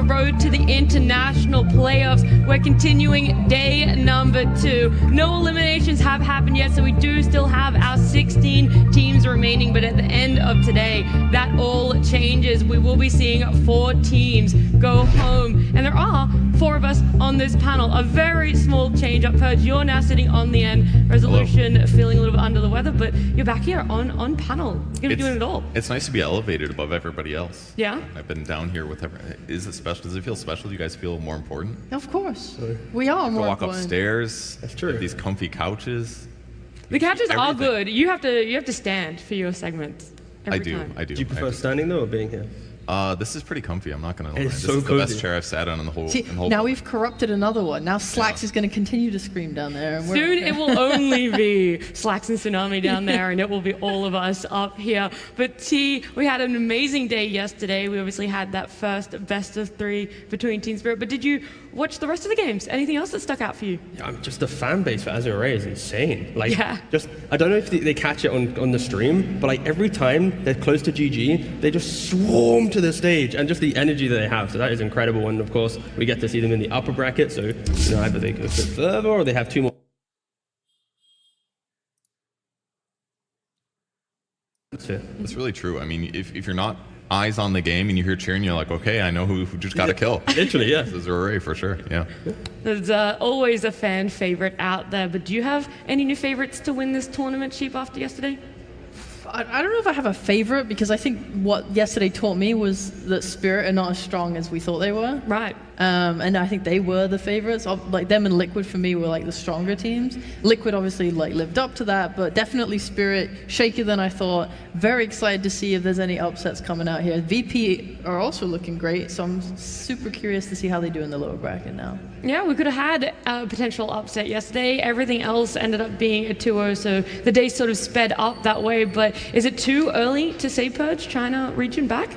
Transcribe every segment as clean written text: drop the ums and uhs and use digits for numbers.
road to the international playoffs. We're continuing day number 2. No eliminations have happened yet, so we do still have our 16 teams remaining, but at the end of today, that all changes. We will be seeing 4 teams go home, and there are 4 of us on this panel. A very small change up, Purge. You're now sitting on the end. Resolution. Hello. Feeling a little bit under the weather, but you're back here on panel. You're going to be doing it all. It's nice to be elevated above everybody else. Yeah? I've been down here with Is it special? Does it feel special? Do you guys feel more important? Of course. We are more walk important. upstairs. That's true. These comfy couches. The couches are good. You have to stand for your segments every time. I do. Do you prefer standing though or being here? This is pretty comfy. I'm not gonna lie. It's This so is the cozy. best chair I've sat on in the whole. See, in the whole now we've corrupted another one. Now Slacks is going to continue to scream down there. And Soon it will only be Slacks and Tsunami down there, and it will be all of us up here. But T, we had an amazing day yesterday. We obviously had that first best of 3 between Team Spirit. But did you watch the rest of the games? Anything else that stuck out for you? Yeah, just the fan base for Azure Array is insane. Like, Yeah. just I don't know if they catch it on the stream, but like every time they're close to GG, they just swarm to the stage, and just the energy that they have. So that is incredible. And of course, we get to see them in the upper bracket. So either they go a bit further or they have 2 more. It's really true. I mean, if you're not eyes on the game and you hear cheering, you're like, okay, I know who just got a kill. Literally, yeah. This is Array for sure. Yeah. There's always a fan favorite out there, but do you have any new favorites to win this tournament, Sheep, after yesterday? I don't know if I have a favorite, because I think what yesterday taught me was that Spirit are not as strong as we thought they were. Right. And I think they were the favorites. Like them and Liquid for me were like the stronger teams. Liquid obviously like lived up to that, but definitely Spirit shakier than I thought. Very excited to see if there's any upsets coming out here. VP are also looking great, so I'm super curious to see how they do in the lower bracket now. Yeah, we could have had a potential upset yesterday. Everything else ended up being a 2-0, so the day sort of sped up that way. But is it too early to say Purge, China region back?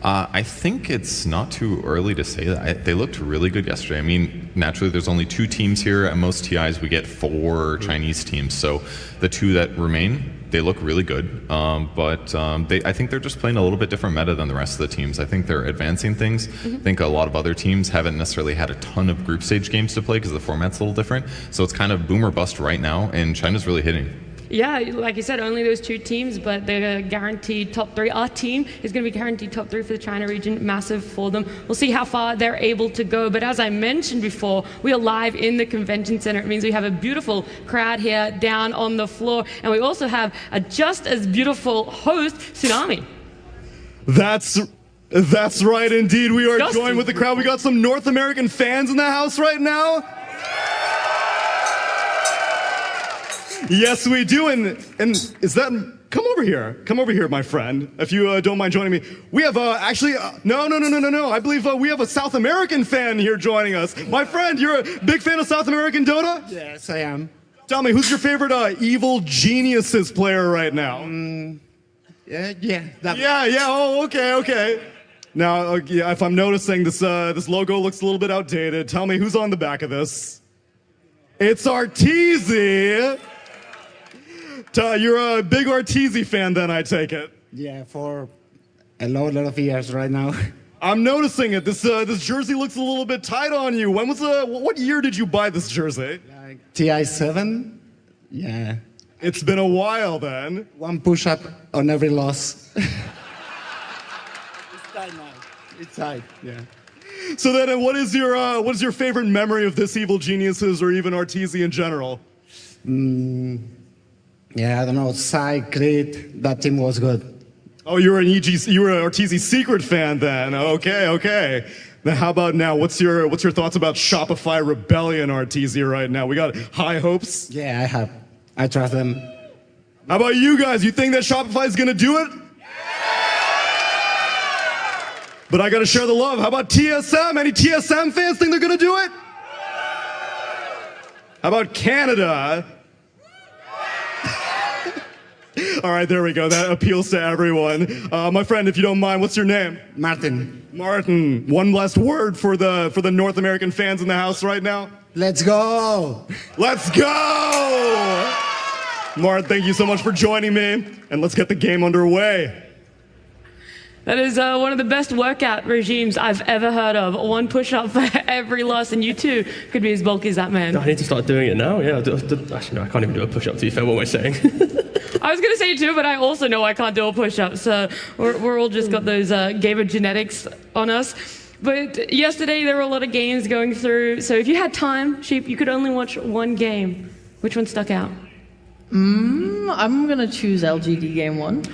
I think it's not too early to say that. They looked really good yesterday. I mean, naturally, there's only 2 teams here. At most TIs, we get 4 Chinese teams. So the 2 that remain, they look really good. I think they're just playing a little bit different meta than the rest of the teams. I think they're advancing things. I think a lot of other teams haven't necessarily had a ton of group stage games to play because the format's a little different. So it's kind of boom or bust right now, and China's really hitting. Yeah, like you said, only those 2 teams, but they're guaranteed top 3. Our team is going to be guaranteed top 3 for the China region. Massive for them. We'll see how far they're able to go. But as I mentioned before, we are live in the convention center. It means we have a beautiful crowd here down on the floor. And we also have a just as beautiful host, Tsunami. That's right, indeed. We are joined with the crowd. We got some North American fans in the house right now. Yes, we do, and is that... Come over here, my friend, if you don't mind joining me. We have actually, no, I believe we have a South American fan here joining us. My friend, you're a big fan of South American Dota? Yes, I am. Tell me, who's your favorite Evil Geniuses player right now? Yeah. Oh, okay. Now, if I'm noticing this logo looks a little bit outdated, tell me who's on the back of this. It's Arteezy. You're a big Arteezy fan then, I take it. Yeah, for a lot of years right now. I'm noticing it. This jersey looks a little bit tight on you. What year did you buy this jersey? Like TI7? Yeah. It's been a while then. 1 push-up on every loss. It's tight now. It's tight, yeah. So then, what is your favorite memory of this Evil Geniuses or even Arteezy in general? Yeah, I don't know. Psy, Creed, that team was good. Oh, you were an Arteezy secret fan then. Okay. Then how about now? What's your thoughts about Shopify Rebellion Arteezy right now? We got high hopes. Yeah, I trust them. How about you guys? You think that Shopify is gonna do it? But I gotta share the love. How about TSM? Any TSM fans think they're gonna do it? How about Canada? All right, there we go. That appeals to everyone. My friend, if you don't mind, what's your name? Martin. Martin. One last word for the North American fans in the house right now. Let's go. Let's go. Martin, thank you so much for joining me, and let's get the game underway. That is one of the best workout regimes I've ever heard of. 1 push-up for every loss, and you too could be as bulky as that man. I need to start doing it now. Yeah. Actually, no, I can't even do a push-up. To be fair, what am I saying? I was going to say too, but I also know I can't do a push-up, so we're all just got those gamer genetics on us. But yesterday there were a lot of games going through, so if you had time, Sheep, you could only watch one game. Which one stuck out? I'm going to choose LGD game 1.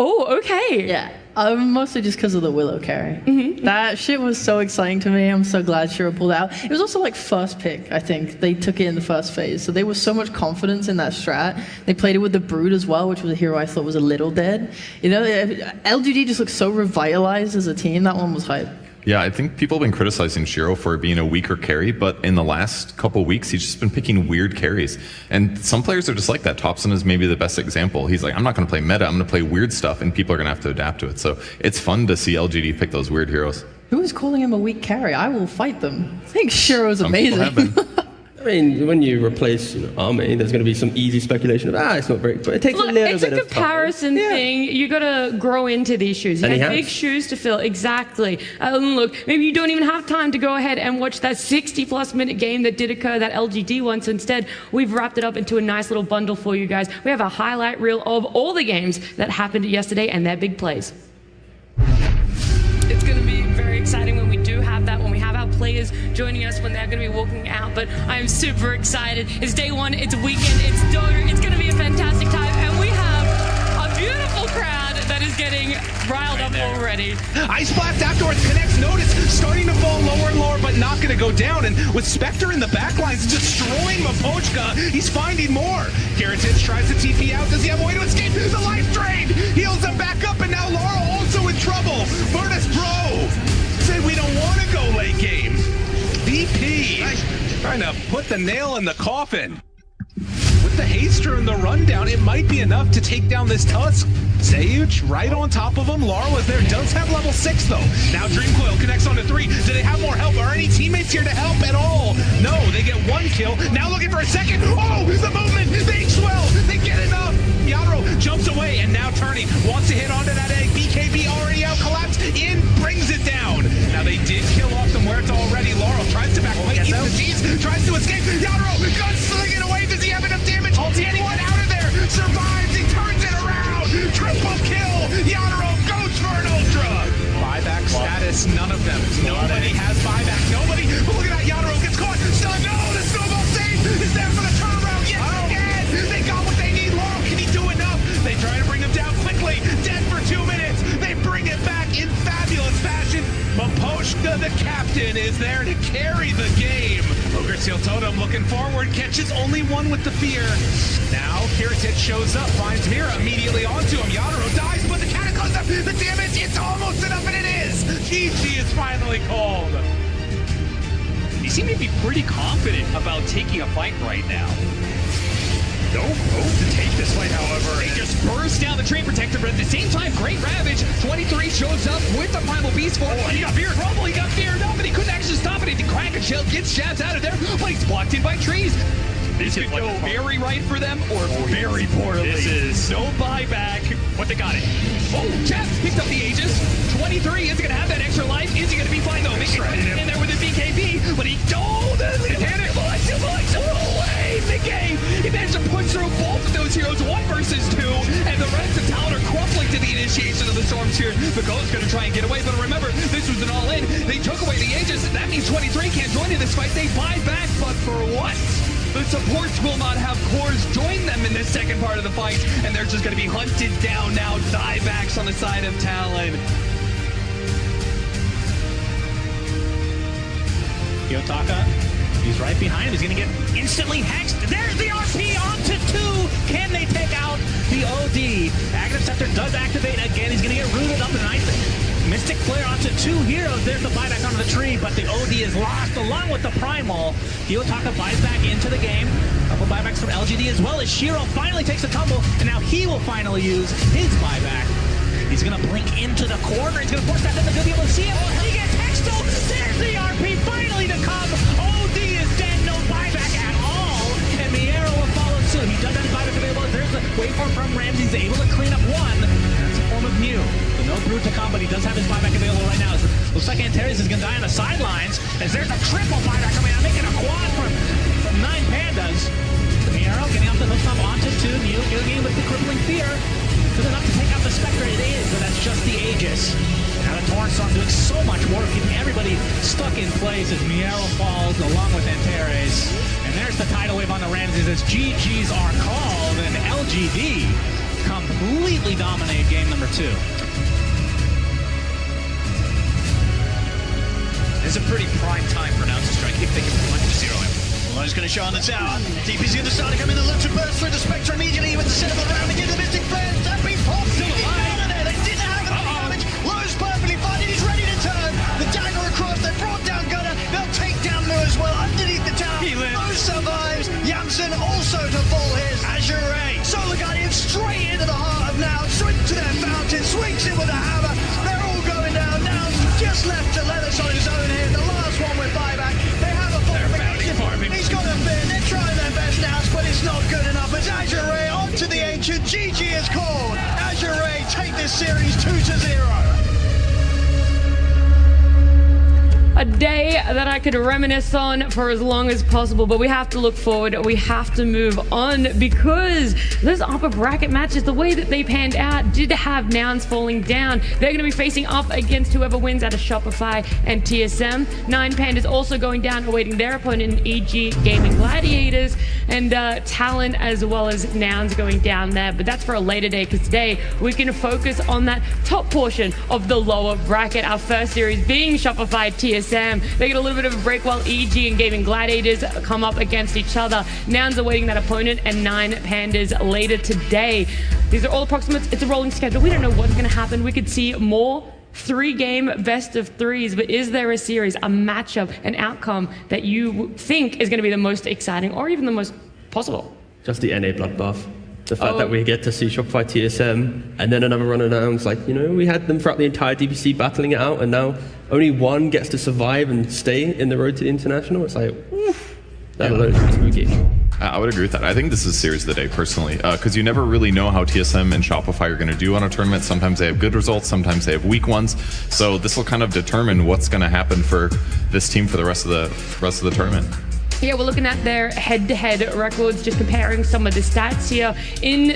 Oh, okay. Yeah, mostly just because of the Willow carry. That shit was so exciting to me. I'm so glad Shiro pulled out. It was also like first pick, I think. They took it in the first phase, so they were so much confidence in that strat. They played it with the Brood as well, which was a hero I thought was a little dead. You know, LGD just looked so revitalized as a team. That one was hype. Yeah, I think people have been criticizing Shiro for being a weaker carry, but in the last couple weeks, he's just been picking weird carries. And some players are just like that. Topson is maybe the best example. He's like, I'm not going to play meta, I'm going to play weird stuff, and people are going to have to adapt to it. So it's fun to see LGD pick those weird heroes. Who is calling him a weak carry? I will fight them. I think Shiro's Some people have amazing. been. I mean, when you replace Army, there's going to be some easy speculation of, it's not very, but it takes a little bit of time. It's a comparison thing. You got to grow into these shoes. You have big shoes to fill. Exactly. Look, maybe you don't even have time to go ahead and watch that 60-plus minute game that did occur, that LGD one. So instead, we've wrapped it up into a nice little bundle for you guys. We have a highlight reel of all the games that happened yesterday and their big plays. It's going to be very exciting when we do have that, when we have our players joining us, when they're going to be walking out. But I am super excited. It's day 1, it's weekend, it's DOTA. It's going to be a fantastic time. And we have a beautiful crowd that is getting riled up already. Ice Blast afterwards connects. Notice starting to fall lower and lower, but not going to go down. And with Spectre in the backlines destroying Mapochka, he's finding more. Kiritich tries to TP out. Does he have a way to escape? The life drain heals him back up, and now Laurel also in trouble. Virtus Pro said we don't want to go late game. VP trying to put the nail in the coffin. With the haster and the rundown, it might be enough to take down this Tusk. Sage right on top of him. Laurel is there, does have level 6 though. Now Dreamcoil connects onto 3. Do they have more help? Are any teammates here to help at all? No, they get 1 kill. Now looking for a second. Oh, the movement, they swell, they get enough. Yadro jumps away and now turning, wants to hit onto that egg. BKB already out, collapse in, brings it down. Now they did kill off the Muerta already. Laurel tries to backplate, eats the seeds, tries to escape. Yadro gunslinging away, does he have enough damage? Can he get out of there? Survives, he turns it around. Triple kill, Yadro goes for an ultra. Buyback status, none of them. Nobody has buyback, nobody. But look at that, Yadro gets caught. Stun, no, the snowball save is there for the turnaround. Yes, again, they got what they need. Laurel, can he do enough? They try to bring him down quickly. Dead for 2 minutes. They bring it back in fabulous fashion. Mapochka, the captain, is there to carry the game. Ogre Seal Totem looking forward, catches only one with the fear. Now Kiritich shows up, finds Mira immediately onto him. Yadro dies, but the Cataclysm, the damage, it's almost enough, and it is. GG is finally called. He seemed to be pretty confident about taking a fight right now. No road to take this fight, however. They just burst down the Train Protector, but at the same time, great Ravage. 23 shows up with the Primal Beast form. He got feared. Trouble, he got feared up, but he couldn't actually stop it. He did crack a shell, gets jabs out of there, but he's blocked in by trees. This could go very right for them or very poorly. This is no buyback, but they got it. Oh, Jeff picked up the Aegis. 23 isn't going to have that extra life. Is he going to be fine, though? Making it in there with a BKB, but he don't. He had it. Too much away the game. He managed to push through both of those heroes, 1 versus 2, and the rest of Talon are crumbling to the initiation of the Storms here. The Goat's going to try and get away, but remember, this was an all-in. They took away the Aegis. That means 23 can't join in this fight. They buy back, but for what? The supports will not have cores join them in this second part of the fight, and they're just going to be hunted down now. Diebacks on the side of Talon. DOTA, he's right behind him. He's going to get instantly hexed. There's the RP onto 2. Can they take out the OD? Aghanim Scepter does activate again. He's going to get rooted up in an Mystic Flare onto 2 heroes. There's the buyback onto the tree, but the OD is lost along with the Primal. DOTA buys back into the game. Couple buybacks from LGD as well as Shiro finally takes a tumble, and now he will finally use his buyback. He's going to blink into the corner. He's going to force that, then they're going to be able to see him. He gets hexed. There's the RP finally to come. OD is dead. No buyback at all. And the arrow will follow suit. He does have buyback available. There's the waveform from Ramsey. He's able to clean up 1. That's a form of Mew. The no brute to come, but he does Antares is going to die on the sidelines as there's a triple buyback coming out, making a quad from 9 Pandas. Miero getting off the hookup onto 2. Neil Gilligan with the crippling fear. Good enough to take out the Spectre. It is, but that's just the Aegis. Now the Torrent Storm doing so much work, keeping everybody stuck in place as Miero falls along with Antares. And there's the tidal wave on the Ramses as GGs are called, and LGD completely dominate game number 2. It's a pretty prime time for announcers trying to keep thinking from 1-0. Well, he's going to show on the tower. DP's going to start to come in the left to burst through the Spectre immediately with the set of the round again. The Mystic Flares have been popped. Still alive. They didn't have enough damage. Lowe's perfectly fine. He's ready to turn. The dagger across. They brought down Gunner. They'll take down Mu as well underneath the tower. Mu survives. Yamsen also to fall his. Azure Ray. Solar Guardian straight into the heart of Now. Straight to their fountain. Swings in with a hammer. They're all going down. Now just left to Leathers on his own here. The last one with buyback. They have a fortification. He's got a fin. They're trying their best now, but it's not good enough. As Azure Ray onto the Ancient. GG is called. Azure Ray take this series 2-0. A day that I could reminisce on for as long as possible, but we have to look forward. We have to move on because those upper bracket matches, the way that they panned out, did have Nouns falling down. They're going to be facing up against whoever wins out of Shopify and TSM. 9 Pandas also going down, awaiting their opponent in EG Gaming Gladiators, and Talent as well as Nouns going down there. But that's for a later day, because today we can focus on that top portion of the lower bracket. Our first series being Shopify TSM. They get a little bit of a break while EG and Gaming Gladiators come up against each other. Nouns awaiting that opponent, and 9 Pandas later today. These are all approximates. It's a rolling schedule. We don't know what's going to happen. We could see more 3-game best of 3s, but is there a series, a matchup, an outcome that you think is going to be the most exciting or even the most possible? Just the NA bloodbath. The fact that we get to see Shopify TSM and then another run of Nouns, like, you know, we had them throughout the entire DPC battling it out, and now only one gets to survive and stay in the road to the international. It's like, that alone is spooky. I would agree with that. I think this is series of the day, personally, because you never really know how TSM and Shopify are going to do on a tournament. Sometimes they have good results, sometimes they have weak ones. So this will kind of determine what's going to happen for this team for the rest of the tournament. Yeah, we're looking at their head-to-head records, just comparing some of the stats here in,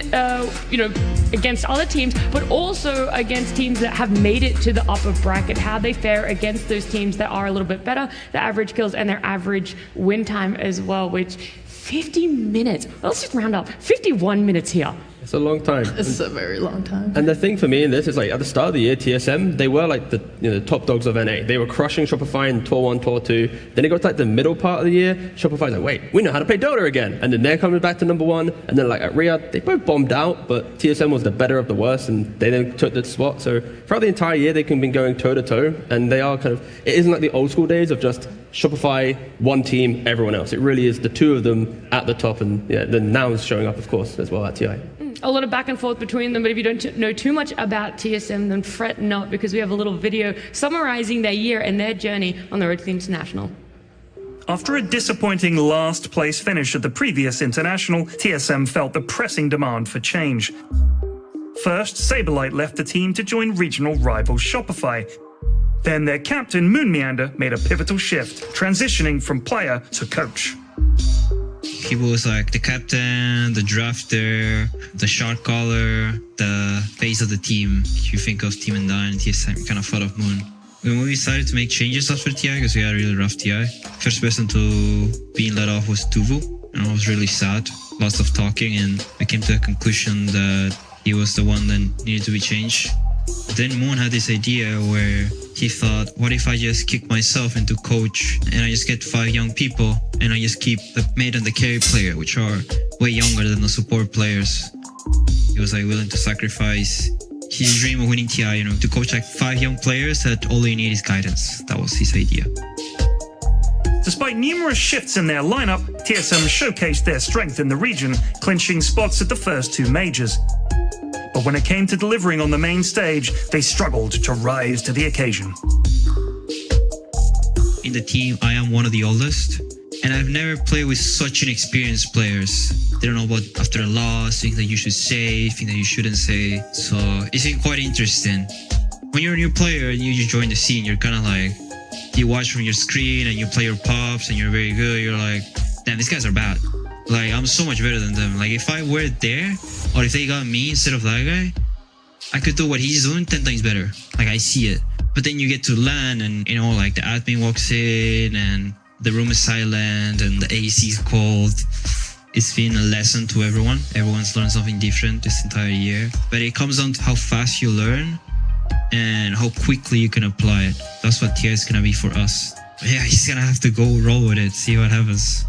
against other teams, but also against teams that have made it to the upper bracket, how they fare against those teams that are a little bit better, their average kills and their average win time as well, which 50 minutes. Let's just round up. 51 minutes here. It's a long time. It's a very long time. And the thing for me in this is, like, at the start of the year, TSM, they were like the top dogs of NA. They were crushing Shopify in Tour 1, Tour 2. Then it got to like the middle part of the year. Shopify's like, wait, we know how to play Dota again. And then they're coming back to number 1. And then like at Riyadh, they both bombed out, but TSM was the better of the worst, and they then took the spot. So throughout the entire year, they've been going toe to toe, and they are kind of, it isn't like the old school days of just Shopify, one team, everyone else. It really is the two of them at the top, and yeah, the Nouns showing up, of course, as well at TI. A lot of back and forth between them, but if you don't know too much about TSM, then fret not, because we have a little video summarizing their year and their journey on the road to the international. After a disappointing last place finish at the previous international, TSM felt the pressing demand for change. First, Saberlight left the team to join regional rival Shopify. Then their captain, Moon Meander, made a pivotal shift, transitioning from player to coach. He was like the captain, the drafter, the shot caller, the face of the team. If you think of Team and Dine, TSM kind of thought of Moon. When we decided to make changes after TI, because we had a really rough TI, first person to being let off was Tuvu, and I was really sad. Lots of talking, and we came to a conclusion that he was the one that needed to be changed. Then Moon had this idea where he thought, what if I just kick myself into coach and I just get 5 young people and I just keep the mid and the carry player, which are way younger than the support players. He was like willing to sacrifice his dream of winning TI, to coach like 5 young players that all they need is guidance. That was his idea. Despite numerous shifts in their lineup, TSM showcased their strength in the region, clinching spots at the first 2 majors. But when it came to delivering on the main stage, they struggled to rise to the occasion. In the team, I am one of the oldest, and I've never played with such inexperienced players. They don't know what after a loss, things that you should say, things that you shouldn't say. So it's quite interesting. When you're a new player and you just join the scene, you're kind of like, you watch from your screen and you play your pops and you're very good, you're like, damn, these guys are bad. Like, I'm so much better than them. Like, if I were there, or if they got me instead of that guy, I could do what he's doing 10 times better. Like, I see it. But then you get to LAN and, you know, like the admin walks in and the room is silent and the AC is cold. It's been a lesson to everyone. Everyone's learned something different this entire year. But it comes down to how fast you learn and how quickly you can apply it. That's what TI is going to be for us. But yeah, he's going to have to go roll with it, see what happens.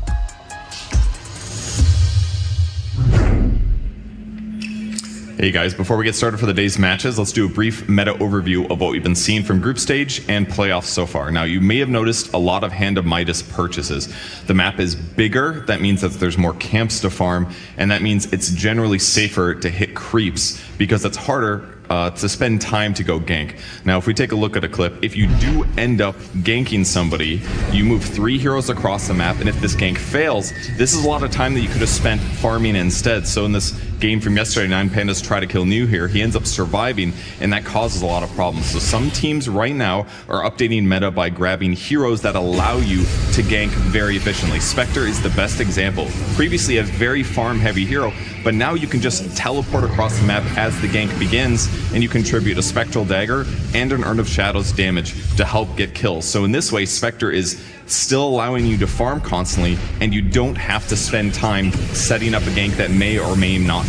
Hey guys, before we get started for the day's matches, let's do a brief meta overview of what we've been seeing from group stage and playoffs so far. Now, you may have noticed a lot of Hand of Midas purchases. The map is bigger, that means that there's more camps to farm, and that means it's generally safer to hit creeps because it's harder to spend time to go gank. Now, if we take a look at a clip, if you do end up ganking somebody, you move 3 heroes across the map, and if this gank fails, this is a lot of time that you could have spent farming instead. So in this game from yesterday, 9Pandas try to kill New here, he ends up surviving, and that causes a lot of problems. So some teams right now are updating meta by grabbing heroes that allow you to gank very efficiently. Spectre is the best example. Previously a very farm heavy hero, but now you can just teleport across the map as the gank begins, and you contribute a Spectral Dagger and an Urn of Shadows damage to help get kills. So in this way, Spectre is still allowing you to farm constantly, and you don't have to spend time setting up a gank that may or may not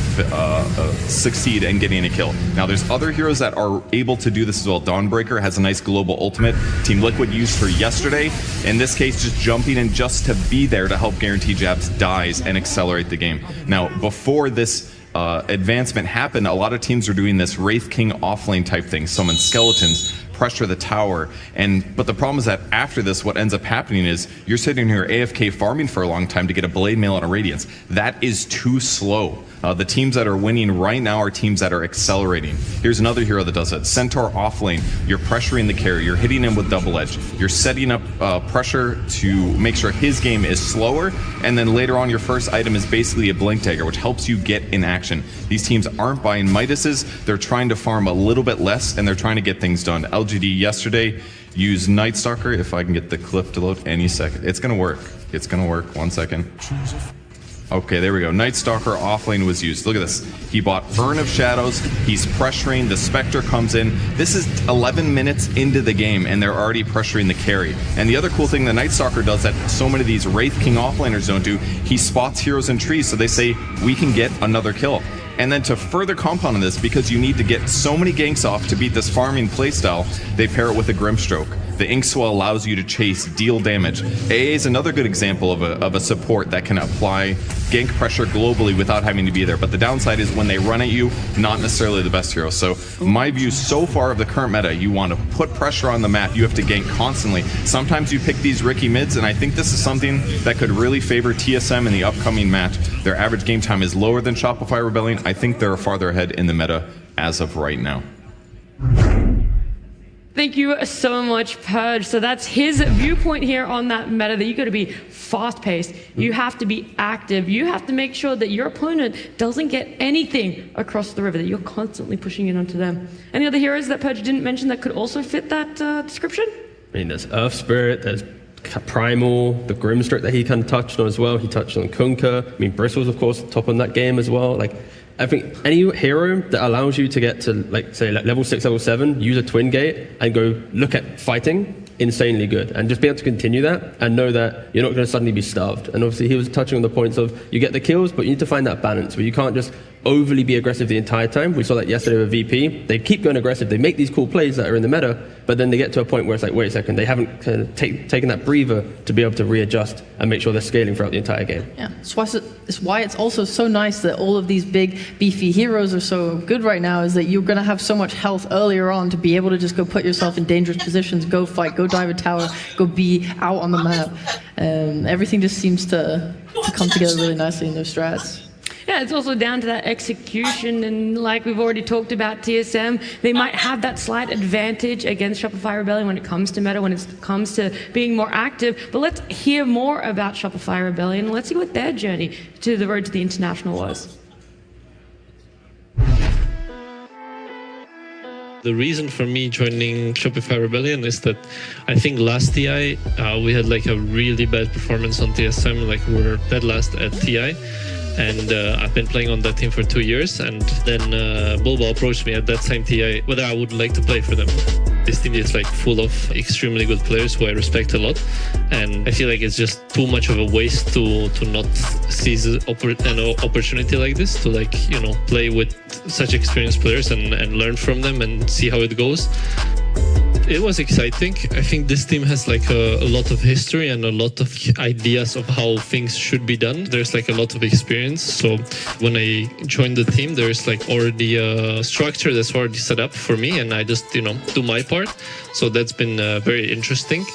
succeed in getting a kill. Now, there's other heroes that are able to do this as well. Dawnbreaker has a nice global ultimate Team Liquid used for yesterday. In this case, just jumping in just to be there to help guarantee Jabs dies and accelerate the game. Now, before this advancement happened, a lot of teams are doing this Wraith King offlane type thing, summon skeletons, pressure the tower, but the problem is that after this, what ends up happening is you're sitting here AFK farming for a long time to get a Blade Mail and a Radiance. That is too slow. The teams that are winning right now are teams that are accelerating. Here's another hero that does it. Centaur offlane. You're pressuring the carry. You're hitting him with double edge. You're setting up pressure to make sure his game is slower, and then later on your first item is basically a Blink Dagger, which helps you get in action. These teams aren't buying Midases. They're trying to farm a little bit less, and they're trying to get things done. LGD yesterday used Night Stalker. If I can get the clip to load any second. It's going to work. It's going to work. 1 second. Okay, there we go. Night Stalker offlane was used. Look at this. He bought Urn of Shadows. He's pressuring. The Spectre comes in. This is 11 minutes into the game, and they're already pressuring the carry. And the other cool thing the Night Stalker does that so many of these Wraith King offlaners don't do, he spots heroes in trees, so they say, we can get another kill. And then to further compound on this, because you need to get so many ganks off to beat this farming playstyle, they pair it with a Grimstroke. The Inkswell allows you to chase, deal damage. AA is another good example of a support that can apply gank pressure globally without having to be there. But the downside is when they run at you, not necessarily the best hero. So my view so far of the current meta, you want to put pressure on the map, you have to gank constantly. Sometimes you pick these Ricky mids, and I think this is something that could really favor TSM in the upcoming match. Their average game time is lower than Shopify Rebellion. I think they're farther ahead in the meta as of right now. Thank you so much, Purge. So that's his viewpoint here on that meta, that you got to be fast-paced. You have to be active. You have to make sure that your opponent doesn't get anything across the river, that you're constantly pushing it onto them. Any other heroes that Purge didn't mention that could also fit that description? I mean, there's Earth Spirit, there's Primal, the Grimstroke that he kind of touched on as well. He touched on Kunkka. I mean, Bristle's, of course, top on that game as well. Like, I think any hero that allows you to get to, like, say, like level 6, level 7, use a Twin Gate and go look at fighting, insanely good. And just be able to continue that and know that you're not going to suddenly be starved. And obviously he was touching on the points of you get the kills, but you need to find that balance where you can't just overly be aggressive the entire time. We saw that yesterday with VP. They keep going aggressive. They make these cool plays that are in the meta, but then they get to a point where it's like, wait a second, they haven't kind of taken that breather to be able to readjust and make sure they're scaling throughout the entire game. Yeah, it's why it's also so nice that all of these big, beefy heroes are so good right now, is that you're going to have so much health earlier on to be able to just go put yourself in dangerous positions, go fight, go dive a tower, go be out on the map. Everything just seems to come together really nicely in those strats. Yeah, it's also down to that execution, and like we've already talked about TSM, they might have that slight advantage against Shopify Rebellion when it comes to meta, when it comes to being more active. But let's hear more about Shopify Rebellion. Let's see what their journey to the road to the international was. The reason for me joining Shopify Rebellion is that I think last TI, we had like a really bad performance on TSM, like we were dead last at TI. And I've been playing on that team for 2 years. And then Bulba approached me at that same TI whether I would like to play for them. This team is like full of extremely good players who I respect a lot. And I feel like it's just too much of a waste to not seize an opportunity like this, to like, you know, play with such experienced players and learn from them and see how it goes. It was exciting. I think this team has like a lot of history and a lot of ideas of how things should be done. There's like a lot of experience. So when I joined the team, there's like already a structure that's already set up for me, and I just, you know, do my part. So that's been very interesting.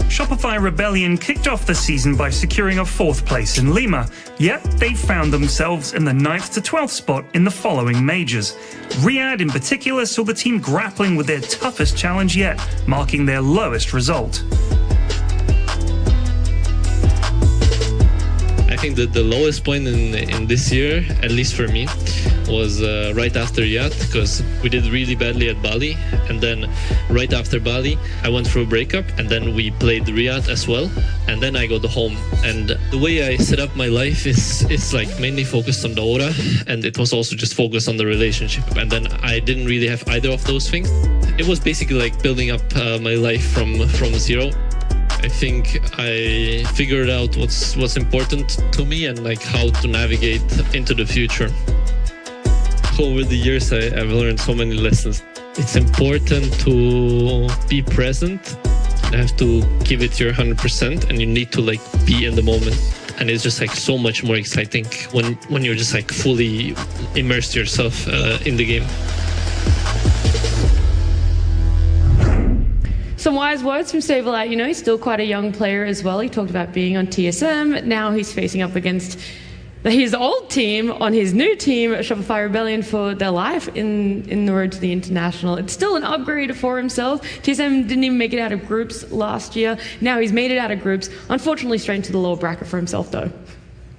Shopify Rebellion kicked off the season by securing a 4th place in Lima, yet they found themselves in the 9th to 12th spot in the following majors. Riyadh in particular saw the team grappling with their toughest challenge yet, marking their lowest result. I think that the lowest point in this year, at least for me, was right after Riyadh, because we did really badly at Bali, and then right after Bali I went through a breakup, and then we played Riyadh as well, and then I got home. And the way I set up my life is like mainly focused on DOTA, and it was also just focused on the relationship, and then I didn't really have either of those things. It was basically like building up my life from zero. I think I figured out what's important to me and like how to navigate into the future. Over the years, I've learned so many lessons. It's important to be present. You have to give it your 100%, and you need to like be in the moment. And it's just like so much more exciting when you're just like fully immersed yourself in the game. Some wise words from Saberlight. You know, he's still quite a young player as well. He talked about being on TSM. Now he's facing up against his old team on his new team, Shopify Rebellion, for their life in the road to the international. It's still an upgrade for himself. TSM didn't even make it out of groups last year. Now he's made it out of groups. Unfortunately, straight into the lower bracket for himself, though.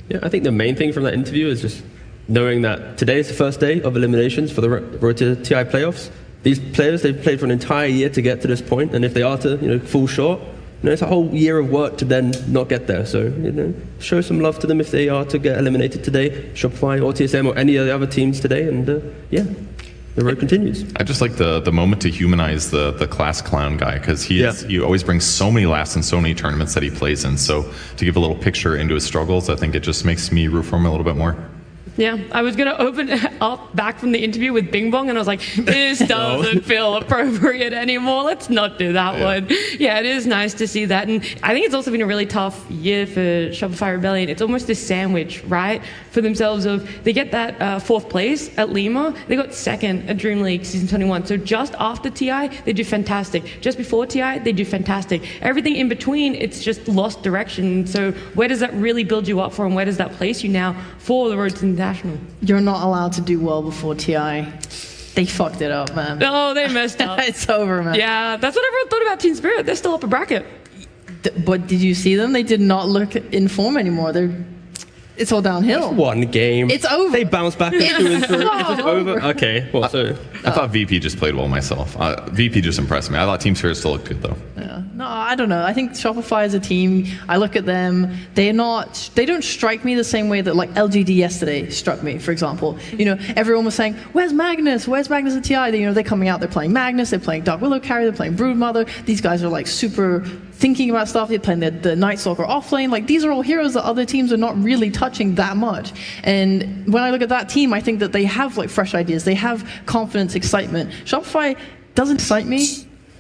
Yeah, I think the main thing from that interview is just knowing that today is the first day of eliminations for the road to TI playoffs. These players, they've played for an entire year to get to this point, and if they are to, you know, fall short, you know, it's a whole year of work to then not get there. So, you know, show some love to them if they are to get eliminated today, Shopify or TSM or any of the other teams today, and yeah, the road continues. I just like the moment to humanize the class clown guy, because he always brings so many laughs in so many tournaments that he plays in. So to give a little picture into his struggles, I think it just makes me root for him a little bit more. Yeah, I was going to open up back from the interview with Bing Bong, and I was like, this doesn't feel appropriate anymore. Let's not do that one. Yeah, it is nice to see that. And I think it's also been a really tough year for Shopify Rebellion. It's almost a sandwich, right, for themselves of they get that 4th place at Lima. They got 2nd at Dream League Season 21. So just after TI, they do fantastic. Just before TI, they do fantastic. Everything in between, it's just lost direction. So where does that really build you up for, and where does that place you now for the road to the national? You're not allowed to do well before TI. They fucked it up, man. Oh, they messed up. It's over, man. Yeah, that's what everyone thought about Team Spirit. They're still up a bracket. But did you see them? They did not look in form anymore. It's all downhill. It's one game. It's over. They bounce back and through and through. It's just over. Okay. Well, so I thought VP just played well myself. VP just impressed me. I thought Team Spirit still looked good though. Yeah. No, I don't know. I think Shopify as a team, I look at them, they don't strike me the same way that like LGD yesterday struck me, for example. You know, everyone was saying, where's Magnus? Where's Magnus at TI? You know, they're coming out, they're playing Magnus, they're playing Dark Willow Carry, they're playing Broodmother. These guys are like super thinking about stuff, they're playing the Night Stalker offlane. Like, these are all heroes that other teams are not really touching that much. And when I look at that team, I think that they have like fresh ideas, they have confidence, excitement. Shopify doesn't excite me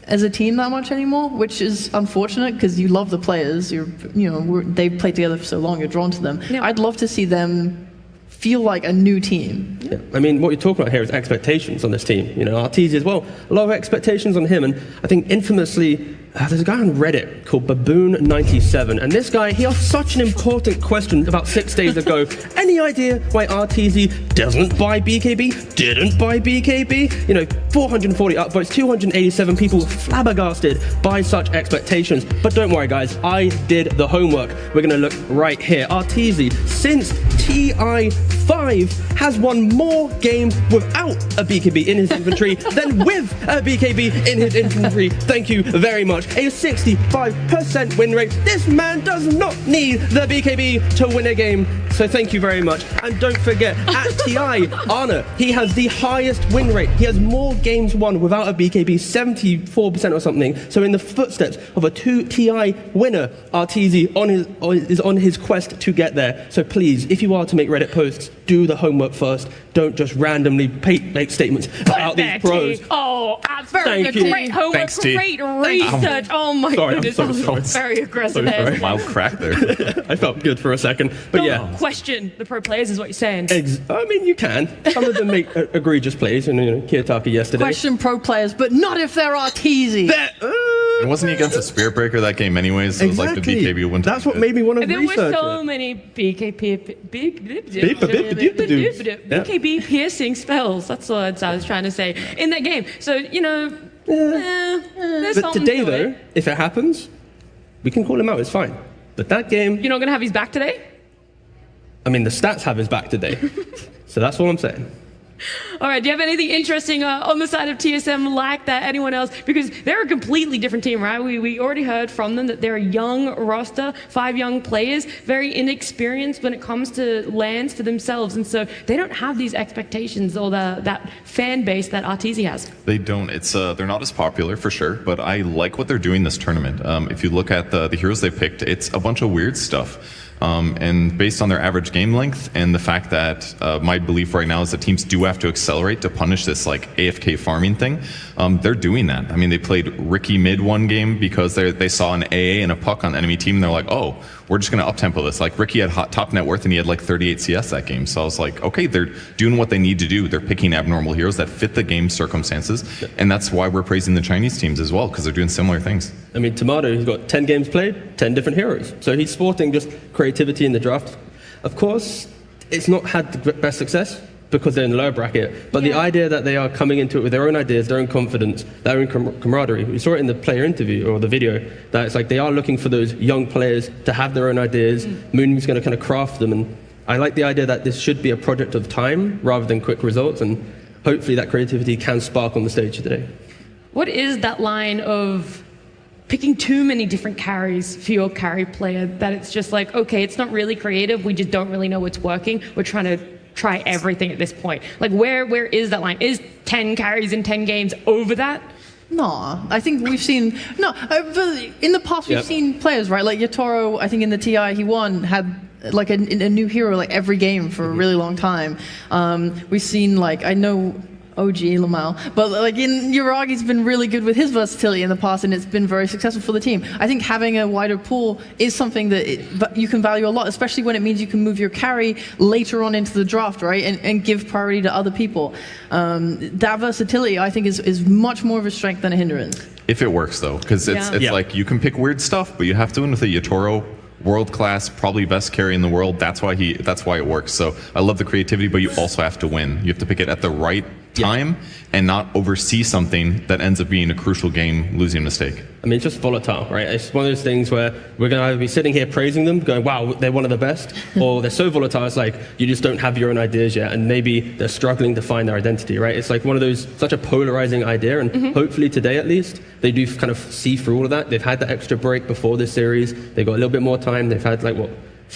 as a team that much anymore, which is unfortunate because you love the players. They've played together for so long, you're drawn to them. Yeah. I'd love to see them feel like a new team. Yeah. I mean, what you're talking about here is expectations on this team. You know, Arteezy as well, a lot of expectations on him, and I think infamously there's a guy on Reddit called Baboon97, and this guy, he asked such an important question about 6 days ago. Any idea why RTZ doesn't buy BKB, didn't buy BKB? You know, 440 upvotes, 287 people flabbergasted by such expectations. But don't worry, guys, I did the homework. We're going to look right here. RTZ, since TI5, has won more games without a BKB in his inventory than with a BKB in his inventory. Thank you very much. A 65% win rate. This man does not need the BKB to win a game. So thank you very much. And don't forget, at TI, Arna, he has the highest win rate. He has more games won without a BKB, 74% or something. So in the footsteps of a 2 TI winner, RTZ is on his quest to get there. So please, if you are to make Reddit posts, do the homework first. Don't just randomly make statements about these pros. Oh, absolutely. Great homework, Thanks, T. great research. Oh my goodness, I'm that so was sorry. very aggressive. there. Mild crack there. I felt good for a second. But Don't question the pro players is what you're saying. I mean, you can. Some of them make egregious plays, and Kiyotaki yesterday. Question pro players, but not if they're RTZ. It wasn't he against a Spirit Breaker that game anyways? So it was like the BKB wouldn't. That's what made me want to There research were so it. many BKB piercing spells. That's what I was trying to say in that game. So there's But something today, to though, it. if it happens, we can call him out. It's fine. But that game, You're not gonna have his back today. I mean, the stats have his back today. So that's all I'm saying. All right, do you have anything interesting on the side of TSM like that? Anyone else? Because they're a completely different team, right? We already heard from them that they're a young roster, 5 young players, very inexperienced when it comes to lands for themselves. And so they don't have these expectations or that fan base that RTZ has. They don't. It's they're not as popular for sure, but I like what they're doing this tournament. If you look at the heroes they picked, it's a bunch of weird stuff. And based on their average game length and the fact that my belief right now is that teams do have to accelerate to punish this like AFK farming thing, they're doing that. I mean, they played Ricky mid one game because they saw an AA and a puck on the enemy team and they're like, oh, we're just going to up-tempo this. Like Ricky had top net worth and he had like 38 CS that game. So I was like, okay, they're doing what they need to do. They're picking abnormal heroes that fit the game circumstances. And that's why we're praising the Chinese teams as well, because they're doing similar things. I mean, Tomato, he's got 10 games played, 10 different heroes. So he's sporting just creativity in the draft. Of course, it's not had the best success because they're in the lower bracket, but the idea that they are coming into it with their own ideas, their own confidence, their own camaraderie. We saw it in the player interview or the video, that it's like they are looking for those young players to have their own ideas. Moon's going to kind of craft them, and I like the idea that this should be a project of time rather than quick results, and hopefully that creativity can spark on the stage today. What is that line of picking too many different carries for your carry player that it's just like, okay, it's not really creative, we just don't really know what's working, we're trying to try everything at this point? Like where is that line? Is 10 carries in 10 games over that? No, I think we've seen in the past we've seen players, right? Like Yatoro, I think in the TI he won had like a new hero like every game for a really long time. We've seen like I know OG Lamau, but like in Uragi's been really good with his versatility in the past, and it's been very successful for the team. I think having a wider pool is something that you can value a lot, especially when it means you can move your carry later on into the draft, right, and give priority to other people. That versatility, I think, is much more of a strength than a hindrance. If it works, though, because it's like you can pick weird stuff, but you have to win with a Yatoro. World class, probably best carry in the world. That's why it works. So I love the creativity, but you also have to win. You have to pick it at the right time and not oversee something that ends up being a crucial game, losing a mistake. I mean, it's just volatile, right? It's one of those things where we're going to either be sitting here praising them, going, wow, they're one of the best, or they're so volatile, it's like you just don't have your own ideas yet, and maybe they're struggling to find their identity, right? It's like one of those, such a polarizing idea, and hopefully today at least, they do kind of see through all of that. They've had that extra break before this series. They've got a little bit more time. They've had 4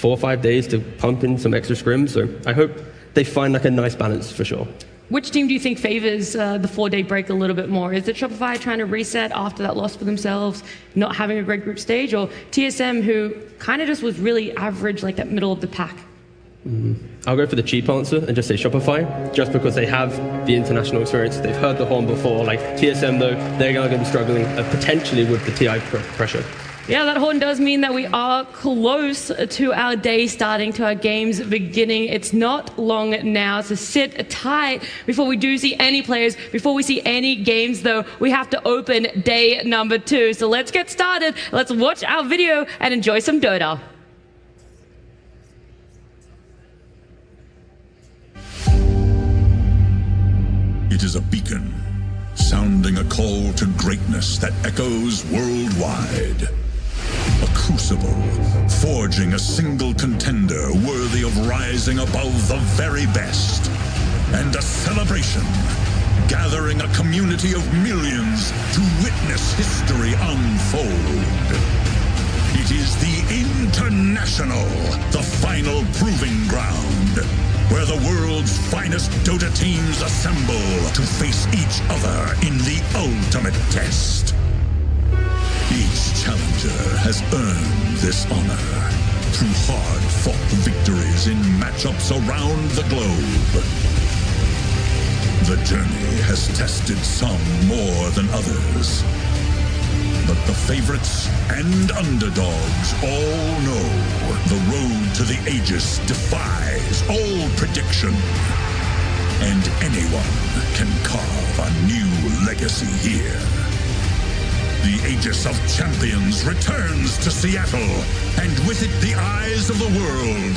or 5 days to pump in some extra scrims. So I hope they find like a nice balance for sure. Which team do you think favors the 4-day break a little bit more? Is it Shopify trying to reset after that loss for themselves, not having a great group stage, or TSM who kind of just was really average, like that middle of the pack? I'll go for the cheap answer and just say Shopify, just because they have the international experience. They've heard the horn before. Like TSM though, they're going to be struggling potentially with the TI pressure. Yeah, that horn does mean that we are close to our day starting, to our games beginning. It's not long now, so sit tight before we do see any players, before we see any games though. We have to open day number 2. So let's get started. Let's watch our video and enjoy some Dota. It is a beacon, sounding a call to greatness that echoes worldwide. A crucible, forging a single contender worthy of rising above the very best. And a celebration, gathering a community of millions to witness history unfold. It is the International, the final proving ground, where the world's finest Dota teams assemble to face each other in the ultimate test. Each challenger has earned this honor through hard-fought victories in matchups around the globe. The journey has tested some more than others, but the favorites and underdogs all know the road to the Aegis defies all prediction, and anyone can carve a new legacy here. The Aegis of Champions returns to Seattle, and with it the eyes of the world.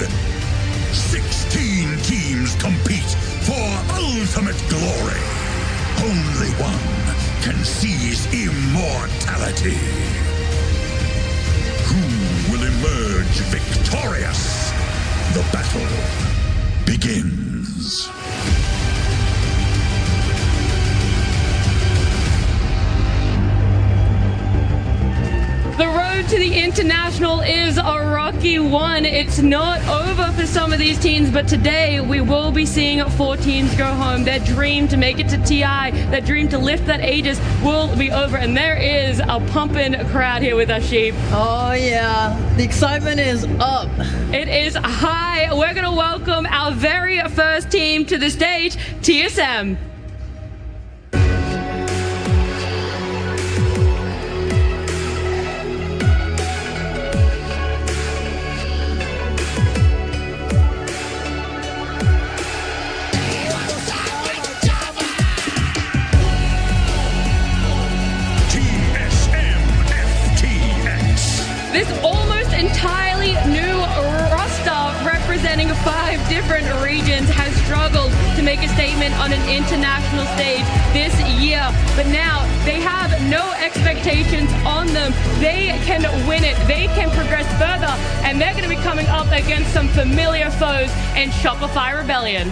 16 teams compete for ultimate glory. Only one can seize immortality. Who will emerge victorious? The battle begins. The road to the International is a rocky one. It's not over for some of these teams, but today we will be seeing 4 teams go home. Their dream to make it to TI, their dream to lift that Aegis will be over, and there is a pumping crowd here with us, Sheep. Oh yeah, the excitement is up. It is high. We're going to welcome our very first team to the stage, TSM. This almost entirely new roster representing 5 different regions has struggled to make a statement on an international stage this year. But now they have no expectations on them. They can win it. They can progress further. And they're going to be coming up against some familiar foes in Shopify Rebellion.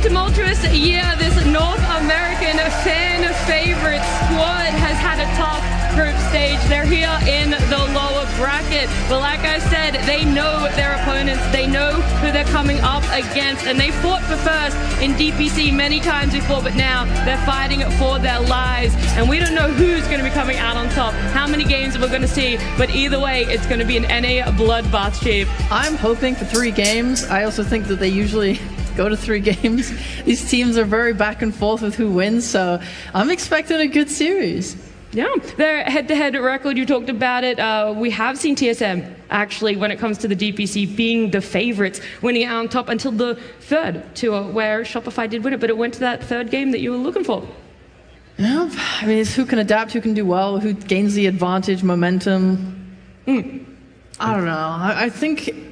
Tumultuous year, this North American fan favorite squad has had a tough group stage. They're here in the lower bracket, but like I said, they know their opponents, they know who they're coming up against, and they fought for first in DPC many times before, but now they're fighting for their lives, and we don't know who's going to be coming out on top, how many games we're going to see, but either way, it's going to be an NA bloodbath, Shape. I'm hoping for 3 games. I also think that they usually go to 3 games. These teams are very back and forth with who wins, so I'm expecting a good series. Yeah, their head-to-head record, you talked about it. We have seen TSM, actually, when it comes to the DPC, being the favorites, winning out on top until the 3rd tour, where Shopify did win it, but it went to that 3rd game that you were looking for. Yeah, I mean, it's who can adapt, who can do well, who gains the advantage, momentum. I don't know. I think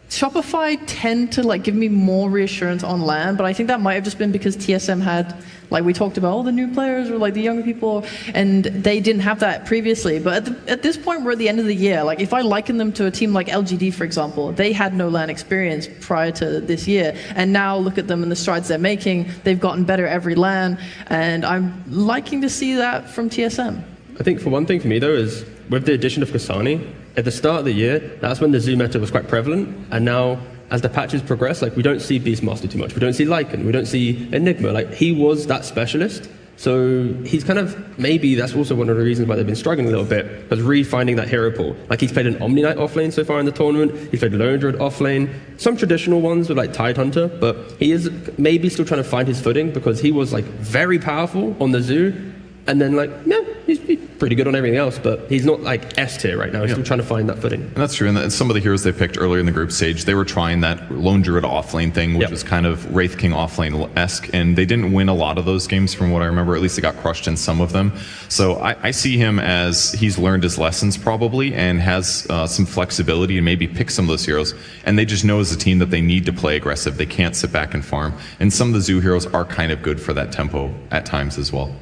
Shopify tend to give me more reassurance on LAN, but I think that might have just been because TSM had, like we talked about, all the new players or the younger people, and they didn't have that previously. But at this point, we're at the end of the year. If I liken them to a team like LGD, for example, they had no LAN experience prior to this year, and now look at them and the strides they're making. They've gotten better every LAN, and I'm liking to see that from TSM. I think for one thing for me though is with the addition of Kasani, at the start of the year, that's when the Zoo meta was quite prevalent, and now as the patches progress, we don't see Beastmaster too much, we don't see Lycan, we don't see Enigma. He was that specialist, So he's kind of, maybe that's also one of the reasons why they've been struggling a little bit, because refinding that hero pool. Like he's played an Omni Knight offlane so far in the tournament, he's played Lone Druid offlane, some traditional ones with like Tide Hunter, but he is maybe still trying to find his footing because he was like very powerful on the zoo, and then like, yeah, he's pretty good on everything else, but he's not like S tier right now. He's still trying to find that footing. And that's true. And some of the heroes they picked earlier in the group stage, they were trying that Lone Druid offlane thing, which was kind of Wraith King offlane-esque, and they didn't win a lot of those games from what I remember. At least they got crushed in some of them. So I see him as he's learned his lessons probably and has some flexibility and maybe pick some of those heroes. And they just know as a team that they need to play aggressive. They can't sit back and farm. And some of the zoo heroes are kind of good for that tempo at times as well.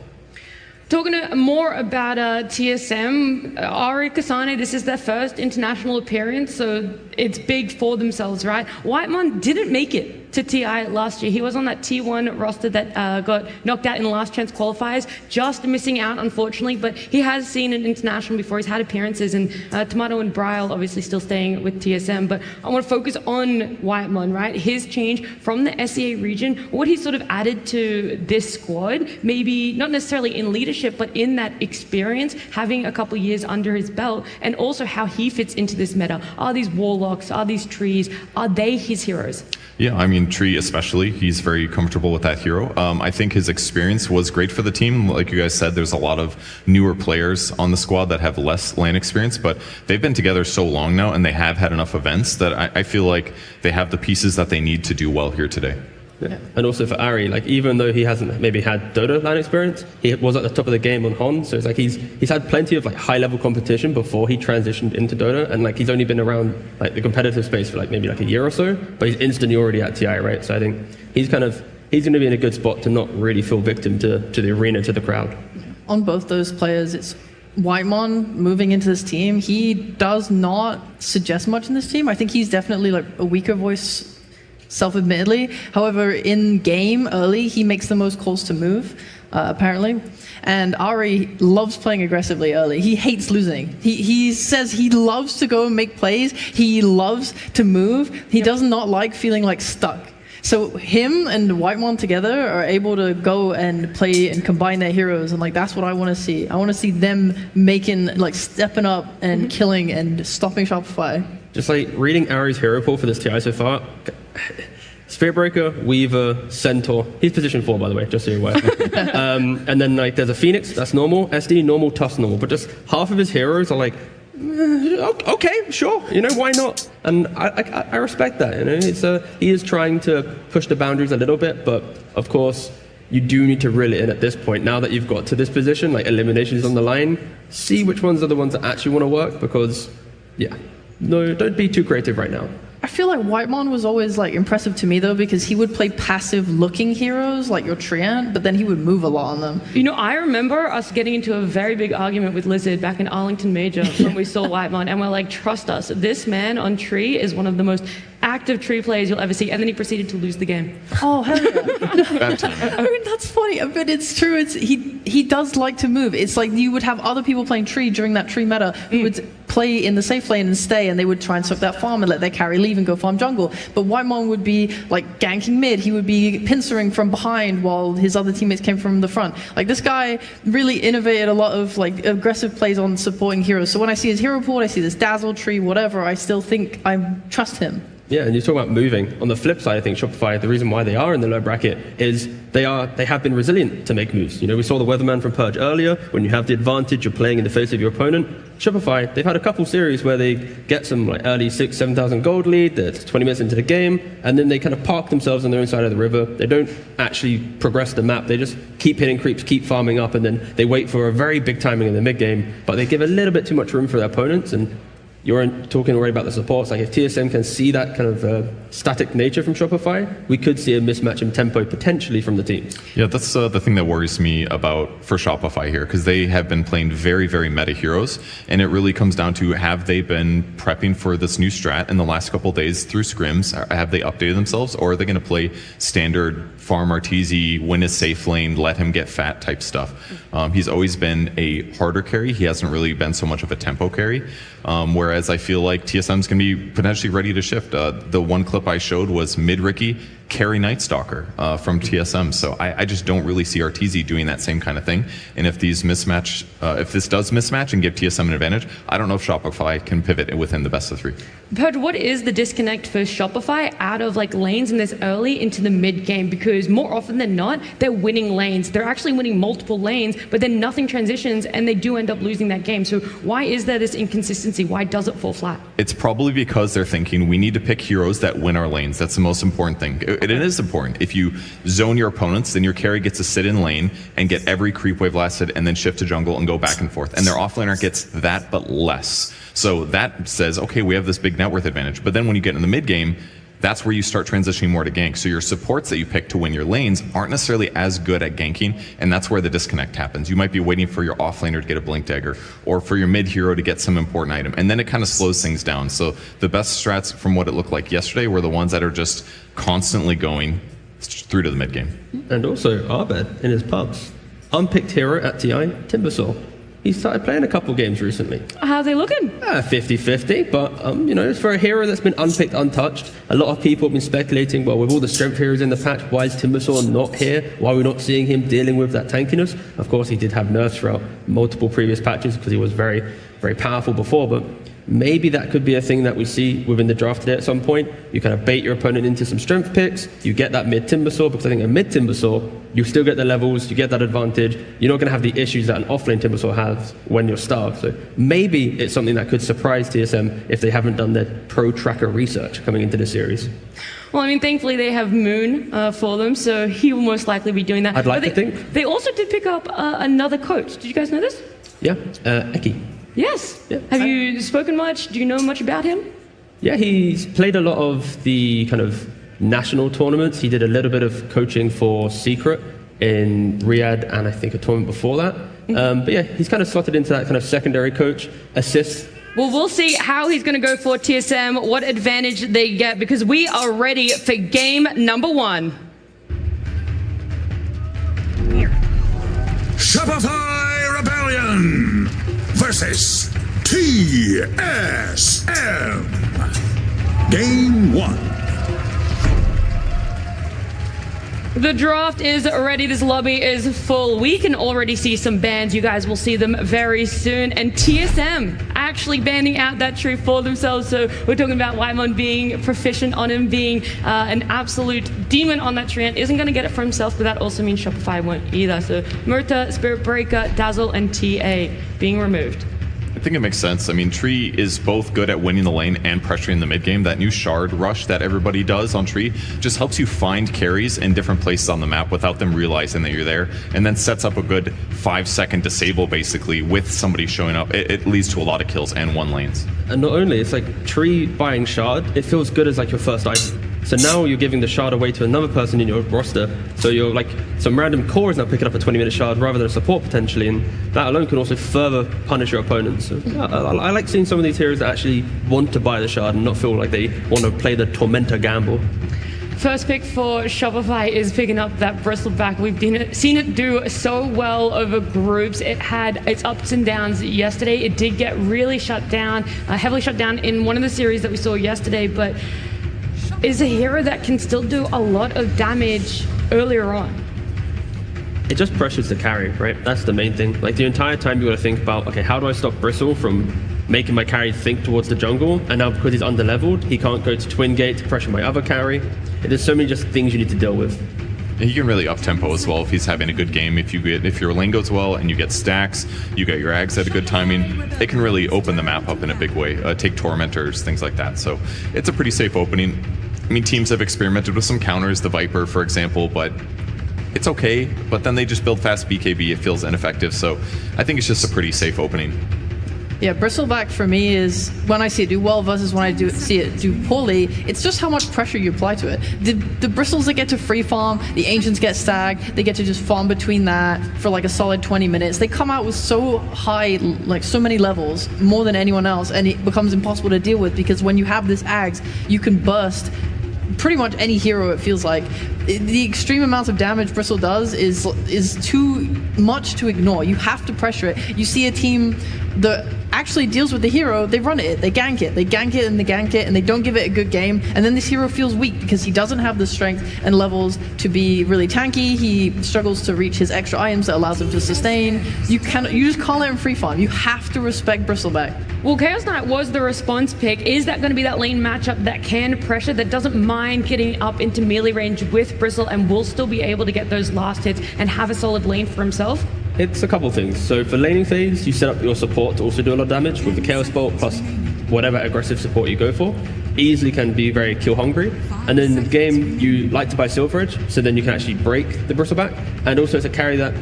Talking more about TSM, Ari Kasane, this is their first international appearance, so it's big for themselves, right? Whitemon didn't make it to TI last year. He was on that T1 roster that got knocked out in the last chance qualifiers, just missing out, unfortunately, but he has seen an international before. He's had appearances, and Tomato and Bryle obviously still staying with TSM, but I want to focus on Whitemon, right? His change from the SEA region, what he sort of added to this squad, maybe not necessarily in leadership, but in that experience, having a couple of years under his belt, and also how he fits into this meta. Are these warlocks, are these trees, are they his heroes? Yeah, I mean, Tree especially, he's very comfortable with that hero. I think his experience was great for the team. Like you guys said, there's a lot of newer players on the squad that have less lane experience, but they've been together so long now and they have had enough events that I feel like they have the pieces that they need to do well here today. Yeah. And also for Ari, like even though he hasn't maybe had Dota line experience, he was at the top of the game on Hon, so it's like he's had plenty of like high level competition before he transitioned into Dota, and like he's only been around like the competitive space for like maybe like a year or so, but he's instantly already at TI, right? So I think he's going to be in a good spot to not really fall victim to the arena, to the crowd. On both those players, it's Whitemon moving into this team. He does not suggest much in this team. I think he's definitely like a weaker voice, self-admittedly. However, in game early, he makes the most calls to move, apparently. And Ari loves playing aggressively early. He hates losing. He says he loves to go and make plays. He loves to move. He does not like feeling like stuck. So him and Whitemon together are able to go and play and combine their heroes, and like that's what I want to see. I want to see them making, like, stepping up and killing and stopping Shopify. Just like reading Ari's hero pool for this TI so far, Spiritbreaker, Weaver, Centaur. He's position 4, by the way, just so you're aware. And then like there's a Phoenix, that's normal. SD, normal, Tusk, normal. But just half of his heroes are like, okay, sure, you know, why not? And I respect that, you know. He is trying to push the boundaries a little bit, but of course, you do need to reel it in at this point. Now that you've got to this position, like elimination is on the line, see which ones are the ones that actually want to work, because, yeah, no, don't be too creative right now. I feel like Whitemon was always like impressive to me though, because he would play passive looking heroes like your Treant, but then he would move a lot on them. You know, I remember us getting into a very big argument with Lizard back in Arlington Major when we saw Whitemon, and we're like, trust us, this man on Tree is one of the most active Tree players you'll ever see, and then he proceeded to lose the game. Oh, hell yeah. I mean, that's funny, but it's true. He does like to move. It's like you would have other people playing Tree during that Tree meta who would play in the safe lane and stay, and they would try and suck that farm and let their carry leave and go farm jungle. But Whitemon would be like ganking mid. He would be pincering from behind while his other teammates came from the front. Like, this guy really innovated a lot of like aggressive plays on supporting heroes. So when I see his hero pool, I see this Dazzle, Tree, whatever, I still think I trust him. Yeah, and you're talking about moving. On the flip side, I think Shopify, the reason why they are in the low bracket is they have been resilient to make moves. You know, we saw the Weatherman from Purge earlier. When you have the advantage, you're playing in the face of your opponent. Shopify, they've had a couple series where they get some like early 6,000-7,000 gold lead, that's 20 minutes into the game, and then they kind of park themselves on their own side of the river. They don't actually progress the map. They just keep hitting creeps, keep farming up, and then they wait for a very big timing in the mid game, but they give a little bit too much room for their opponents. And you're talking already about the supports. Like, if TSM can see that kind of static nature from Shopify, we could see a mismatch in tempo potentially from the teams. Yeah, that's the thing that worries me for Shopify here, because they have been playing very, very meta heroes, and it really comes down to, have they been prepping for this new strat in the last couple of days through scrims? Have they updated themselves, or are they going to play standard farm Arteezy, win his safe lane, let him get fat type stuff? He's always been a harder carry. He hasn't really been so much of a tempo carry. Whereas I feel like TSM's going to be potentially ready to shift. The one clip I showed was mid Ricky carry Night Stalker from TSM. So I just don't really see RTZ doing that same kind of thing. And if these mismatch, if this does mismatch and give TSM an advantage, I don't know if Shopify can pivot within the best of 3. But what is the disconnect for Shopify out of like lanes in this early into the mid game? Because more often than not, they're winning lanes. They're actually winning multiple lanes, but then nothing transitions and they do end up losing that game. So why is there this inconsistency? Why does it fall flat? It's probably because they're thinking we need to pick heroes that win our lanes. That's the most important thing. It is important. If you zone your opponents, then your carry gets to sit in lane and get every creep wave lasted and then shift to jungle and go back and forth. And their offlaner gets that but less. So that says, okay, we have this big net worth advantage. But then when you get in the mid game, that's where you start transitioning more to gank. So your supports that you pick to win your lanes aren't necessarily as good at ganking, and that's where the disconnect happens. You might be waiting for your offlaner to get a blink dagger, or for your mid hero to get some important item, and then it kind of slows things down. So the best strats from what it looked like yesterday were the ones that are just constantly going through to the mid game. And also Arbed in his pubs. Unpicked hero at TI, Timbersaw. He started playing a couple games recently. How's he looking? 50-50, but it's for a hero that's been unpicked, untouched. A lot of people have been speculating, well, with all the strength heroes in the patch, why is Timbersaw not here? Why are we not seeing him dealing with that tankiness? Of course, he did have nerfs throughout multiple previous patches because he was very, very powerful before, but maybe that could be a thing that we see within the draft today at some point. You kind of bait your opponent into some strength picks, you get that mid Timbersaw, because I think a mid Timbersaw, you still get the levels, you get that advantage, you're not going to have the issues that an offlane Timbersaw has when you're starved. So maybe it's something that could surprise TSM if they haven't done their pro tracker research coming into the series. Well, I mean, thankfully they have Moon for them, so he will most likely be doing that. I'd like to think. They also did pick up another coach. Did you guys know this? Yeah, Eki. Yes. Yeah. Have you spoken much? Do you know much about him? Yeah, he's played a lot of the kind of national tournaments. He did a little bit of coaching for Secret in Riyadh and I think a tournament before that. But yeah, he's kind of slotted into that kind of secondary coach, assist. Well, we'll see how he's going to go for TSM, what advantage they get, because we are ready for game number 1. Shopify Rebellion versus TSM. Game 1. The draft is ready. This lobby is full. We can already see some bans. You guys will see them very soon. And TSM actually banning out that tree for themselves. So we're talking about Whitemon being proficient on him, being an absolute demon on that tree, and isn't going to get it for himself, but that also means Shopify won't either. So Murta, Spirit Breaker, Dazzle, and TA being removed. I think it makes sense. I mean, Tree is both good at winning the lane and pressuring the mid game. That new shard rush that everybody does on Tree just helps you find carries in different places on the map without them realizing that you're there, and then sets up a good 5-second disable basically with somebody showing up. It leads to a lot of kills and 1 lanes. And not only, it's like Tree buying shard, it feels good as like your first item. So now you're giving the shard away to another person in your roster. So you're like, some random core is now picking up a 20-minute shard rather than a support potentially, and that alone can also further punish your opponents. So I like seeing some of these heroes that actually want to buy the shard and not feel like they want to play the Tormentor gamble. First pick for Shopify is picking up that Bristleback. We've seen it do so well over groups. It had its ups and downs yesterday. It did get really shut down, heavily shut down in one of the series that we saw yesterday, but is a hero that can still do a lot of damage earlier on. It just pressures the carry, right? That's the main thing. Like the entire time you got to think about, okay, how do I stop Bristle from making my carry think towards the jungle? And now because he's underleveled, he can't go to Twin Gate to pressure my other carry. There's so many just things you need to deal with. And he can really up tempo as well if he's having a good game. If your lane goes well and you get stacks, you get your ags at a good timing, it can really open the map up in a big way. Take tormentors, things like that. So it's a pretty safe opening. I mean, teams have experimented with some counters, the Viper, for example, but it's okay. But then they just build fast BKB. It feels ineffective. So I think it's just a pretty safe opening. Yeah, Bristleback for me is when I see it do well versus when I see it do poorly, it's just how much pressure you apply to it. The Bristles that get to free farm, the Ancients get stacked, they get to just farm between that for like a solid 20 minutes. They come out with so high, like so many levels, more than anyone else, and it becomes impossible to deal with because when you have this Ags, you can burst pretty much any hero, it feels like. The extreme amounts of damage Bristle does is too much to ignore. You have to pressure it. You see a team that actually deals with the hero, they run it, they gank it, and they don't give it a good game, and then this hero feels weak because he doesn't have the strength and levels to be really tanky. He struggles to reach his extra items that allows him to sustain. You just can't let him free farm. You have to respect Bristleback. Well, Chaos Knight was the response pick. Is that going to be that lane matchup that can pressure, that doesn't mind getting up into melee range with Bristle and will still be able to get those last hits and have a solid lane for himself? It's a couple things. So for laning phase, you set up your support to also do a lot of damage with the Chaos Bolt plus whatever aggressive support you go for. Easily can be very kill hungry. And then in the game, you like to buy Silver Edge, so then you can actually break the Bristleback. And also it's a carry that,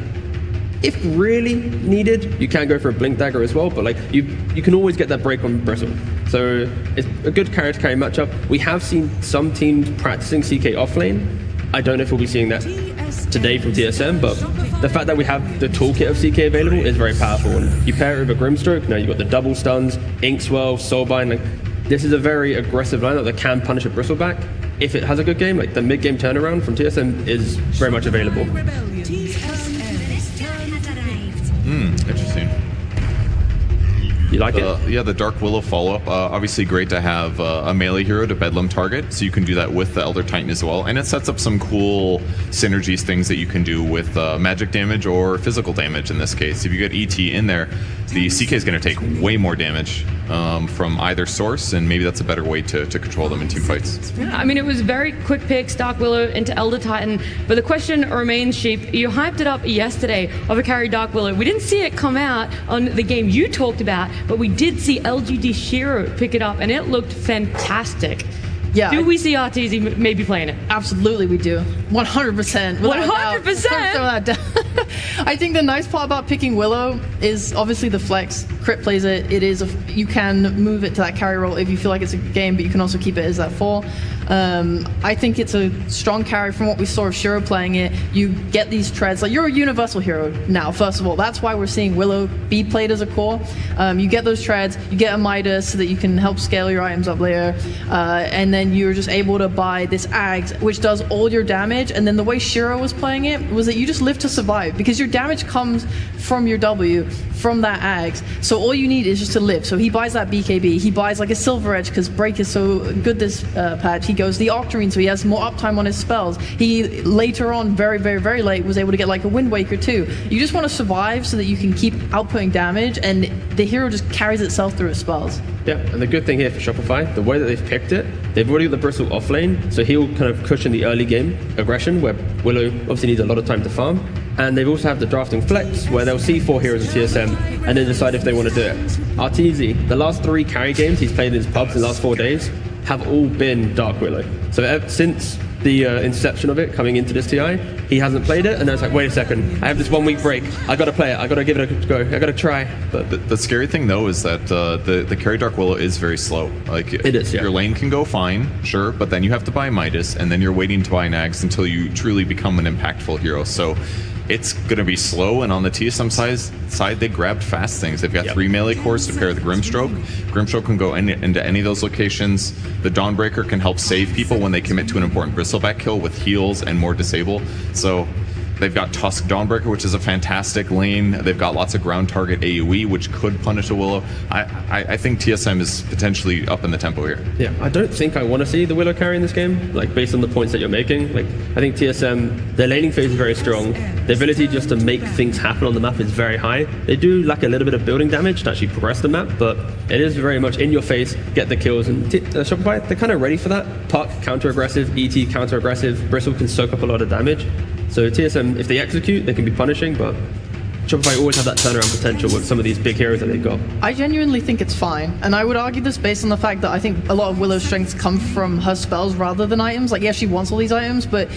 if really needed, you can go for a Blink Dagger as well, but like you can always get that break on Bristle. So it's a good carry to carry matchup. We have seen some teams practicing CK offlane. I don't know if we'll be seeing that today from TSM, but the fact that we have the toolkit of CK available is very powerful. And you pair it with a Grimstroke, now you've got the double stuns, Inkswell, Soulbind. Like, this is a very aggressive lineup that can punish a Bristleback. If it has a good game, like the mid-game turnaround from TSM is very much available. Interesting. You like it? Yeah, the Dark Willow follow-up. Obviously great to have a melee hero to Bedlam target, so you can do that with the Elder Titan as well. And it sets up some cool synergies, things that you can do with magic damage or physical damage in this case. If you get ET in there, the CK is going to take way more damage from either source, and maybe that's a better way to control them in team fights. Yeah, I mean, it was very quick picks, Dark Willow into Elder Titan, but the question remains, Sheep, you hyped it up yesterday of a carry Dark Willow. We didn't see it come out on the game you talked about, but we did see LGD Shiro pick it up, and it looked fantastic. Yeah. Do we see RTZ maybe playing it? Absolutely we do. 100%. 100%? I think the nice part about picking Willow is obviously the flex. Crit plays it. You can move it to that carry role if you feel like it's a good game, but you can also keep it as that 4. I think it's a strong carry from what we saw of Shiro playing it. You get these treads. Like, you're a universal hero now, first of all. That's why we're seeing Willow be played as a core. You get those treads, you get a Midas so that you can help scale your items up later, and then you're just able to buy this Ags, which does all your damage. And then the way Shiro was playing it was that you just live to survive, because your damage comes from your W, from that Ags. So all you need is just to live. So he buys that BKB, he buys like a Silver Edge because Break is so good this patch. He goes the Octarine, so he has more uptime on his spells. He later on, very, very, very late, was able to get like a Wind Waker too. You just want to survive so that you can keep outputting damage, and the hero just carries itself through its spells. Yeah, and the good thing here for Shopify, the way that they've picked it, they've already got the Bristle off lane, so he'll kind of cushion the early game aggression, where Willow obviously needs a lot of time to farm. And they've also have the drafting flex, where they'll see 4 heroes of TSM and then decide if they want to do it. RTZ, the last 3 carry games he's played in his pubs in the last 4 days have all been Dark Willow. So since the inception of it coming into this TI, he hasn't played it, and then it's like, wait a second, I have this 1 week break, I gotta play it, I gotta give it a go, I gotta try. But the scary thing though is that the carry Dark Willow is very slow. Like, it is, yeah. Your lane can go fine, sure, but then you have to buy Midas, and then you're waiting to buy Nags until you truly become an impactful hero. So it's going to be slow, and on the TSM side, they grabbed fast things. They've got 3 melee cores to pair the Grimstroke. Grimstroke can go into any of those locations. The Dawnbreaker can help save people when they commit to an important Bristleback kill with heals and more disable. So they've got Tusk Dawnbreaker, which is a fantastic lane. They've got lots of ground target AoE, which could punish a Willow. I think TSM is potentially up in the tempo here. Yeah, I don't think I want to see the Willow carry in this game, like based on the points that you're making. Like, I think TSM, their laning phase is very strong. The ability just to make things happen on the map is very high. They do lack a little bit of building damage to actually progress the map, but it is very much in your face, get the kills. And Shopify, they're kind of ready for that. Puck, counter-aggressive, ET, counter-aggressive. Bristle can soak up a lot of damage. So TSM, if they execute, they can be punishing, but Shopify always have that turnaround potential with some of these big heroes that they've got. I genuinely think it's fine, and I would argue this based on the fact that I think a lot of Willow's strengths come from her spells rather than items. Like, yeah, she wants all these items, but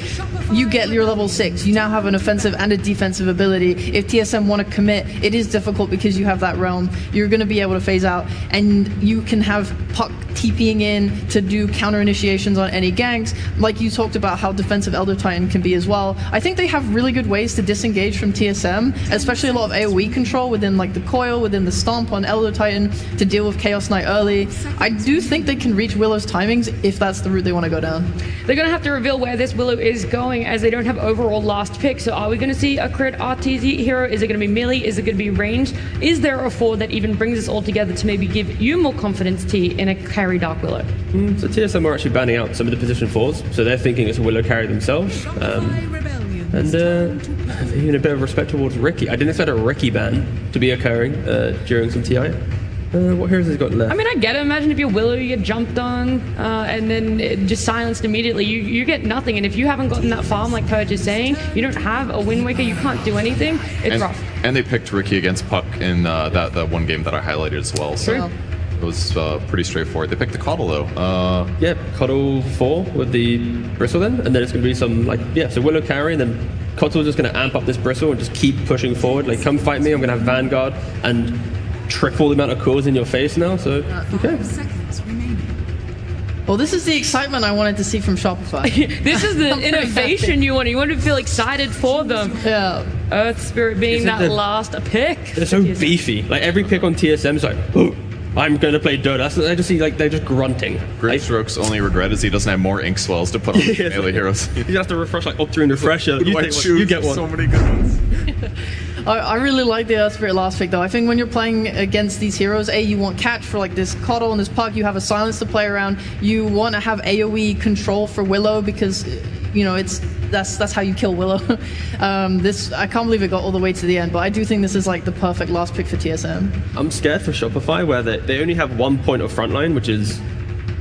you get your level 6, you now have an offensive and a defensive ability. If TSM want to commit, it is difficult because you have that realm. You're going to be able to phase out, and you can have Puck TPing in to do counter initiations on any ganks, like you talked about how defensive Elder Titan can be as well. I think they have really good ways to disengage from TSM, especially especially a lot of AoE control within like the coil, within the stomp on Elder Titan to deal with Chaos Knight early. I do think they can reach Willow's timings if that's the route they want to go down. They're going to have to reveal where this Willow is going, as they don't have overall last pick. So are we going to see a crit RTZ hero? Is it going to be melee? Is it going to be ranged? Is there a 4 that even brings us all together to maybe give you more confidence, T, in a carry Dark Willow? So TSM are actually banning out some of the position 4s, so they're thinking it's a Willow carry themselves. And even a bit of respect towards Ricky. I didn't expect a Ricky ban to be occurring during some TI. What heroes has he got left? I mean, I get it. Imagine if you're Willow, you get jumped on, and then it just silenced immediately. You get nothing. And if you haven't gotten that farm, like Purge is saying, you don't have a Wind Waker, you can't do anything. It's rough. And they picked Ricky against Puck in that one game that I highlighted as well. So True. it was pretty straightforward. They picked the Coddle, though. Yeah, Coddle 4 with the Bristle then, and then it's going to be some, so Willow carry, and then Coddle's just going to amp up this Bristle and just keep pushing forward. Like, come fight me, I'm going to have Vanguard, and triple the amount of cores in your face now, so, okay. Well, this is the excitement I wanted to see from Shopify. This is the innovation you want. You want to feel excited for them. Yeah. Earth Spirit being that last pick. They're so beefy. Like, every pick on TSM is like, oh, I'm going to play DOTA. I just see, they're just grunting. Grimstroke's only regret is he doesn't have more ink swells to put on the melee heroes. You have to refresh, up through and refresh it. You get one. So many good ones. I really like the Earth Spirit last pick though. I think when you're playing against these heroes, you want catch for like this Coddle and this Puck, you have a silence to play around, you want to have AoE control for Willow because, that's how you kill Willow. I can't believe it got all the way to the end, but I do think this is like the perfect last pick for TSM. I'm scared for Shopify where they only have one point of frontline, which is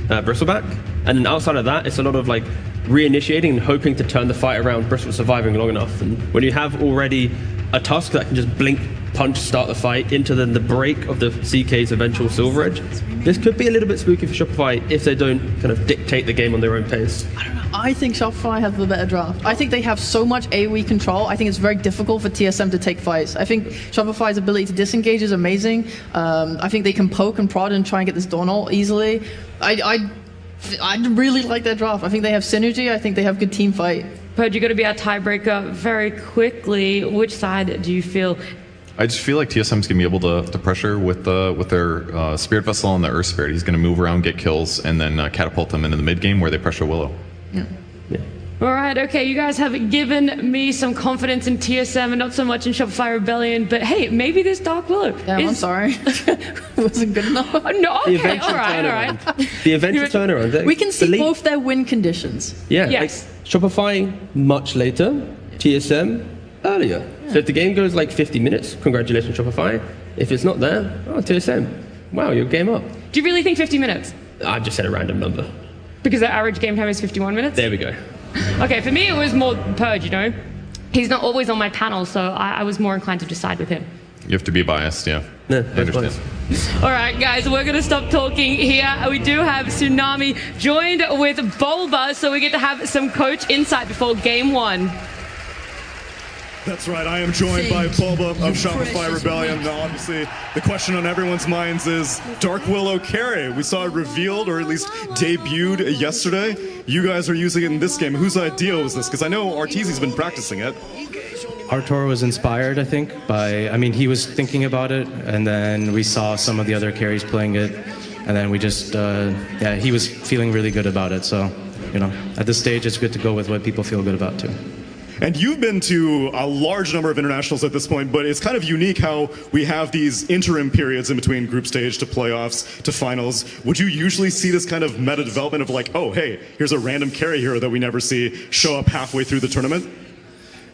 Bristleback, and then outside of that, it's a lot of reinitiating and hoping to turn the fight around Bristle surviving long enough. And when you have already a Tusk that can just blink, punch, start the fight into the break of the CK's eventual Silver Edge, this could be a little bit spooky for Shopify if they don't kind of dictate the game on their own pace. I don't know. I think Shopify has the better draft. I think they have so much AoE control. I think it's very difficult for TSM to take fights. I think Shopify's ability to disengage is amazing. I think they can poke and prod and try and get this Dawn ult easily. I really like their draft. I think they have synergy. I think they have good team fight. Purge, you got to be our tiebreaker very quickly. Which side do you feel? I just feel like TSM's gonna be able to pressure with their Spirit Vessel and the Earth Spirit. He's gonna move around, get kills, and then catapult them into the mid game where they pressure Willow. Yeah. All right, okay, you guys have given me some confidence in TSM and not so much in Shopify Rebellion, but hey, maybe this Dark Willow I'm sorry. Wasn't good enough. No, okay, all right. The eventual turnaround. We can see both their win conditions. Yeah, yes. Shopify much later, TSM earlier. Yeah. So if the game goes 50 minutes, congratulations Shopify. If it's not there, TSM. Wow, you're game up. Do you really think 50 minutes? I just said a random number. Because the average game time is 51 minutes? There we go. Okay, for me it was more Purge, He's not always on my panel, so I was more inclined to decide with him. You have to be biased, yeah. I understand. All right, guys, we're going to stop talking here. We do have Tsunami joined with Bulba, so we get to have some coach insight before game 1. That's right, I am joined by Bulba of Shopify Rebellion. Now, obviously, the question on everyone's minds is Dark Willow carry. We saw it revealed, or at least debuted yesterday. You guys are using it in this game. Whose idea was this? Because I know Arteezy's been practicing it. Artur was inspired, I think, he was thinking about it, and then we saw some of the other carries playing it, and then we just, he was feeling really good about it, so, at this stage, it's good to go with what people feel good about, too. And you've been to a large number of internationals at this point, but it's kind of unique how we have these interim periods in between group stage to playoffs to finals. Would you usually see this kind of meta development of oh, hey, here's a random carry hero that we never see show up halfway through the tournament?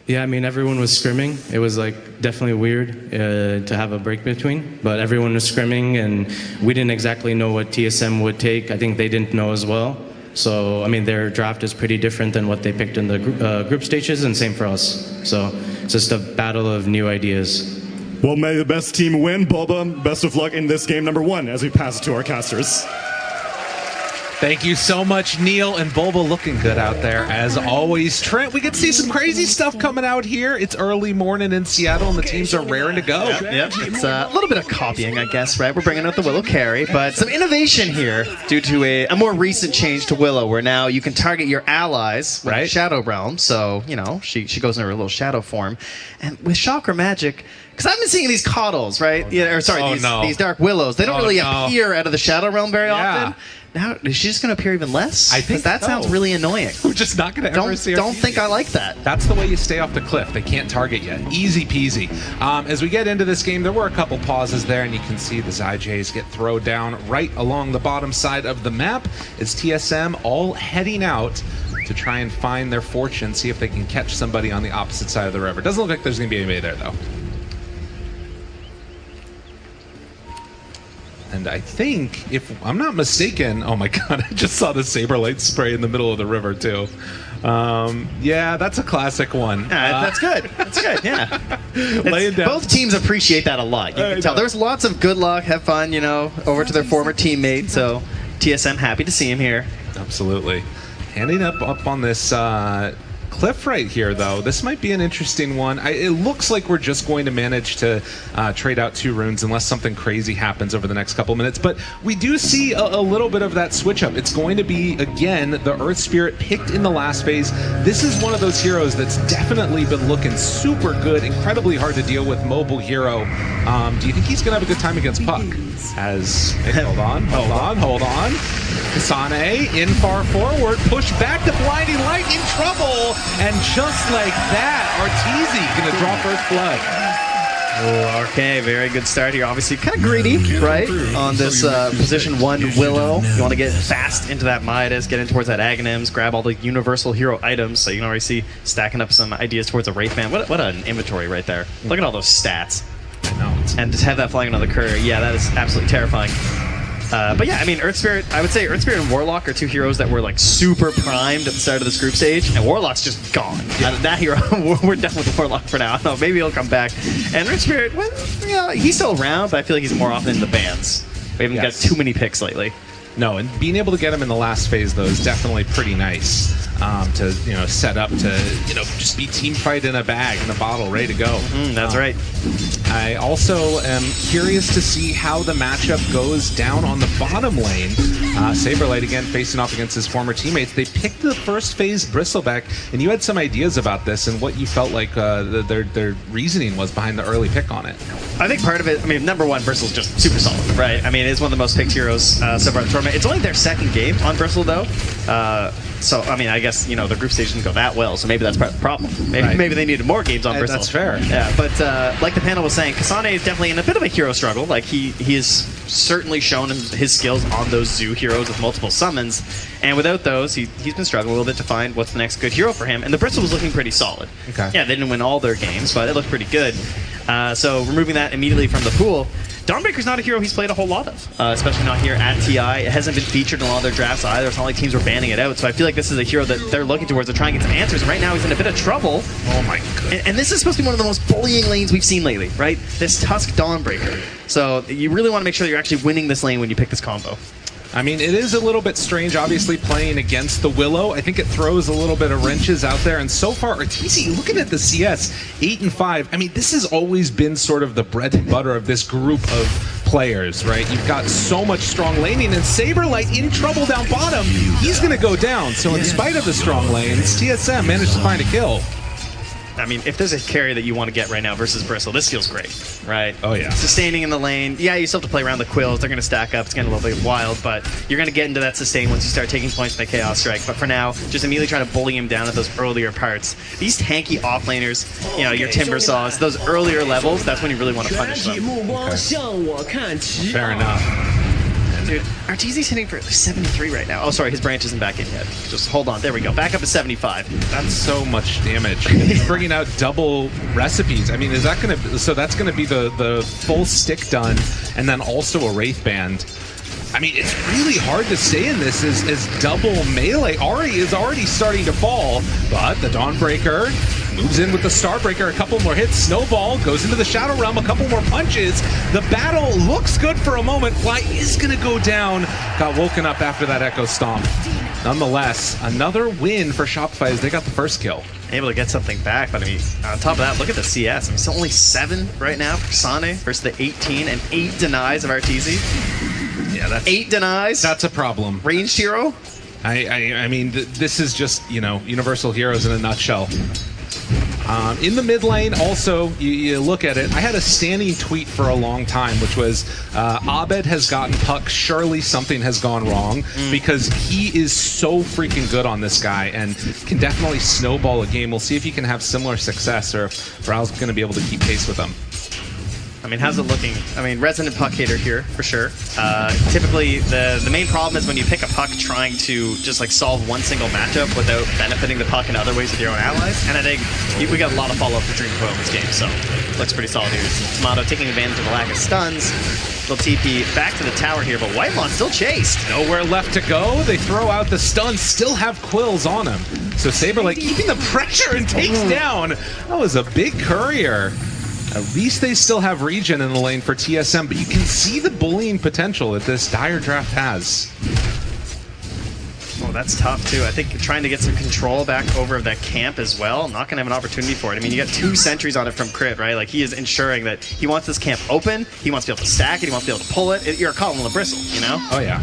Yeah, everyone was scrimming. It was definitely weird to have a break between, but everyone was scrimming and we didn't exactly know what TSM would take. I think they didn't know as well. So, their draft is pretty different than what they picked in the group stages, and same for us. So, it's just a battle of new ideas. Well, may the best team win. Bulba, best of luck in this game number 1 as we pass it to our casters. Thank you so much, Neil and Bulba, looking good out there as always. Trent, we get to see some crazy stuff coming out here. It's early morning in Seattle, and the teams are raring to go. Yep. It's a little bit of copying, I guess, right? We're bringing out the Willow carry, but some innovation here due to a more recent change to Willow, where now you can target your allies, right? Shadow Realm. So, you know, she goes in her little shadow form. And with Chakra Magic, because I've been seeing these Coddles, right? Yeah, or sorry, these Dark Willows. They don't really appear out of the Shadow Realm very often. Now, is she just going to appear even less? I think that sounds really annoying. We're just not going to ever see her. Don't think I like that. That's the way you stay off the cliff. They can't target you. Easy peasy. As we get into this game, there were a couple pauses there, and you can see the Zyjays get thrown down right along the bottom side of the map. It's TSM all heading out to try and find their fortune, see if they can catch somebody on the opposite side of the river. Doesn't look like there's going to be anybody there, though. And I think, if I'm not mistaken, oh my god, I just saw the Saberlight spray in the middle of the river too. Yeah, that's a classic one. That's good. That's good, yeah. Laying down. Both teams appreciate that a lot. You can tell. There's lots of good luck, have fun, you know, over to their former teammate. So TSM happy to see him here. Absolutely. Handing up on this cliff right here, though. This might be an interesting one. It looks like we're just going to manage to trade out 2 runes unless something crazy happens over the next couple minutes. But we do see a little bit of that switch up. It's going to be, again, the Earth Spirit picked in the last phase. This is one of those heroes that's definitely been looking super good, incredibly hard to deal with, mobile hero. Do you think he's going to have a good time against Puck? Hold on. Kasane in far forward, push back to Blinding Light, in trouble. And just like that, Arteezy gonna draw first blood. Oh, okay, very good start here. Obviously, kind of greedy, right? On this position 1 Willow. You want to get fast into that Midas, get in towards that Aghanims, grab all the universal hero items. So you can already see stacking up some ideas towards a Wraithman. What an inventory right there. Look at all those stats. I know. And just have that flying another courier. Yeah, that is absolutely terrifying. But yeah, I mean, Earth Spirit, I would say Earth Spirit and Warlock are 2 heroes that were like super primed at the start of this group stage, and Warlock's just gone. That hero, we're done with Warlock for now. I don't know, maybe he'll come back. And Earth Spirit, well, you know, he's still around, but I feel like he's more often in the bans. We haven't got too many picks lately. No, and being able to get him in the last phase, though, is definitely pretty nice to, you know, set up to, you know, just be team fight in a bag, in a bottle, ready to go. That's right. I also am curious to see how the matchup goes down on the bottom lane. Saberlight, again, facing off against his former teammates. They picked the first phase Bristleback, and you had some ideas about this and what you felt like their reasoning was behind the early pick on it. I think part of it, I mean, number 1, Bristle's just super solid, right? I mean, it's one of the most picked heroes so far in the tournament. It's only their 2nd game on Bristle, though. So, I mean, I guess, you know, the group stage didn't go that well, so maybe that's part of the problem. Maybe they needed more games on Bristle. That's fair. Yeah, but like the panel was saying, Kasane is definitely in a bit of a hero struggle. Like, he has certainly shown his skills on those Zoo heroes with multiple summons, and without those, he's been struggling a little bit to find what's the next good hero for him, and the Bristle was looking pretty solid. Okay. Yeah, they didn't win all their games, but it looked pretty good. So, removing that immediately from the pool, Dawnbreaker's not a hero he's played a whole lot of, especially not here at TI. It hasn't been featured in a lot of their drafts either. It's not like teams were banning it out, so I feel like this is a hero that they're looking towards to try and get some answers. And right now, he's in a bit of trouble. Oh my goodness. And this is supposed to be one of the most bullying lanes we've seen lately, right? This Tusk Dawnbreaker. So you really want to make sure that you're actually winning this lane when you pick this combo. I mean, it is a little bit strange, obviously, playing against the Willow. I think it throws a little bit of wrenches out there. And so far, Arteezy, looking at the CS, 8-5. I mean, this has always been sort of the bread and butter of this group of players, right? You've got so much strong laning, and Saberlight in trouble down bottom. He's going to go down. So in spite of the strong lanes, TSM managed to find a kill. I mean, if there's a carry that you want to get right now versus Bristle, this feels great, right? Oh, yeah. Sustaining in the lane. Yeah, you still have to play around the Quills. They're going to stack up. It's getting a little bit wild, but you're going to get into that sustain once you start taking points from the Chaos Strike. But for now, just immediately trying to bully him down at those earlier parts. These tanky offlaners, you know, your Timber Saws, those earlier levels, that's when you really want to punish them. Okay. Fair enough. Dude, Arteezy's hitting for 73 right now. Oh, sorry, his branch isn't back in yet. Just hold on. There we go. Back up to 75. That's so much damage. He's bringing out double recipes. I mean, is that going to... So that's going to be the full stick done, and then also a Wraith Band. I mean, it's really hard to stay in this as double melee. Ahri is already starting to fall, but the Dawnbreaker moves in with the Starbreaker, a couple more hits. Snowball goes into the Shadow Realm, a couple more punches. The battle looks good for a moment. Fly is going to go down. Got woken up after that Echo Stomp. Nonetheless, another win for Shopify as they got the first kill. Able to get something back, but I mean, on top of that, look at the CS. I mean, it's only 7 right now for Sane versus the 18 and 8 denies of Arteezy. Yeah, that's 8 denies. That's a problem. Ranged hero. I mean, this is just, you know, universal heroes in a nutshell. In the mid lane, also, you look at it, I had a standing tweet for a long time, which was, Abed has gotten Puck, surely something has gone wrong, because he is so freaking good on this guy and can definitely snowball a game. We'll see if he can have similar success or if Raul's going to be able to keep pace with him. I mean, how's it looking? I mean, resident puck hater here, for sure. Typically, the main problem is when you pick a puck trying to just like solve one single matchup without benefiting the puck in other ways with your own allies. And I think we got a lot of follow-up for Dream Quo in this game, so looks pretty solid here. Tomato taking advantage of the lack of stuns. Little TP back to the tower here, but Whitemon still chased. Nowhere left to go. They throw out the stun, still have quills on him. So Saberlight keeping the pressure and takes down. That was a big courier. At least they still have regen in the lane for TSM, but you can see the bullying potential that this dire draft has. Oh, that's tough too. I think trying to get some control back over that camp as well, not going to have an opportunity for it. I mean, you got 2 sentries on it from Crit, right? Like, he is ensuring that he wants this camp open, he wants to be able to stack it, he wants to be able to pull it. You're a Colin LaBristle, you know? Oh, yeah.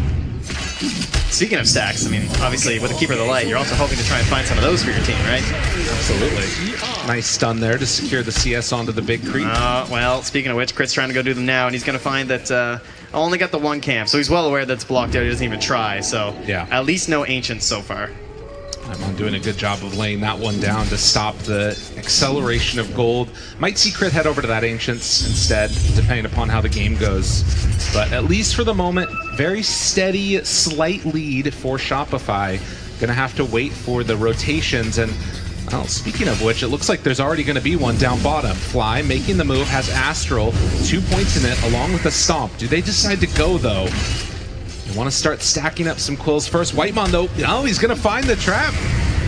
Speaking of stacks, I mean, obviously with the Keeper of the Light, you're also hoping to try and find some of those for your team, right? Absolutely. Nice stun there to secure the CS onto the big creep. Well, speaking of which, Crit's trying to go do them now, and he's going to find that I only got the 1 camp, so he's well aware that's blocked out. He doesn't even try, so yeah. At least no Ancients so far. I'm doing a good job of laying that one down to stop the acceleration of gold. Might see Crit head over to that Ancients instead, depending upon how the game goes. But at least for the moment, very steady, slight lead for Shopify. Gonna have to wait for the rotations. And well, speaking of which, it looks like there's already gonna be one down bottom. Fly making the move, has Astral, 2 points in it, along with the Stomp. Do they decide to go though? You want to start stacking up some quills first. Whitemon, though, oh, he's going to find the trap.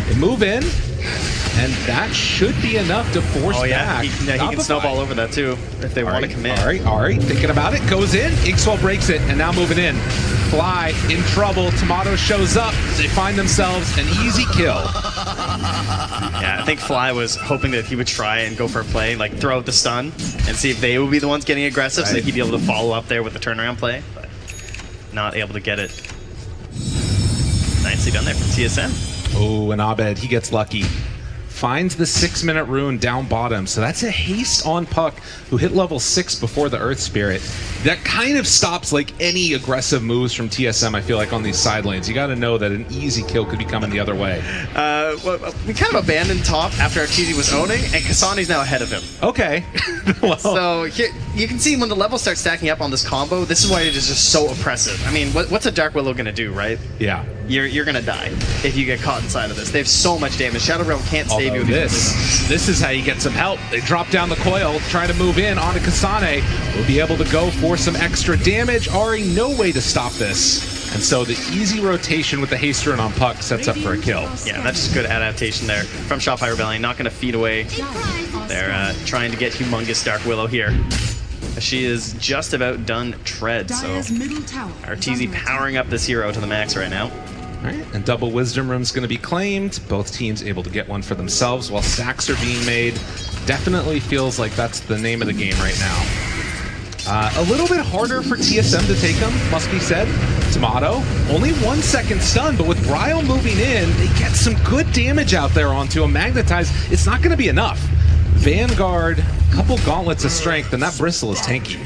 They move in, and that should be enough to force back. He can snowball over that, too, if they want to commit. All right, thinking about it, goes in. Igswell breaks it, and now moving in. Fly in trouble. Tomato shows up. They find themselves an easy kill. Yeah, I think Fly was hoping that he would try and go for a play, like throw out the stun, and see if they would be the ones getting aggressive, so that he'd be able to follow up there with the turnaround play. But not able to get it. Nicely done there from TSM. Oh, and Abed, he gets lucky. Finds the 6-minute rune down bottom. So that's a haste on Puck, who hit level 6 before the Earth Spirit. That kind of stops like any aggressive moves from TSM, I feel like, on these side lanes. You got to know that an easy kill could be coming the other way. Well, we kind of abandoned top after Arteezy was owning, and Kasani's now ahead of him. Okay. Well. So here, you can see when the levels start stacking up on this combo, this is why it is just so oppressive. I mean, what's a Dark Willow going to do, right? Yeah. You're going to die if you get caught inside of this. They have so much damage. Shadow Realm can't save you. This is how you get some help. They drop down the coil, try to move in onto Kasane. Will be able to go for some extra damage. Ari, no way to stop this. And so the easy rotation with the haste rune on Puck sets up for a kill. Yeah, that's just good adaptation there from Shopify Rebellion. Not going to feed away. They're trying to get humongous Dark Willow here. She is just about done tread, so Arteezy powering up this hero to the max right now. All right, and double Wisdom Room's going to be claimed. Both teams able to get one for themselves while stacks are being made. Definitely feels like that's the name of the game right now. A little bit harder for TSM to take them, must be said. Tomato, only 1 second stun, but with Ryle moving in, they get some good damage out there onto him. Magnetize, it's not going to be enough. Vanguard, couple gauntlets of strength, and that Bristle is tanky.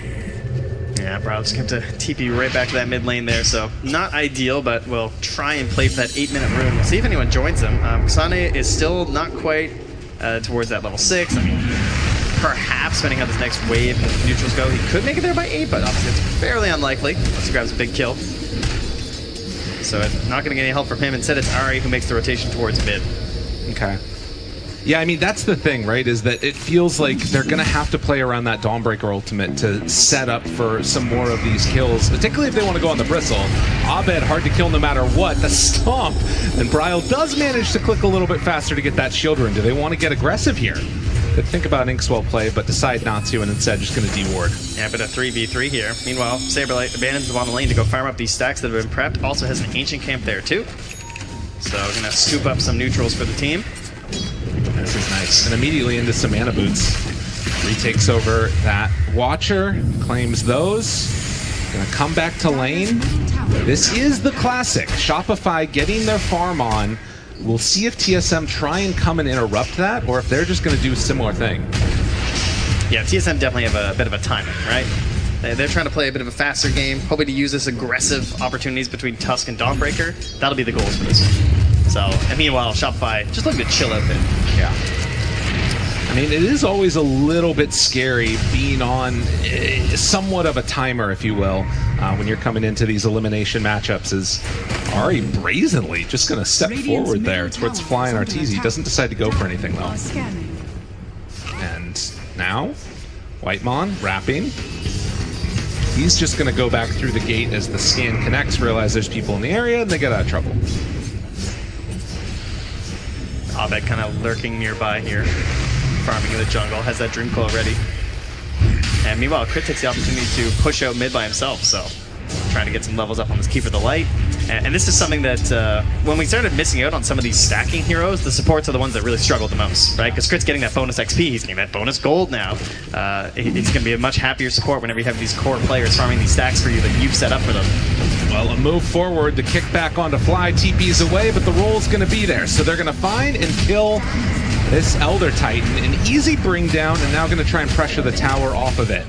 Yeah, bro, just going to TP right back to that mid lane there, so not ideal, but we'll try and play for that 8-minute rune. We'll see if anyone joins them. Kasane is still not quite towards that level 6. I mean, perhaps, depending on how this next wave of neutrals go, he could make it there by 8, but obviously it's fairly unlikely unless he grabs a big kill. So not going to get any help from him. Instead, it's Ari who makes the rotation towards mid. Okay. Yeah, I mean, that's the thing, right, is that it feels like they're going to have to play around that Dawnbreaker ultimate to set up for some more of these kills, particularly if they want to go on the Bristle. Abed, hard to kill no matter what. The Stomp, and Bryle does manage to click a little bit faster to get that shield rune. Do they want to get aggressive here? They think about an Inkswell play, but decide not to, and instead just going to de-ward. Yeah, but a 3v3 here. Meanwhile, Saberlight abandons the bottom lane to go farm up these stacks that have been prepped. Also has an Ancient Camp there, too. So going to scoop up some neutrals for the team. This is nice. And immediately into some mana boots. Retakes over that Watcher, claims those. Gonna come back to lane. This is the classic. Shopify getting their farm on. We'll see if TSM try and come and interrupt that, or if they're just gonna do a similar thing. Yeah, TSM definitely have a bit of a timing, right? They're trying to play a bit of a faster game, hoping to use this aggressive opportunities between Tusk and Dawnbreaker. That'll be the goals for this one. So, and meanwhile, Shopify just looking to chill out there. Yeah. I mean, it is always a little bit scary being on somewhat of a timer, if you will, when you're coming into these elimination matchups. Is Ari brazenly just going to step forward there towards Fly and Arteezy. Doesn't decide to go for anything, though. And now, Whitemon wrapping. He's just going to go back through the gate as the scan connects, realize there's people in the area, and they get out of trouble. Abed kind of lurking nearby here, farming in the jungle, has that Dream Coil ready. And meanwhile, Crit takes the opportunity to push out mid by himself, so trying to get some levels up on this Keeper of the Light. And this is something that, when we started missing out on some of these stacking heroes, the supports are the ones that really struggled the most, right? Because Crit's getting that bonus XP, he's getting that bonus gold now. He's going to be a much happier support whenever you have these core players farming these stacks for you that you've set up for them. Well, a move forward, the kick back onto Fly, TP's away, but the roll's going to be there. So they're going to find and kill this Elder Titan. An easy bring down, and now going to try and pressure the tower off of it.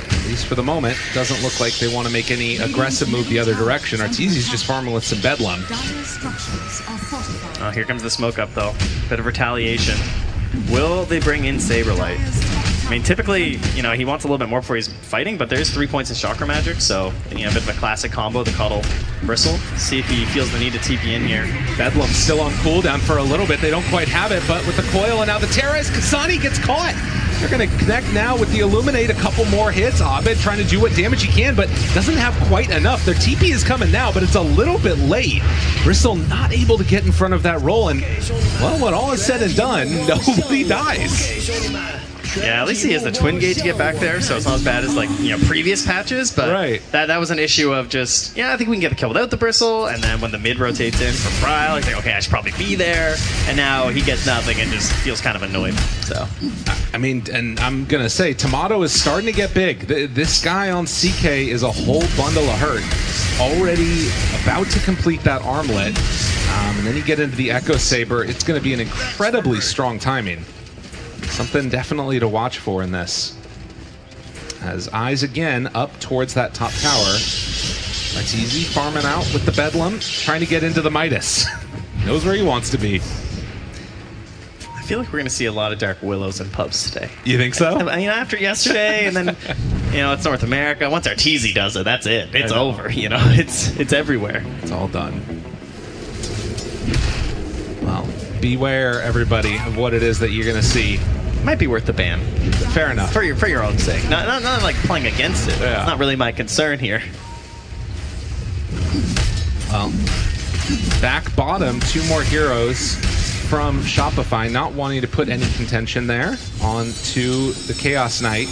At least for the moment, doesn't look like they want to make any aggressive move the other direction. Arteezy's just farming with some Bedlam. Oh, here comes the smoke up, though. Bit of retaliation. Will they bring in Saberlight? I mean, typically, you know, he wants a little bit more before he's fighting, but there's 3 points in Chakra Magic, so, you know, a bit of a classic combo, the Cuddle Bristle. See if he feels the need to TP in here. Bedlam still on cooldown for a little bit. They don't quite have it, but with the coil and now the Terrace, Kasani gets caught. They're going to connect now with the Illuminate, a couple more hits. Abed trying to do what damage he can, but doesn't have quite enough. Their TP is coming now, but it's a little bit late. Bristle not able to get in front of that roll, and, well, when all is said and done, nobody dies. Yeah, at least he has the Twin Gate to get back there, so it's not as bad as, like, you know, previous patches, but that was an issue of just, yeah, I think we can get the kill without the Bristle, and then when the mid rotates in for Bryle, he's like, okay, I should probably be there, and now he gets nothing and just feels kind of annoyed, so. I mean, and I'm going to say, Tomato is starting to get big. This guy on CK is a whole bundle of hurt. Already about to complete that armlet, and then you get into the Echo Saber. It's going to be an incredibly strong timing. Something definitely to watch for in this. As eyes again up towards that top tower. That's easy, farming out with the Bedlam, trying to get into the Midas. Knows where he wants to be. I feel like we're going to see a lot of Dark Willows in pubs today. You think so? I mean, after yesterday, and then, you know, it's North America. Once Arteezy does it, that's it. It's over, you know? It's everywhere. It's all done. Well, beware, everybody, of what it is that you're going to see. Might be worth the ban. Fair enough. For your own sake. Not like playing against it. Yeah. It's not really my concern here. Well, back bottom, 2 more heroes from Shopify, not wanting to put any contention there onto the Chaos Knight.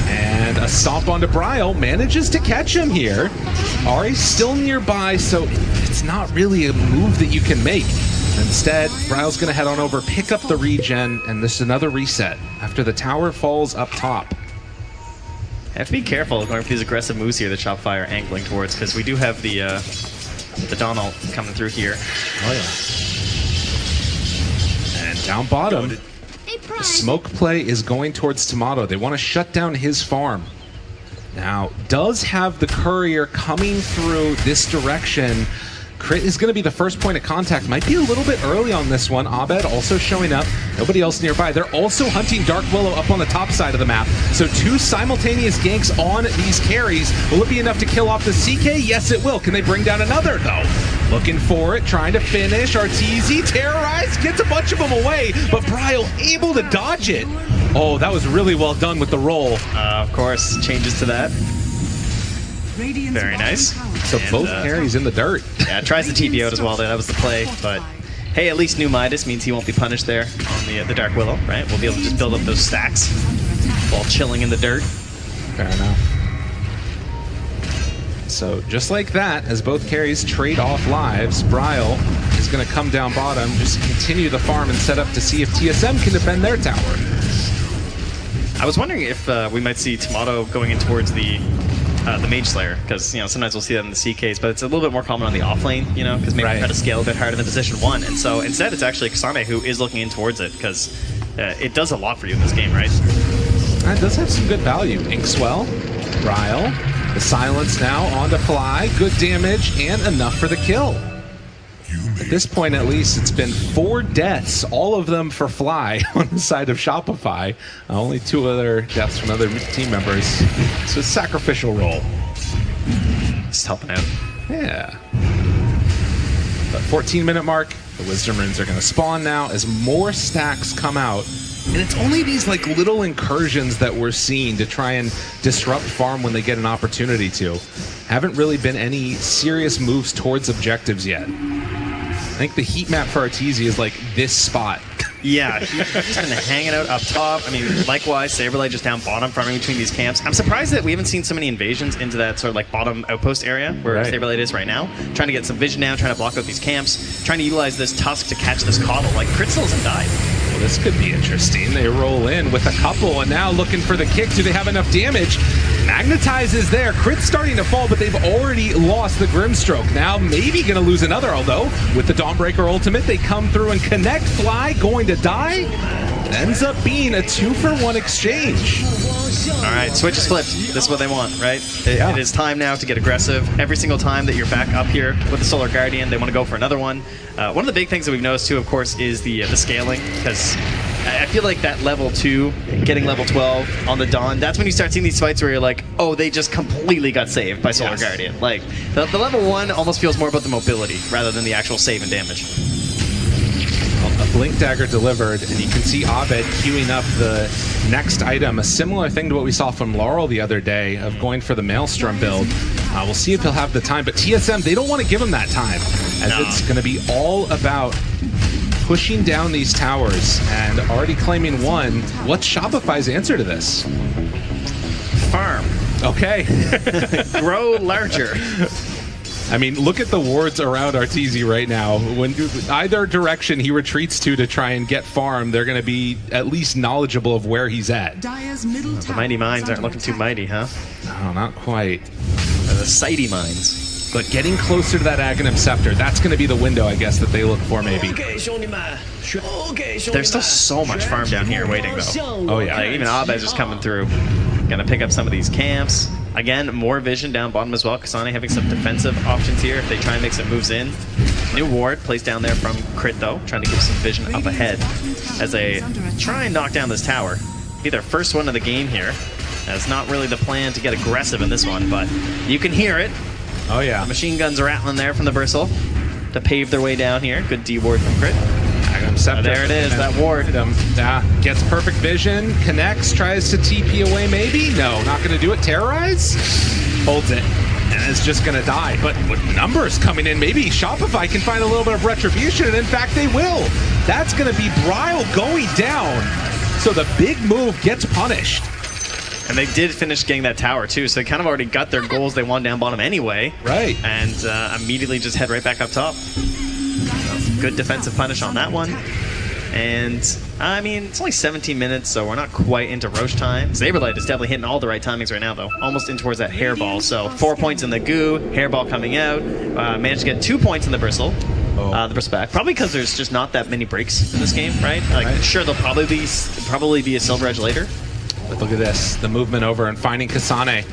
And a stomp onto Bryle, manages to catch him here. Ari's still nearby, so it's not really a move that you can make. Instead, Bryle's going to head on over, pick up the regen, and this is another reset after the tower falls up top. I have to be careful going for these aggressive moves here that Shopify are angling towards, because we do have the Dawn ult coming through here. Oh, yeah. And down bottom, the smoke play is going towards Tomato. They want to shut down his farm. Now, does have the courier coming through this direction. Crit is going to be the first point of contact. Might be a little bit early on this one. Abed also showing up. Nobody else nearby. They're also hunting Dark Willow up on the top side of the map. So 2 simultaneous ganks on these carries. Will it be enough to kill off the CK? Yes, it will. Can they bring down another, though? Looking for it, trying to finish. Arteezy, Terrorize, gets a bunch of them away, but Bryle able to dodge it. Oh, that was really well done with the roll. Of course, changes to that. Very nice. So both carries in the dirt. Yeah, tries the TP out as well. That was the play, but hey, at least new Midas means he won't be punished there on the Dark Willow, right? We'll be able to just build up those stacks while chilling in the dirt. Fair enough. So just like that, as both carries trade off lives, Bryle is going to come down bottom, just continue the farm and set up to see if TSM can defend their tower. I was wondering if we might see Tomato going in towards the Mage Slayer, because you know sometimes we'll see that in the CKs, but it's a little bit more common on the off lane, you know, because maybe we try to scale a bit harder than position 1, and so instead it's actually Kasane who is looking in towards it, because it does a lot for you in this game, right? It does have some good value. Inkswell, Bryle, the silence now onto Fly, good damage and enough for the kill. At this point, at least, it's been 4 deaths, all of them for Fly on the side of Shopify. Only 2 other deaths from other team members. So it's a sacrificial role. Just helping out. Yeah. But 14-minute mark, the Wisdom Runes are going to spawn now as more stacks come out. And it's only these like little incursions that we're seeing to try and disrupt farm when they get an opportunity to. Haven't really been any serious moves towards objectives yet. I think the heat map for Arteezy is like this spot. Yeah, he's just been hanging out up top. I mean, likewise, Saberlight just down bottom, farming between these camps. I'm surprised that we haven't seen so many invasions into that sort of like bottom outpost area where Saberlight is right now. Trying to get some vision down, trying to block out these camps, trying to utilize this Tusk to catch this Coddle. Like, Crit still hasn't died. Well, this could be interesting. They roll in with a couple and now looking for the kick. Do they have enough damage? Magnetize is there. Crit's starting to fall, but they've already lost the Grimstroke. Now maybe going to lose another, although with the Dawnbreaker ultimate, they come through and connect. Fly going to die. It ends up being a 2-for-1 exchange. All right, switch is flipped. This is what they want, right? It is time now to get aggressive. Every single time that you're back up here with the Solar Guardian, they want to go for another one. One of the big things that we've noticed too, of course, is the scaling, because I feel like that level 2, getting level 12 on the Dawn, that's when you start seeing these fights where you're like, oh, they just completely got saved by Solar Guardian. Like, the level 1 almost feels more about the mobility rather than the actual save and damage. A Blink Dagger delivered, and you can see Abed queuing up the next item, a similar thing to what we saw from Laurel the other day of going for the Maelstrom build. We'll see if he'll have the time, but TSM, they don't want to give him that time, as it's going to be all about pushing down these towers and already claiming 1. What's Shopify's answer to this? Farm. Okay. Grow larger. I mean, look at the wards around Arteezy right now. When either direction he retreats to try and get farm, they're going to be at least knowledgeable of where he's at. The Mighty Mines aren't looking too mighty, huh? No, not quite. The Sighty Mines. But getting closer to that Aghanim Scepter, that's going to be the window, I guess, that they look for, maybe. There's still so much farm down here waiting, though. Oh, yeah. Like, even Abed's just coming through. Gonna pick up some of these camps. Again, more vision down bottom as well. Kasane having some defensive options here if they try and make some moves in. New ward placed down there from Crit, though, trying to give some vision up ahead as they try and knock down this tower. Be their first one of the game here. That's not really the plan to get aggressive in this one, but you can hear it. Oh, yeah. The machine guns rattling there from the Bristle to pave their way down here. Good D ward from Crit. There it is, that ward. Gets perfect vision, connects, tries to TP away maybe? No, not going to do it. Terrorize? Holds it, and is just going to die. But with numbers coming in, maybe Shopify can find a little bit of retribution, and in fact they will. That's going to be Bryle going down. So the big move gets punished. And they did finish getting that tower too, so they kind of already got their goals they want down bottom anyway. Right. And immediately just head right back up top. Good defensive punish on that one. And, I mean, it's only 17 minutes, so we're not quite into Roche time. Saberlight is definitely hitting all the right timings right now, though. Almost in towards that hairball. So 4 points in the goo, hairball coming out. Managed to get 2 points in the Bristle. The Bristle back. Probably because there's just not that many breaks in this game, right? Like, sure, there'll probably be a Silver Edge later. But look at this, the movement over and finding Kasane.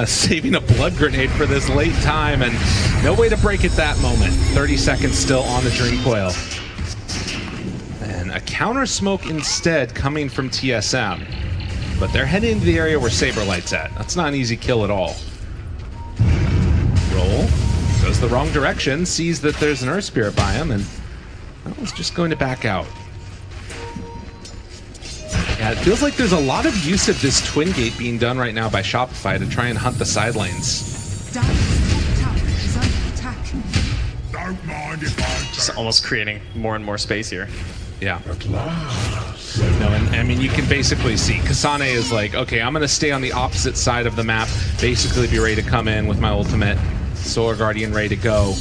Saving a blood grenade for this late time, and no way to break it that moment. 30 seconds still on the Dream Coil. And a counter smoke instead coming from TSM. But they're heading into the area where Saberlight's at. That's not an easy kill at all. Roll. Goes the wrong direction, sees that there's an Earth Spirit by him, and that was just going to back out. Yeah, it feels like there's a lot of use of this Twin Gate being done right now by Shopify to try and hunt the side lanes. Just almost creating more and more space here. Yeah. No, and I mean, you can basically see Kasane is like, okay, I'm going to stay on the opposite side of the map, basically be ready to come in with my ultimate. Solar Guardian ready to go.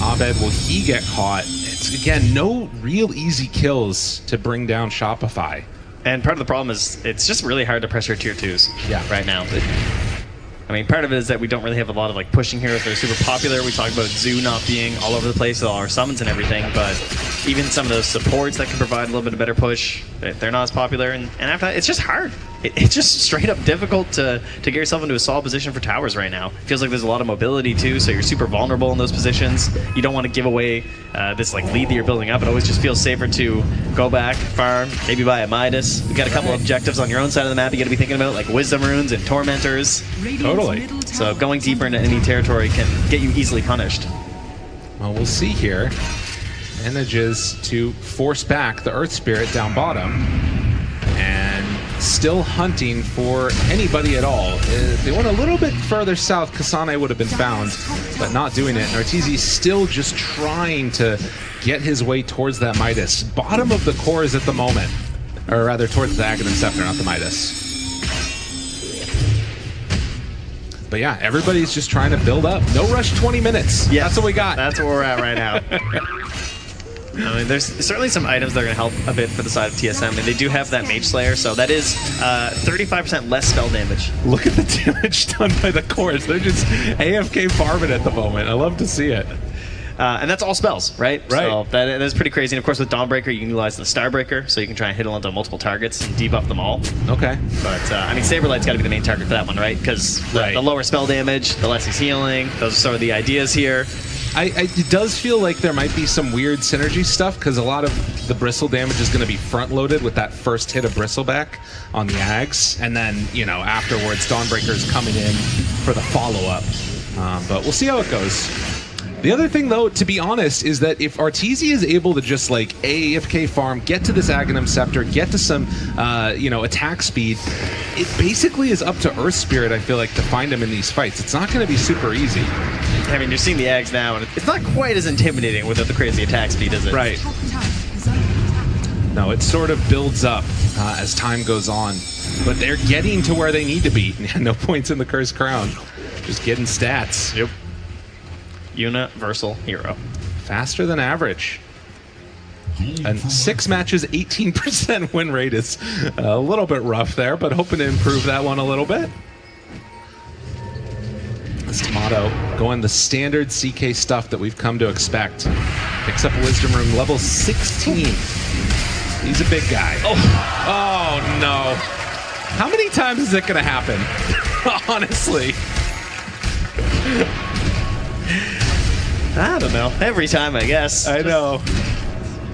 Abed, will he get caught? It's, again, no real easy kills to bring down Shopify. And part of the problem is it's just really hard to pressure tier 2s right now. I mean, part of it is that we don't really have a lot of like pushing heroes that are super popular. We talk about Zoo not being all over the place with all our summons and everything, but even some of those supports that can provide a little bit of better push, they're not as popular. And after that, it's just hard. It's just straight up difficult to get yourself into a solid position for towers right now. Feels like there's a lot of mobility too, so you're super vulnerable in those positions. You don't want to give away this like lead that you're building up. It always just feels safer to go back, farm, maybe buy a Midas. You've got a couple of objectives on your own side of the map you got to be thinking about, like Wisdom Runes and Tormentors. Totally. So going deeper into enemy territory can get you easily punished. Well, we'll see here. Manages to force back the Earth Spirit down bottom. And still hunting for anybody at all. If they went a little bit further south, Kasane would have been found, but not doing it. And Arteezy's still just trying to get his way towards that Midas. Bottom of the cores at the moment. Or rather, towards the Aghanim Scepter, not the Midas. But yeah, everybody's just trying to build up. No rush 20 minutes. Yeah, that's what we got. That's where we're at right now. I mean, there's certainly some items that are going to help a bit for the side of TSM, and they do have that Mage Slayer, so that is 35% less spell damage. Look at the damage done by the cores. They're just AFK farming at the moment. I love to see it. And that's all spells, right? Right. So that is pretty crazy. And of course, with Dawnbreaker, you can utilize the Starbreaker, so you can try and hit it onto multiple targets and debuff them all. Okay. But, I mean, Saberlight's got to be the main target for that one, right? Because the lower spell damage, the less he's healing. Those are sort of the ideas here. It does feel like there might be some weird synergy stuff, because a lot of the bristle damage is going to be front-loaded with that first hit of Bristleback on the Ags, and then, you know, afterwards, Dawnbreaker's coming in for the follow-up. But we'll see how it goes. The other thing, though, to be honest, is that if Arteezy is able to just, like, AFK farm, get to this Aghanim Scepter, get to some, attack speed, it basically is up to Earth Spirit, I feel like, to find him in these fights. It's not going to be super easy. I mean, you're seeing the Ags now, and it's not quite as intimidating without the crazy attack speed, is it? Right. No, it sort of builds up as time goes on. But they're getting to where they need to be. No points in the Cursed Crown. Just getting stats. Yep. Universal hero. Faster than average. And 6 matches, 18% win rate is a little bit rough there, but hoping to improve that one a little bit. This Tomato going the standard CK stuff that we've come to expect. Picks up Wisdom Rune, level 16. He's a big guy. Oh no. How many times is it going to happen? Honestly. I don't know. Every time, I guess. I know.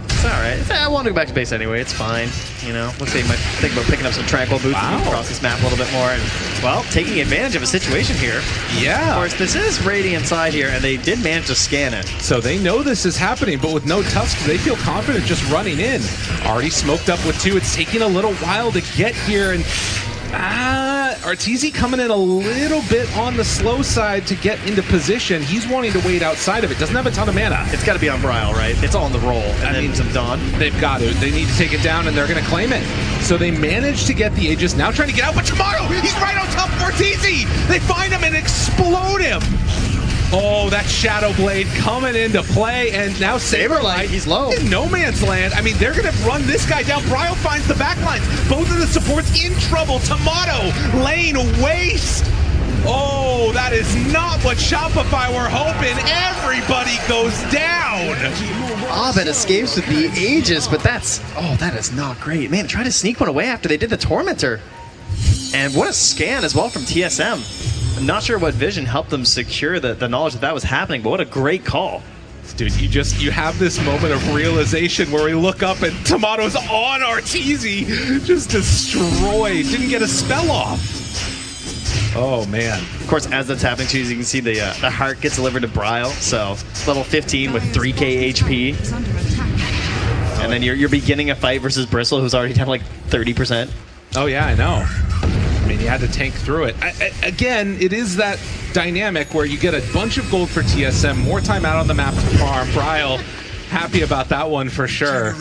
It's all right. I want to go back to base anyway. It's fine. You know, looks like you might think about picking up some Tranquil Boots and move across this map a little bit more. And, well, taking advantage of a situation here. Yeah. Of course, this is Radiant side here, and they did manage to scan it. So they know this is happening, but with no Tusk, they feel confident just running in. Already smoked up with 2. It's taking a little while to get here, and Arteezy coming in a little bit on the slow side to get into position. He's wanting to wait outside of it. Doesn't have a ton of mana. It's got to be on Brile, right? It's all on the roll. And then some Dawn. They've got to. They need to take it down, and they're going to claim it. So they managed to get the Aegis. Now trying to get out, but Tomato, he's right on top of Arteezy. They find him and explode him. Oh, that Shadow Blade coming into play, and now Saberlight, he's low. In no man's land. I mean, they're going to run this guy down. Brile finds the backlines. Both of the supports in trouble. Tomato laying waste. Oh, that is not what Shopify were hoping. Everybody goes down. Abed escapes with the Aegis, but that is not great. Man, trying to sneak one away after they did the Tormentor. And what a scan as well from TSM. I'm not sure what vision helped them secure the knowledge that was happening, but what a great call. Dude, you have this moment of realization where we look up and Tomato's on Arteezy, just destroyed. Didn't get a spell off. Oh, man. Of course, as that's happening too, as you can see, the heart gets delivered to Bryle. So level 15 with 3k HP. And then you're beginning a fight versus Bristle, who's already down like 30%. Oh, yeah, I know. I mean, you had to tank through it. Again, it is that dynamic where you get a bunch of gold for TSM, more time out on the map to farm. Bryle, happy about that one for sure.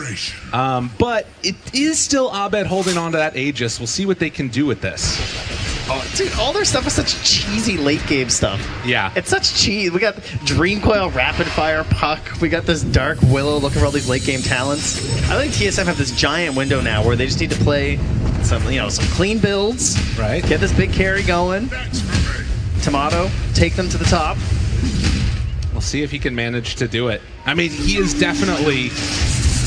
But it is still Abed holding on to that Aegis. We'll see what they can do with this. Oh, dude, all their stuff is such cheesy late game stuff. Yeah. It's such cheese. We got Dream Coil, Rapid Fire, Puck. We got this Dark Willow looking for all these late game talents. I think TSM have this giant window now where they just need to play some clean builds. Right. Get this big carry going. Tomato, take them to the top. We'll see if he can manage to do it. I mean, he is definitely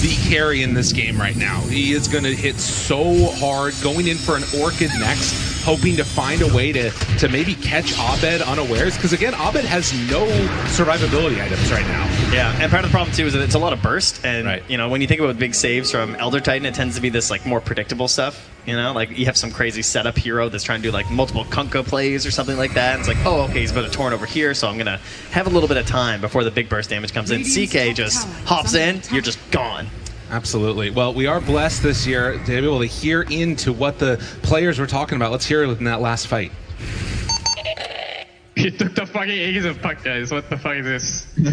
the carry in this game right now. He is going to hit so hard, going in for an Orchid next, hoping to find a way to maybe catch Abed unawares. Because again, Abed has no survivability items right now. Yeah, and part of the problem too is that it's a lot of burst. And when you think about big saves from Elder Titan, it tends to be this like more predictable stuff. Like you have some crazy setup hero that's trying to do like multiple Kunkka plays or something like that. And it's like, oh, okay, he's about to torn over here, so I'm gonna have a little bit of time before the big burst damage comes in. CK just hops in, you're just gone. Absolutely. Well, we are blessed this year to be able to hear into what the players were talking about. Let's hear it in that last fight. He took the fucking Aegis of Puck, guys. What the fuck is this? I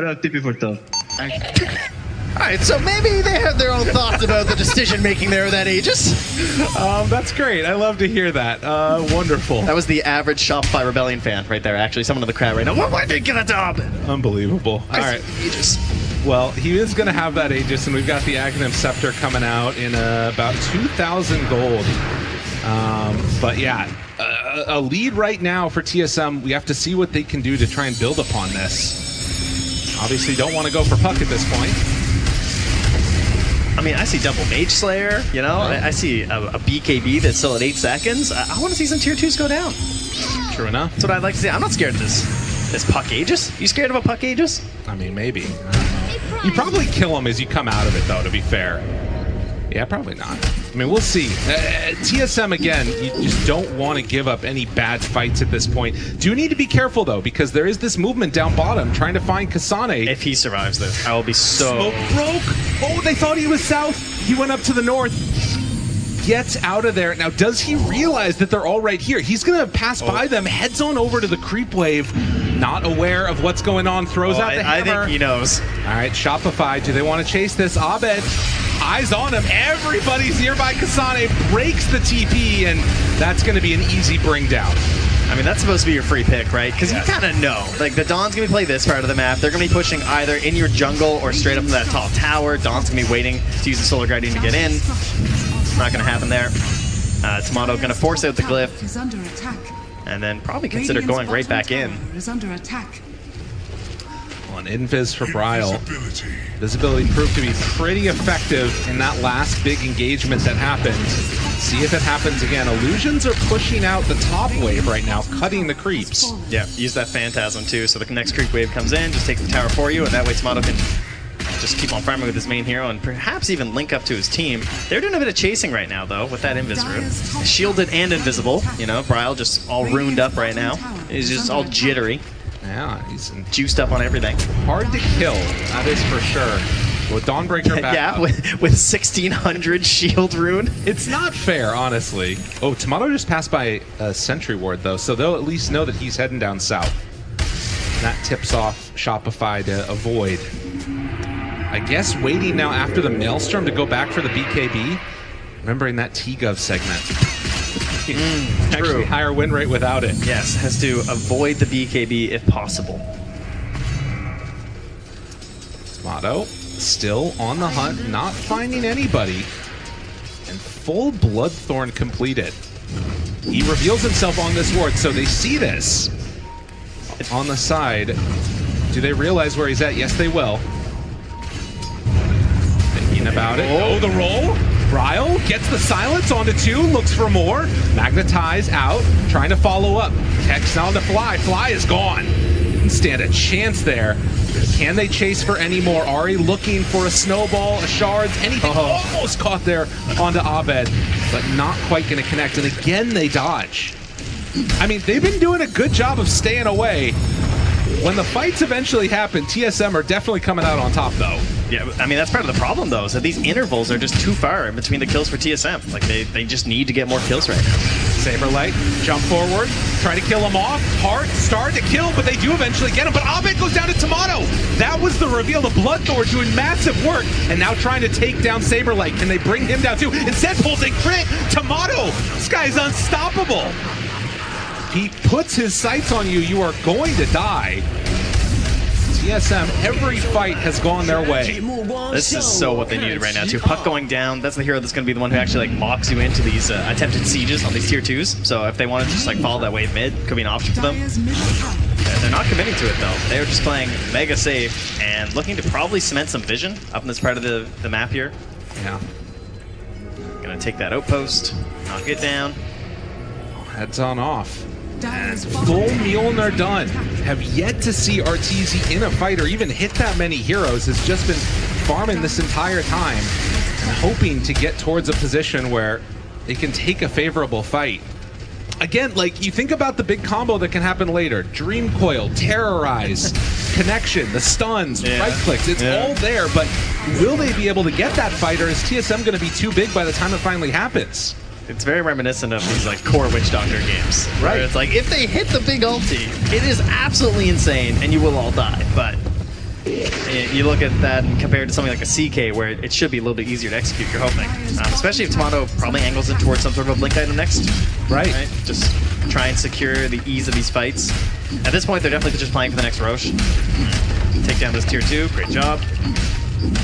don't have TP for top. Alright, so maybe they have their own thoughts about the decision making there with that Aegis. That's great. I love to hear that. Wonderful. That was the average Shopify Rebellion fan right there, actually. Someone in the crowd right now. Why did get a dub? Unbelievable. All right. Aegis. Well, he is going to have that Aegis, and we've got the Aghanim Scepter coming out in about 2,000 gold. But yeah, a lead right now for TSM. We have to see what they can do to try and build upon this. Obviously, don't want to go for Puck at this point. I mean, I see double Mage Slayer, I see a BKB that's still at 8 seconds. I want to see some tier 2s go down. True enough. That's what I'd like to see. I'm not scared of this Puck Aegis. You scared of a Puck Aegis? I mean, maybe. You probably kill him as you come out of it, though, to be fair. Yeah, probably not. I mean, we'll see. TSM, again, you just don't want to give up any bad fights at this point. Do need to be careful, though, because there is this movement down bottom trying to find Kasane. If he survives this, I will be so... Smoke broke! Oh, they thought he was south. He went up to the north. Gets out of there. Now, does he realize that they're all right here? He's going to pass by them, heads on over to the creep wave, not aware of what's going on, throws out the hammer. I think he knows. All right, Shopify, do they want to chase this? Abed, eyes on him. Everybody's nearby. Kasane breaks the TP, and that's going to be an easy bring down. I mean, that's supposed to be your free pick, right? Because you kind of know. Like, the Dawn's going to play this part of the map. They're going to be pushing either in your jungle or straight up to that top tower. Dawn's going to be waiting to use the Solar Guardian to get in. Not going to happen there. Tomato going to force out the glyph. And then probably consider going right back in. On Invis for Bryle. Visibility proved to be pretty effective in that last big engagement that happened. See if it happens again. Illusions are pushing out the top wave right now, cutting the creeps. Yeah, use that Phantasm too. So the next creep wave comes in, just takes the tower for you, and that way Tomato can just keep on farming with his main hero and perhaps even link up to his team. They're doing a bit of chasing right now, though, with that Invis room. Shielded and invisible. Bryle just all ruined up right now. He's just all jittery. Yeah, he's juiced up on everything. Hard to kill, that is for sure. With Dawnbreaker back yeah, up. with 1,600 shield rune. It's not fair, honestly. Oh, Tomato just passed by a Sentry Ward, though, so they'll at least know that he's heading down south. And that tips off Shopify to avoid. I guess waiting now after the Maelstrom to go back for the BKB. Remembering that T-Gov segment. Actually, higher win rate without it. Yes, has to avoid the BKB if possible. Tomato still on the hunt, not finding anybody. And full Bloodthorn completed. He reveals himself on this ward, so they see this. On the side. Do they realize where he's at? Yes, they will. Thinking about it. Oh, the roll. Bryle gets the silence onto 2, looks for more. Magnetize out, trying to follow up. Text on to Fly. Fly is gone. didn't stand a chance there. Can they chase for any more? Ari looking for a snowball, a shards, anything. Almost caught there onto Abed, but not quite going to connect. And again, they dodge. I mean, they've been doing a good job of staying away. When the fights eventually happen, TSM are definitely coming out on top, though. Yeah, I mean, that's part of the problem, though, is that these intervals are just too far in between the kills for TSM. Like, they just need to get more kills right now. Saberlight, jump forward, try to kill him off. Hard start to kill, but they do eventually get him. But Abed goes down to Tomato. That was the reveal. The Bloodthor doing massive work, and now trying to take down Saberlight. Can they bring him down, too? Instead, pulls a crit. Tomato, this guy's unstoppable. He puts his sights on you, you are going to die. TSM, every fight has gone their way. This is so what they needed right now, too. Puck going down, that's the hero that's going to be the one who actually like locks you into these attempted sieges on these tier 2s. So if they want to just like follow that wave mid, could be an option for them. They're not committing to it, though. They're just playing mega safe and looking to probably cement some vision up in this part of the map here. Yeah. Gonna take that outpost, knock it down. Heads on off. And full Mjolnir done. Have yet to see Arteezy in a fight or even hit that many heroes. Has just been farming this entire time and hoping to get towards a position where they can take a favorable fight. Again, like, you think about the big combo that can happen later. Dream Coil, Terrorize, Connection, the stuns, right clicks, it's all there, but will they be able to get that fight, or is TSM going to be too big by the time it finally happens? It's very reminiscent of these like core Witch Doctor games. Right. It's like, if they hit the big ulti, it is absolutely insane and you will all die. But you look at that and compare it to something like a CK where it should be a little bit easier to execute, you're hoping. Especially if Tomato probably angles in towards some sort of a blink item next. Right. Just try and secure the ease of these fights. At this point, they're definitely just playing for the next Roche. Take down this tier 2, great job.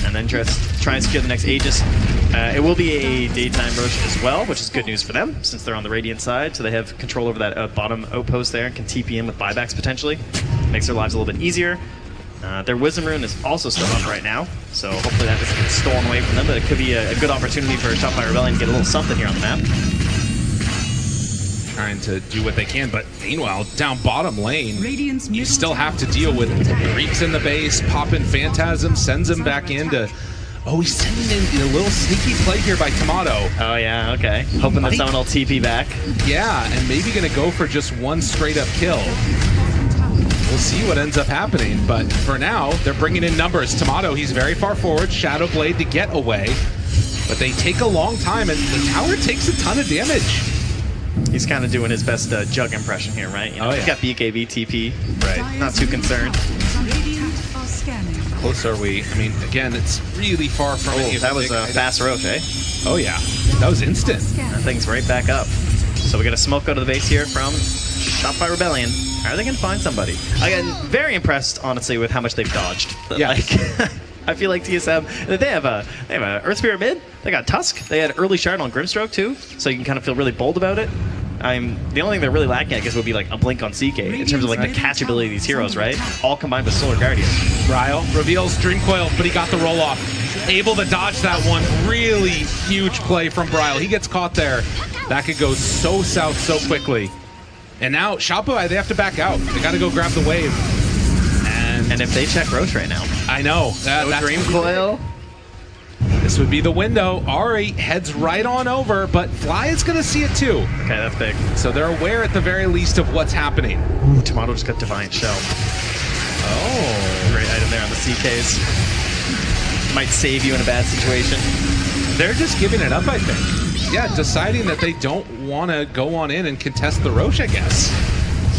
And then just try and secure the next Aegis. It will be a daytime Roche as well, which is good news for them since they're on the Radiant side, so they have control over that bottom outpost there and can TP in with buybacks potentially. Makes their lives a little bit easier. Their Wisdom Rune is also still up right now, so hopefully that doesn't get stolen away from them, but it could be a good opportunity for Shopify Rebellion to get a little something here on the map. Trying to do what they can, but meanwhile, down bottom lane, you still have to deal with creeps in the base, popping Phantasm, sends him back into... Oh, he's sending in a little sneaky play here by Tomato. Oh yeah, okay. Hoping that someone will TP back. Yeah, and maybe gonna go for just one straight up kill. We'll see what ends up happening, but for now, they're bringing in numbers. Tomato, he's very far forward, Shadow Blade to get away, but they take a long time, and the tower takes a ton of damage. He's kind of doing his best Jug impression here, right? You know, he's got BKB TP. Right. Not too concerned. How close are we? I mean, again, it's really far from any of that was a fast Roche, eh? Oh yeah, that was instant. That thing's right back up. So we got a smoke out of the base here from Shopify Rebellion. Are they going to find somebody? I'm very impressed, honestly, with how much they've dodged. Yeah. Like, I feel like TSM, they have a Earth Spirit mid, they got Tusk, they had early shard on Grimstroke too, so you can kind of feel really bold about it. The only thing they're really lacking, I guess, would be like a blink on CK in terms of like the catchability of these heroes, right? All combined with Solar Guardian. Ryle reveals Dream Coil, but he got the roll off. Able to dodge that one. Really huge play from Bryle. He gets caught there. That could go so south so quickly. And now Shopify, they have to back out. They got to go grab the wave. And if they check Roche right now, I know. That's Dream Coil. This would be the window. Ari heads right on over, but Fly is going to see it too. Okay, that's big. So they're aware at the very least of what's happening. Ooh, Tomato just got Divine Shell. Oh. Great item there on the CKs. Might save you in a bad situation. They're just giving it up, I think. Yeah, deciding that they don't want to go on in and contest the Roche, I guess.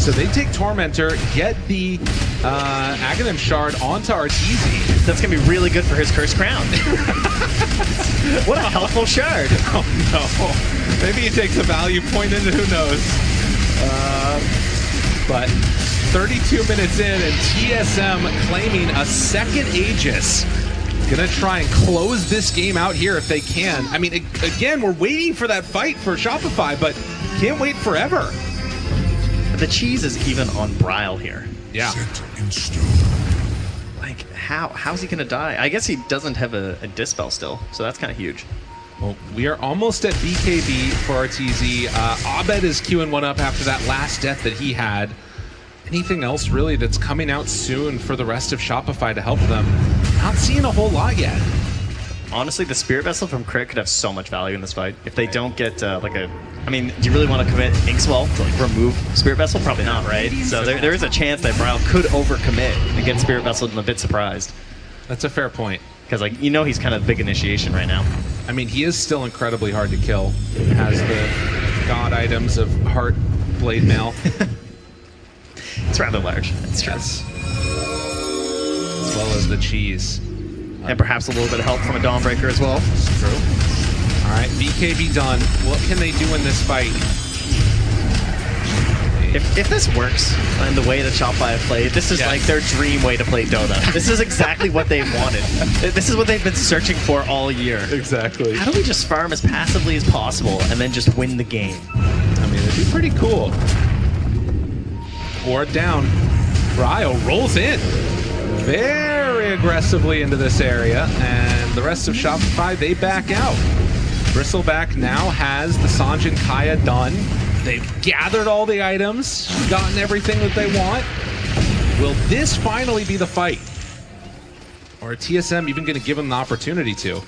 So they take Tormentor, get the Aghanim Shard onto Arteezy. That's going to be really good for his Cursed Crown. What a helpful shard. Oh no. Maybe he takes a value point into, who knows. But 32 minutes in and TSM claiming a second Aegis. Gonna try and close this game out here if they can. I mean, again, we're waiting for that fight for Shopify, but can't wait forever. The cheese is even on Bryle here. Yeah. Like, how's he gonna die? I guess he doesn't have a Dispel still, so that's kind of huge. Well, we are almost at BKB for Arteezy. Abed is queuing one up after that last death that he had. anything else really that's coming out soon for the rest of Shopify to help them. Not seeing a whole lot yet. Honestly, the Spirit Vessel from Crit could have so much value in this fight. If they don't get like a... I mean, do you really want to commit Inkswell to like remove Spirit Vessel? Probably not, right? So there is a chance that Bryle could overcommit and get Spirit Vessel and a bit surprised. That's a fair point. Because like, you know, he's kind of big initiation right now. I mean, he is still incredibly hard to kill. Has the god items of Heart, Blade Mail. It's rather large. It's true. Yes. As well as the cheese. And perhaps a little bit of help from a Dawnbreaker as well. True. All right, BKB done. What can they do in this fight? If this works and the way that Shopify have played, this is like their dream way to play Dota. This is exactly what they wanted. This is what they've been searching for all year. Exactly. How do we just farm as passively as possible and then just win the game? I mean, it'd be pretty cool. Or down. Bryle rolls in very aggressively into this area, and the rest of Shopify, they back out. Bristleback now has the Sanjin Kaya done. They've gathered all the items, gotten everything that they want. Will this finally be the fight? Or TSM even going to give them the opportunity to?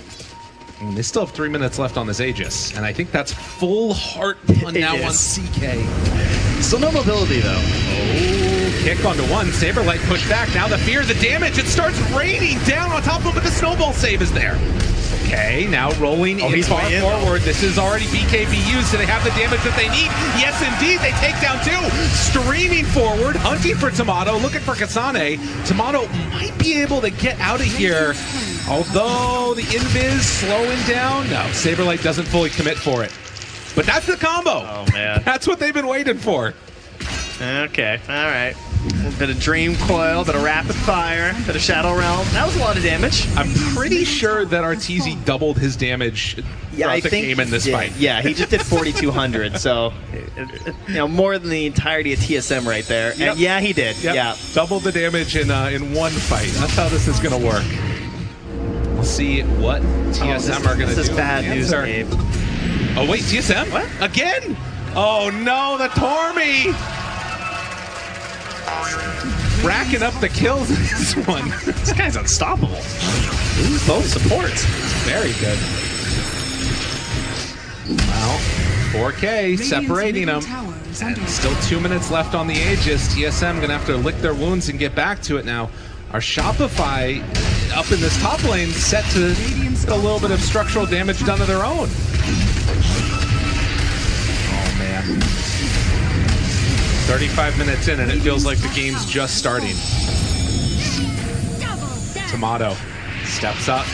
I mean, they still have 3 minutes left on this Aegis, and I think that's full heart on now on CK. Still no mobility, though. Oh, kick onto one. Saberlight pushed back. Now the fear, the damage. It starts raining down on top of him, but the snowball save is there. Okay, now rolling in far forward. This is already BKB used, so they have the damage that they need. Yes, indeed, they take down two. Streaming forward, hunting for Tomato, looking for Kasane. Tomato might be able to get out of here, although the invis slowing down. No, Saberlight doesn't fully commit for it. But that's the combo. Oh, man. That's what they've been waiting for. Okay, all right. A little bit of Dream Coil, bit of Rapid Fire, bit of Shadow Realm. That was a lot of damage. I'm pretty sure that Arteezy doubled his damage throughout the game in this fight. Yeah, he just did 4,200, so you know, more than the entirety of TSM right there. Yep. And yeah, he did. Yep. Yeah, doubled the damage in one fight. That's how this is going to work. We'll see what TSM are going to do. This is bad news, Gabe. Oh wait, TSM? What? Again? Oh no, the Tormy! Racking up the kills in this one. This guy's unstoppable. Both supports. Very good. Well, 4K separating them. And still 2 minutes left on the Aegis. TSM gonna have to lick their wounds and get back to it now. Our Shopify up in this top lane set to get a little bit of structural damage done to their own. Oh man. 35 minutes in and it feels like the game's just starting. Tomato steps up.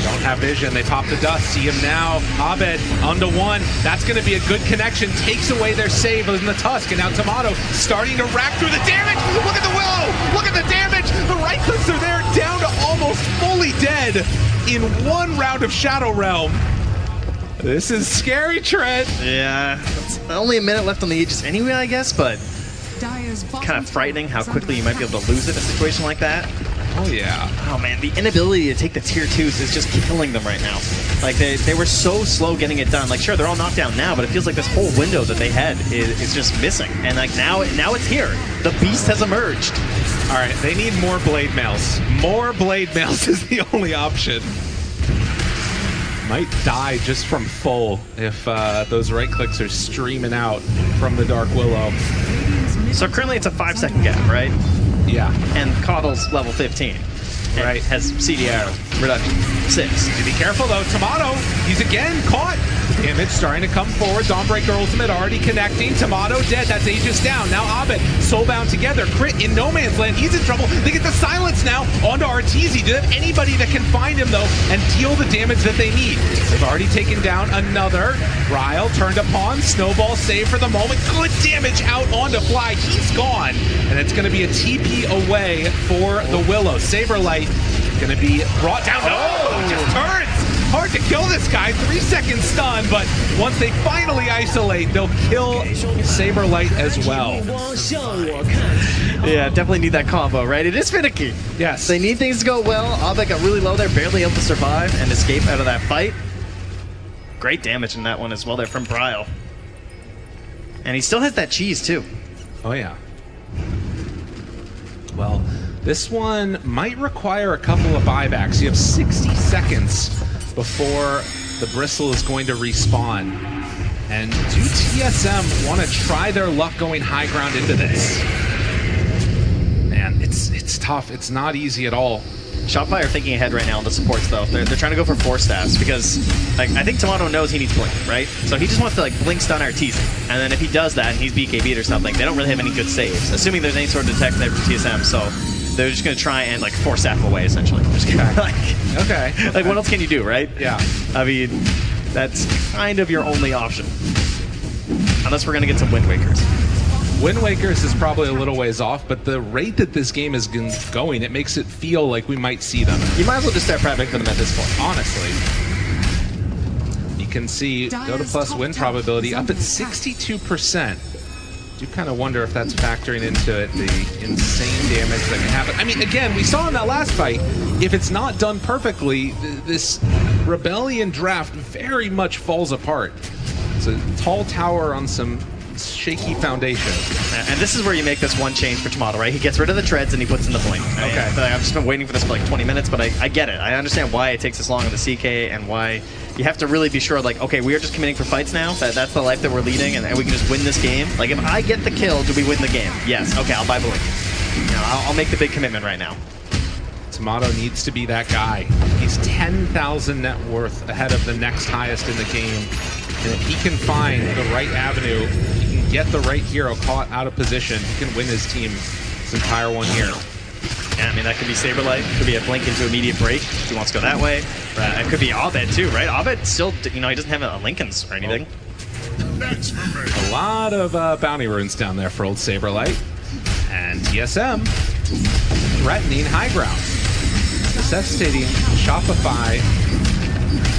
Don't have vision. They pop the dust. See him now. Abed onto one. That's going to be a good connection. Takes away their save in the Tusk. And now Tomato starting to rack through the damage. Look at the Willow. Look at the damage. The right clicks are there, down to almost fully dead in one round of Shadow Realm. This is scary, Trent. Yeah, it's only a minute left on the Aegis anyway, I guess, but kind of frightening how quickly you might be able to lose it in a situation like that. Oh, yeah. Oh, man, the inability to take the tier 2s is just killing them right now. Like, they were so slow getting it done. Like, sure, they're all knocked down now, but it feels like this whole window that they had is just missing. And, like, now it's here. The beast has emerged. All right, they need more blade mails. More blade mails is the only option. Might die just from full if those right clicks are streaming out from the Dark Willow. So currently it's a 5-second gap, right? Yeah. And Coddle's level 15. And right. Has CDR reduction 6. Be careful though. Tomato, he's again caught. Image starting to come forward. Dawnbreaker ultimate already connecting. Tomato dead. That's Aegis down. Now Abed, soulbound together. Crit in no man's land. He's in trouble. They get the silence now onto Arteezy. Do they have anybody that can find him though and deal the damage that they need? They've already taken down another. Ryle turned upon. Snowball save for the moment. Good damage out onto Fly. He's gone. And it's going to be a TP away for the Willow. Saberlight going to be brought down. Oh, just turns. Hard to kill this guy. 3-second stun, but once they finally isolate, they'll kill Saberlight as well. Yeah, definitely need that combo, right? It is finicky. Yes. They need things to go well. Abed got really low there, barely able to survive and escape out of that fight. Great damage in that one as well there from Bryle. And he still has that cheese, too. Oh, yeah. Well, this one might require a couple of buybacks. You have 60 seconds before the Bristle is going to respawn. And do TSM want to try their luck going high ground into this? Man, it's tough. It's not easy at all. Shopify are thinking ahead right now on the supports, though. They're trying to go for 4 staffs because, like, I think Tomato knows he needs Blink, right? So he just wants to, like, Blink stun Arteezy. And then if he does that and he's BKB'd or something, they don't really have any good saves, assuming there's any sort of detect there from TSM. So they're just going to try and, like, 4 staff away, essentially. Just gonna, okay. Like, what else can you do, right? Yeah. I mean, that's kind of your only option. Unless we're going to get some Wind Wakers. Wind Wakers is probably a little ways off, but the rate that this game is going, it makes it feel like we might see them. You might as well just start prepping for them at this point. Honestly. You can see DOTA plus win probability up at 62%. Do kind of wonder if that's factoring into it, the insane damage that can happen. I mean, again, we saw in that last fight, if it's not done perfectly, this Rebellion draft very much falls apart. It's a tall tower on some shaky foundation. And this is where you make this one change for Tomato, right? He gets rid of the treads and he puts in the Blink. Okay. I've just been waiting for this for like 20 minutes, but I get it. I understand why it takes this long in the CK and why you have to really be sure, like, okay, we are just committing for fights now. That's the life that we're leading, and we can just win this game. Like, if I get the kill, do we win the game? Yes. Okay, I'll buy Blink. You know, I'll make the big commitment right now. Tomato needs to be that guy. He's 10,000 net worth ahead of the next highest in the game. And if he can find the right avenue, he can get the right hero caught out of position, he can win his team this entire one here. Yeah, I mean, that could be Saberlight. Could be a Blink into immediate break if he wants to go that way. It could be Abed too, right? Abed still, you know, he doesn't have a Lincoln's or anything. A lot of bounty runes down there for old Saberlight. And TSM threatening high ground. Necessitating Shopify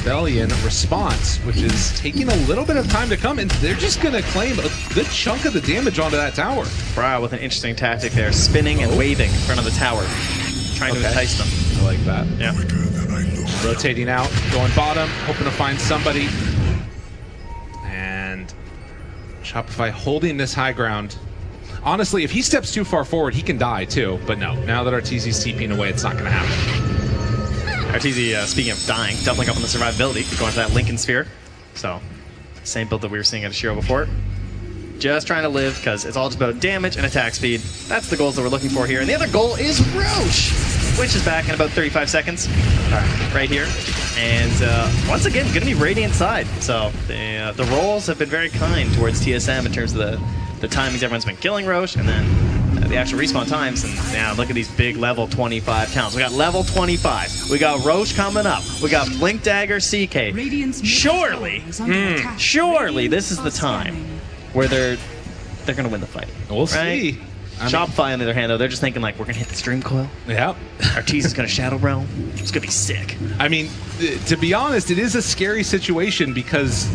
Rebellion response, which is taking a little bit of time to come, and they're just going to claim a good chunk of the damage onto that tower. Brau with an interesting tactic there, spinning and waving in front of the tower, trying to entice them. I like that. Yeah. Rotating out, going bottom, hoping to find somebody. And Shopify holding this high ground. Honestly, if he steps too far forward, he can die too, but no. Now that Arteezy's TPing away, it's not going to happen. Arteezy, speaking of dying, doubling up on the survivability, going for that Lincoln Sphere. So, same build that we were seeing at Ashiro before. Just trying to live, because it's all just about damage and attack speed. That's the goals that we're looking for here. And the other goal is Roche, which is back in about 35 seconds. Right here. And once again, going to be Radiant side. So, the rolls have been very kind towards TSM in terms of the timings everyone's been killing Roche, and then the actual respawn times. And now look at these big level 25 towns. We got level 25. We got Roche coming up. We got Blink Dagger CK. Surely, surely this is the time where they're going to win the fight. We'll see. Shopify, on the other hand, though, they're just thinking, like, we're going to hit the Stream Coil. Yeah. Arteezy's going to Shadow Realm. It's going to be sick. I mean, to be honest, it is a scary situation because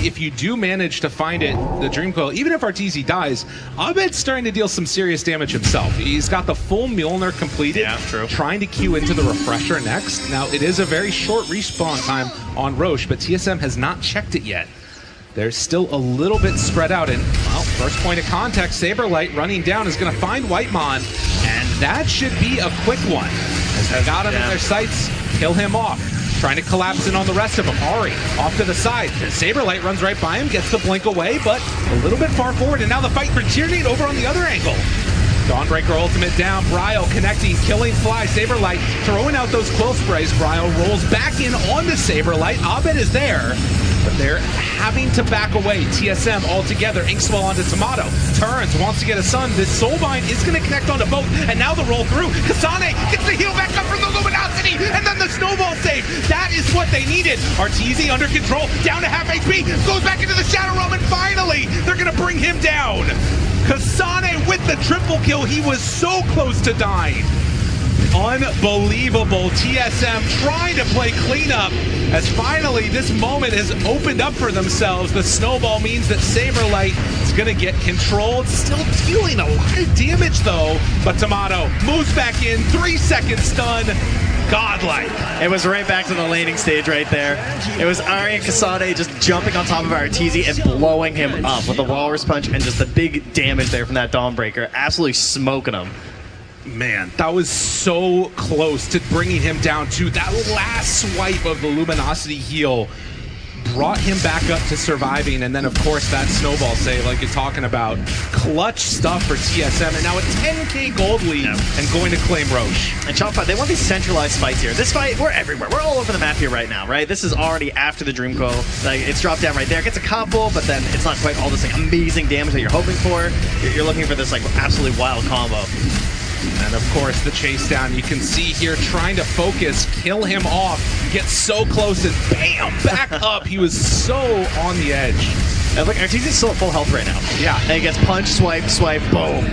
if you do manage to find it, the Dream Coil, even if Arteezy dies, Abed's starting to deal some serious damage himself. He's got the full Mjolnir completed, trying to queue into the Refresher next. Now, it is a very short respawn time on Roche, but TSM has not checked it yet. They're still a little bit spread out, and, well, first point of contact, Saberlight running down is going to find Whitemon, and that should be a quick one. As they got him in their sights, kill him off. Trying to collapse in on the rest of them. Ari, off to the side. Saberlight runs right by him, gets the blink away, but a little bit far forward, and now the fight for Tyranid over on the other angle. Dawnbreaker ultimate down, Bryo connecting, killing Fly, Saberlight throwing out those quill sprays. Bryo rolls back in onto Saberlight. Abed is there, but they're having to back away. TSM all together, Inkswell onto Tomato. Turns, wants to get a sun. This Soulbind is going to connect onto both, and now the roll through. Kasane gets the heal back up from the Luminosity, and then the snowball save. That is what they needed. Arteezy under control, down to half HP, goes back into the Shadow Realm, and finally, they're going to bring him down. Kasane with the triple kill. He was so close to dying. Unbelievable. TSM trying to play cleanup as finally this moment has opened up for themselves. The snowball means that Saberlight is going to get controlled. Still dealing a lot of damage though. But Tomato moves back in. 3 second stun. Godlike. It was right back to the laning stage right there. It was Ari and Kasane just jumping on top of Arteezy and blowing him up with the Walrus Punch and just the big damage there from that Dawnbreaker. Absolutely smoking him. Man, that was so close to bringing him down to that last swipe of the Luminosity heal. Brought him back up to surviving, and then of course that snowball save like you're talking about. Clutch stuff for TSM, and now a 10k gold lead and going to claim Roche. And Shopify, they want these centralized fights here. This fight, we're everywhere. We're all over the map here right now, right? This is already after the Dream Coil. Like, it's dropped down right there. It gets a couple, but then it's not quite all this like amazing damage that you're hoping for. You're looking for this like absolutely wild combo. And of course the chase down, you can see here trying to focus, kill him off, get so close and bam, back up. He was so on the edge. And look, Arteezy's still at full health right now. Yeah. And he gets punch, swipe, boom.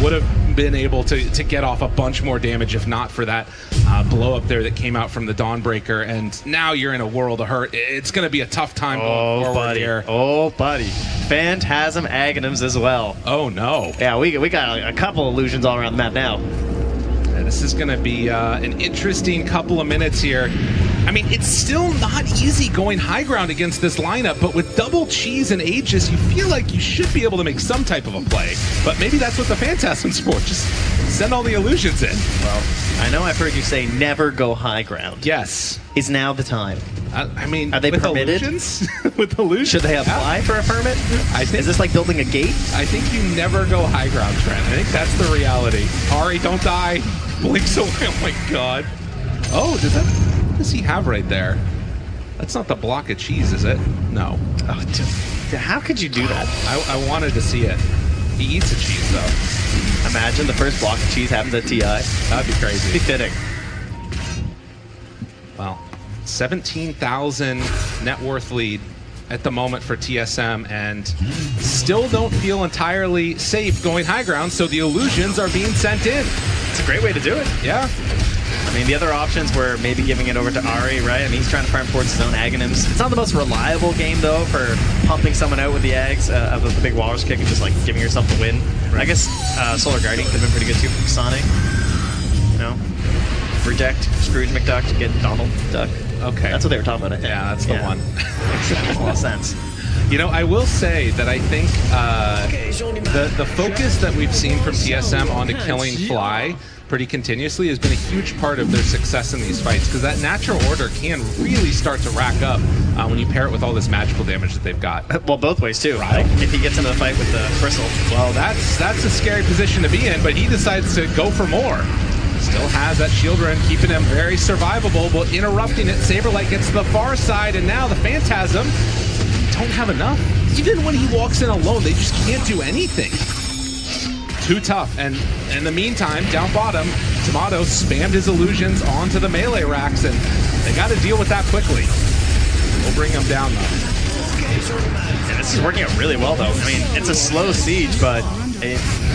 Would have been able to get off a bunch more damage if not for that blow up there that came out from the Dawnbreaker, and now you're in a world of hurt. It's going to be a tough time going forward here. Oh, buddy. Phantasm Aghanims as well. Oh, no. Yeah, we got a couple illusions all around the map now. Yeah, this is going to be an interesting couple of minutes here. I mean, it's still not easy going high ground against this lineup, but with double cheese and Aegis, you feel like you should be able to make some type of a play. But maybe that's what the Phantasm's for. Just send all the illusions in. Well, I know I've heard you say never go high ground. Yes. Is now the time. I mean, are they with permitted? Illusions? With illusions? Should they apply for a permit? I think, is this like building a gate? I think you never go high ground, Trent. I think that's the reality. Ari, don't die. Blinks away. Oh my god. Oh, what does he have right there? That's not the block of cheese, is it? No. Oh, how could you do that? I wanted to see it. He eats a cheese, though. Imagine the first block of cheese happens at TI. That'd be crazy. Be fitting. Well, 17,000 net worth lead at the moment for TSM, and still don't feel entirely safe going high ground, so the illusions are being sent in. It's a great way to do it. Yeah. I mean, the other options were maybe giving it over to Ari, right? I mean, he's trying to farm towards his own Aghanims. It's not the most reliable game, though, for pumping someone out with the eggs of the big Walrus kick and just, like, giving yourself the win. Right. I guess Solar Guardian could have been pretty good, too, from Sonic. You know? Reject Scrooge McDuck to get Donald Duck. Okay. That's what they were talking about, I think. Yeah, that's the one. Makes a lot of sense. You know, I will say that I think the focus that we've seen from TSM onto killing Fly pretty continuously has been a huge part of their success in these fights, because that natural order can really start to rack up when you pair it with all this magical damage that they've got. Well, both ways too, right? If he gets into the fight with the Bristle. Well, that's a scary position to be in, but he decides to go for more. Still has that shield run, keeping him very survivable, but interrupting it. Saberlight gets to the far side, and now the Phantasm don't have enough. Even when he walks in alone, they just can't do anything. Too tough. And in the meantime, down bottom, Tomato spammed his illusions onto the melee racks, and they got to deal with that quickly. We'll bring them down, though. And this is working out really well, though. I mean, it's a slow siege, but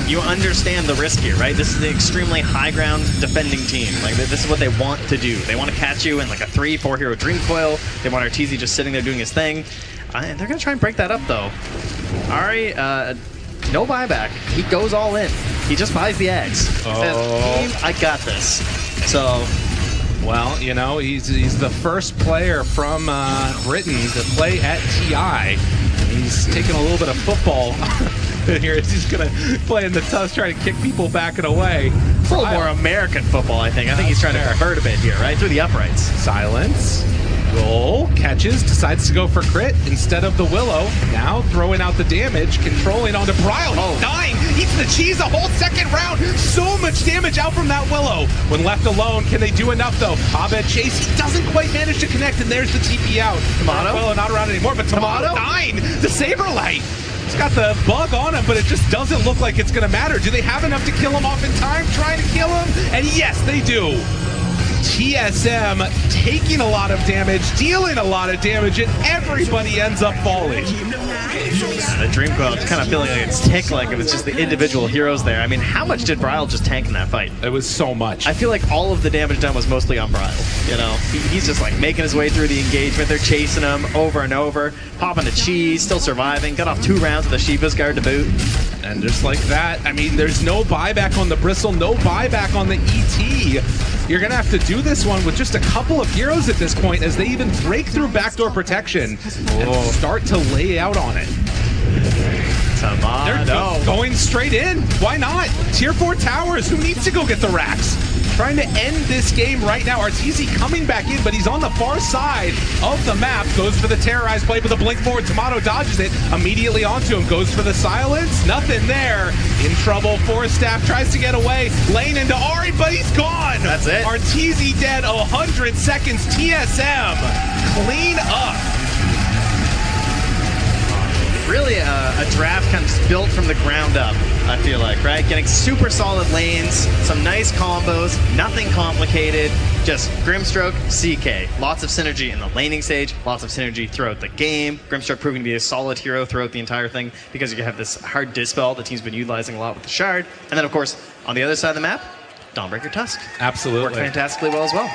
you understand the risk here, right? This is an extremely high ground defending team. Like, this is what they want to do. They want to catch you in like a 3-4 hero Dream Coil. They want Arteezy just sitting there doing his thing. And they're going to try and break that up, though. Ari, no buyback. He goes all in. He just buys the eggs. He says, I got this. So, well, you know, he's the first player from Britain to play at TI. He's taking a little bit of football here. He's going to play in the tusk, trying to kick people back and away. A little more American football, I think. I think he's trying to convert a bit here, right? Through the uprights. Silence. Goal, catches, decides to go for crit instead of the Willow. Now throwing out the damage, controlling onto Bryle. He's dying, eats the cheese a whole second round. So much damage out from that Willow. When left alone, can they do enough though? Abed chase, he doesn't quite manage to connect, and there's the TP out. Tomato? Willow not around anymore, but Tomato dying. The Saberlight. He's got the bug on him, but it just doesn't look like it's gonna matter. Do they have enough to kill him off in time, trying to kill him? And yes, they do. TSM taking a lot of damage, dealing a lot of damage, and everybody ends up falling. The Dream Coil kind of feeling like it's ticked like it was just the individual heroes there. I mean, how much did Bryle just tank in that fight? It was so much. I feel like all of the damage done was mostly on Bryle. You know, he's just like making his way through the engagement. They're chasing him over and over, popping the cheese, still surviving. Got off 2 rounds with a Shiva's Guard to boot. And just like that, I mean, there's no buyback on the Bristle, no buyback on the ET. You're going to have to do this one with just a couple of heroes at this point, as they even break through backdoor protection and start to lay out on it. Tomato. They're going straight in. Why not? Tier 4 towers. Who needs to go get the racks? Trying to end this game right now. Arteezy coming back in, but he's on the far side of the map. Goes for the terrorized play with a blink forward. Tomato dodges it immediately onto him. Goes for the silence. Nothing there. In trouble. Forstaff tries to get away. Lane into Ari, but he's gone. That's it. Arteezy dead. 100 seconds. TSM clean up. Really a draft kind of built from the ground up, I feel like, right? Getting super solid lanes, some nice combos, nothing complicated, just Grimstroke, CK. Lots of synergy in the laning stage, lots of synergy throughout the game. Grimstroke proving to be a solid hero throughout the entire thing because you have this hard dispel the team's been utilizing a lot with the Shard. And then, of course, on the other side of the map, Dawnbreaker Tusk. Absolutely. Worked fantastically well as well.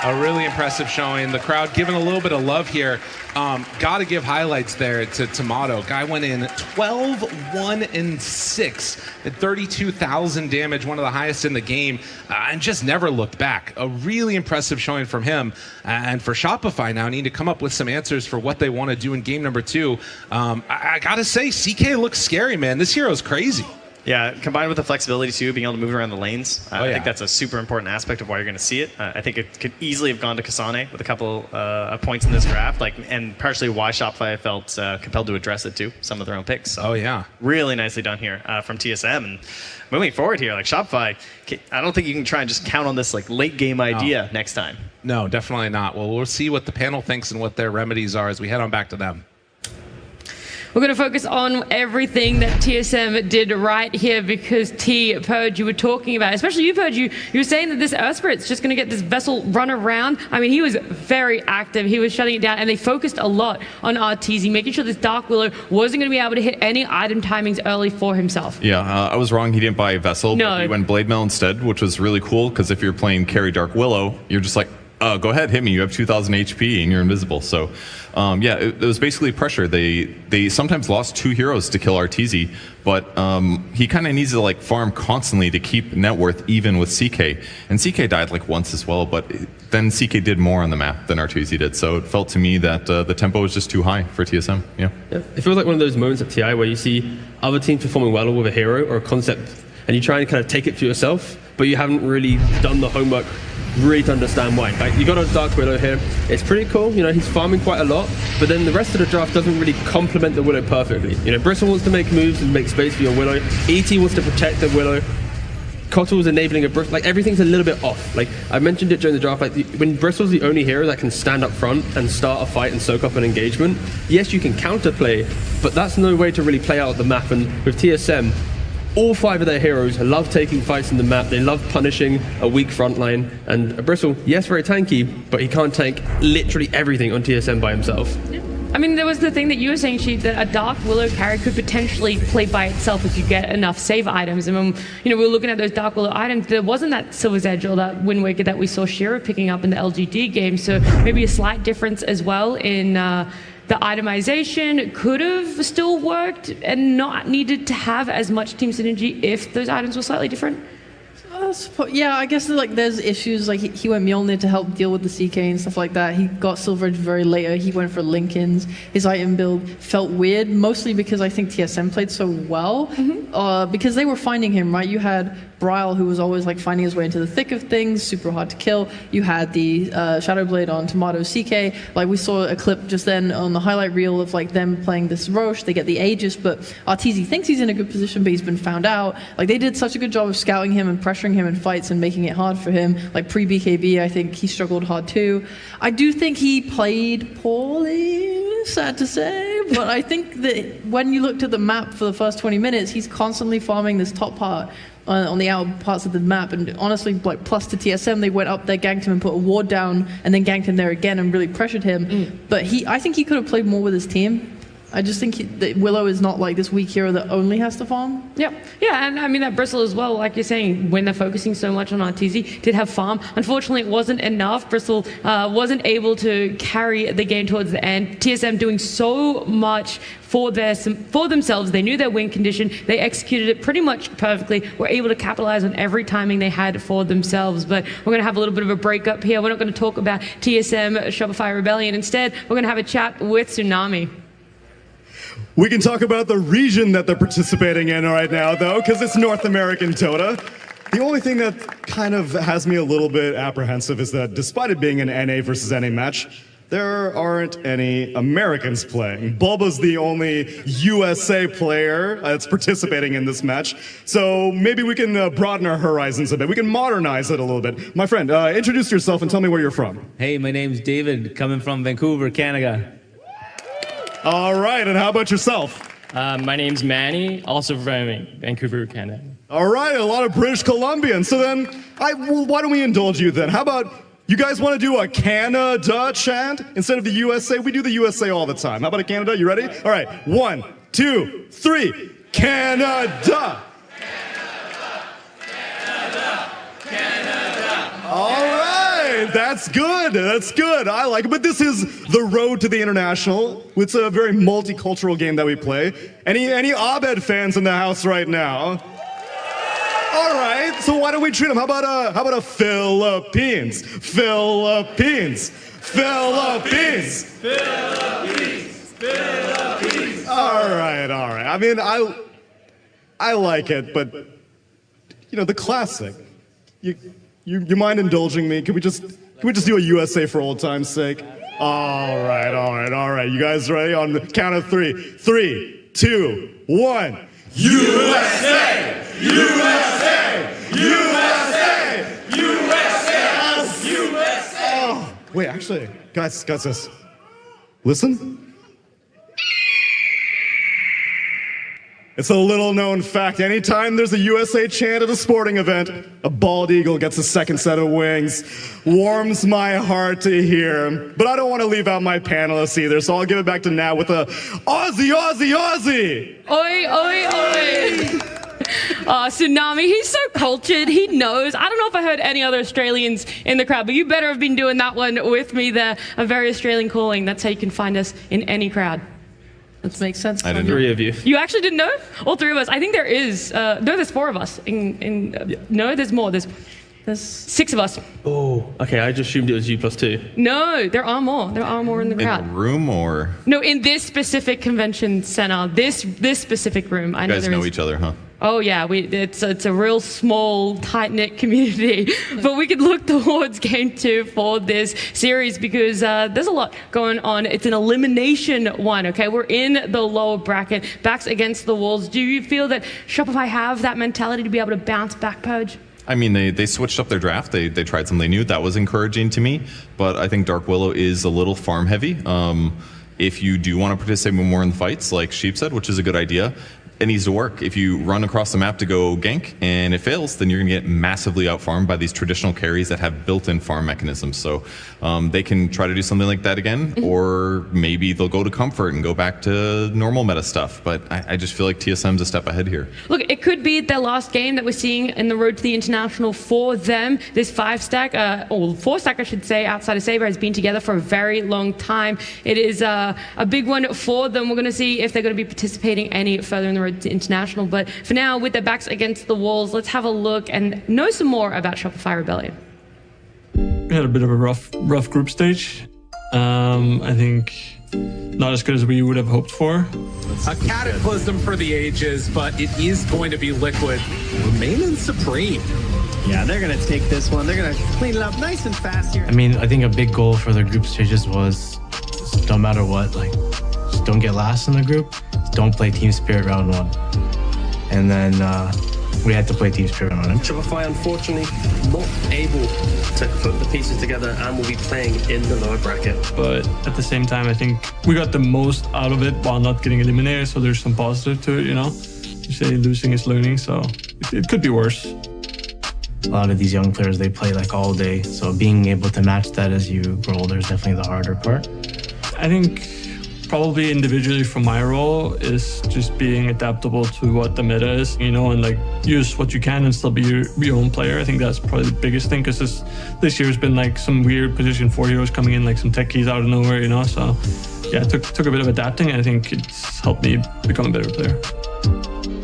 A really impressive showing. The crowd giving a little bit of love here. Got to give highlights there to Tomato. Guy went in 12, 1, and 6 at 32,000 damage, one of the highest in the game, and just never looked back. A really impressive showing from him. And for Shopify now, need to come up with some answers for what they want to do in game number 2. I got to say, CK looks scary, man. This hero's crazy. Yeah, combined with the flexibility too, being able to move around the lanes, I think that's a super important aspect of why you're going to see it. I think it could easily have gone to Kasane with a couple of points in this draft, and partially why Shopify felt compelled to address it too, some of their own picks. So really nicely done here from TSM. And moving forward here, like Shopify, I don't think you can try and just count on this like late game idea next time. No, definitely not. Well, we'll see what the panel thinks and what their remedies are as we head on back to them. We're going to focus on everything that TSM did right here because Purge, you were talking about, especially you, Purge, you were saying that this Earth Spirit's just going to get this vessel run around. I mean, he was very active. He was shutting it down, and they focused a lot on Arteezy, making sure this Dark Willow wasn't going to be able to hit any item timings early for himself. Yeah, I was wrong. He didn't buy a vessel, no. But he went Blade Mail instead, which was really cool because if you're playing carry Dark Willow, you're just like, go ahead, hit me. You have 2,000 HP and you're invisible. So, yeah, it was basically pressure. They sometimes lost 2 heroes to kill Arteezy, but he kind of needs to like farm constantly to keep net worth even with CK. And CK died like once as well, but then CK did more on the map than Arteezy did. So it felt to me that the tempo was just too high for TSM. Yeah. It feels like one of those moments at TI where you see other teams performing well with a hero or a concept, and you try and kind of take it for yourself, but you haven't really done the homework really to understand why. Like, you got a Dark Willow here. It's pretty cool. You know, he's farming quite a lot, but then the rest of the draft doesn't really complement the Willow perfectly. You know, Bristle wants to make moves and make space for your Willow. ET wants to protect the Willow. Kottle's enabling a Bristle. Like, everything's a little bit off. Like, I mentioned it during the draft. Like, when Bristle's the only hero that can stand up front and start a fight and soak up an engagement, yes, you can counterplay, but that's no way to really play out the map. And with TSM, all 5 of their heroes love taking fights in the map. They love punishing a weak front line. And Bristle, yes, very tanky, but he can't tank literally everything on TSM by himself. I mean, there was the thing that you were saying, Sheep, that a Dark Willow carry could potentially play by itself if you get enough save items. And when we were looking at those Dark Willow items, there wasn't that Silver's Edge or that Wind Waker that we saw Shira picking up in the LGD game. So maybe a slight difference as well in the itemization could have still worked and not needed to have as much team synergy if those items were slightly different. Yeah, I guess like there's issues like he went Mjolnir to help deal with the CK and stuff like that. He got Silver Edge very later. He went for Linken's. His item build felt weird, mostly because I think TSM played so well because they were finding him, right? You had Bryle, who was always like finding his way into the thick of things, super hard to kill. You had the Shadow Blade on Tomato CK. Like we saw a clip just then on the highlight reel of like them playing this Roche. They get the Aegis, but Arteezy thinks he's in a good position, but he's been found out. Like they did such a good job of scouting him and pressuring him in fights and making it hard for him. Like pre-BKB, I think he struggled hard too. I do think he played poorly, sad to say, but I think that when you looked at the map for the first 20 minutes, he's constantly farming this top part on the outer parts of the map, and honestly, like plus to TSM, they went up there, ganked him and put a ward down, and then ganked him there again and really pressured him. But I think he could have played more with his team. I just think that Willow is not like this weak hero that only has to farm. Yep. Yeah, and I mean that Bristle as well, like you're saying, when they're focusing so much on Arteezy, did have farm. Unfortunately, it wasn't enough. Bristle wasn't able to carry the game towards the end. TSM doing so much for themselves. They knew their win condition. They executed it pretty much perfectly. Were able to capitalize on every timing they had for themselves. But we're going to have a little bit of a breakup here. We're not going to talk about TSM Shopify Rebellion. Instead, we're going to have a chat with Tsunami. We can talk about the region that they're participating in right now, though, because it's North American Dota. The only thing that kind of has me a little bit apprehensive is that despite it being an NA versus NA match, there aren't any Americans playing. Bulba's the only USA player that's participating in this match. So maybe we can broaden our horizons a bit. We can modernize it a little bit. My friend, introduce yourself and tell me where you're from. Hey, my name's David, coming from Vancouver, Canada. All right, and how about yourself? My name's Manny, also from Vancouver, Canada. All right, a lot of British Columbians. So then, why don't we indulge you then? How about you guys want to do a Canada chant instead of the USA? We do the USA all the time. How about a Canada? You ready? All right, 1, 2, 3. Canada! All right, that's good. That's good. I like it. But this is the road to the international. It's a very multicultural game that we play. Any Abed fans in the house right now? All right, so why don't we treat them? How about a Philippines? Philippines. Philippines. Philippines. Philippines. All right. I mean, I like it, but you know, the classic. You mind indulging me? Can we just do a USA for old time's sake? All right. You guys ready? On the count of 3. 3, 2, 1. USA! USA! USA! USA! USA! Oh, wait, actually, guys, this. Listen. It's a little known fact. Anytime there's a USA chant at a sporting event, a bald eagle gets a second set of wings. Warms my heart to hear. But I don't want to leave out my panelists either, so I'll give it back to Nat with a Aussie, Aussie, Aussie! Oi, oi, oi! Tsunami, he's so cultured, he knows. I don't know if I heard any other Australians in the crowd, but you better have been doing that one with me there. A very Australian calling. That's how you can find us in any crowd. That makes sense. I didn't know. 3 of you. You actually didn't know? All 3 of us. I think there is. No, there's 4 of us. No, there's more. There's 6 of us. Oh, okay. I just assumed it was U+2. No, there are more. There are more in the crowd. In a room or? No, in this specific convention center. This specific room. I know You guys know each other, huh? Oh yeah, it's a real small, tight-knit community. But we could look towards Game 2 for this series because there's a lot going on. It's an elimination one, okay? We're in the lower bracket, backs against the walls. Do you feel that Shopify have that mentality to be able to bounce back, Purge? I mean, they switched up their draft. They tried something new. That was encouraging to me. But I think Dark Willow is a little farm heavy. If you do want to participate more in the fights, like Sheep said, which is a good idea, it needs to work. If you run across the map to go gank and it fails, then you're going to get massively out-farmed by these traditional carries that have built-in farm mechanisms. So they can try to do something like that again, or maybe they'll go to comfort and go back to normal meta stuff. But I just feel like TSM's a step ahead here. Look, it could be their last game that we're seeing in the road to the international for them. This 5-stack, or 4-stack I should say, outside of Saber has been together for a very long time. It is a big one for them. We're going to see if they're going to be participating any further in the road to international. But for now, with their backs against the walls, let's have a look and know some more about Shopify Rebellion. We had a bit of a rough group stage. I think not as good as we would have hoped for. A cataclysm for the ages, but it is going to be Liquid remaining supreme. Yeah, they're going to take this one. They're going to clean it up nice and fast here. I mean, I think a big goal for the group stages was just no matter what, like, just don't get last in the group. Don't play Team Spirit round 1. And then we had to play Team Spirit round 1. Shopify, unfortunately, not able to put the pieces together and will be playing in the lower bracket. But at the same time, I think we got the most out of it while not getting eliminated, so there's some positive to it, you know? You say losing is learning, so it could be worse. A lot of these young players, they play like all day, so being able to match that as you grow older is definitely the harder part. I think probably individually from my role is just being adaptable to what the meta is, you know, and like use what you can and still be your own player. I think that's probably the biggest thing, because this year has been like some weird position 4 heroes coming in, like some techies out of nowhere, you know. So yeah, it took a bit of adapting, and I think it's helped me become a better player.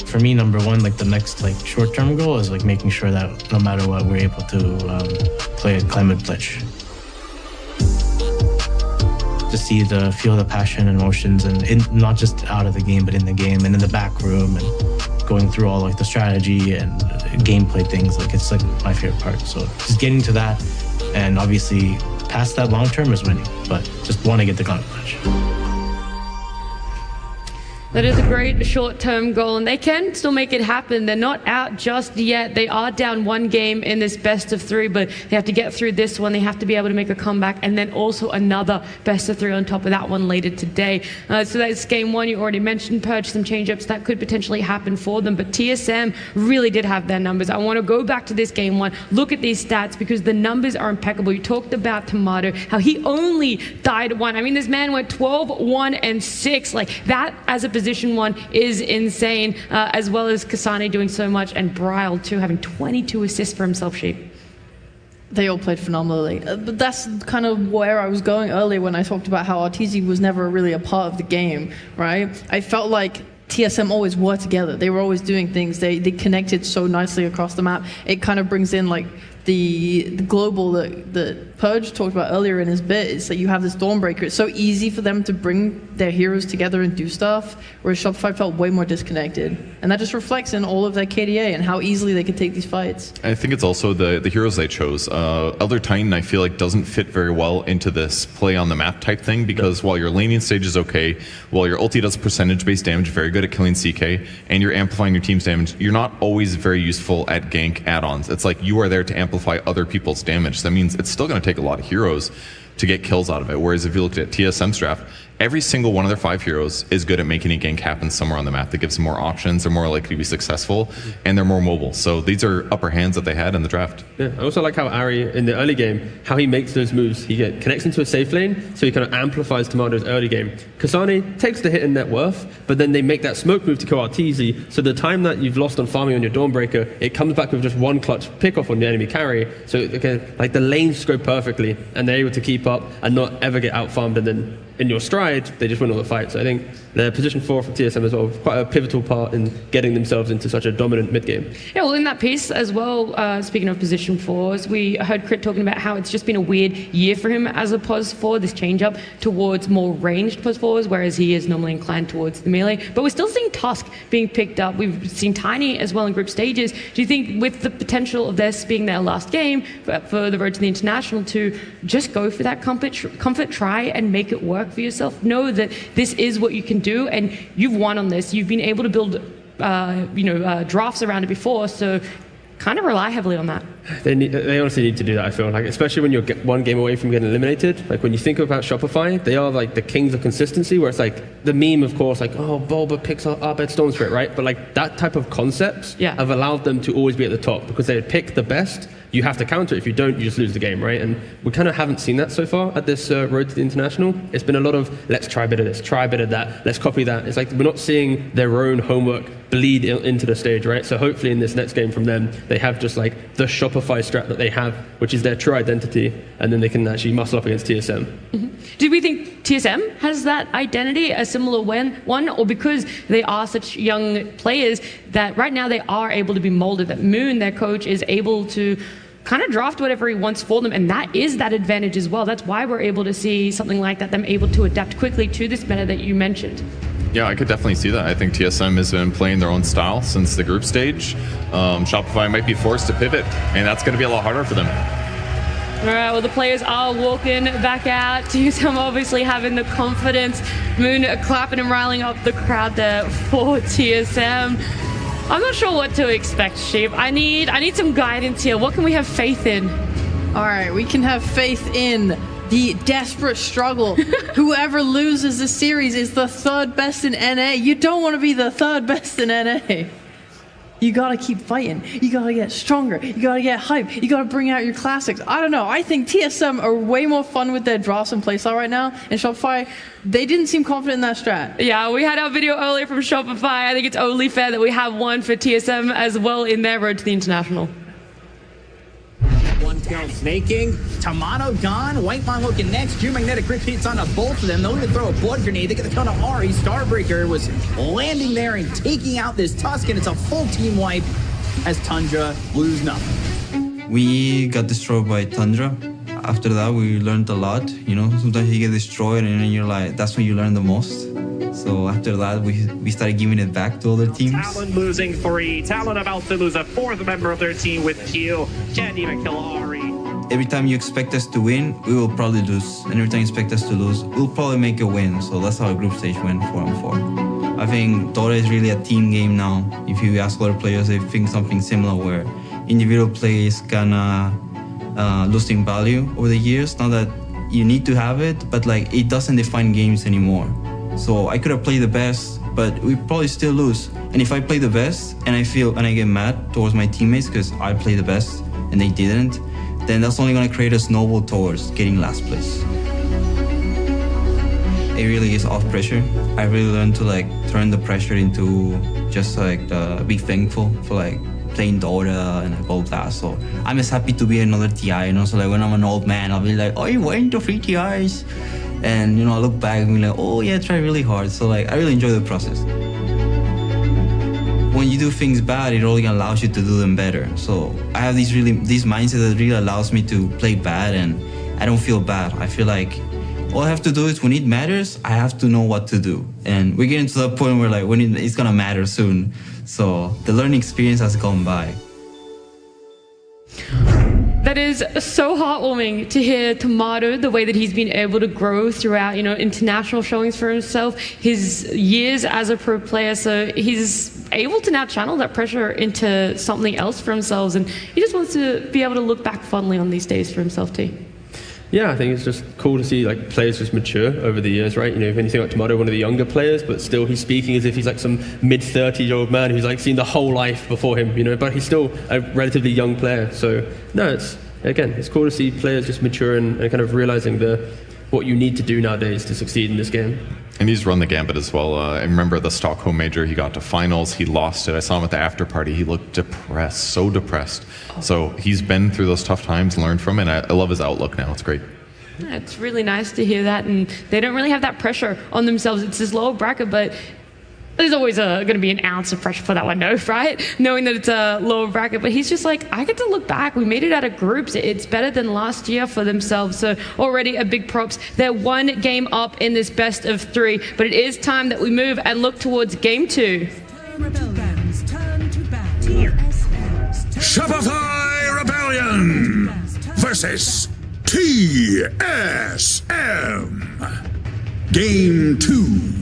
For me, number one, like the next like short-term goal is like making sure that no matter what, we're able to play a climate pledge. to feel the passion and emotions, and not just out of the game, but in the game and in the back room, and going through all like the strategy and gameplay things. Like it's like my favorite part. So just getting to that, and obviously past that long term is winning, but just want to get the gauntlet match. That is a great short-term goal, and they can still make it happen. They're not out just yet. They are down one game in this best of three, but they have to get through this one. They have to be able to make a comeback, and then also another best of three on top of that one later today. So that's game one. You already mentioned Purge, some change-ups that could potentially happen for them, but TSM really did have their numbers. I want to go back to this game one, look at these stats, because the numbers are impeccable. You talked about Tomato, how he only died one. I mean, this man went 12, 1, and 6. Like, that as a position one is insane, as well as Kasane doing so much, and Bryle too, having 22 assists for himself, Sheep. They all played phenomenally. But that's kind of where I was going earlier when I talked about how Arteezy was never really a part of the game, right? I felt like TSM always were together. They were always doing things. They connected so nicely across the map. It kind of brings in like the global that Purge talked about earlier in his bit. Is that you have this Dawnbreaker. It's so easy for them to bring their heroes together and do stuff, whereas Shopify felt way more disconnected. And that just reflects in all of their KDA and how easily they could take these fights. I think it's also the heroes they chose. Elder Titan, I feel like, doesn't fit very well into this play on the map type thing, because while your laning stage is okay, while your ulti does percentage-based damage, very good at killing CK, and you're amplifying your team's damage, you're not always very useful at gank add-ons. It's like you are there to amplify other people's damage. That means it's still going to take a lot of heroes to get kills out of it. Whereas if you looked at TSM's draft, every single one of their 5 heroes is good at making a gank happen somewhere on the map. That gives them more options. They're more likely to be successful, and they're more mobile. So these are upper hands that they had in the draft. Yeah, I also like how Ari, in the early game, how he makes those moves. He connects into a safe lane, so he kind of amplifies Tomato's early game. Kasane takes the hit in net worth, but then they make that smoke move to kill Arteezy. So the time that you've lost on farming on your Dawnbreaker, it comes back with just one clutch pick-off on the enemy carry. So like the lanes go perfectly, and they're able to keep up and not ever get out-farmed, and then in your stride, they just win all the fights. So I think their position 4 for TSM as well, quite a pivotal part in getting themselves into such a dominant mid-game. Yeah, well, in that piece as well, speaking of position 4s, we heard Crit talking about how it's just been a weird year for him as a pos 4, this change-up towards more ranged pos 4s, whereas he is normally inclined towards the melee. But we're still seeing Tusk being picked up. We've seen Tiny as well in group stages. Do you think with the potential of this being their last game for the road to the international, to just go for that comfort, try and make it work for yourself? Know that this is what you can do, and you've won on this. You've been able to build drafts around it before, so kind of rely heavily on that. They honestly need to do that, I feel like, especially when you're one game away from getting eliminated. Like when you think about Shopify, they are like the kings of consistency, where it's like the meme, of course, like, oh, Bulba picks up Abed Storm Spirit, right? But like that type of concepts have allowed them to always be at the top, because they pick the best. You have to counter it. If you don't, you just lose the game, right? And we kind of haven't seen that so far at this road to the international. It's been a lot of, let's try a bit of this, try a bit of that, let's copy that. It's like we're not seeing their own homework bleed into the stage, right? So hopefully in this next game from them, they have just like the Shopify strat that they have, which is their true identity, and then they can actually muscle up against TSM. Mm-hmm. Do we think TSM has that identity, a similar one, or because they are such young players that right now they are able to be molded, that Moon, their coach, is able to kind of draft whatever he wants for them, and that is that advantage as well. That's why we're able to see something like that, them able to adapt quickly to this meta that you mentioned. Yeah, I could definitely see that. I think TSM has been playing their own style since the group stage. Shopify might be forced to pivot, and that's going to be a lot harder for them. All right, well, the players are walking back out. TSM obviously having the confidence. Moon clapping and riling up the crowd there for TSM. I'm not sure what to expect, Sheep. I need some guidance here. What can we have faith in? All right, we can have faith in the desperate struggle. Whoever loses the series is the third best in NA. You don't want to be the third best in NA. You gotta keep fighting. You gotta get stronger. You gotta get hype. You gotta bring out your classics. I don't know. I think TSM are way more fun with their drafts and playstyle right now. And Shopify, they didn't seem confident in that strat. Yeah, we had our video earlier from Shopify. I think it's only fair that we have one for TSM as well in their road to the international. One tail snaking. Tomato gone. Whitemon looking next. Geomagnetic grip hits onto both of them. They'll even throw a blood grenade. They get the count on Ari. Starbreaker was landing there and taking out this Tusk, and it's a full team wipe as Tundra lose nothing. We got destroyed by Tundra. after that, we learned a lot. You know, sometimes you get destroyed, and then you're like, that's when you learn the most. So after that, we started giving it back to other teams. Talon losing 3. Talon about to lose a 4th member of their team with Q. Can't even kill Ari. Every time you expect us to win, we will probably lose. And every time you expect us to lose, we'll probably make a win. So that's how our group stage went 4-4. I think DOTA is really a team game now. If you ask other players, they think something similar where individual play is kinda losing value over the years. Not that you need to have it, but like it doesn't define games anymore. So I could have played the best, but we probably still lose. And if I play the best and I get mad towards my teammates because I play the best and they didn't, then that's only gonna create a snowball towards getting last place. It really is off pressure. I really learned to like turn the pressure into just like be thankful for like playing DOTA and like all that. So I'm just happy to be another TI, you know. So like when I'm an old man, I'll be like, oh, you went to 3 TIs. And you know, I look back and be like, oh yeah, I tried really hard. So like I really enjoy the process. When you do things bad, it only allows you to do them better. So I have this mindset that really allows me to play bad, and I don't feel bad. I feel like all I have to do is when it matters, I have to know what to do. And we're getting to that point where like when it's gonna matter soon. So the learning experience has gone by. That is so heartwarming to hear Tomato, the way that he's been able to grow throughout, you know, international showings for himself, his years as a pro player. So he's able to now channel that pressure into something else for himself, and he just wants to be able to look back fondly on these days for himself too. Yeah, I think it's just cool to see like players just mature over the years, right? You know, if anything like Tomato, one of the younger players, but still he's speaking as if he's like some mid-30-year-old man who's like seen the whole life before him, you know, but he's still a relatively young player. So no, it's cool to see players just mature and kind of realizing what you need to do nowadays to succeed in this game. And he's run the gambit as well. I remember the Stockholm Major, he got to finals, he lost it. I saw him at the after party, he looked depressed, so depressed. So he's been through those tough times, learned from it, and I love his outlook now, it's great. Yeah, it's really nice to hear that, and they don't really have that pressure on themselves. It's this lower bracket, but there's always going to be an ounce of pressure for that one, no, right? Knowing that it's a lower bracket. But he's just like, I get to look back. We made it out of groups. It's better than last year for themselves. So already a big props. They're 1 game up in this best of 3. But it is time that we move and look towards game 2. Shopify Rebellion versus TSM. Game 2.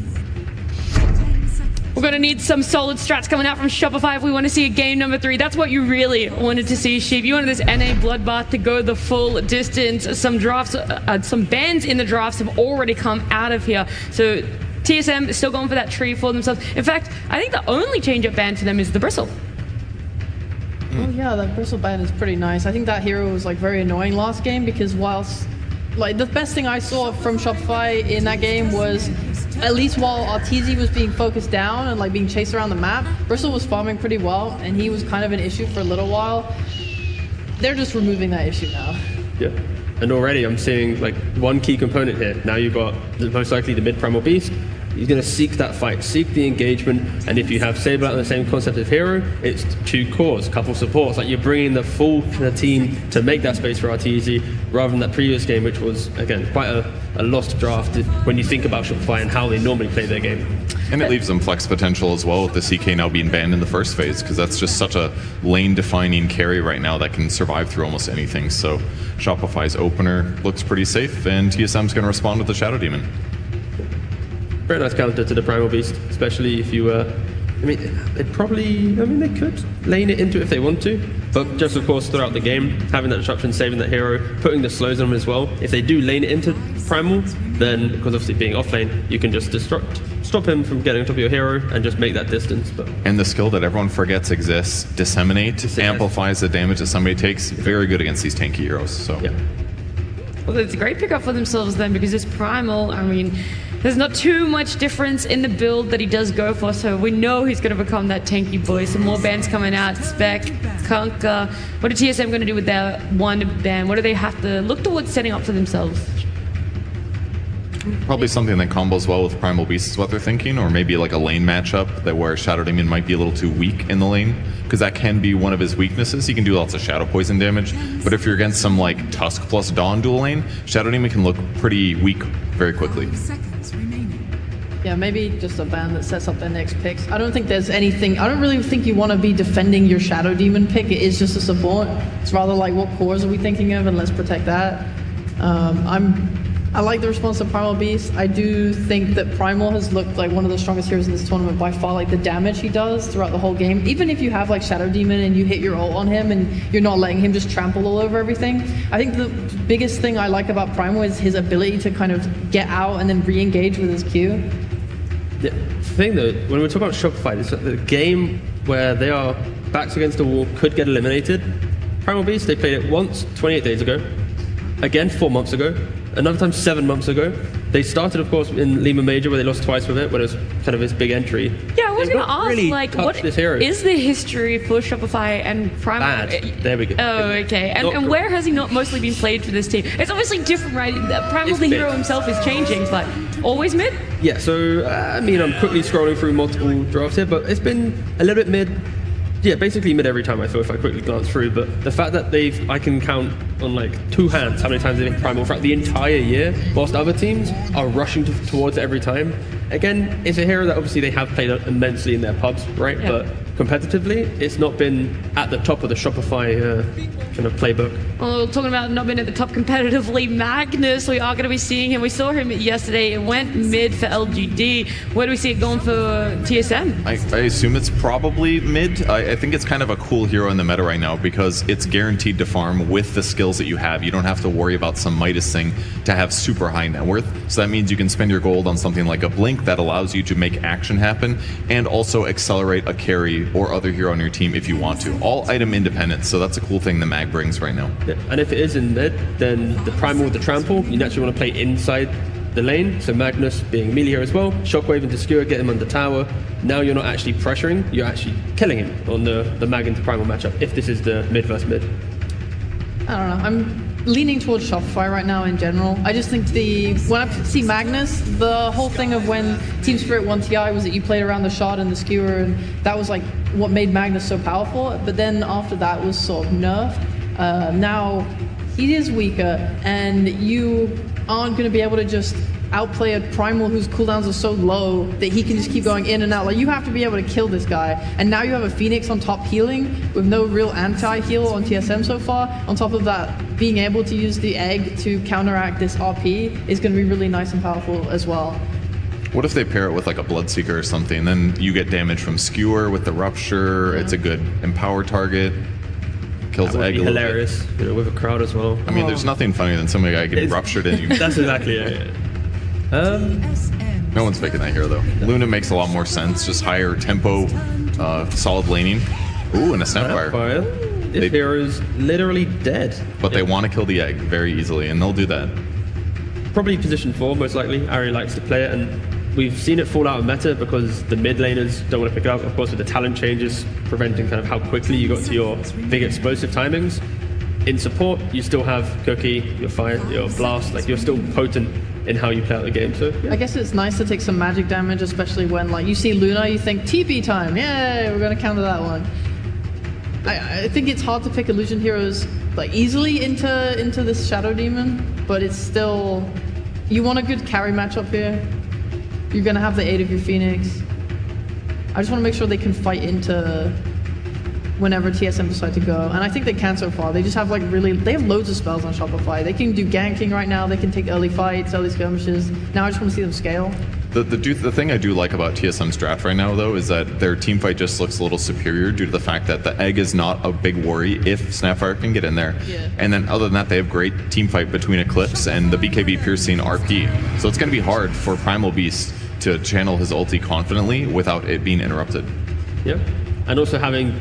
We're going to need some solid strats coming out from Shopify if we want to see a game number 3. That's what you really wanted to see, Sheep. You wanted this NA bloodbath to go the full distance. Some drafts, some bans in the drafts have already come out of here. So TSM is still going for that tree for themselves. In fact, I think the only change-up ban for them is the Bristle. Oh yeah, that Bristle ban is pretty nice. I think that hero was like very annoying last game because whilst like the best thing I saw from Shopify in that game was at least while Arteezy was being focused down and like being chased around the map, Bristle was farming pretty well and he was kind of an issue for a little while. They're just removing that issue now. Yeah. And already I'm seeing like one key component here. Now you've got most likely the mid-primal beast. He's going to seek that fight, seek the engagement, and if you have Saber on the same concept of hero, it's 2 cores, couple supports. Like you're bringing the full team to make that space for Arteezy, rather than that previous game, which was again quite a lost draft when you think about Shopify and how they normally play their game. And it leaves them flex potential as well with the CK now being banned in the first phase, because that's just such a lane-defining carry right now that can survive through almost anything. So Shopify's opener looks pretty safe, and TSM's going to respond with the Shadow Demon. Very nice counter to the Primal Beast, especially if you, they could lane it into it if they want to, but just of course throughout the game, having that disruption, saving that hero, putting the slows on them as well. If they do lane it into Primal, then, because obviously being off lane, you can just stop him from getting on top of your hero and just make that distance. But and the skill that everyone forgets exists, Disseminate, amplifies the damage that somebody takes. Very good against these tanky heroes. So yeah. Well, it's a great pickup for themselves then, because this Primal, I mean, there's not too much difference in the build that he does go for, so we know he's going to become that tanky boy. Some more bans coming out, Spec, Kunkka. What are TSM going to do with their 1 ban? What do they have to look towards setting up for themselves? Probably something that combos well with Primal Beast is what they're thinking, or maybe like a lane matchup that where Shadow Demon might be a little too weak in the lane, because that can be one of his weaknesses. He can do lots of Shadow Poison damage, but if you're against some like Tusk plus Dawn dual lane, Shadow Demon can look pretty weak very quickly. Yeah, maybe just a ban that sets up their next picks. I don't think there's anything, I don't really think you want to be defending your Shadow Demon pick. It is just a support. It's rather like, what cores are we thinking of, and let's protect that. I like the response to Primal Beast. I do think that Primal has looked like one of the strongest heroes in this tournament by far. Like the damage he does throughout the whole game, even if you have like Shadow Demon and you hit your ult on him and you're not letting him just trample all over everything. I think the biggest thing I like about Primal is his ability to kind of get out and then re-engage with his Q. The thing though, when we talk about Shopify, it's the game where they are backs against the wall, could get eliminated. Primal Beast, they played it once 28 days ago, again 4 months ago, another time 7 months ago. They started, of course, in Lima Major, where they lost twice with it, when it was kind of his big entry. Yeah, I was going to ask, really like, what this hero. is the history for Shopify and Primal? Bad. There we go. Oh, okay. And where has he not mostly been played for this team? It's obviously different, right? Primal, the hero himself, is changing, but always mid? Yeah, so, I mean, I'm quickly scrolling through multiple drafts here, but it's been a little bit mid. Yeah, basically mid every time I feel if I quickly glance through, but the fact that I can count on like 2 hands how many times they've been Primal throughout the entire year, whilst other teams are rushing towards it every time. Again, it's a hero that obviously they have played immensely in their pubs, right? Yeah. But competitively, it's not been at the top of the Shopify kind of playbook. Well, talking about not being at the top competitively, Magnus, we are going to be seeing him. We saw him yesterday. It went mid for LGD. Where do we see it going for TSM? I assume it's probably mid. I think it's kind of a cool hero in the meta right now because it's guaranteed to farm with the skills that you have. You don't have to worry about some Midas thing to have super high net worth. So that means you can spend your gold on something like a Blink that allows you to make action happen and also accelerate a carry or other hero on your team if you want to. All item independent, so that's a cool thing the Mag brings right now. Yeah. And if it is in mid, then the Primal with the Trample, you naturally want to play inside the lane, so Magnus being melee here as well, Shockwave into Skewer, get him under tower. Now you're not actually pressuring, you're actually killing him on the Mag into Primal matchup, if this is the mid versus mid. I don't know, I'm leaning towards Shopify right now in general. I just think when I see Magnus, the whole thing of when Team Spirit won TI was that you played around the shot and the Skewer, and that was like what made Magnus so powerful, but then after that was sort of nerfed. Now he is weaker, and you aren't going to be able to just outplay a Primal whose cooldowns are so low that he can just keep going in and out. Like, you have to be able to kill this guy, and now you have a Phoenix on top healing with no real anti-heal on TSM so far. On top of that, being able to use the egg to counteract this RP is going to be really nice and powerful as well. What if they pair it with like a Bloodseeker or something? Then you get damage from Skewer with the Rupture. Yeah. It's a good empower target. Kills that would egg be a little hilarious, bit. You know, with a crowd as well. I mean, there's nothing funnier than some guy getting ruptured in you. That's exactly it. No one's picking that hero though. Luna makes a lot more sense. Just higher tempo, solid laning. Ooh, and a Snapfire. This hero is literally dead. But they want to kill the egg very easily, and they'll do that. Probably position 4, most likely. Ari likes to play it, and we've seen it fall out of meta because the mid laners don't want to pick it up. Of course, with the talent changes, preventing kind of how quickly you got to your big explosive timings. In support, you still have Cookie, your Fire, your Blast. Like, you're still potent in how you play out the game. So yeah. I guess it's nice to take some magic damage, especially when like you see Luna, you think TP time. Yay, we're gonna counter that one. I think it's hard to pick illusion heroes like easily into this Shadow Demon, but it's still, you want a good carry matchup here. You're gonna have the aid of your Phoenix. I just want to make sure they can fight into whenever TSM decide to go, and I think they can so far. They just have like they have loads of spells on Shopify. They can do ganking right now. They can take early fights, early skirmishes. Now I just want to see them scale. The thing I do like about TSM's draft right now, though, is that their team fight just looks a little superior due to the fact that the egg is not a big worry if Snapfire can get in there. Yeah. And then other than that, they have great team fight between Eclipse and the BKB piercing RP. So it's going to be hard for Primal Beast to channel his ulti confidently without it being interrupted. Yep. And also having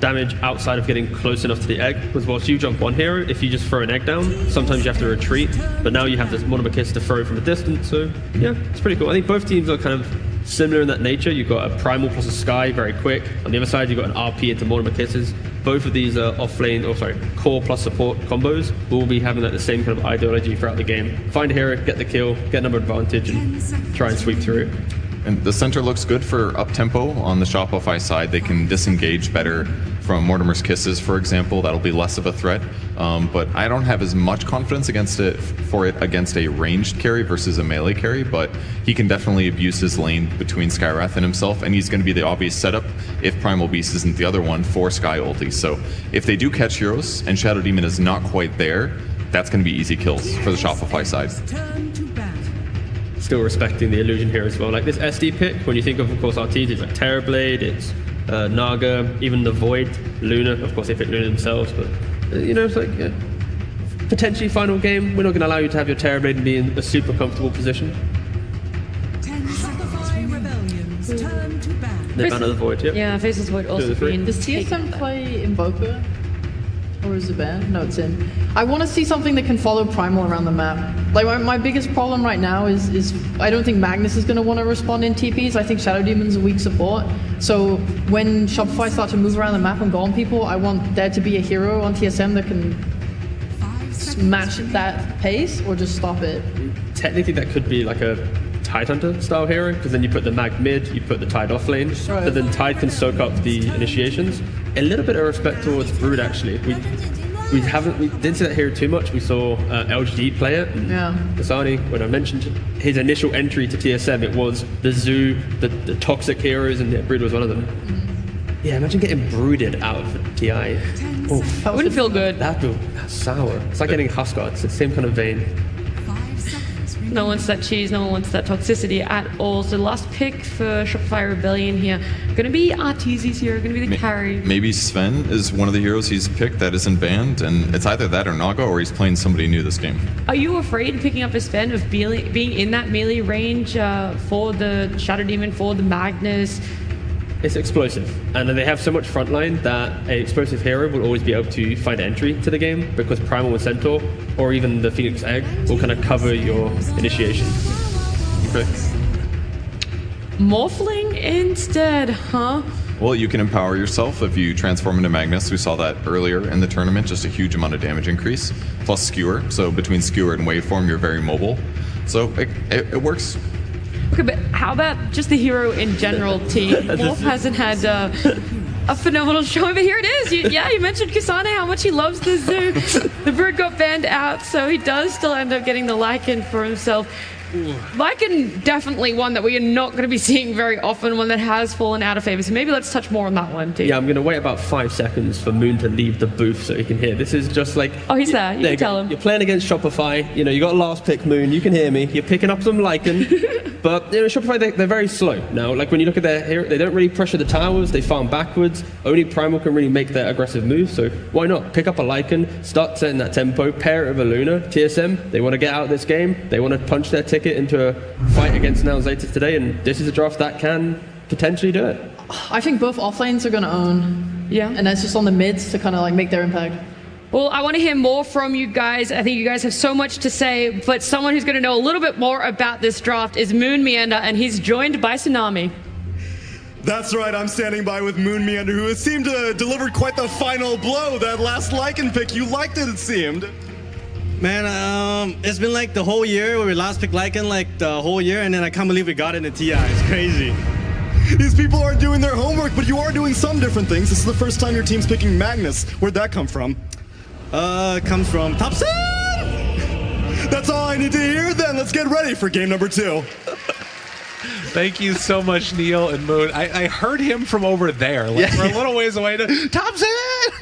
damage outside of getting close enough to the egg, because whilst you jump one hero, if you just throw an egg down, sometimes you have to retreat, but now you have this Monoba Kiss to throw from a distance, so yeah, it's pretty cool. I think both teams are kind of similar in that nature. You've got a Primal plus a Sky, very quick. On the other side, you've got an RP into Mortimer Kisses. Both of these are core plus support combos will be having the same kind of ideology throughout the game. Find a hero, get the kill, get number advantage, and try and sweep through. And the center looks good for up-tempo. On the Shopify side, they can disengage better from Mortimer's Kisses, for example. That'll be less of a threat. But I don't have as much confidence against it a ranged carry versus a melee carry, but he can definitely abuse his lane between Skywrath and himself, and he's going to be the obvious setup if Primal Beast isn't the other one for Sky ulti. So if they do catch heroes and Shadow Demon is not quite there, that's going to be easy kills for the Shopify side. Still respecting the illusion here as well. Like this SD pick, when you think of course, RTs, it's like Terrorblade, it's Naga, even the Void, Luna. Of course, they pick Luna themselves, but it's like potentially final game. We're not going to allow you to have your Terrorblade and be in a super comfortable position. The Banner of the Void, yep. Yeah, Faceless Void also being. Does TSM play Invoker? Or is it banned? No, it's in. I want to see something that can follow Primal around the map. Like, my biggest problem right now is I don't think Magnus is going to want to respond in TPs. I think Shadow Demon's a weak support. So when Shopify start to move around the map and go on people, I want there to be a hero on TSM that can match that pace or just stop it. Technically, that could be like a Tidehunter style hero, because then you put the Mag mid, you put the Tide off lane, right. But then Tide can soak up the initiations. A little bit of respect towards Brood, actually. We didn't see that hero too much. We saw LGD play it. And Kasane, when I mentioned his initial entry to TSM, it was the Zoo, the toxic heroes, and Brood was one of them. Yeah, imagine getting brooded out of TI. Oof. That wouldn't feel good. That's sour. It's like getting Huskar. It's the same kind of vein. No one wants that cheese, no one wants that toxicity at all. So the last pick for Shopify Rebellion here, gonna be Arteezy's here, gonna be the carry. Maybe Sven is one of the heroes he's picked that isn't banned, and it's either that or Naga, or he's playing somebody new this game. Are you afraid picking up a Sven of being in that melee range for the Shadow Demon, for the Magnus? It's explosive, and they have so much frontline that an explosive hero will always be able to find entry to the game, because Primal and Centaur, or even the Phoenix Egg, will kind of cover your initiation. Okay. Morphling instead, huh? Well, you can empower yourself if you transform into Magnus. We saw that earlier in the tournament, just a huge amount of damage increase, plus Skewer. So between Skewer and Waveform, you're very mobile. So it works. Okay, but how about just the hero in general, team? Wolf hasn't had a phenomenal showing, but here it is. You mentioned Kasane, how much he loves the Zoo. The Brood got banned out, so he does still end up getting the Lycan for himself. Lycan, definitely one that we are not going to be seeing very often, one that has fallen out of favor. So maybe let's touch more on that one, too. Yeah, I'm going to wait about 5 seconds for Moon to leave the booth so he can hear. This is just like... Oh, he's there. You can tell him. You're playing against Shopify. You got last pick, Moon. You can hear me. You're picking up some Lycan. But Shopify, they're very slow. Now, like when you look at their hero, they don't really pressure the towers. They farm backwards. Only Primal can really make their aggressive moves. So why not? Pick up a Lycan, start setting that tempo, pair it with a Luna. TSM, they want to get out of this game. They want to punch their ticket into a fight against Now Zetas today, and this is a draft that can potentially do it. I think both offlanes are going to own. Yeah. And that's just on the mids to kind of like make their impact. Well, I want to hear more from you guys. I think you guys have so much to say, but someone who's going to know a little bit more about this draft is Moon Meander, and he's joined by Tsunami. That's right, I'm standing by with Moon Meander, who has seemed to have delivered quite the final blow. That last Lycan pick, you liked it seemed. Man, it's been like the whole year where we last picked Lycan, like the whole year, and then I can't believe we got it in TI. It's crazy. These people aren't doing their homework, but you are doing some different things. This is the first time your team's picking Magnus. Where'd that come from? It comes from Thompson! That's all I need to hear, then let's get ready for game number 2. Thank you so much, Neil and Moon. I heard him from over there. Like, we're a little ways away. Thompson!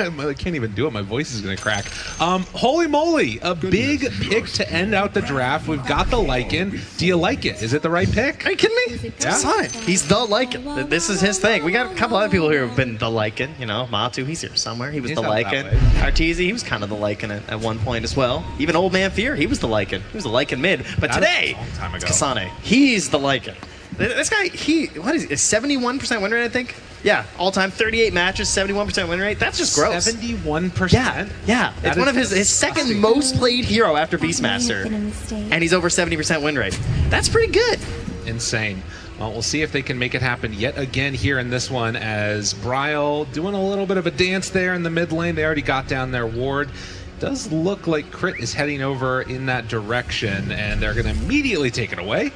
I can't even do it. My voice is going to crack. Holy moly. A big pick to end out the draft. We've got the Lycan. Do you like it? Is it the right pick? Are you kidding me? Yeah. Fine. He's the Lycan. This is his thing. We got a couple other people here who've been the Lycan. Matu, he's here somewhere. He was the Lycan. Arteezy, he was kind of the Lycan at one point as well. Even Old Man Fear, he was the Lycan. He was the Lycan mid. But today, it's Kasane. He's the Lycan. This guy, what is it? 71% win rate, I think? Yeah, all-time 38 matches, 71% win rate. That's just gross. 71%? Yeah. It's one of his second most played hero after Beastmaster. And he's over 70% win rate. That's pretty good. Insane. Well, we'll see if they can make it happen yet again here in this one, as Bryle doing a little bit of a dance there in the mid lane. They already got down their ward. Does look like Crit is heading over in that direction, and they're going to immediately take it away.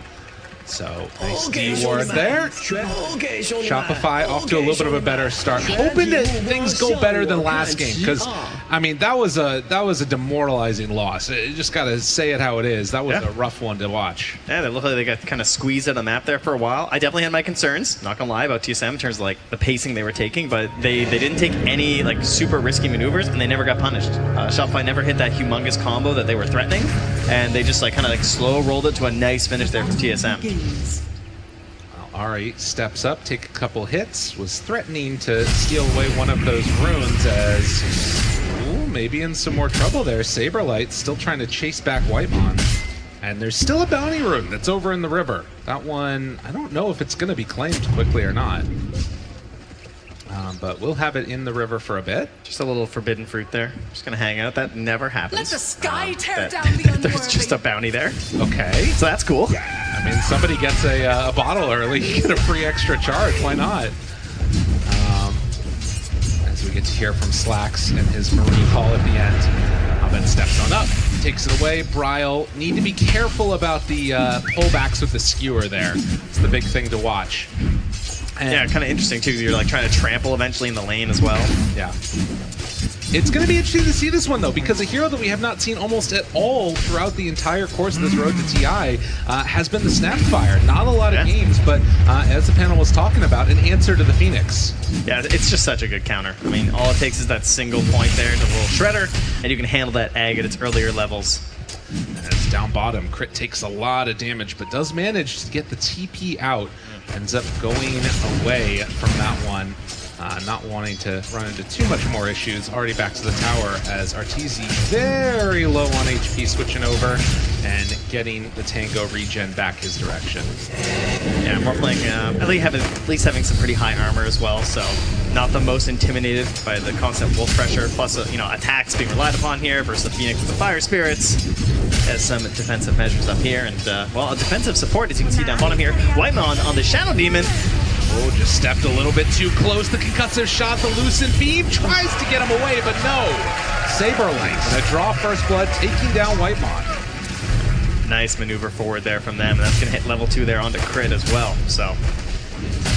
So nice D-ward there. Shopify off to a little bit of a better start. Hoping that things go better than last game, because I mean that was a demoralizing loss. You just got to say it how it is. That was a rough one to watch. Yeah, they look like they got kind of squeezed out of the map there for a while. I definitely had my concerns, not gonna lie, about TSM in terms of like the pacing they were taking, but they didn't take any like super risky maneuvers, and they never got punished. Shopify never hit that humongous combo that they were threatening, and they just like kind of like slow rolled it to a nice finish there for TSM. Well, Ari steps up, take a couple hits, was threatening to steal away one of those runes as maybe in some more trouble there. Saberlight still trying to chase back Whitemon. And there's still a bounty rune that's over in the river. That one, I don't know if it's going to be claimed quickly or not. But we'll have it in the river for a bit. Just a little forbidden fruit there. Just gonna hang out. That never happens. Let the sky tear down the unworthy. There's just a bounty there. Okay. So that's cool. I mean, somebody gets a bottle early, you get a free extra charge. Why not? As we get to hear from Slacks and his Marine call at the end. Abed steps on up, takes it away. Bryle need to be careful about the pullbacks with the skewer there. It's the big thing to watch. And yeah, kind of interesting too, because you're like trying to trample eventually in the lane as well. Yeah. It's going to be interesting to see this one, though, because a hero that we have not seen almost at all throughout the entire course of this road to TI has been the Snapfire. Not a lot of games, but as the panel was talking about, an answer to the Phoenix. Yeah, it's just such a good counter. I mean, all it takes is that single point there into a little shredder, and you can handle that egg at its earlier levels. As down bottom, Crit takes a lot of damage, but does manage to get the TP out. Ends up going away from that one. Not wanting to run into too much more issues. Already back to the tower as Arteezy very low on HP, switching over and getting the Tango regen back his direction. Yeah, more playing at least having some pretty high armor as well, so not the most intimidated by the constant wolf pressure, plus attacks being relied upon here versus the Phoenix with the fire spirits. Has some defensive measures up here, and well, a defensive support as you can see down bottom here. Whitemon on the Shadow Demon. Oh, just stepped a little bit too close. The concussive shot, the Lucent Beam tries to get him away, but no. Saberlight gonna draw first blood, taking down Whitemon. Nice maneuver forward there from them, and that's gonna hit level 2 there onto Crit as well. So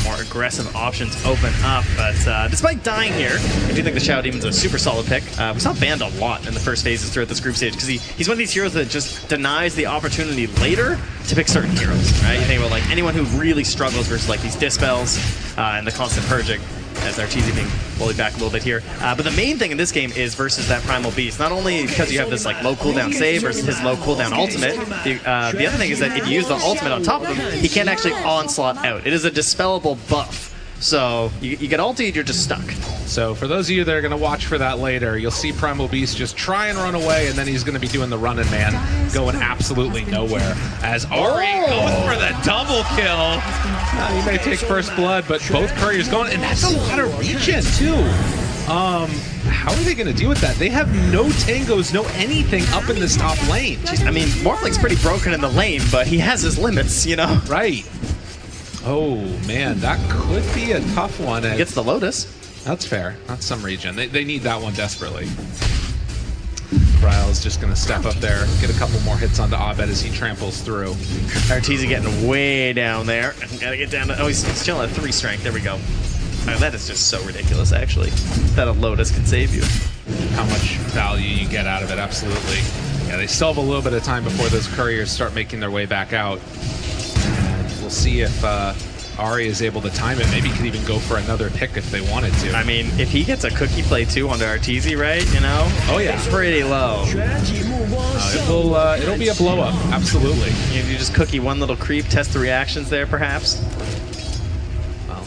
more aggressive options open up, but despite dying here, I do think the Shadow Demon's a super solid pick. We saw Band a lot in the first phases throughout this group stage, because he's one of these heroes that just denies the opportunity later to pick certain heroes, right? You think about like anyone who really struggles versus like these Dispels and the constant purging, as Arteezy being bullied back a little bit here. But the main thing in this game is versus that Primal Beast. Not only because you have this like low cooldown save versus his low cooldown ultimate, the other thing is that if you use the ultimate on top of him, he can't actually onslaught out. It is a dispellable buff. So you get ulted, you're just stuck. So for those of you that are going to watch for that later, you'll see Primal Beast just try and run away, and then he's going to be doing the running man, going absolutely nowhere. As Ari goes for the double kill. He may take first blood, but both couriers going, and that's a lot of regen too. How are they going to deal with that? They have no tangos, no anything up in this top lane. Jeez, I mean, Morphling's pretty broken in the lane, but he has his limits, you know? Right. Oh, man, that could be a tough one. He gets the Lotus. That's fair. That's some regen. They need that one desperately. Bryle's just going to step up there, get a couple more hits onto Abed as he tramples through. Arteezy getting way down there. Gotta get down to... Oh, he's chilling at 3 strength. There we go. Oh, that is just so ridiculous, actually, that a Lotus can save you. How much value you get out of it, absolutely. Yeah, they still have a little bit of time before those couriers start making their way back out. We'll see if Ari is able to time it. Maybe could even go for another pick if they wanted to. I mean, if he gets a cookie play too onto Arteezy, right? You know? Oh yeah. It's pretty low. It'll be a blow up. Absolutely. You just cookie one little creep, test the reactions there, perhaps. Well,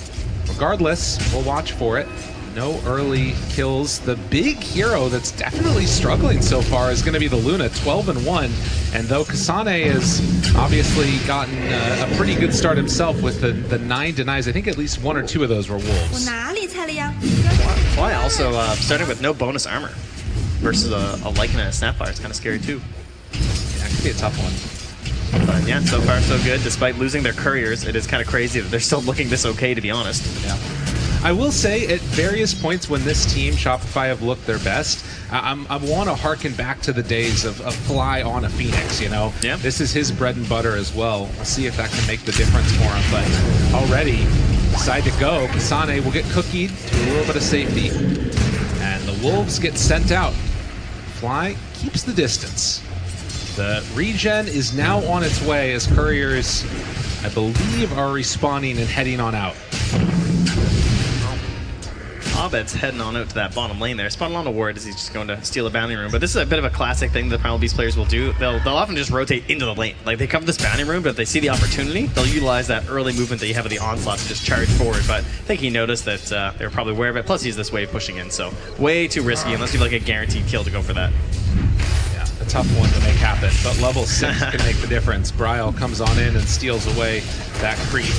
regardless, we'll watch for it. No early kills. The big hero that's definitely struggling so far is going to be the Luna, 12-1. And though Kasane has obviously gotten a pretty good start himself with the 9 denies, I think at least 1 or 2 of those were wolves. Why also starting with no bonus armor versus a Lycan and a Snapfire is kind of scary too. Yeah, it could be a tough one. But yeah, so far so good. Despite losing their couriers, it is kind of crazy that they're still looking this okay, to be honest. Yeah. I will say, at various points when this team, Shopify, have looked their best, I want to harken back to the days of Fly on a Phoenix, you know? Yeah. This is his bread and butter as well. We'll see if that can make the difference for him. But already, decide to go. Kasane will get cookied to a little bit of safety. And the Wolves get sent out. Fly keeps the distance. The regen is now on its way as couriers, I believe, are respawning and heading on out. Abed's heading on out to that bottom lane there. Spotting on a ward as he's just going to steal a bounty room. But this is a bit of a classic thing that Primal Beast players will do. They'll often just rotate into the lane. Like, they come to this bounty room, but if they see the opportunity, they'll utilize that early movement that you have at the onslaught to just charge forward. But I think he noticed that they were probably aware of it. Plus, he's this wave pushing in, so way too risky unless you have like a guaranteed kill to go for that. Yeah, a tough one to make happen, but level 6 can make the difference. Bryle comes on in and steals away that creep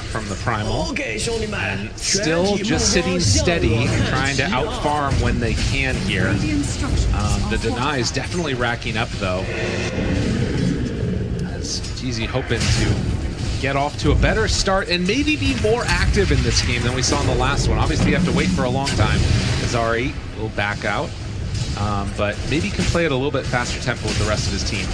from the Primal. And still just sitting steady, trying to out-farm when they can here. The deny is definitely racking up, though. As TZ hoping to get off to a better start and maybe be more active in this game than we saw in the last one. Obviously, you have to wait for a long time. Azari will back out, but maybe can play at a little bit faster tempo with the rest of his team.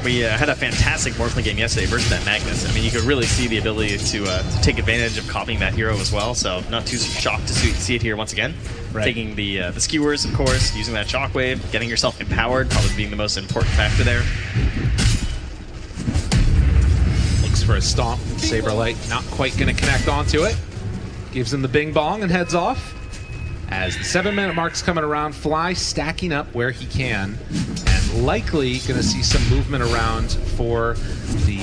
We had a fantastic Morphling game yesterday versus that Magnus. I mean, you could really see the ability to take advantage of copying that hero as well, so not too shocked to see it here once again. Right. Taking the skewers, of course, using that shockwave, getting yourself empowered, probably being the most important factor there. Looks for a stomp. Saberlight not quite going to connect onto it. Gives him the bing bong and heads off. As the 7-minute mark's coming around, Fly stacking up where he can, and likely going to see some movement around for the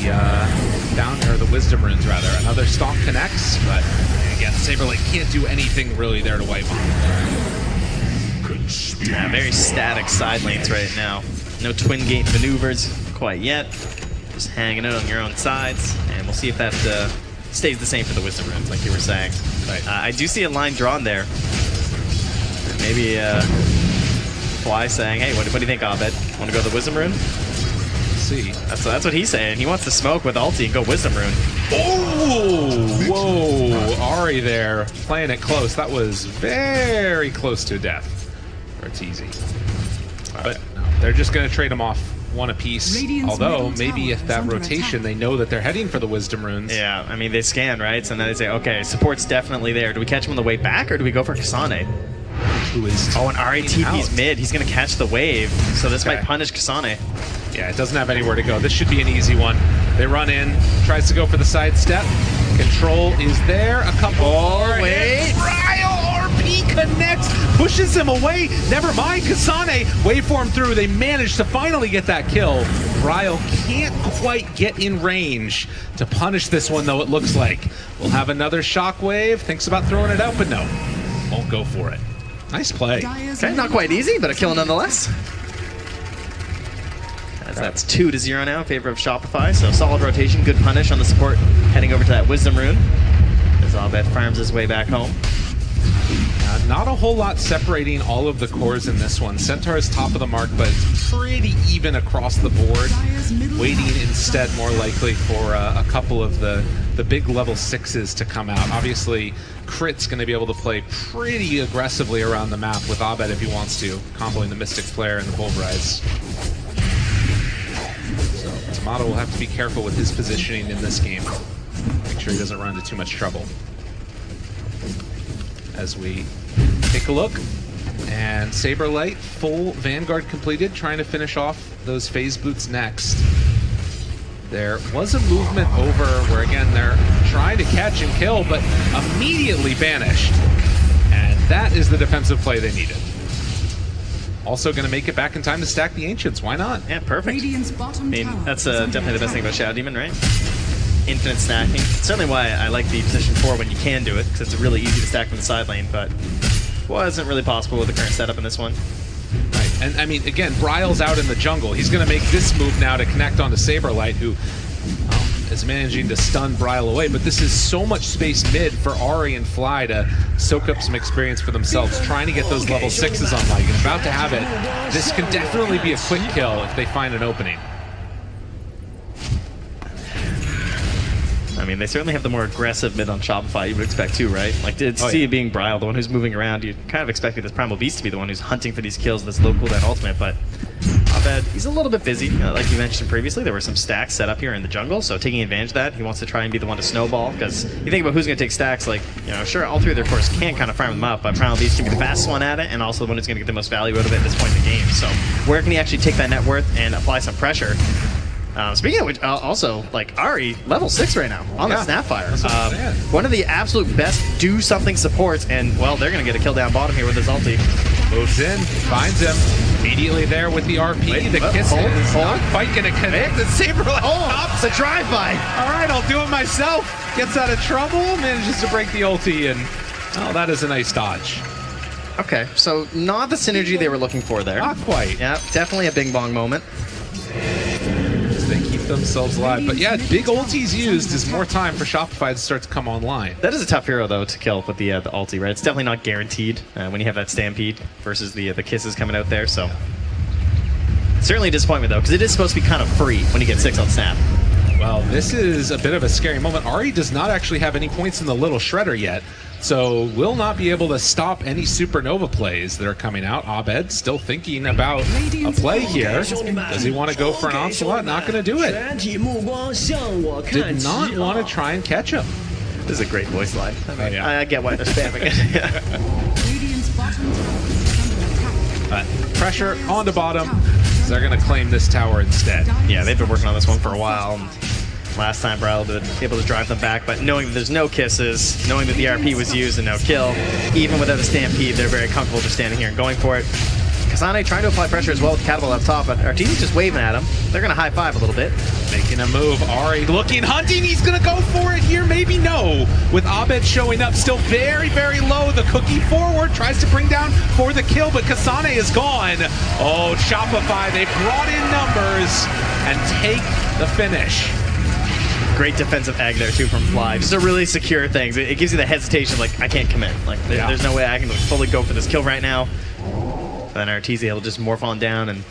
down there, the Wisdom Runes rather. Another stomp connects, but again, Saberlight can't do anything really there to wipe on him. Yeah, very static side lanes right now. No twin gate maneuvers quite yet. Just hanging out on your own sides, and we'll see if that stays the same for the Wisdom Runes, like you were saying. Right. I do see a line drawn there. Maybe Fly saying, "Hey, what do you think, Abed? Want to go the Wisdom Rune?" Let's see. That's what he's saying. He wants to smoke with ulti and go Wisdom Rune. Oh! Whoa! Ari there, playing it close. That was very close to death for TZ. But no, they're just going to trade them off one apiece. Although, maybe if that rotation, they know that they're heading for the Wisdom Runes. Yeah, I mean, they scan, right? So then they say, okay, support's definitely there. Do we catch him on the way back, or do we go for Kasane? Who is and RATP's mid. He's going to catch the wave, so this might punish Kasane. Yeah, it doesn't have anywhere to go. This should be an easy one. They run in, tries to go for the side step. Control is there. A couple more. Wait. Bryle RP connects, pushes him away. Never mind, Kasane waveform through. They managed to finally get that kill. Bryle can't quite get in range to punish this one, though, it looks like. We'll have another shockwave. Thinks about throwing it out, but no. Won't go for it. Nice play. Okay, not quite easy, but a kill nonetheless. As that's 2-0 now in favor of Shopify, so solid rotation, good punish on the support, heading over to that Wisdom Rune as Abed farms his way back home. Not a whole lot separating all of the cores in this one. Centaur is top of the mark, but it's pretty even across the board. Waiting instead, more likely, for a couple of the big level 6s to come out. Obviously, Crit's going to be able to play pretty aggressively around the map with Abed if he wants to, comboing the Mystic Flare and the Pulverize. So Tomato will have to be careful with his positioning in this game. Make sure he doesn't run into too much trouble. As we take a look, and Saberlight, full Vanguard completed, trying to finish off those phase boots next. There was a movement over where, again, they're trying to catch and kill, but immediately banished. And that is the defensive play they needed. Also going to make it back in time to stack the Ancients. Why not? Yeah, perfect. I mean, that's definitely the best thing about Shadow Demon, right? Infinite stacking. Certainly why I like the position 4 when you can do it, because it's really easy to stack from the side lane, but wasn't really possible with the current setup in this one. Right, and I mean, again, Bryle's out in the jungle. He's going to make this move now to connect onto Saberlight, who is managing to stun Bryle away, but this is so much space mid for Ari and Fly to soak up some experience for themselves, trying to get those level 6s on Lycan. About to have it. This can definitely be a quick kill if they find an opening. I mean, they certainly have the more aggressive mid on Shopify, you would expect too, right? Like, to see it being Bryle, the one who's moving around, you kind of expected this Primal Beast to be the one who's hunting for these kills, this low cooldown ultimate, but Abed, he's a little bit busy. Like you mentioned previously, there were some stacks set up here in the jungle, so taking advantage of that, he wants to try and be the one to snowball, because you think about who's going to take stacks, like, you know, sure, all three of their cores can kind of farm them up, but Primal Beast can be the fastest one at it, and also the one who's going to get the most value out of it at this point in the game. So where can he actually take that net worth and apply some pressure? Speaking of which, also, like, Ahri, level 6 right now on the Snapfire. One of the absolute best do-something supports, and, well, they're going to get a kill down bottom here with his ulti. Moves in, finds him. Immediately there with the RP. The kiss is not quite going to connect. The Saberlight pops. It's a drive-by. All right, I'll do it myself. Gets out of trouble, manages to break the ulti, and, oh, that is a nice dodge. Okay, so not the synergy they were looking for there. Not quite. Yeah, definitely a bing bong moment. They keep themselves alive. But yeah, big ultis used is more time for Shopify to start to come online. That is a tough hero, though, to kill with the ulti, right? It's definitely not guaranteed when you have that Stampede versus the kisses coming out there, so. Certainly a disappointment, though, because it is supposed to be kind of free when you get 6 on Snap. Well, this is a bit of a scary moment. Ahri does not actually have any points in the Little Shredder yet, so will not be able to stop any Supernova plays that are coming out. Abed still thinking about a play here. Does he want to go for an Onslaught? Not going to do it. Did not want to try and catch him. This is a great voice line. I mean, I get why they're spamming it. Pressure on the bottom. They're going to claim this tower instead. Yeah, they've been working on this one for a while. Last time Bryle was able to drive them back, but knowing that there's no kisses, knowing that the RP was used and no kill, even without a Stampede, they're very comfortable just standing here and going for it. Kasane trying to apply pressure as well with Catapult up top, but Arteezy's just waving at him. They're going to high-five a little bit. Making a move. Ahri looking, hunting. He's going to go for it here. Maybe no. With Abed showing up still very, very low. The cookie forward tries to bring down for the kill, but Kasane is gone. Oh, Shopify, they brought in numbers and take the finish. Great defensive egg there, too, from Fly. Just a really secure thing. It gives you the hesitation, like, I can't commit. Like, there's no way I can fully go for this kill right now. Then Arteezy will just morph on down and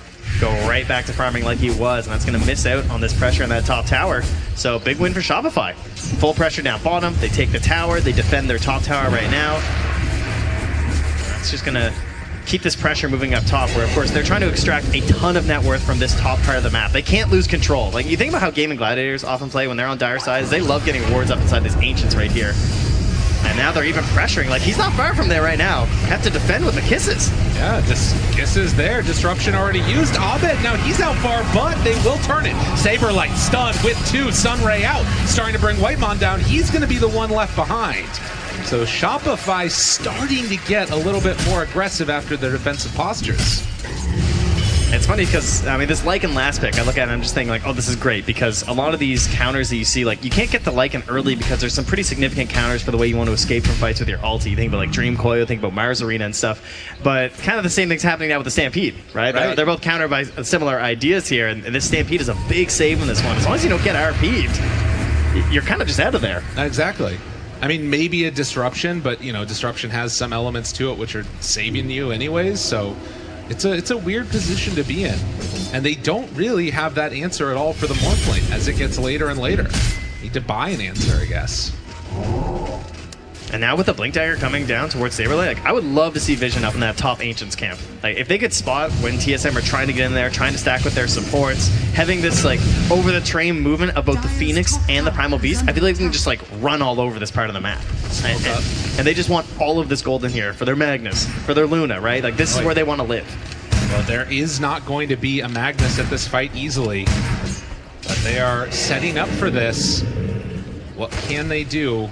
go right back to farming like he was, and that's going to miss out on this pressure in that top tower. So big win for Shopify. Full pressure down bottom. They take the tower. They defend their top tower right now. That's just going to keep this pressure moving up top, where, of course, they're trying to extract a ton of net worth from this top part of the map. They can't lose control. Like, you think about how Gaming Gladiators often play when they're on dire sides. They love getting wards up inside these Ancients right here. And now they're even pressuring. Like, he's not far from there right now. Have to defend with the kisses. Yeah, just kisses there. Disruption already used. Abed, now he's out far, but they will turn it. Saberlight stunned with 2. Sunray out. Starting to bring Whitemon down. He's going to be the one left behind. So Shopify starting to get a little bit more aggressive after their defensive postures. It's funny because, I mean, this Lycan last pick, I look at it and I'm just thinking, like, oh, this is great, because a lot of these counters that you see, like, you can't get the Lycan early because there's some pretty significant counters for the way you want to escape from fights with your ulti. You think about, like, Dream Coil, think about Mars Arena and stuff, but kind of the same thing's happening now with the Stampede, right? They're both countered by similar ideas here, and this Stampede is a big save in this one. As long as you don't get RP'd, you're kind of just out of there. Exactly. I mean, maybe a disruption, but, you know, disruption has some elements to it which are saving you anyways, so it's a weird position to be in. And they don't really have that answer at all for the Morph lane as it gets later and later. Need to buy an answer, I guess. And now with the Blink Dagger coming down towards Saberlight, like, I would love to see Vision up in that top Ancients camp. Like, if they could spot when TSM are trying to get in there, trying to stack with their supports, having this, like, over-the-train movement of both the Phoenix and the Primal Beast, I feel like they can just, like, run all over this part of the map. And they just want all of this gold in here for their Magnus, for their Luna, right? Like, this is where they want to live. Well, there is not going to be a Magnus at this fight easily, but they are setting up for this. What can they do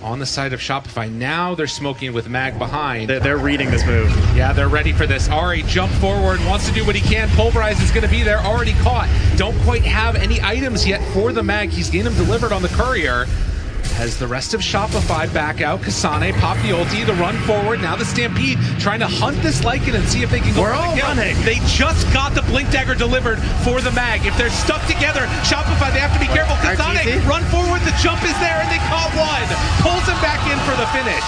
on the side of Shopify? Now they're smoking with Mag behind. They're reading this move. Yeah, they're ready for this. Ahri jump forward, wants to do what he can. Pulverize is going to be there, already caught. Don't quite have any items yet for the Mag. He's getting them delivered on the courier. As the rest of Shopify back out, Kasane pop the ulti, the run forward, now the Stampede trying to hunt this Lycan and see if they can go. We're all running. They just got the Blink Dagger delivered for the Mag. If they're stuck together, Shopify, they have to be careful. Kasane, run forward, the jump is there, and they caught one. Pulls him back in for the finish.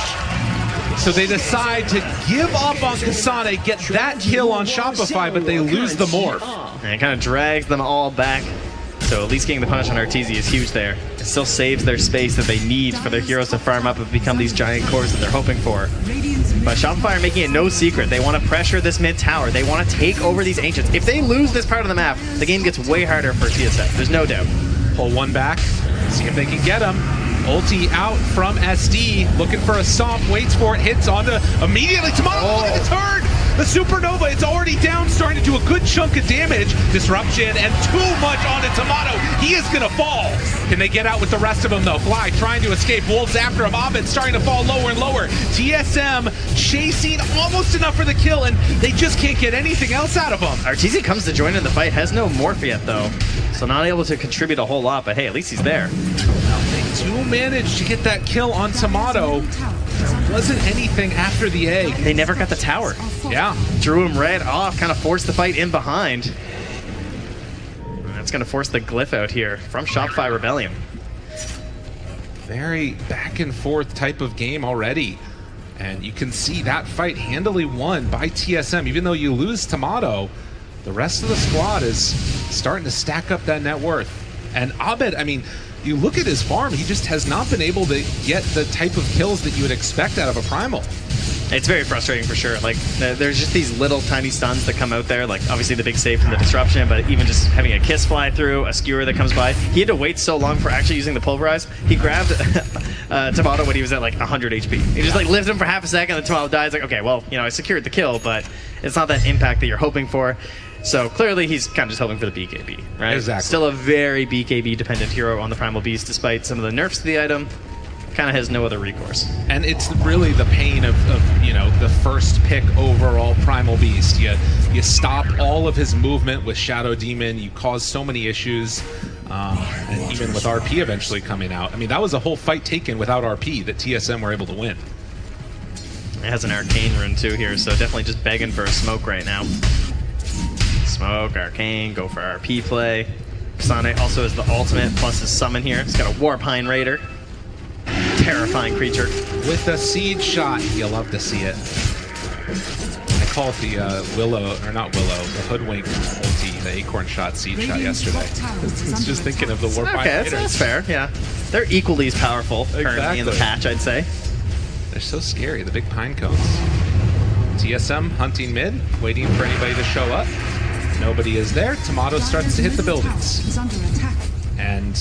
So they decide to give up on Kasane, get that kill on Shopify, but they lose the Morph. And it kind of drags them all back. So at least getting the punish on Arteezy is huge there. It still saves their space that they need for their heroes to farm up and become these giant cores that they're hoping for. But Shopify are making it no secret. They want to pressure this mid tower. They want to take over these Ancients. If they lose this part of the map, the game gets way harder for TSM. There's no doubt. Pull one back, see if they can get him. Ulti out from SD, looking for a stomp, waits for it, hits onto immediately. Tomato, look at the turn! The Supernova, it's already down, starting to do a good chunk of damage. Disruption and too much onto Tomato. He is gonna fall. Can they get out with the rest of them though? Fly trying to escape. Wolves after him. Abed starting to fall lower and lower. TSM chasing almost enough for the kill, and they just can't get anything else out of him. Arteezy comes to join in the fight, has no morph yet though. So not able to contribute a whole lot, but hey, at least he's there. They do manage to get that kill on Tomato. There wasn't anything after the egg. They never got the tower. Yeah. Drew him right off, kind of forced the fight in behind. And that's going to force the glyph out here from Shopify Rebellion. Very back and forth type of game already. And you can see that fight handily won by TSM. Even though you lose Tomato, the rest of the squad is starting to stack up that net worth. And Abed, I mean, you look at his farm, he just has not been able to get the type of kills that you would expect out of a Primal. It's very frustrating for sure. Like, there's just these little tiny stuns that come out there, like obviously the big save from the disruption, but even just having a kiss fly through, a skewer that comes by. He had to wait so long for actually using the pulverize. He grabbed Tomato when he was at like 100 HP. He just like lived him for half a second, and Tomato dies. Like, okay, well, you know, I secured the kill, but it's not that impact that you're hoping for. So clearly he's kind of just hoping for the BKB, right? Exactly. Still a very BKB dependent hero on the Primal Beast, despite some of the nerfs to the item. Kind of has no other recourse. And it's really the pain of you know, the first pick overall Primal Beast. You stop all of his movement with Shadow Demon. You cause so many issues. And even with RP eventually coming out. I mean, that was a whole fight taken without RP that TSM were able to win. It has an Arcane rune too here, so definitely just begging for a smoke right now. Smoke, Arcane, go for RP play. Sonic also has the ultimate plus his summon here. He's got a Warpine Raider. Terrifying creature. With a Siege shot, you'll love to see it. I call it the Willow, or not Willow, the Hoodwink ulti, the Acorn shot, Siege shot yesterday. It's just thinking of the Warpine Okay, Raiders. that's fair, yeah. They're equally as powerful currently in the patch, I'd say. They're so scary, the big pine cones. TSM hunting mid, waiting for anybody to show up. Nobody is there. Tomato starts to hit the buildings. And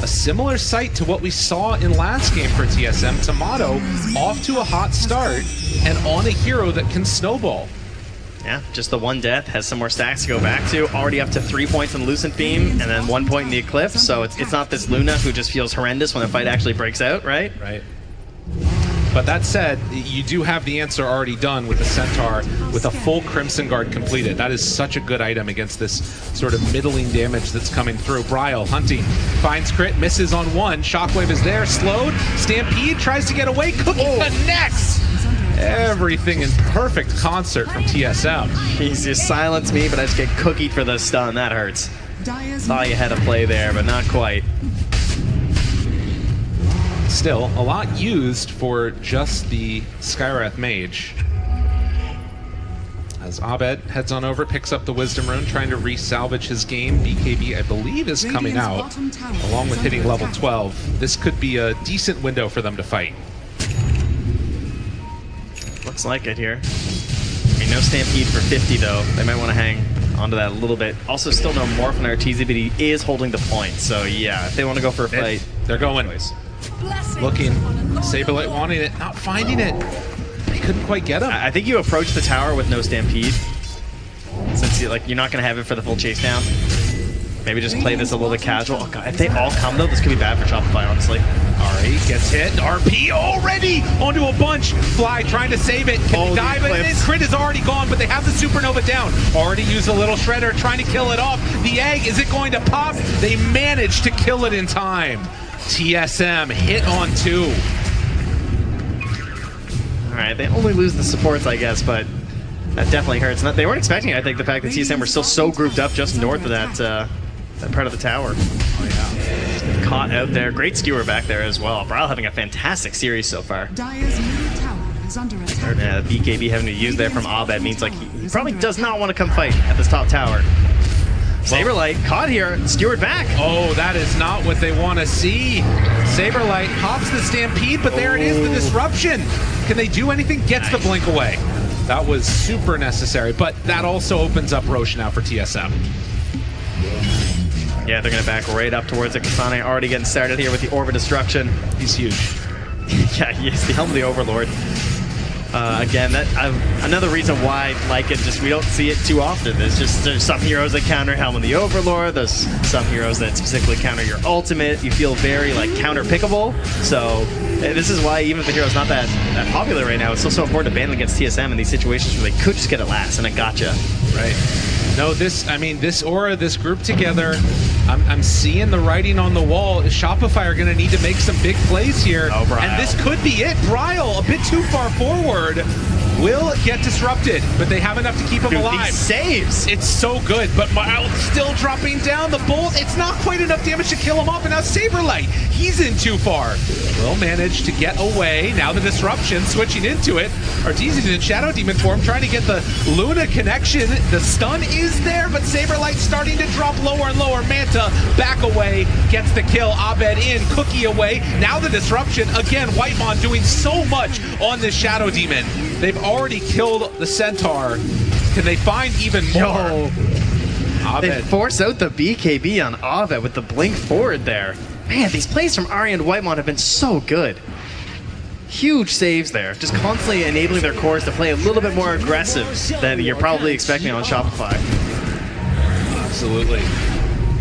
a similar sight to what we saw in last game for TSM. Tomato off to a hot start and on a hero that can snowball. Yeah, just the one death, has some more stacks to go back to. Already up to 3 points in Lucent Beam, and then 1 point in the Eclipse. So it's not this Luna who just feels horrendous when the fight actually breaks out, right? Right. But that said, you do have the answer already done with the Centaur with a full Crimson Guard completed. That is such a good item against this sort of middling damage that's coming through. Bryle hunting, finds crit, misses on one. Shockwave is there, slowed. Stampede tries to get away. Cookie connects! Everything in perfect concert from TSM. He's just silenced me, but I just get cookied for the stun. That hurts. Thought you had a play there, but not quite. Still, a lot used for just the Skywrath Mage. As Abed heads on over, picks up the Wisdom Rune, trying to re-salvage his game. BKB, I believe, is coming out, along with hitting level 12. This could be a decent window for them to fight. Looks like it here. I mean, no Stampede for 50, though. They might want to hang onto that a little bit. Also, still no Morph on Arteezy, but he is holding the point. So, yeah, if they want to go for a fight, they're going. Looking, Saberlight wanting it, not finding it. They couldn't quite get him. I think you approach the tower with no Stampede, since you're not going to have it for the full chase down. Maybe just play this a little bit casual. Oh god, if they all come though, this could be bad for Shopify, honestly. Ari gets hit. RP already onto a bunch. Fly trying to save it. Can he dive it in? Crit is already gone, but they have the Supernova down. Already used a little Shredder trying to kill it off. The egg, is it going to pop? They managed to kill it in time. TSM hit on 2. Alright, they only lose the supports, I guess, but that definitely hurts. They weren't expecting, I think, the fact that TSM were still so grouped up just north of that part of the tower. Oh, yeah. Caught out there. Great skewer back there as well. Bryle having a fantastic series so far. Dire's middle tower is under attack. Yeah, BKB having to use there from Abed means like he probably does not want to come fight at this top tower. Saberlight caught here, skewered back. Oh, that is not what they want to see. Saberlight pops the Stampede, but there it is, the disruption. Can they do anything? Gets the blink away. That was super necessary, but that also opens up Roche now for TSM. Yeah, they're going to back right up towards it. Kasane already getting started here with the Orb of Destruction. He's huge. Yeah, he is the Helm of the Overlord. Again, another reason why we don't see it too often. There's some heroes that counter Helm of the Overlord. There's some heroes that specifically counter your ultimate. You feel very counter pickable. So this is why even if the hero's not that popular right now, it's still so important to ban against TSM in these situations where they could just get it last and it gotcha. Right. No, this aura, this group together, I'm seeing the writing on the wall. Shopify are going to need to make some big plays here. Oh, Bryle. And this could be it. Bryle, a bit too far forward, will get disrupted, but they have enough to keep him alive. He saves. It's so good, but Miles still dropping down. The bolt, it's not quite enough damage to kill him off, and now Saberlight, he's in too far. Will manage to get away. Now the disruption, switching into it. Arteezy's in Shadow Demon form, trying to get the Luna connection. The stun is there, but Saberlight starting to drop lower and lower. Manta back away, gets the kill. Abed in, Cookie away. Now the disruption. Again, Whitemon doing so much on this Shadow Demon. They've already killed the Centaur. Can they find even more? They force out the BKB on Abed with the blink forward there. Man, these plays from Ari and Whitemon have been so good. Huge saves there, just constantly enabling their cores to play a little bit more aggressive than you're probably expecting on Shopify. Absolutely.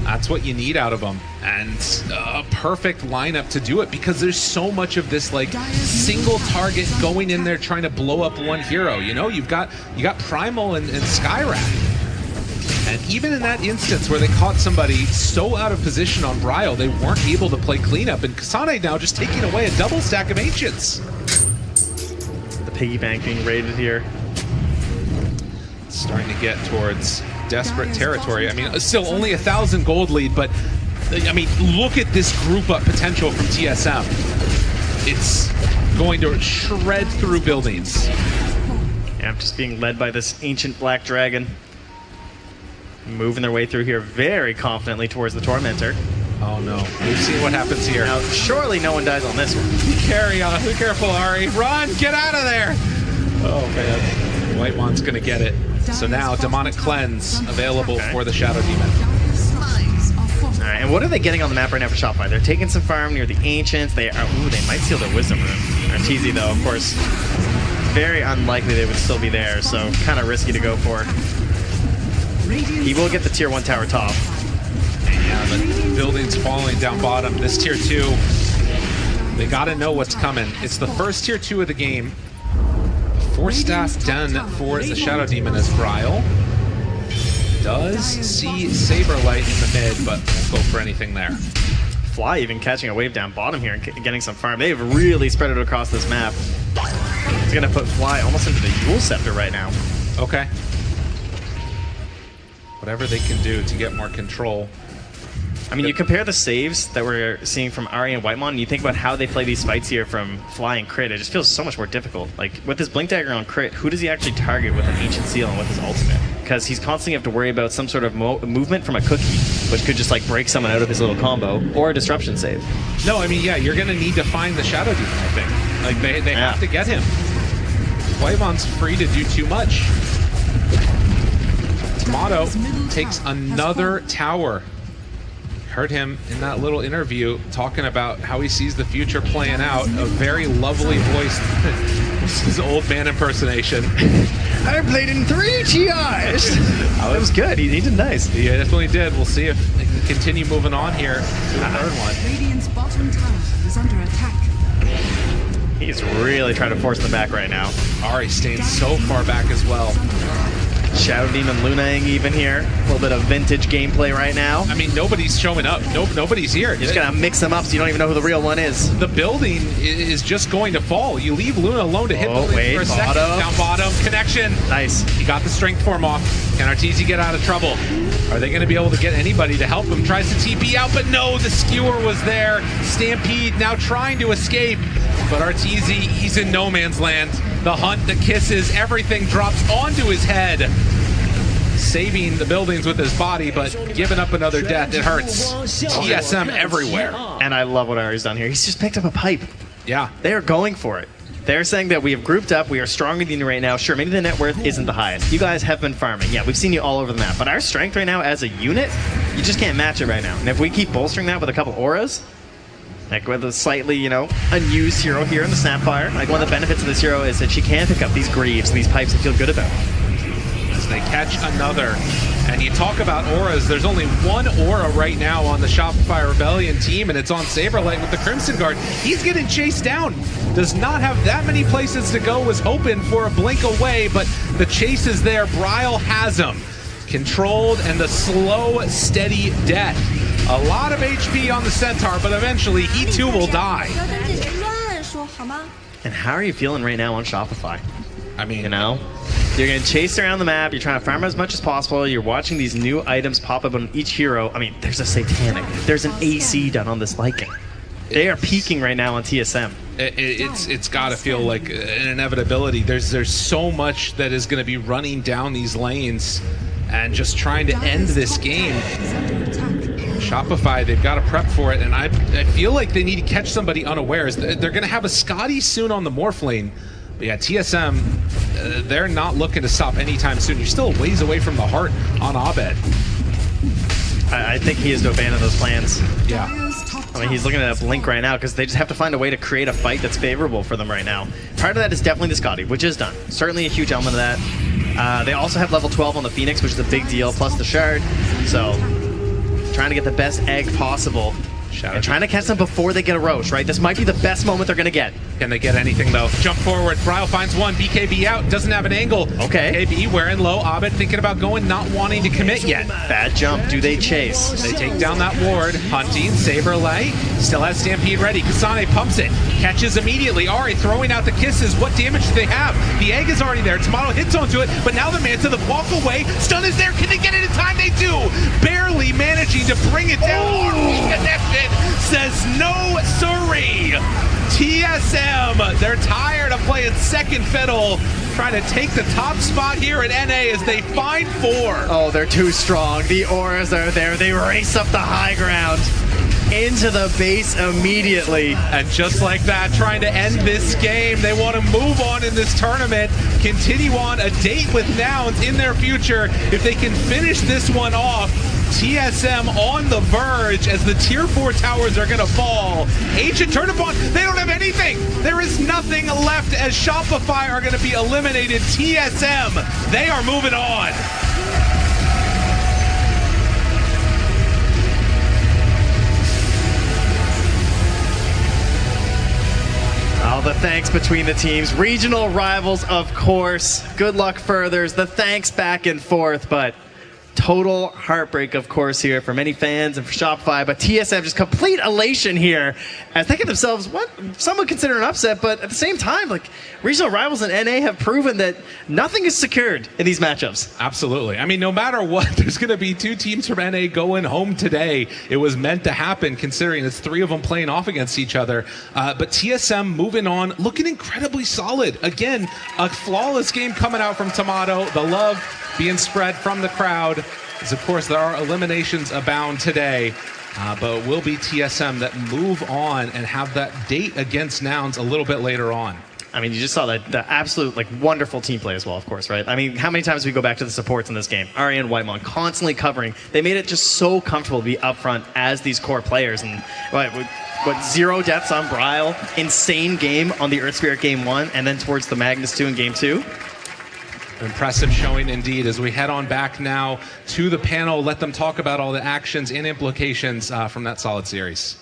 That's what you need out of them. And a perfect lineup to do it because there's so much of this single target going in there trying to blow up one hero. You know, you got Primal and Skyrack. And even in that instance where they caught somebody so out of position on Bryle, they weren't able to play cleanup. And Kasane now just taking away a double stack of Ancients. The piggy bank being raided here. Starting to get towards desperate territory. I mean, still only 1,000 gold lead, but I mean, look at this group up potential from TSM. It's going to shred through buildings. Yeah, just being led by this ancient black dragon. Moving their way through here very confidently towards the Tormentor. Oh no, we've seen what happens here. Now, surely no one dies on this one. Be careful, Ari. Run, get out of there. Oh man, Whitemon's gonna get it. So now Demonic Cleanse available for the Shadow Demon. Alright, and what are they getting on the map right now for Shopify? They're taking some farm near the Ancients. They might steal their Wisdom Rune. Arteezy though, of course, very unlikely they would still be there, so kind of risky to go for. He will get the tier 1 tower top. Yeah, the building's falling down bottom. This tier 2, they gotta know what's coming. It's the first tier 2 of the game. 4 staff done for the Shadow Demon as Bryle. Does see Saberlight in the mid, but won't go for anything there. Fly even catching a wave down bottom here and getting some farm. They've really spread it across this map. He's gonna put Fly almost into the Yule Scepter right now. Okay. Whatever they can do to get more control. I mean, you compare the saves that we're seeing from Ari and Whitemon, and you think about how they play these fights here from Fly and Crit, it just feels so much more difficult. Like, with this Blink Dagger on Crit, who does he actually target with an Ancient Seal and with his ultimate? Because he's constantly have to worry about some sort of movement from a Cookie, which could just, break someone out of his little combo, or a Disruption save. No, I mean, yeah, you're going to need to find the Shadow Demon, I think. They have to get him. Whitemon's free to do too much. Tomato takes another tower. Heard him in that little interview talking about how he sees the future playing out. A very lovely voice. This is old man impersonation. I played in 3 TIs. That was good. He did nice. He definitely did. We'll see if they can continue moving on here to the third one. Radiant's bottom tower is under attack. He's really trying to force them back right now. Ari staying so far back as well. Shadow Demon Lunaing even here. A little bit of vintage gameplay right now. I mean, nobody's showing up. Nobody's here. You're just going to mix them up so you don't even know who the real one is. The building is just going to fall. You leave Luna alone to hit buildings for a second. Down bottom. Connection. Nice. He got the strength form off. Can Arteezy get out of trouble? Are they going to be able to get anybody to help him? Tries to TP out, but no, the skewer was there. Stampede now trying to escape. But Arteezy, he's in no man's land. The hunt, the kisses, everything drops onto his head. saving the buildings with his body, but giving up another death. It hurts. TSM everywhere. And I love what Ari's done here. He's just picked up a pipe. Yeah. They are going for it. They're saying that we have grouped up, we are stronger than you right now. Sure, maybe the net worth isn't the highest. You guys have been farming. Yeah, we've seen you all over the map. But our strength right now as a unit, you just can't match it right now. And if we keep bolstering that with a couple auras, like with a slightly, you know, unused hero here in the Snapfire, like one of the benefits of this hero is that she can pick up these greaves, these pipes and feel good about. As they catch another. And you talk about auras, there's only one aura right now on the Shopify Rebellion team, and it's on Saberlight with the Crimson Guard. He's getting chased down. Does not have that many places to go, was hoping for a blink away, but the chase is there. Bryle has him. Controlled and the slow, steady death. A lot of HP on the Centaur, but eventually he too will die. And how are you feeling right now on Shopify? I mean, you know, you're getting chased around the map, you're trying to farm as much as possible, you're watching these new items pop up on each hero. I mean, there's a Satanic, there's an AC done on this Lycan. They are peaking right now on TSM. It's got to feel like an inevitability. There's so much that is going to be running down these lanes and just trying to end this game. Shopify, they've got to prep for it, and I feel like they need to catch somebody unawares. They're going to have a Scotty soon on the Morph lane. But yeah, TSM, they're not looking to stop anytime soon. You're still a ways away from the heart on Abed. I think he is to abandon those plans. Yeah. I mean, he's looking at a blink right now because they just have to find a way to create a fight that's favorable for them right now. Part of that is definitely the Scotty, which is done. Certainly a huge element of that. They also have level 12 on the Phoenix, which is a big deal, plus the Shard. So, trying to get the best egg possible. And trying to catch them before they get a Roche, right? This might be the best moment they're going to get. Can they get anything, though? Jump forward. Bryle finds one. BKB out. Doesn't have an angle. Okay. BKB wearing low. Abed thinking about going, not wanting to commit yet. Bad jump. Do they chase? They take down that ward. Hunting. Saberlight. Still has Stampede ready. Kasane pumps it. Catches immediately. Ari throwing out the kisses. What damage do they have? The egg is already there. Tomato hits onto it, but now the Manta, the walk away. Stun is there. Can they get it in time? They do. Barely managing to bring it down. Connection says no siree. TSM, they're tired of playing second fiddle, trying to take the top spot here at NA as they find 4. Oh, they're too strong. The auras are there. They race up the high ground into the base immediately. And just like that, trying to end this game. They want to move on in this tournament, continue on a date with Nouns in their future. If they can finish this one off, TSM on the verge as the tier 4 towers are going to fall. Ancient Turnipon, they don't have anything. There is nothing left as Shopify are going to be eliminated. TSM, they are moving on. All the thanks between the teams. Regional rivals, of course. Good luck furthers. The thanks back and forth, but total heartbreak, of course, here for many fans and for Shopify, but TSM just complete elation here as they get themselves what some would consider an upset, but at the same time, like, regional rivals in NA have proven that nothing is secured in these matchups. Absolutely. I mean, no matter what, there's going to be 2 teams from NA going home today. It was meant to happen, considering it's 3 of them playing off against each other. But TSM moving on, looking incredibly solid. Again, a flawless game coming out from Tomato. The love being spread from the crowd, as of course there are eliminations abound today, but it will be TSM that move on and have that date against Nouns a little bit later on. I mean, you just saw the absolute, like, wonderful team play as well, of course, right? I mean, how many times do we go back to the supports in this game? Ari and Whitemon constantly covering. They made it just so comfortable to be up front as these core players. And what 0 deaths on Bryle, insane game on the Earth Spirit game 1, and then towards the Magnus 2 in game 2. Impressive showing indeed as we head on back now to the panel. Let them talk about all the actions and implications from that solid series.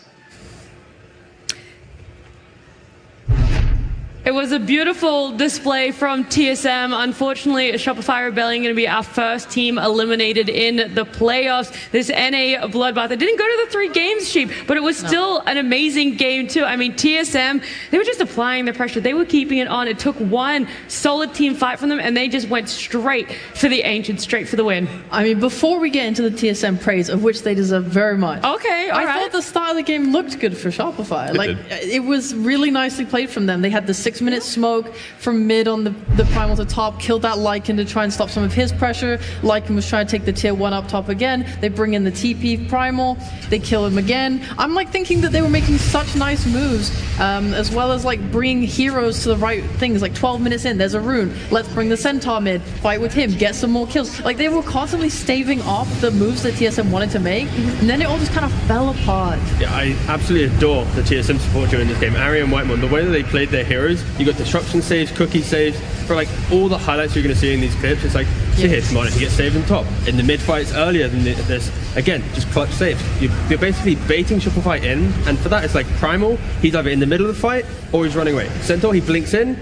It was a beautiful display from TSM. Unfortunately, Shopify Rebellion going to be our first team eliminated in the playoffs. This NA bloodbath, it didn't go to the 3 games sheep, but it was still an amazing game too. I mean, TSM, they were just applying the pressure. They were keeping it on. It took one solid team fight from them, and they just went straight for the Ancient, straight for the win. I mean, before we get into the TSM praise, of which they deserve very much. Okay, all right. I thought the start of the game looked good for Shopify. It was really nicely played from them. They had the 6-minute smoke from mid on the Primal to top, killed that Lycan to try and stop some of his pressure. Lycan was trying to take the tier 1 up top again. They bring in the TP Primal, they kill him again. I'm like thinking that they were making such nice moves, as well as like bringing heroes to the right things. Like 12 minutes in, there's a rune. Let's bring the Centaur mid, fight with him, get some more kills. Like they were constantly staving off the moves that TSM wanted to make, and then it all just kind of fell apart. Yeah, I absolutely adore the TSM support during this game. Ari and Whitemon, the way that they played their heroes, you got disruption saves, cookie saves, for like all the highlights you're going to see in these clips. It's like, see here, Tomano, he gets saved on top. In the mid fights earlier than this, again, just clutch saves. You're basically baiting Shopify in, and for that it's like Primal, he's either in the middle of the fight or he's running away. Centaur, he blinks in.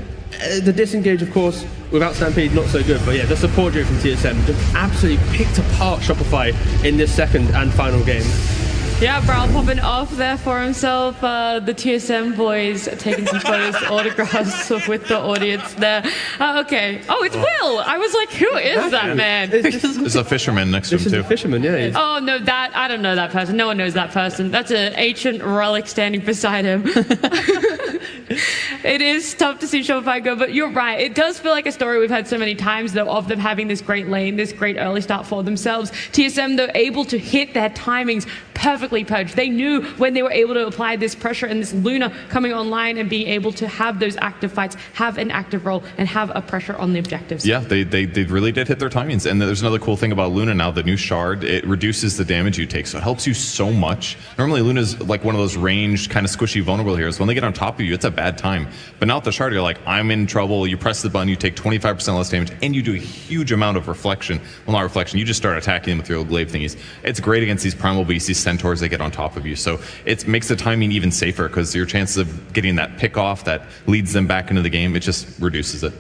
The disengage, of course, without Stampede, not so good. But yeah, the support duo from TSM just absolutely picked apart Shopify in this second and final game. Yeah, Brawl popping off there for himself. The TSM boys taking some photos, autographs with the audience there. Okay. Oh, it's Will. I was like, who is that man? There's a fisherman next to him, too. This is a fisherman, yeah. Oh, no, I don't know that person. No one knows that person. That's an ancient relic standing beside him. It is tough to see Shopify go, but you're right. It does feel like a story we've had so many times, though, of them having this great lane, this great early start for themselves. TSM, though, able to hit their timings perfectly, Pudge. They knew when they were able to apply this pressure and this Luna coming online and being able to have those active fights, have an active role, and have a pressure on the objectives. Yeah, they really did hit their timings. And there's another cool thing about Luna now, the new shard, it reduces the damage you take, so it helps you so much. Normally, Luna's like one of those ranged, kind of squishy, vulnerable heroes. When they get on top of you, it's a bad time. But now with the shard, you're like, I'm in trouble. You press the button, you take 25% less damage, and you do a huge amount of reflection. Well, not reflection, you just start attacking them with your glaive thingies. It's great against these primal beasts, these centaurs, they get on top of you. So it makes the timing even safer because your chances of getting that pick off that leads them back into the game, it just reduces it.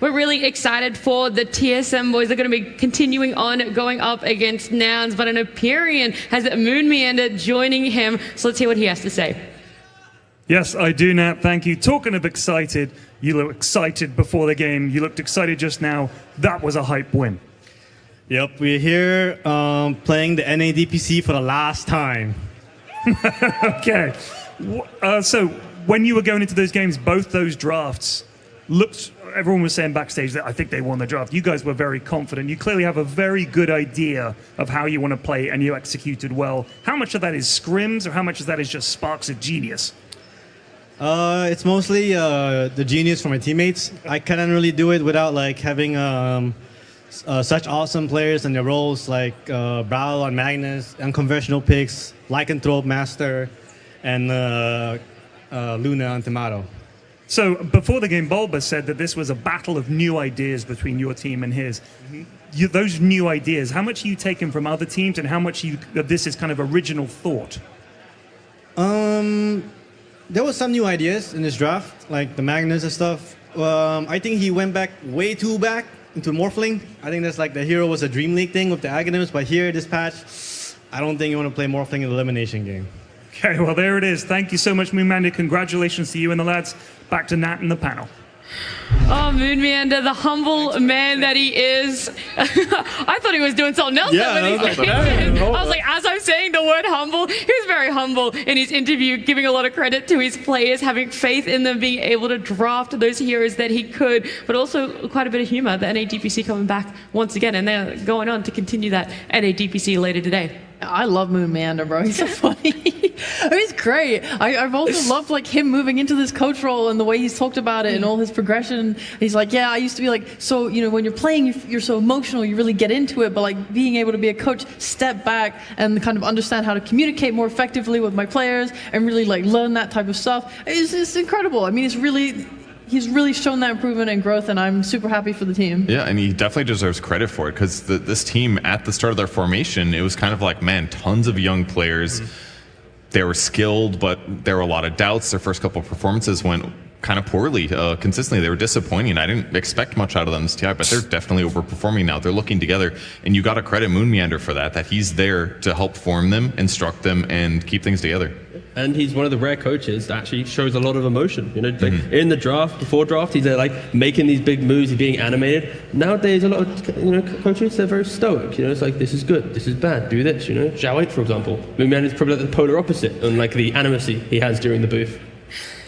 We're really excited for the TSM boys. They're going to be continuing on going up against Nouns, but an Empyrean has Moon Meander joining him. So let's hear what he has to say. Yes, I do, Nat. Thank you. Talking of excited, you look excited before the game. You looked excited just now. That was a hype win. Yep, we're here playing the NADPC for the last time. Okay. So when you were going into those games, both those drafts looked, everyone was saying backstage that I think they won the draft. You guys were very confident. You clearly have a very good idea of how you want to play, and you executed well. How much of that is scrims, or how much of that is just sparks of genius? It's mostly the genius from my teammates. I couldn't really do it without like having such awesome players in their roles like Brawl on Magnus, unconventional picks, Lycanthrope Master, and Luna on Tomato. So before the game, Bulba said that this was a battle of new ideas between your team and his. Those new ideas, how much are you taking from other teams, and how much of this is kind of original thought? There was some new ideas in this draft, like the Magnus and stuff. I think he went back way too back into Morphling. I think that's like the hero was a Dream League thing with the Aghanims, but here, this patch, I don't think you want to play Morphling in the elimination game. Okay, well, there it is. Thank you so much, Moon Meander. Congratulations to you and the lads. Back to Nat and the panel. Oh, Moon Meander, the humble man that he is. I thought he was doing something else. Yeah, when he came in. I was like, as I'm saying the word humble, he was very humble in his interview, giving a lot of credit to his players, having faith in them, being able to draft those heroes that he could, but also quite a bit of humor. The NADPC coming back once again, and they're going on to continue that NADPC later today. I love Moon Meander, bro. He's so funny. He's great. I've also loved like him moving into this coach role and the way he's talked about it and all his progression. He's like, yeah, I used to be like, so, you know, when you're playing, you're so emotional, you really get into it, but like being able to be a coach, step back and kind of understand how to communicate more effectively with my players and really like learn that type of stuff. It's incredible. I mean, he's really shown that improvement and growth, and I'm super happy for the team. Yeah, and he definitely deserves credit for it because this team, at the start of their formation, it was kind of like, man, tons of young players. They were skilled, but there were a lot of doubts. Their first couple of performances went kind of poorly, consistently. They were disappointing. I didn't expect much out of them this TI, but they're definitely overperforming now. They're looking together, and you got to credit Moon Meander for that he's there to help form them, instruct them, and keep things together. And he's one of the rare coaches that actually shows a lot of emotion. You know, like in the draft, before draft, he's like making these big moves, he's being animated. Nowadays, a lot of coaches, they're very stoic. You know, it's like, this is good, this is bad, do this. You know, Zhao 8, for example. Moon Meander is probably like the polar opposite, unlike the animacy he has during the booth.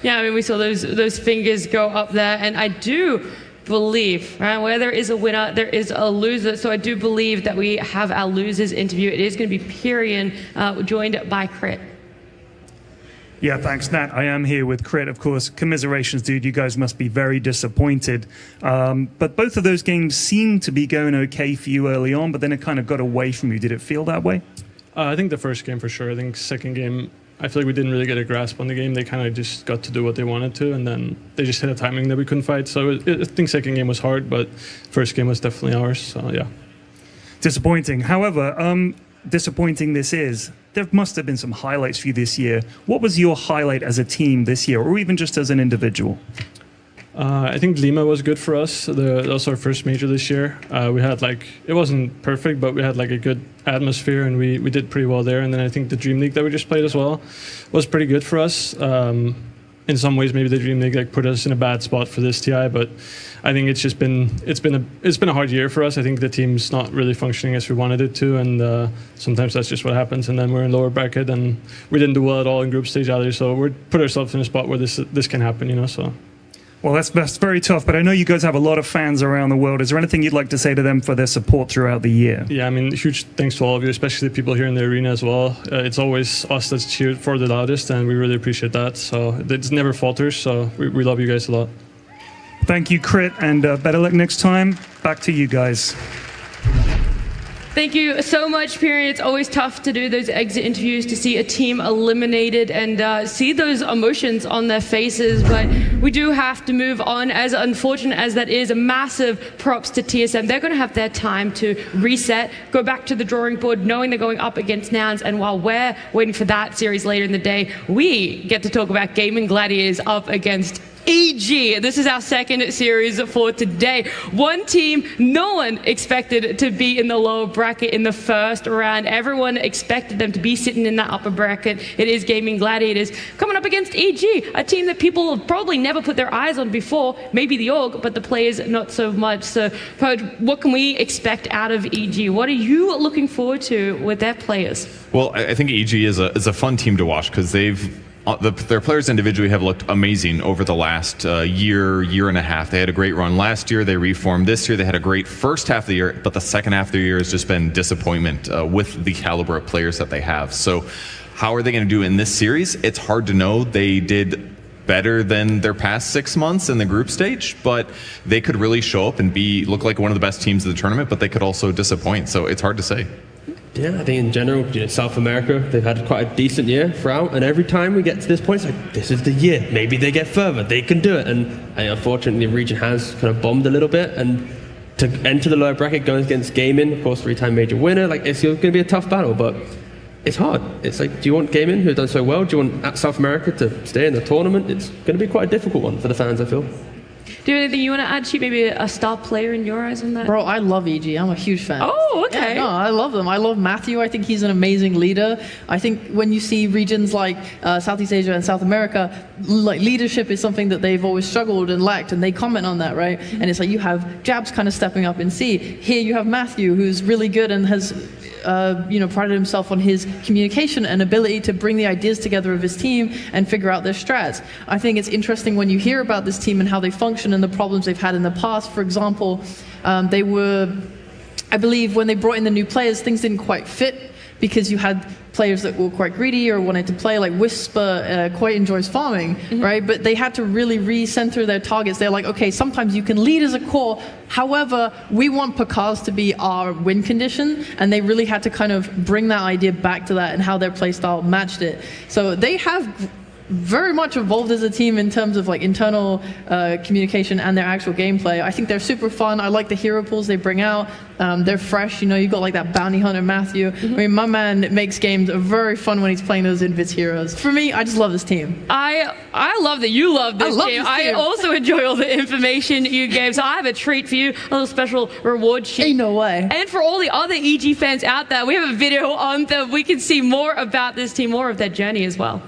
Yeah, I mean, we saw those fingers go up there, and I do believe, right, where there is a winner, there is a loser. So I do believe that we have our losers interview. It is going to be Pyrian, joined by Crit. Yeah, thanks, Nat. I am here with Crit, of course. Commiserations, dude. You guys must be very disappointed. But both of those games seemed to be going okay for you early on, but then it kind of got away from you. Did it feel that way? I think the first game for sure. I think second game, I feel like we didn't really get a grasp on the game. They kind of just got to do what they wanted to, and then they just hit a timing that we couldn't fight. So I think second game was hard, but first game was definitely ours. So yeah. Disappointing. However, disappointing this is, there must have been some highlights for you this year. What was your highlight as a team this year, or even just as an individual? I think Lima was good for us. That was our first major this year. We had it wasn't perfect, but we had a good atmosphere, and we did pretty well there. And then I think the Dream League that we just played as well was pretty good for us. In some ways, maybe the Dream League put us in a bad spot for this TI, but I think it's been a hard year for us. I think the team's not really functioning as we wanted it to, and sometimes that's just what happens. And then we're in lower bracket, and we didn't do well at all in group stage either. So we put ourselves in a spot where this can happen, So. Well, that's very tough, but I know you guys have a lot of fans around the world. Is there anything you'd like to say to them for their support throughout the year? Yeah, I mean, huge thanks to all of you, especially the people here in the arena as well. It's always us that's cheered for the loudest, and we really appreciate that. So it never falters, so we love you guys a lot. Thank you, Crit, and better luck next time. Back to you guys. Thank you so much, Pyrian. It's always tough to do those exit interviews, to see a team eliminated and see those emotions on their faces, but we do have to move on. As unfortunate as that is, massive props to TSM. They're going to have their time to reset, go back to the drawing board, knowing they're going up against Nouns, and while we're waiting for that series later in the day, we get to talk about Gaming Gladiators up against EG. This is our second series for today. One team no one expected to be in the lower bracket in the first round. Everyone expected them to be sitting in that upper bracket. It is Gaming Gladiators coming up against EG, a team that people have probably never put their eyes on before. Maybe the org, but the players not so much. So, Poj, what can we expect out of EG? What are you looking forward to with their players? Well, I think EG is a fun team to watch because their players individually have looked amazing over the last year and a half. They had a great run last year. They reformed this year. They had a great first half of the year, but the second half of the year has just been disappointment with the caliber of players that they have. So how are they going to do in this series? It's hard to know. They did better than their past 6 months in the group stage, but they could really show up and look like one of the best teams of the tournament, but they could also disappoint. So it's hard to say. Yeah, I think in general, South America, they've had quite a decent year throughout, and every time we get to this point, it's like, this is the year. Maybe they get further, they can do it. And unfortunately, the region has kind of bombed a little bit, and to enter the lower bracket, going against Gaming, of course, 3-time major winner, it's going to be a tough battle, but it's hard. It's like, do you want Gaming, who have done so well? Do you want South America to stay in the tournament? It's going to be quite a difficult one for the fans, I feel. Do you have anything you want to add, Sheep? Maybe a star player in your eyes on that? Bro, I love EG. I'm a huge fan. Oh, okay. Yeah, no, I love them. I love Matthew. I think he's an amazing leader. I think when you see regions like Southeast Asia and South America, leadership is something that they've always struggled and lacked, and they comment on that, right? And it's like you have Jabs kind of stepping up in C. Here you have Matthew, who's really good and has prided himself on his communication and ability to bring the ideas together of his team and figure out their strats. I think it's interesting when you hear about this team and how they function and the problems they've had in the past. For example, I believe when they brought in the new players, things didn't quite fit because you had players that were quite greedy or wanted to play, like Whisper quite enjoys farming, right? But they had to really recenter their targets. They're like, okay, sometimes you can lead as a core, however, we want Pakaz to be our win condition, and they really had to kind of bring that idea back to that and how their playstyle matched it. So they have very much evolved as a team in terms of internal communication and their actual gameplay. I think they're super fun. I like the hero pools they bring out. They're fresh. You got like that bounty hunter Matthew. I mean, my man makes games very fun when he's playing those Invis heroes. For me, I just love this team. I love that you love this team. I also enjoy all the information you gave. So I have a treat for you, a little special reward sheet. Ain't no way. And for all the other EG fans out there, we have a video on that we can see more about this team, more of their journey as well.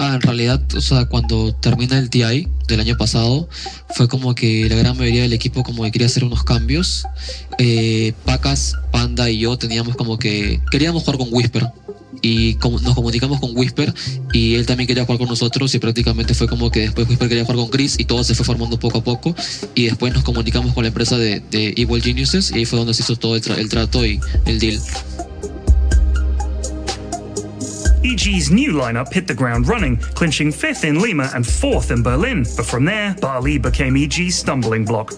En realidad, o sea, cuando termina el TI del año pasado, fue como que la gran mayoría del equipo como que quería hacer unos cambios. Pacas, Panda y yo teníamos como que queríamos jugar con Whisper. Y nos comunicamos con Whisper y él también quería jugar con nosotros y prácticamente fue como que después Whisper quería jugar con Chris y todo se fue formando poco a poco y después nos comunicamos con la empresa de Evil Geniuses y ahí fue donde se hizo todo el trato y el deal. EG's new lineup hit the ground running, clinching 5th in Lima and 4th in Berlin, but from there, Bali became EG's stumbling block.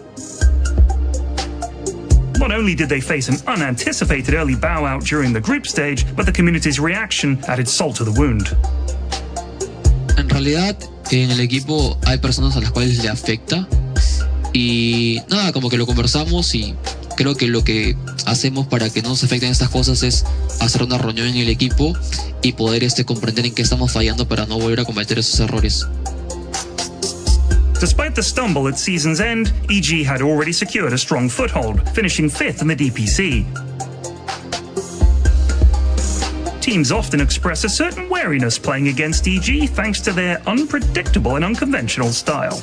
Not only did they face an unanticipated early bow out during the group stage, but the community's reaction added salt to the wound. En realidad, en el equipo hay personas a las cuales le afecta y nada, como que lo conversamos y creo que lo que hacemos para que no nos afecten estas cosas es hacer una reunión en el equipo y poder comprender en qué estamos fallando para no volver a cometer esos errores. Despite the stumble at season's end, EG had already secured a strong foothold, finishing 5th in the DPC. Teams often express a certain wariness playing against EG thanks to their unpredictable and unconventional style.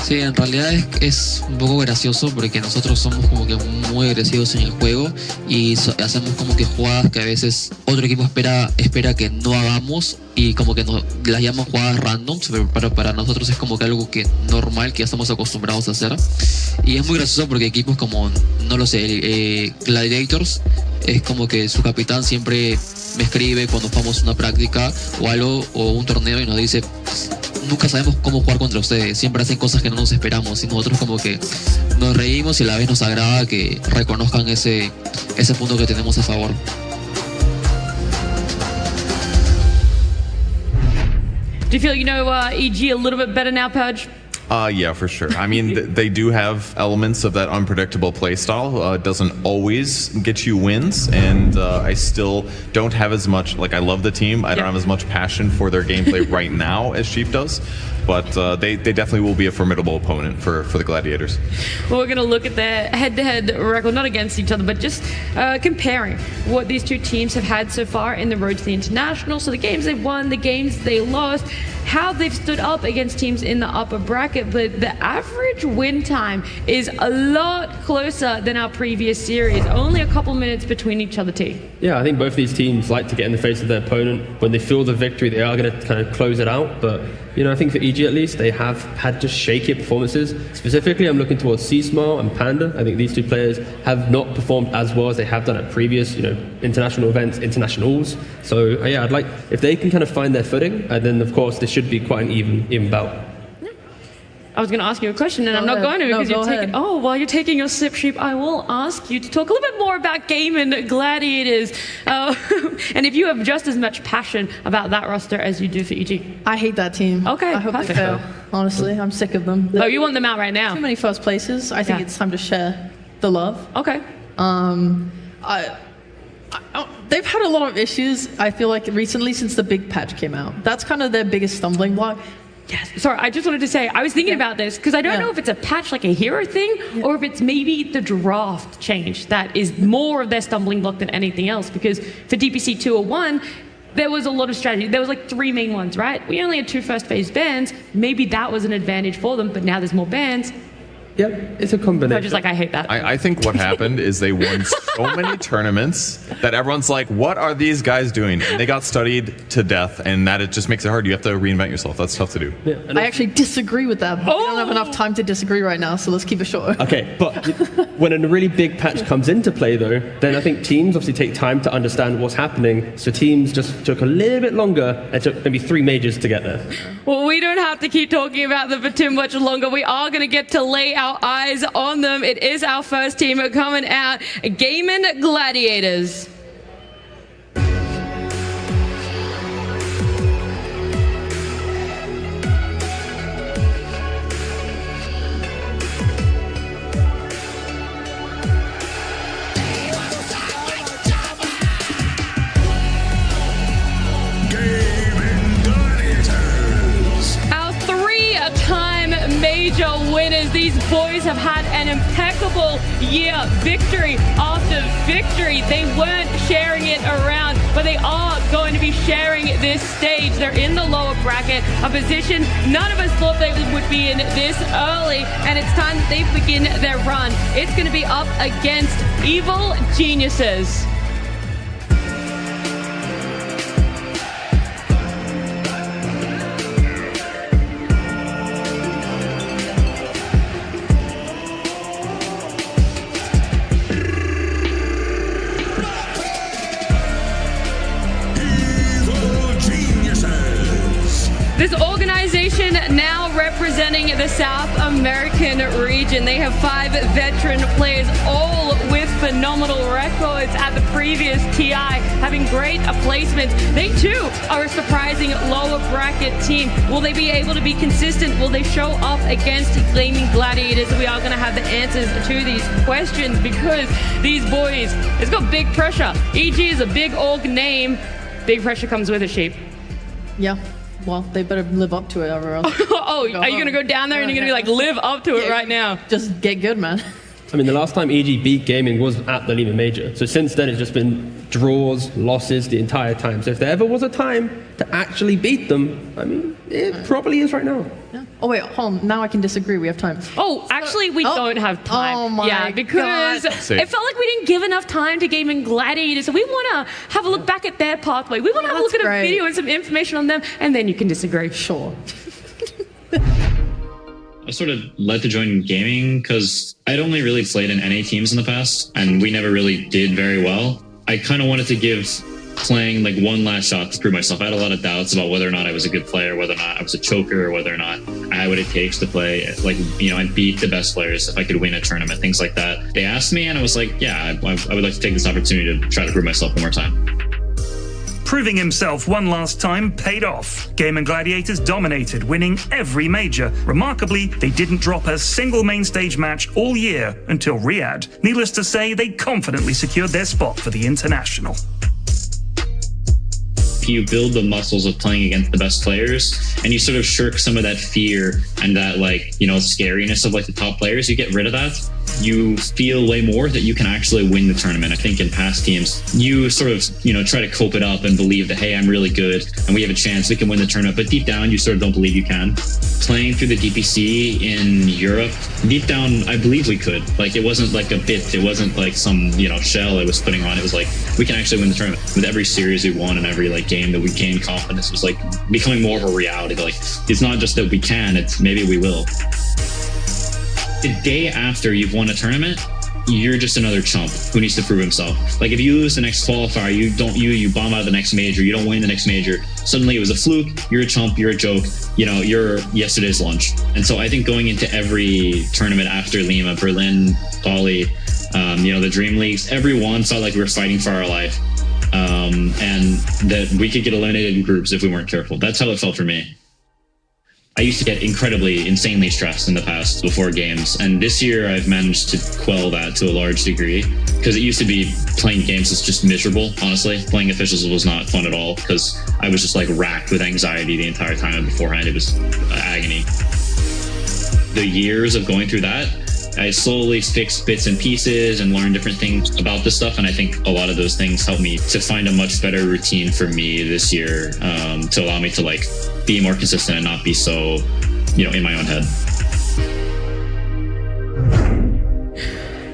Sí, en realidad es un poco gracioso porque nosotros somos como que muy agresivos en el juego y hacemos como que jugadas que a veces otro equipo espera que no hagamos y como que las llaman jugadas random, pero para nosotros es como que algo que normal, que ya estamos acostumbrados a hacer. Y es muy gracioso porque equipos como, no lo sé, Gladiators, es como que su capitán siempre me escribe cuando jugamos una práctica o algo o un torneo y nos dice: nunca sabemos cómo jugar contra ustedes, siempre hacen cosas que no nos esperamos y nosotros como que nos reímos y a la vez nos agrada que reconozcan ese punto que tenemos a favor. Do you feel you know EG a little bit better now, Purge? Yeah, for sure. I mean, they do have elements of that unpredictable playstyle. It doesn't always get you wins, and I still don't have as much, like, I love the team. I don't have as much passion for their gameplay right now as Sheep does, but they definitely will be a formidable opponent for the Gladiators. Well, we're going to look at their head-to-head record, not against each other, but just comparing what these two teams have had so far in the road to the International. So the games they've won, the games they lost, how they've stood up against teams in the upper bracket, but the average win time is a lot closer than our previous series. Only a couple minutes between each other, T. Yeah, I think both these teams like to get in the face of their opponent. When they feel the victory, they are going to kind of close it out. But, you know, I think for EG at least, they have had just shaky performances. Specifically, I'm looking towards C-Smile and Panda. I think these two players have not performed as well as they have done at previous, you know, international events, internationals. So, yeah, I'd like, if they can kind of find their footing, then, of course, this should be quite an even bout. I was going to ask you a question, and I'm not going to because you're taking. Oh, while you're taking your sip, Sheep, I will ask you to talk a little bit more about Game and Gladiators, and if you have just as much passion about that roster as you do for EG. I hate that team. Okay, I hope they fail. Honestly, I'm sick of them. Oh, you want them out right now? Too many first places. I think it's time to share the love. Okay. They've had a lot of issues, I feel like, recently since the big patch came out. That's kind of their biggest stumbling block. Yes. Sorry, I just wanted to say, I was thinking about this because I don't know if it's a patch like a hero thing or if it's maybe the draft change that is more of their stumbling block than anything else. Because for DPC 201, there was a lot of strategy. There was like 3 main ones, right? We only had 2 first phase bans. Maybe that was an advantage for them, but now there's more bans. Yep, it's a combination. I'm just like, I hate that. I think what happened is they won so many tournaments that everyone's like, what are these guys doing? And they got studied to death, and that it just makes it hard. You have to reinvent yourself. That's tough to do. Yeah, I actually disagree with that, but we don't have enough time to disagree right now, so let's keep it short. Okay, but when a really big patch comes into play, though, then I think teams obviously take time to understand what's happening. So teams just took a little bit longer and took maybe 3 majors to get there. Well, we don't have to keep talking about them for too much longer. We are going to get to lay our eyes on them. It is our first team coming out, Gaming Gladiators. Major winners. These boys have had an impeccable year, victory after victory. They weren't sharing it around, but they are going to be sharing this stage. They're in the lower bracket, a position none of us thought they would be in this early, and it's time that they begin their run. It's going to be up against Evil Geniuses. This organization now representing the South American region. They have 5 veteran players, all with phenomenal records at the previous TI, having great placements. They too are a surprising lower bracket team. Will they be able to be consistent? Will they show up against Gaming Gladiators? We are going to have the answers to these questions because these boys, it's got big pressure. EG is a big org name. Big pressure comes with it, Sheep. Yeah. Well, they better live up to it, or else. Oh, are you going to go down there and you're going to be like, live up to it right now? Just get good, man. I mean, the last time EG beat Gaming was at the Lima Major. So since then, it's just been draws, losses the entire time. So if there ever was a time to actually beat them, I mean, it probably is right now. Yeah. Oh, wait, hold on. Now I can disagree. We have time. Oh, actually, we don't have time. Oh, my because God. it felt like we didn't give enough time to Gaming Gladiators. So we want to have a look back at their pathway. We want to have a look at a video and some information on them, and then you can disagree. Sure. I sort of led to join gaming because I'd only really played in NA teams in the past, and we never really did very well. I kind of wanted to give playing like one last shot to prove myself. I had a lot of doubts about whether or not I was a good player, whether or not I was a choker, or whether or not I had what it takes to play, like, you know, and beat the best players if I could win a tournament, things like that. They asked me, and I was like, yeah, I would like to take this opportunity to try to prove myself one more time. Proving himself one last time paid off. Gaming Gladiators dominated, winning every major. Remarkably, they didn't drop a single main stage match all year until Riyadh. Needless to say, they confidently secured their spot for the International. You build the muscles of playing against the best players, and you sort of shirk some of that fear and that, like, you know, scariness of like the top players. You get rid of that. You feel way more that you can actually win the tournament. I think in past teams, you sort of, you know, try to cope it up and believe that, hey, I'm really good and we have a chance, we can win the tournament. But deep down, you sort of don't believe you can. Playing through the DPC in Europe, deep down, I believe we could. Like, it wasn't like a bit, it wasn't like some, you know, shell I was putting on. It was like, we can actually win the tournament. With every series we won and every like game that we gained confidence, was like becoming more of a reality. Like, it's not just that we can, it's maybe we will. The day after you've won a tournament, you're just another chump who needs to prove himself. Like, if you lose the next qualifier, you bomb out of the next major, you don't win the next major, suddenly it was a fluke, you're a chump, you're a joke, you know, you're yesterday's lunch. And so I think going into every tournament after Lima, Berlin, Bali, you know, the Dream Leagues, everyone felt like we were fighting for our life. And that we could get eliminated in groups if we weren't careful. That's how it felt for me. I used to get insanely stressed in the past before games, and this year I've managed to quell that to a large degree, because it used to be playing games was just miserable, honestly. Playing officials was not fun at all, because I was just like racked with anxiety the entire time, and beforehand it was agony. The years of going through that, I slowly fixed bits and pieces and learned different things about this stuff, and I think a lot of those things helped me to find a much better routine for me this year, to allow me to like be more consistent and not be so, you know, in my own head.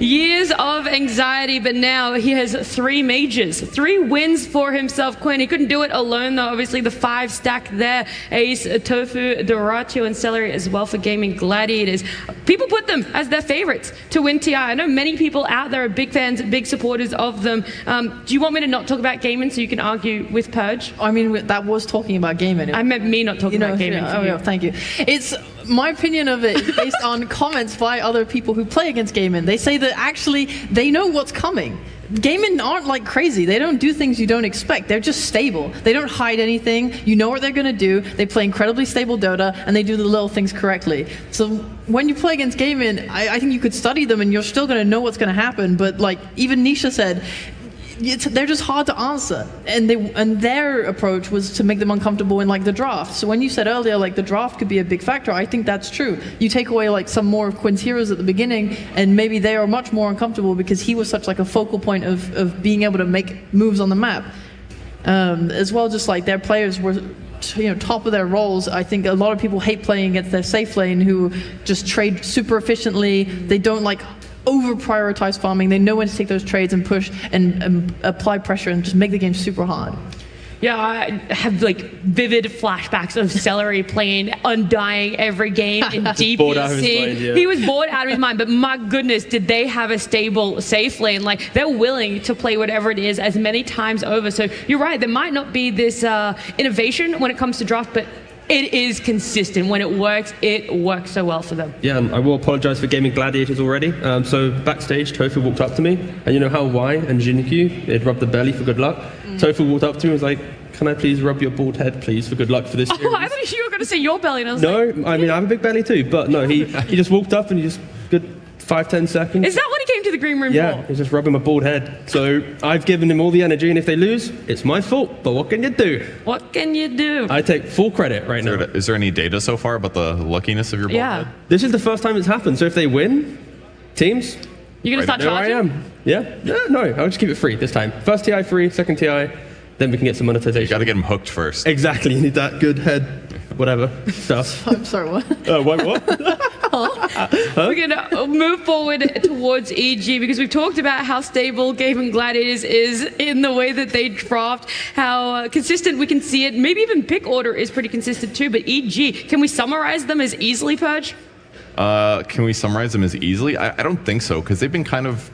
Years of anxiety, but now he has 3 majors, 3 wins for himself. Quinn, he couldn't do it alone though. Obviously the 5 stack there, Ace, Tofu, Doratio, and Celery as well for Gaming Gladiators. People put them as their favorites to win TI. I know many people out there are big fans, big supporters of them. Do you want me to not talk about gaming so you can argue with Purge? I mean, that was talking about gaming. I meant me not talking about gaming. Oh, yeah, thank you. It's my opinion of it is based on comments by other people who play against gaming. They say that actually they know what's coming. Gaming aren't like crazy. They don't do things you don't expect. They're just stable. They don't hide anything. You know what they're going to do. They play incredibly stable Dota, and they do the little things correctly. So when you play against gaming, I think you could study them, and you're still going to know what's going to happen. But like even Nisha said, they're just hard to answer, and their approach was to make them uncomfortable in like the draft. So when you said earlier like the draft could be a big factor, I think that's true. You take away like some more of Quinn's heroes at the beginning, and maybe they are much more uncomfortable because he was such like a focal point of being able to make moves on the map. As well, just like their players were top of their roles. I think a lot of people hate playing against their safe lane who just trade super efficiently. They don't like over prioritize farming. They know when to take those trades and push and apply pressure and just make the game super hard. Yeah, I have like vivid flashbacks of Celery playing Undying every game in DPC. He was bored out of his mind, but my goodness, did they have a stable safe lane. Like, they're willing to play whatever it is as many times over. So you're right, there might not be this innovation when it comes to draft, but it is consistent. When it works so well for them. Yeah, I will apologize for gaming gladiators already. So backstage, Tofu walked up to me, and you know how Y and Jinkyu, they'd rub the belly for good luck? Tofu walked up to me and was like, can I please rub your bald head, please, for good luck for this series? Oh, I thought you were going to say your belly, and I was No, like, I mean, I have a big belly too, but no, he just walked up and he just, good 5-10 seconds. Is that what he came to the green room Yeah, for? he's just rubbing my bald head. So I've given him all the energy, and if they lose, it's my fault, but what can you do? What can you do? I take full credit right now. Is there any data so far about the luckiness of your bald head? This is the first time it's happened, so if they win, teams... You're going to start there charging? I am. Yeah? No, I'll just keep it free this time. First TI free, second TI, then we can get some monetization. You got to get them hooked first. Exactly, you need that good head, whatever stuff. I'm sorry, what? What? We're going to move forward towards EG because we've talked about how stable Gaming Gladiators is in the way that they draft, how consistent we can see it. Maybe even pick order is pretty consistent too, but EG, can we summarize them as easily, Purge? Can we summarize them as easily? I don't think so, because they've been kind of...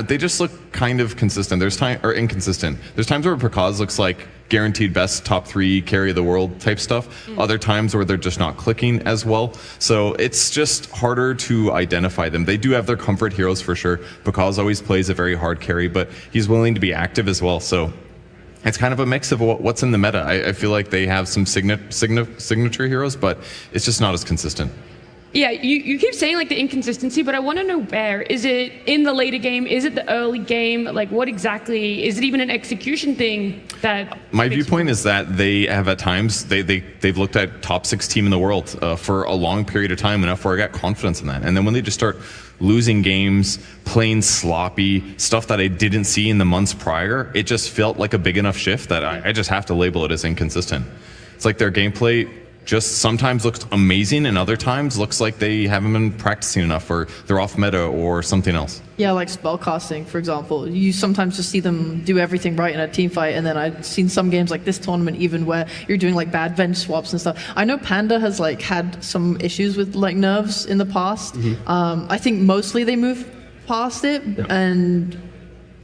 They just look kind of consistent. Inconsistent. There's times where Prakash looks like guaranteed best top 3 carry of the world type stuff. Other times where they're just not clicking as well. So it's just harder to identify them. They do have their comfort heroes for sure. Prakash always plays a very hard carry, but he's willing to be active as well. So it's kind of a mix of what's in the meta. I feel like they have some signature heroes, but it's just not as consistent. Yeah, you keep saying like the inconsistency, but I want to know where. Is it in the later game? Is it the early game? Like, what exactly? Is it even an execution thing that... My viewpoint is that they have at times, they've looked at top 6 team in the world for a long period of time, enough where I got confidence in that. And then when they just start losing games, playing sloppy, stuff that I didn't see in the months prior, it just felt like a big enough shift that I just have to label it as inconsistent. It's like their gameplay just sometimes looks amazing and other times looks like they haven't been practicing enough or they're off meta or something else. Yeah, like spellcasting, for example. You sometimes just see them do everything right in a team fight, and then I've seen some games like this tournament even where you're doing like bad venge swaps and stuff. I know Panda has like had some issues with like nerves in the past. I think mostly they moved past it and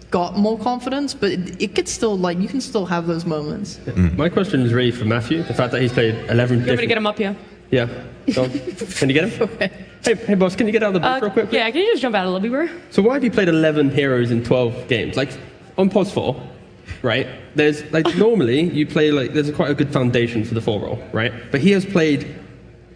got more confidence, but it could still, like, you can still have those moments. My question is really for Matthew, the fact that he's played 11 You want me to get him up here? Yeah. Can you get him? Okay. Hey boss, can you get out of the booth real quick? Yeah, can you just jump out of the lobby, bro? So why have you played 11 heroes in 12 games? Like, on POS 4, right, there's, like, normally you play, like, there's quite a good foundation for the 4 role, right? But he has played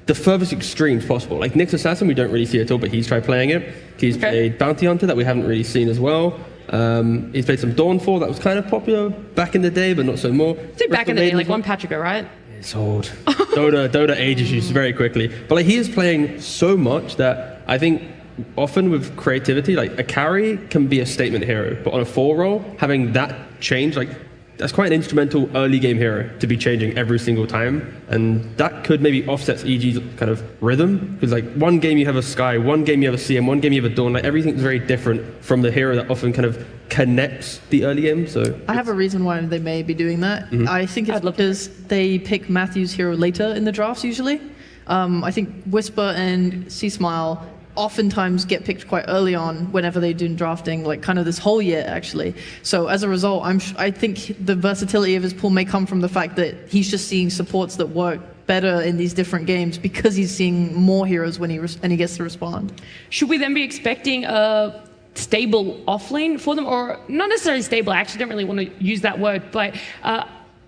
the furthest extremes possible. Like, Nyx Assassin, we don't really see at all, but he's tried playing it. He's played Bounty Hunter, that we haven't really seen as well. He's played some Dawnfall, that was kind of popular back in the day, but not so more. Say back in the day, like one patch ago, right? It's old. Dota ages you very quickly. But like, he is playing so much that I think often with creativity, like a carry can be a statement hero, but on a 4 role, having that change, like that's quite an instrumental early game hero to be changing every single time, and that could maybe offset EG's kind of rhythm, because like one game you have a Sky, one game you have a CM, one game you have a Dawn, like everything's very different from the hero that often kind of connects the early game. So I have a reason why they may be doing that. I think it's because they pick Matthew's hero later in the drafts usually. I think Whisper and C-Smile oftentimes get picked quite early on whenever they do drafting, like kind of this whole year actually. So as a result, I think the versatility of his pool may come from the fact that he's just seeing supports that work better in these different games because he's seeing more heroes when he gets to respond. Should we then be expecting a stable offlane for them, or not necessarily stable? I actually don't really want to use that word, but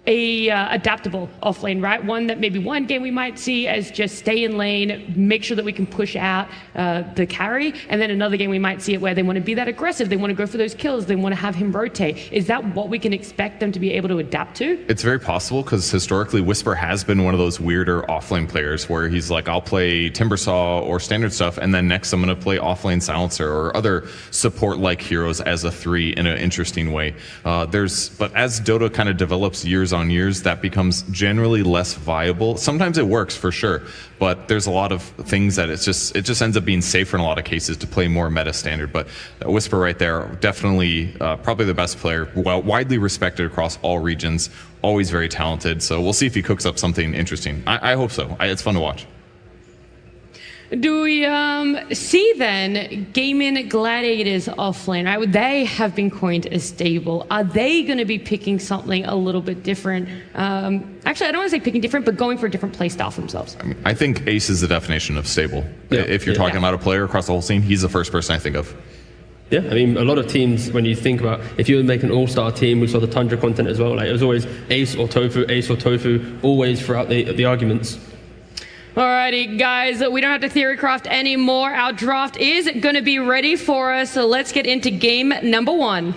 adaptable offlane, right? One that maybe one game we might see as just stay in lane, make sure that we can push out the carry, and then another game we might see it where they want to be that aggressive, they want to go for those kills, they want to have him rotate. Is that what we can expect them to be able to adapt to? It's very possible because historically Whisper has been one of those weirder offlane players where he's like, I'll play Timbersaw or standard stuff, and then next I'm going to play offlane Silencer or other support-like heroes as a 3 in an interesting way. But as Dota kind of develops years on years, that becomes generally less viable. Sometimes it works for sure, but there's a lot of things that it just ends up being safer in a lot of cases to play more meta standard. But Whisper right there, definitely probably the best player, widely respected across all regions, always very talented. So we'll see if he cooks up something interesting. I hope so. It's fun to watch. Do we see then Gaming Gladiators offlane, right? They have been coined as stable. Are they going to be picking something a little bit different? Actually, I don't want to say picking different, but going for a different play style for themselves. I think Ace is the definition of stable. Yeah. If you're talking about a player across the whole scene, he's the first person I think of. Yeah, I mean, a lot of teams, when you think about, if you would make an all-star team, we saw the Tundra content as well, like it was always Ace or Tofu, always throughout the arguments. Alrighty, guys, we don't have to theorycraft anymore. Our draft is going to be ready for us, so let's get into game number 1.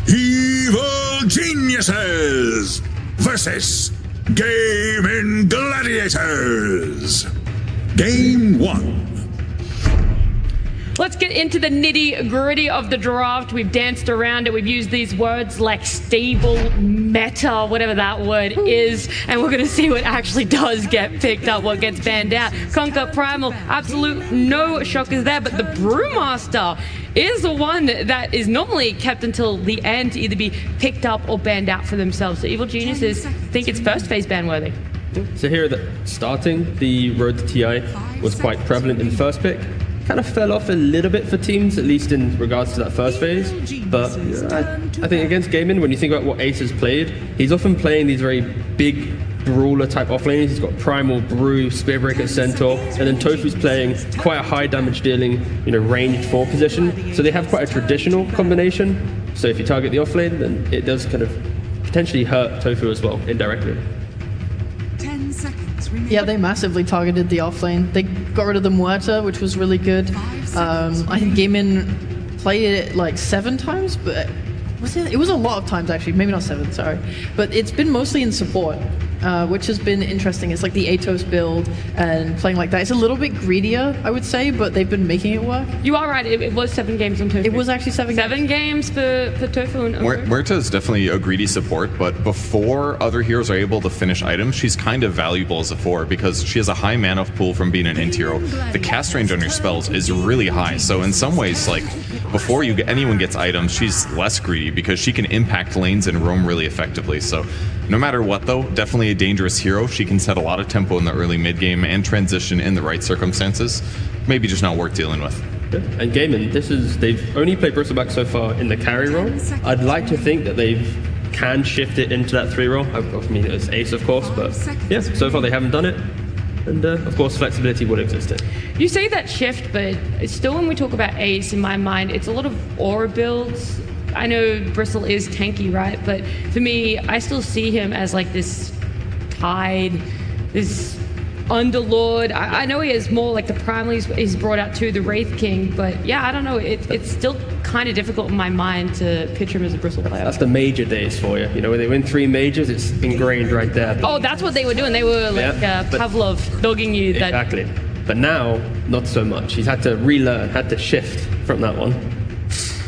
Evil Geniuses versus Gaming Gladiators. Game 1. Let's get into the nitty-gritty of the draft. We've danced around it. We've used these words like stable, meta, whatever that word is, and we're going to see what actually does get picked up, what gets banned out. Conquer Primal, absolute no shockers there, but the Brewmaster is the one that is normally kept until the end to either be picked up or banned out for themselves. So Evil Geniuses think it's first phase ban worthy. So here at starting, the road to TI was quite prevalent in the first pick. Kind of fell off a little bit for teams, at least in regards to that first phase. But I think against Gaming, when you think about what Ace has played, he's often playing these very big brawler type offlanes. He's got Primal, Brew, Spearbreaker, Centaur, and then Tofu's playing quite a high damage dealing, ranged 4 position. So they have quite a traditional combination. So if you target the offlane, then it does kind of potentially hurt Tofu as well, indirectly. 10 seconds remaining. Yeah, they massively targeted the offlane. They got rid of the Muerta, which was really good. I think Gaimin played it like 7 times, but it was a lot of times actually. Maybe not 7, sorry. But it's been mostly in support, which has been interesting. It's like the Atos build and playing like that. It's a little bit greedier, I would say, but they've been making it work. You are right. It was 7 games on Tofu. It was actually 7 games for Tofu. And Muerta is definitely a greedy support, but before other heroes are able to finish items, she's kind of valuable as a 4 because she has a high mana pool from being an int hero. The cast range on your spells is really high, so in some ways, like before anyone gets items, she's less greedy because she can impact lanes and roam really effectively. So no matter what though, definitely a dangerous hero. She can set a lot of tempo in the early mid game and transition in the right circumstances. Maybe just not worth dealing with. And Gaimin, they've only played Bristleback so far in the carry role. I'd like to think that they can shift it into that 3 role. I mean, it's Ace of course, but yeah, so far they haven't done it. And of course, flexibility would exist it. You say that shift, but it's still when we talk about Ace, in my mind, it's a lot of aura builds. I know Bristle is tanky, right? But for me, I still see him as like this Tide, this Underlord. I know he is more like the Primal he's brought out to, the Wraith King, but yeah, I don't know. It's still kind of difficult in my mind to picture him as a Bristle player. That's the major days for you. When they win 3 majors, it's ingrained right there. Oh, that's what they were doing. They were like Pavlov dogging you. Exactly. But now, not so much. He's had to relearn, had to shift from that one.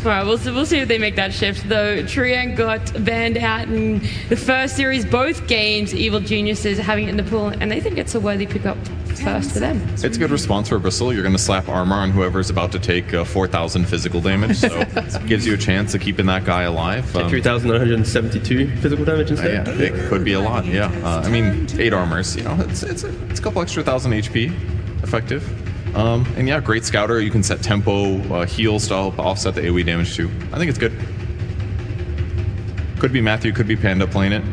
All right, we'll see if they make that shift, though. Trian got banned out in the first series, both games. Evil Geniuses having it in the pool, and they think it's a worthy pickup first for them. It's a good response for Bristle. You're going to slap armor on whoever's about to take 4,000 physical damage, so gives you a chance of keeping that guy alive. 3,972 physical damage instead? Yeah, it could be a lot, yeah. I mean, 8 armors, it's a couple extra 1,000 HP effective. And yeah, great scouter. You can set tempo, heals to help offset the AoE damage too. I think it's good. Could be Matthew, could be Panda playing it.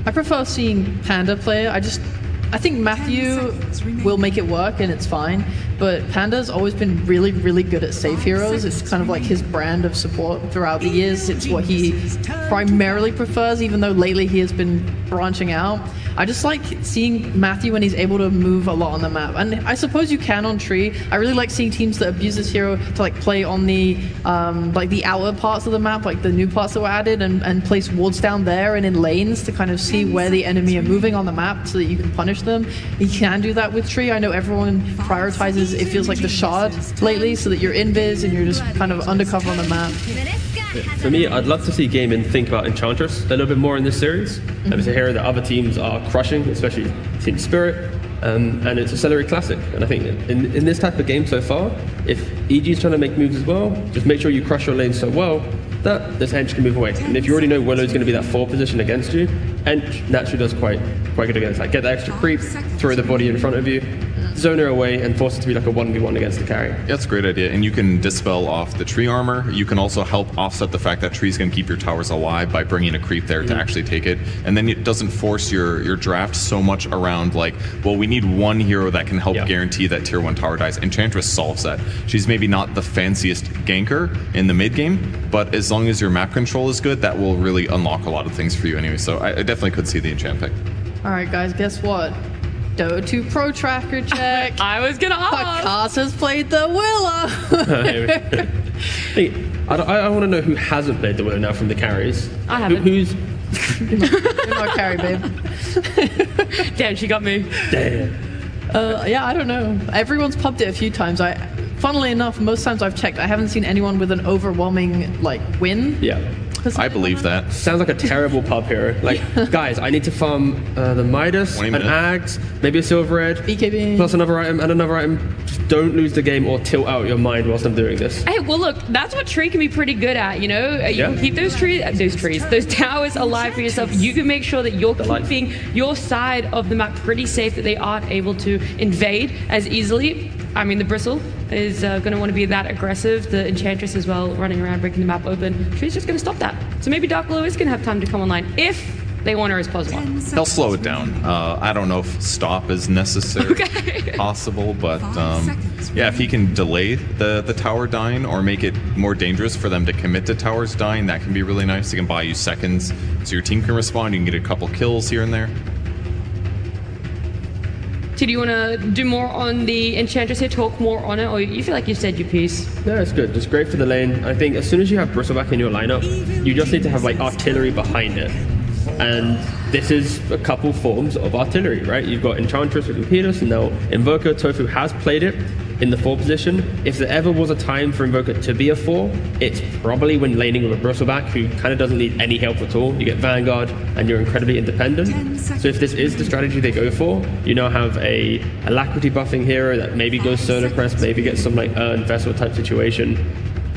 I prefer seeing Panda play it. I think Matthew will make it work and it's fine. but Panda's always been really, really good at safe heroes. It's kind of like his brand of support throughout the years. It's what he primarily prefers, even though lately he has been branching out. I just like seeing Matthew when he's able to move a lot on the map. And I suppose you can on Tree. I really like seeing teams that abuse this hero to like play on the like the outer parts of the map, like the new parts that were added, and place wards down there and in lanes to kind of see where the enemy are moving on the map so that you can punish them. You can do that with Tree. I know everyone prioritizes, it feels like, the shard lately, so that you're invis and you're just kind of undercover on the map. For me, I'd love to see Gaming think about Enchantress a little bit more in this series. It's a hero that other teams are crushing, especially Team Spirit, and it's a Celery Classic. And I think in this type of game so far, if EG is trying to make moves as well, just make sure you crush your lane so well that this Ench can move away. And if you already know Willow's going to be that 4 position against you, Ench naturally does quite good against that. Get the extra creep, throw the body in front of you, zone her away, and force it to be like a 1v1 against the carry. Yeah, that's a great idea. And you can dispel off the Tree armor. You can also help offset the fact that Tree's going to keep your towers alive by bringing a creep there to actually take it. And then it doesn't force your draft so much around like, well, we need one hero that can help guarantee that tier 1 tower dies. Enchantress solves that. She's maybe not the fanciest ganker in the mid game, but as long as your map control is good, that will really unlock a lot of things for you anyway. So I definitely could see the enchant pick. All right, guys, guess what? Dota 2 Pro Tracker check. I was gonna ask. Has played the Willow. Hey, I want to know who hasn't played the Willow now from the carries. I haven't. Who's... You're not carry, babe. Damn, she got me. Damn. Yeah, I don't know. Everyone's pumped it a few times. Funnily enough, most times I've checked, I haven't seen anyone with an overwhelming win. Yeah. I believe that. Sounds like a terrible pub hero. Like, guys, I need to farm the Midas, an Ags, maybe a Silver Red, BKB, plus another item and another item. Just don't lose the game or tilt out your mind whilst I'm doing this. Hey, well, look, that's what Tree can be pretty good at, you know? You can keep those towers alive for yourself. You can make sure that you're keeping your side of the map pretty safe, that they aren't able to invade as easily. I mean, the Bristle is going to want to be that aggressive. The Enchantress as well, running around, breaking the map open. Tree's just going to stop that. So maybe Dark Willow is going to have time to come online if they want her as +1. They'll slow it down. I don't know if stop is necessary, possible, but yeah, if he can delay the tower dying or make it more dangerous for them to commit to towers dying, that can be really nice. It can buy you seconds so your team can respond. You can get a couple kills here and there. Do you want to do more on the Enchantress here, talk more on it, or you feel like you said your piece? No, it's good. It's great for the lane. I think as soon as you have Bristleback in your lineup, you just need to have artillery behind it. And this is a couple forms of artillery, right? You've got Enchantress with Impedus, and now Invoker. Tofu has played it in the 4 position. If there ever was a time for Invoker to be a 4, it's probably when laning with a Bristleback who kind of doesn't need any help at all. You get Vanguard and you're incredibly independent. So if this is the strategy they go for, you now have a Alacrity buffing hero that maybe goes solo crest, maybe gets some Urn Vessel type situation.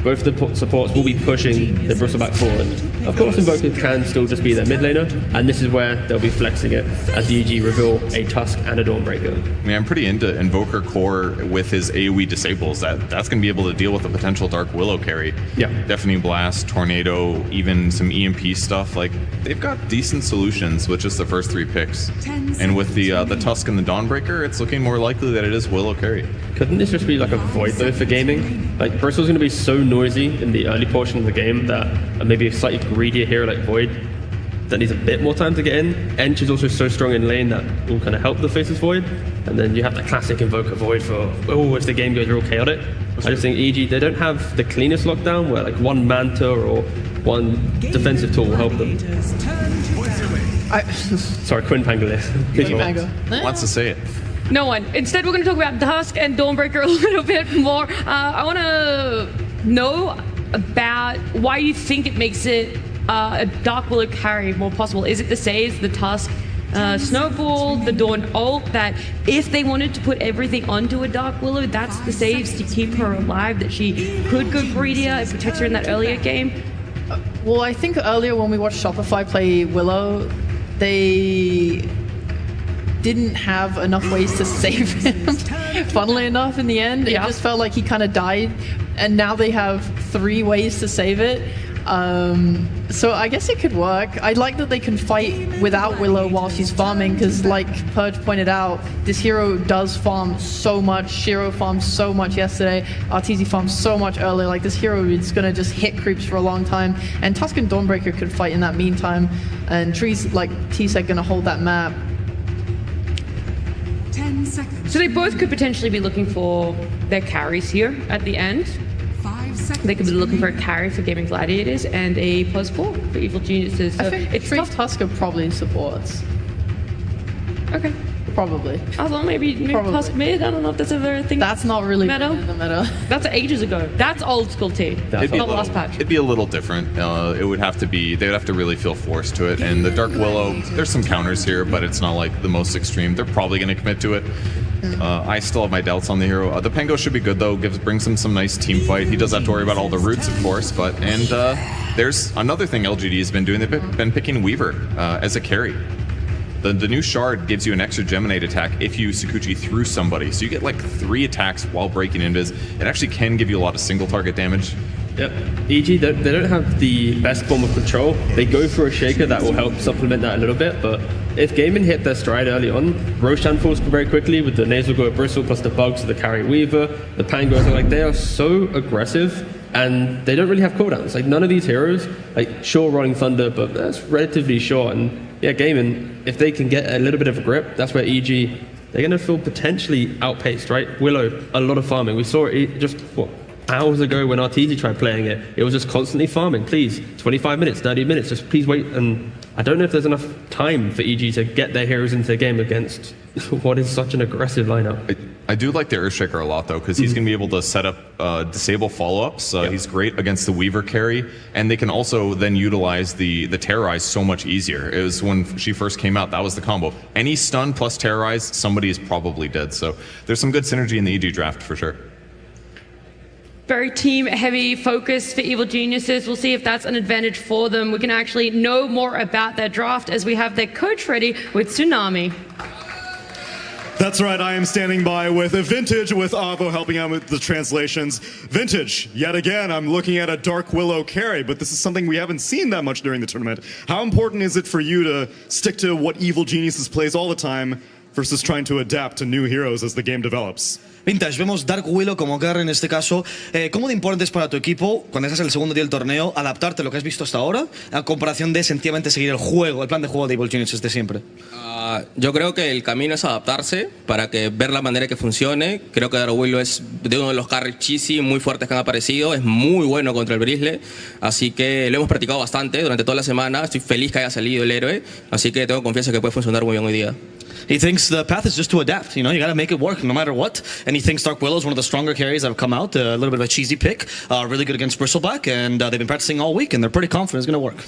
Both of the supports will be pushing the Bristleback forward. Of course, Invoker can still just be their mid laner, and this is where they'll be flexing it as the EG reveal a Tusk and a Dawnbreaker. I mean, I'm pretty into Invoker core with his AoE disables. That's going to be able to deal with a potential Dark Willow carry. Yeah. Deafening Blast, Tornado, even some EMP stuff. They've got decent solutions with just the first 3 picks. And with the Tusk and the Dawnbreaker, it's looking more likely that it is Willow carry. Couldn't this just be a void though for gaming? Bristle's going to be so noisy in the early portion of the game that maybe a slightly greedier hero like Void that needs a bit more time to get in. Ench is also so strong in lane that will kind of help the Faceless Void. And then you have that classic Invoker Void for, if the game goes real chaotic. I just think EG, they don't have the cleanest lockdown where one Manta or one defensive tool will help them. Sorry, Quinn Pangolier. Wants to say it. No one. Instead, we're going to talk about Tusk and Dawnbreaker a little bit more. I want to know about why you think it makes it a Dark Willow carry more possible. Is it the saves, the Tusk Snowball, the Dawn ult, that if they wanted to put everything onto a Dark Willow, that's the saves to keep her alive, that she could go greedier, it protects her in that earlier game? Well, I think earlier when we watched Shopify play Willow, they didn't have enough ways to save him. Funnily enough, in the end, it just felt like he kind of died, and now they have 3 ways to save it. So I guess it could work. I like that they can fight without Willow while she's farming, because like Purge pointed out, this hero does farm so much. Shiro farmed so much yesterday. Arteezy farmed so much earlier. Like, this hero is going to just hit creeps for a long time. And Tuscan Dawnbreaker could fight in that meantime. And Tree's, like T said, going to hold that map. 10 seconds. So they both could potentially be looking for their carries here at the end. 5 seconds. They could be looking for a carry for Gaming Gladiators and a +4 for Evil Geniuses. So I think it's Tree tough. Tusker probably supports. Okay. Probably. I thought maybe Tusk mid. I don't know if that's ever a thing. That's not really meta. in the meta. That's ages ago. That's old school T. It'd be, Not the last patch. it'd be a little different. It would have to be, they would have to really feel forced to it. And the Dark Willow, there's some counters here, but it's not like the most extreme. They're probably going to commit to it. I still have my doubts on the hero. The Pango should be good though. Brings him some nice team fight. He does have to worry about all the roots, of course. There's another thing LGD has been doing. They've been picking Weaver as a carry. The new shard gives you an extra Geminate attack if you Sakuchi through somebody. So you get like 3 attacks while breaking invis. It actually can give you a lot of single target damage. Yep. EG, they don't have the best form of control. They go for a Shaker that will help supplement that a little bit, but if Gaming hit their stride early on, Roshan falls very quickly with the Nasal Go Bristle plus the bugs, the Carry Weaver, the Pango. Like, they are so aggressive and they don't really have cooldowns. Like, none of these heroes, like, sure, Rolling Thunder, but that's relatively short. And yeah, Gaming, if they can get a little bit of a grip, that's where EG, they're going to feel potentially outpaced, right? Willow, a lot of farming. We saw it just, hours ago when Arteezy tried playing it. It was just constantly farming. Please, 25 minutes, 30 minutes, just please wait. And I don't know if there's enough time for EG to get their heroes into the game against what is such an aggressive lineup. I do like the Earthshaker a lot though, because he's going to be able to set up disable follow-ups. He's great against the Weaver carry, and they can also then utilize the Terrorize so much easier. It was when she first came out, that was the combo. Any stun plus Terrorize, somebody is probably dead. So there's some good synergy in the EG draft for sure. Very team-heavy focus for Evil Geniuses. We'll see if that's an advantage for them. We can actually know more about their draft as we have their coach ready with Tsunami. That's right, I am standing by with a Vintage with Avo helping out with the translations. Vintage, yet again, I'm looking at a Dark Willow carry, but this is something we haven't seen that much during the tournament. How important is it for you to stick to what Evil Geniuses plays all the time versus trying to adapt to new heroes as the game develops? Vintage, vemos Dark Willow como carry en este caso. ¿Cómo de importante es para tu equipo, cuando estás en el segundo día del torneo, adaptarte a lo que has visto hasta ahora, a comparación de sencillamente seguir el juego, el plan de juego de Evil Geniuses de siempre? Yo creo que el camino es adaptarse para que ver la manera que funcione. Creo que Dark Willow es de uno de los carries cheesy muy fuertes que han aparecido. Es muy bueno contra el Bristle. Así que lo hemos practicado bastante durante toda la semana. Estoy feliz que haya salido el héroe. Así que tengo confianza que puede funcionar muy bien hoy día. He thinks the path is just to adapt. You know, you got to make it work no matter what. And he thinks Dark Willow is one of the stronger carries that have come out. A little bit of a cheesy pick. Really good against Bristleback. And they've been practicing all week, and they're pretty confident it's going to work.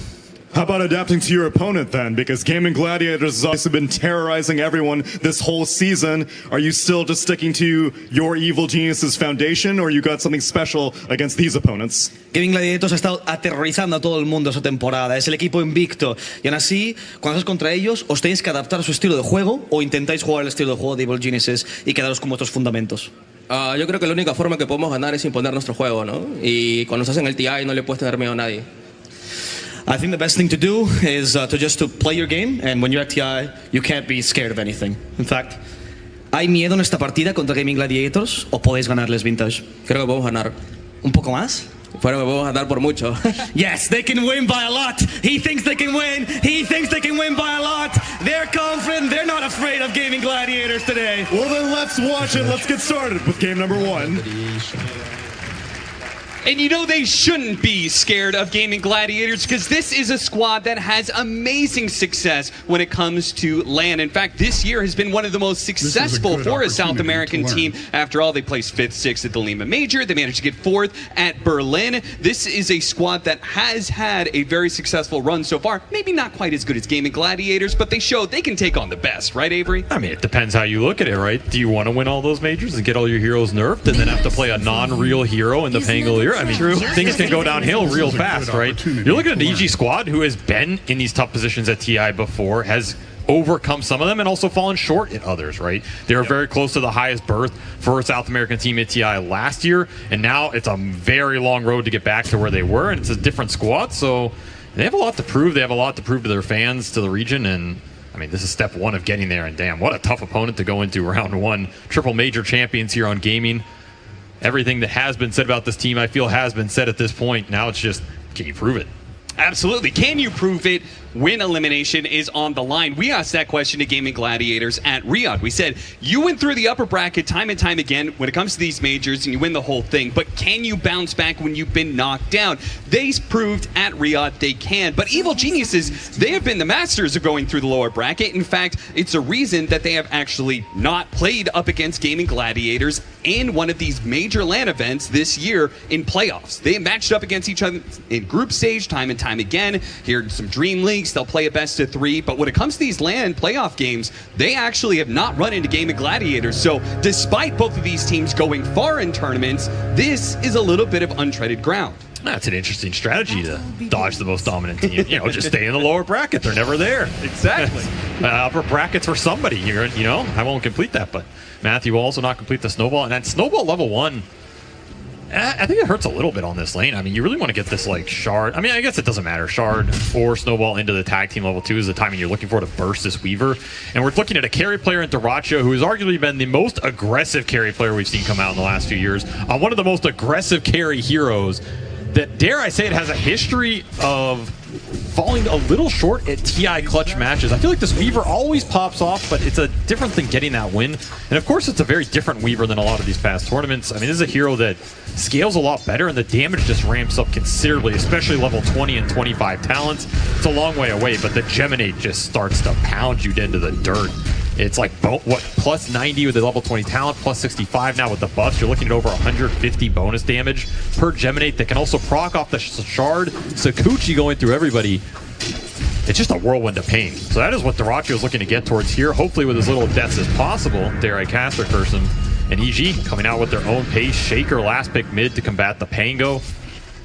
How about adapting to your opponent then? Because Gaming Gladiators has also been terrorizing everyone this whole season. Are you still just sticking to your Evil Geniuses foundation, or you got something special against these opponents? Gaming Gladiators ha estado aterrorizando a todo el mundo esta temporada. Es el equipo invicto. Y aún así, cuando estás contra ellos, os tenéis que adaptar a su estilo de juego o intentáis jugar el estilo de juego de Evil Geniuses y quedaros con vuestros fundamentos. Yo creo que la única forma que podemos ganar es imponer nuestro juego, ¿no? Y cuando se hacen el TI no le puedes tener miedo a nadie. I think the best thing to do is to play your game, and when you're at TI, you can't be scared of anything. In fact, ¿hay miedo en esta partida contra Gaming Gladiators o podéis ganarles, Vintage? Creo que podemos ganar. ¿Un poco más? Creo que podemos ganar por mucho. Yes, they can win by a lot. He thinks they can win. He thinks they can win by a lot. They're confident. They're not afraid of Gaming Gladiators today. Well, then let's watch it. Let's get started with game number 1. And you know they shouldn't be scared of Gaming Gladiators because this is a squad that has amazing success when it comes to LAN. In fact, this year has been one of the most successful for a South American team. After all, they placed 5th, 6th at the Lima Major. They managed to get 4th at Berlin. This is a squad that has had a very successful run so far. Maybe not quite as good as Gaming Gladiators, but they showed they can take on the best, right, Avery? I mean, it depends how you look at it, right? Do you want to win all those majors and get all your heroes nerfed and then have to play a non-real hero in the Pangolier? I mean, things can go downhill real fast, right? You're looking at an EG squad who has been in these tough positions at TI before, has overcome some of them and also fallen short in others, right? They were very close to the highest berth for a South American team at TI last year, and now it's a very long road to get back to where they were, and it's a different squad, so they have a lot to prove. They have a lot to prove to their fans, to the region, and I mean, this is step one of getting there, and damn, what a tough opponent to go into round one. Triple major champions here on gaming. Everything that has been said about this team, I feel, has been said at this point. Now it's just, can you prove it? Absolutely. Can you prove it when elimination is on the line? We asked that question to Gaming Gladiators at Riyadh. We said, you went through the upper bracket time and time again when it comes to these majors and you win the whole thing, but can you bounce back when you've been knocked down? They proved at Riyadh they can, but Evil Geniuses, they have been the masters of going through the lower bracket. In fact, it's a reason that they have actually not played up against Gaming Gladiators in one of these major LAN events this year in playoffs. They matched up against each other in group stage time and time again. Here in some Dream Leagues, they'll play a best of 3, but when it comes to these LAN playoff games, they actually have not run into Gaming Gladiators. So despite both of these teams going far in tournaments, this is a little bit of untreaded ground. That's an interesting strategy to dodge the most dominant team. You know, just stay in the lower bracket. They're never there. Exactly. Upper brackets for somebody here. You know, I won't complete that, but Matthew will also not complete the snowball. And then snowball level 1, I think it hurts a little bit on this lane. I mean, you really want to get this, like, Shard. I mean, I guess it doesn't matter. Shard or Snowball into the tag team level 2 is the timing you're looking for to burst this Weaver. And we're looking at a carry player in Diracho who has arguably been the most aggressive carry player we've seen come out in the last few years. On one of the most aggressive carry heroes that, dare I say it, has a history of falling a little short at TI clutch matches. I feel like this Weaver always pops off, but it's a different than getting that win. And of course, it's a very different Weaver than a lot of these past tournaments. I mean, this is a hero that scales a lot better, and the damage just ramps up considerably, especially level 20 and 25 talents. It's a long way away, but the Geminate just starts to pound you into the dirt. It's like, what, plus 90 with the level 20 talent, plus 65 now with the buffs. You're looking at over 150 bonus damage per Geminate that can also proc off the Shard. Sakuchi going through everybody. It's just a whirlwind of pain. So that is what Diracho is looking to get towards here, hopefully with as little deaths as possible. Dare I caster curse him. And EG coming out with their own pace. Shaker last pick mid to combat the Pango.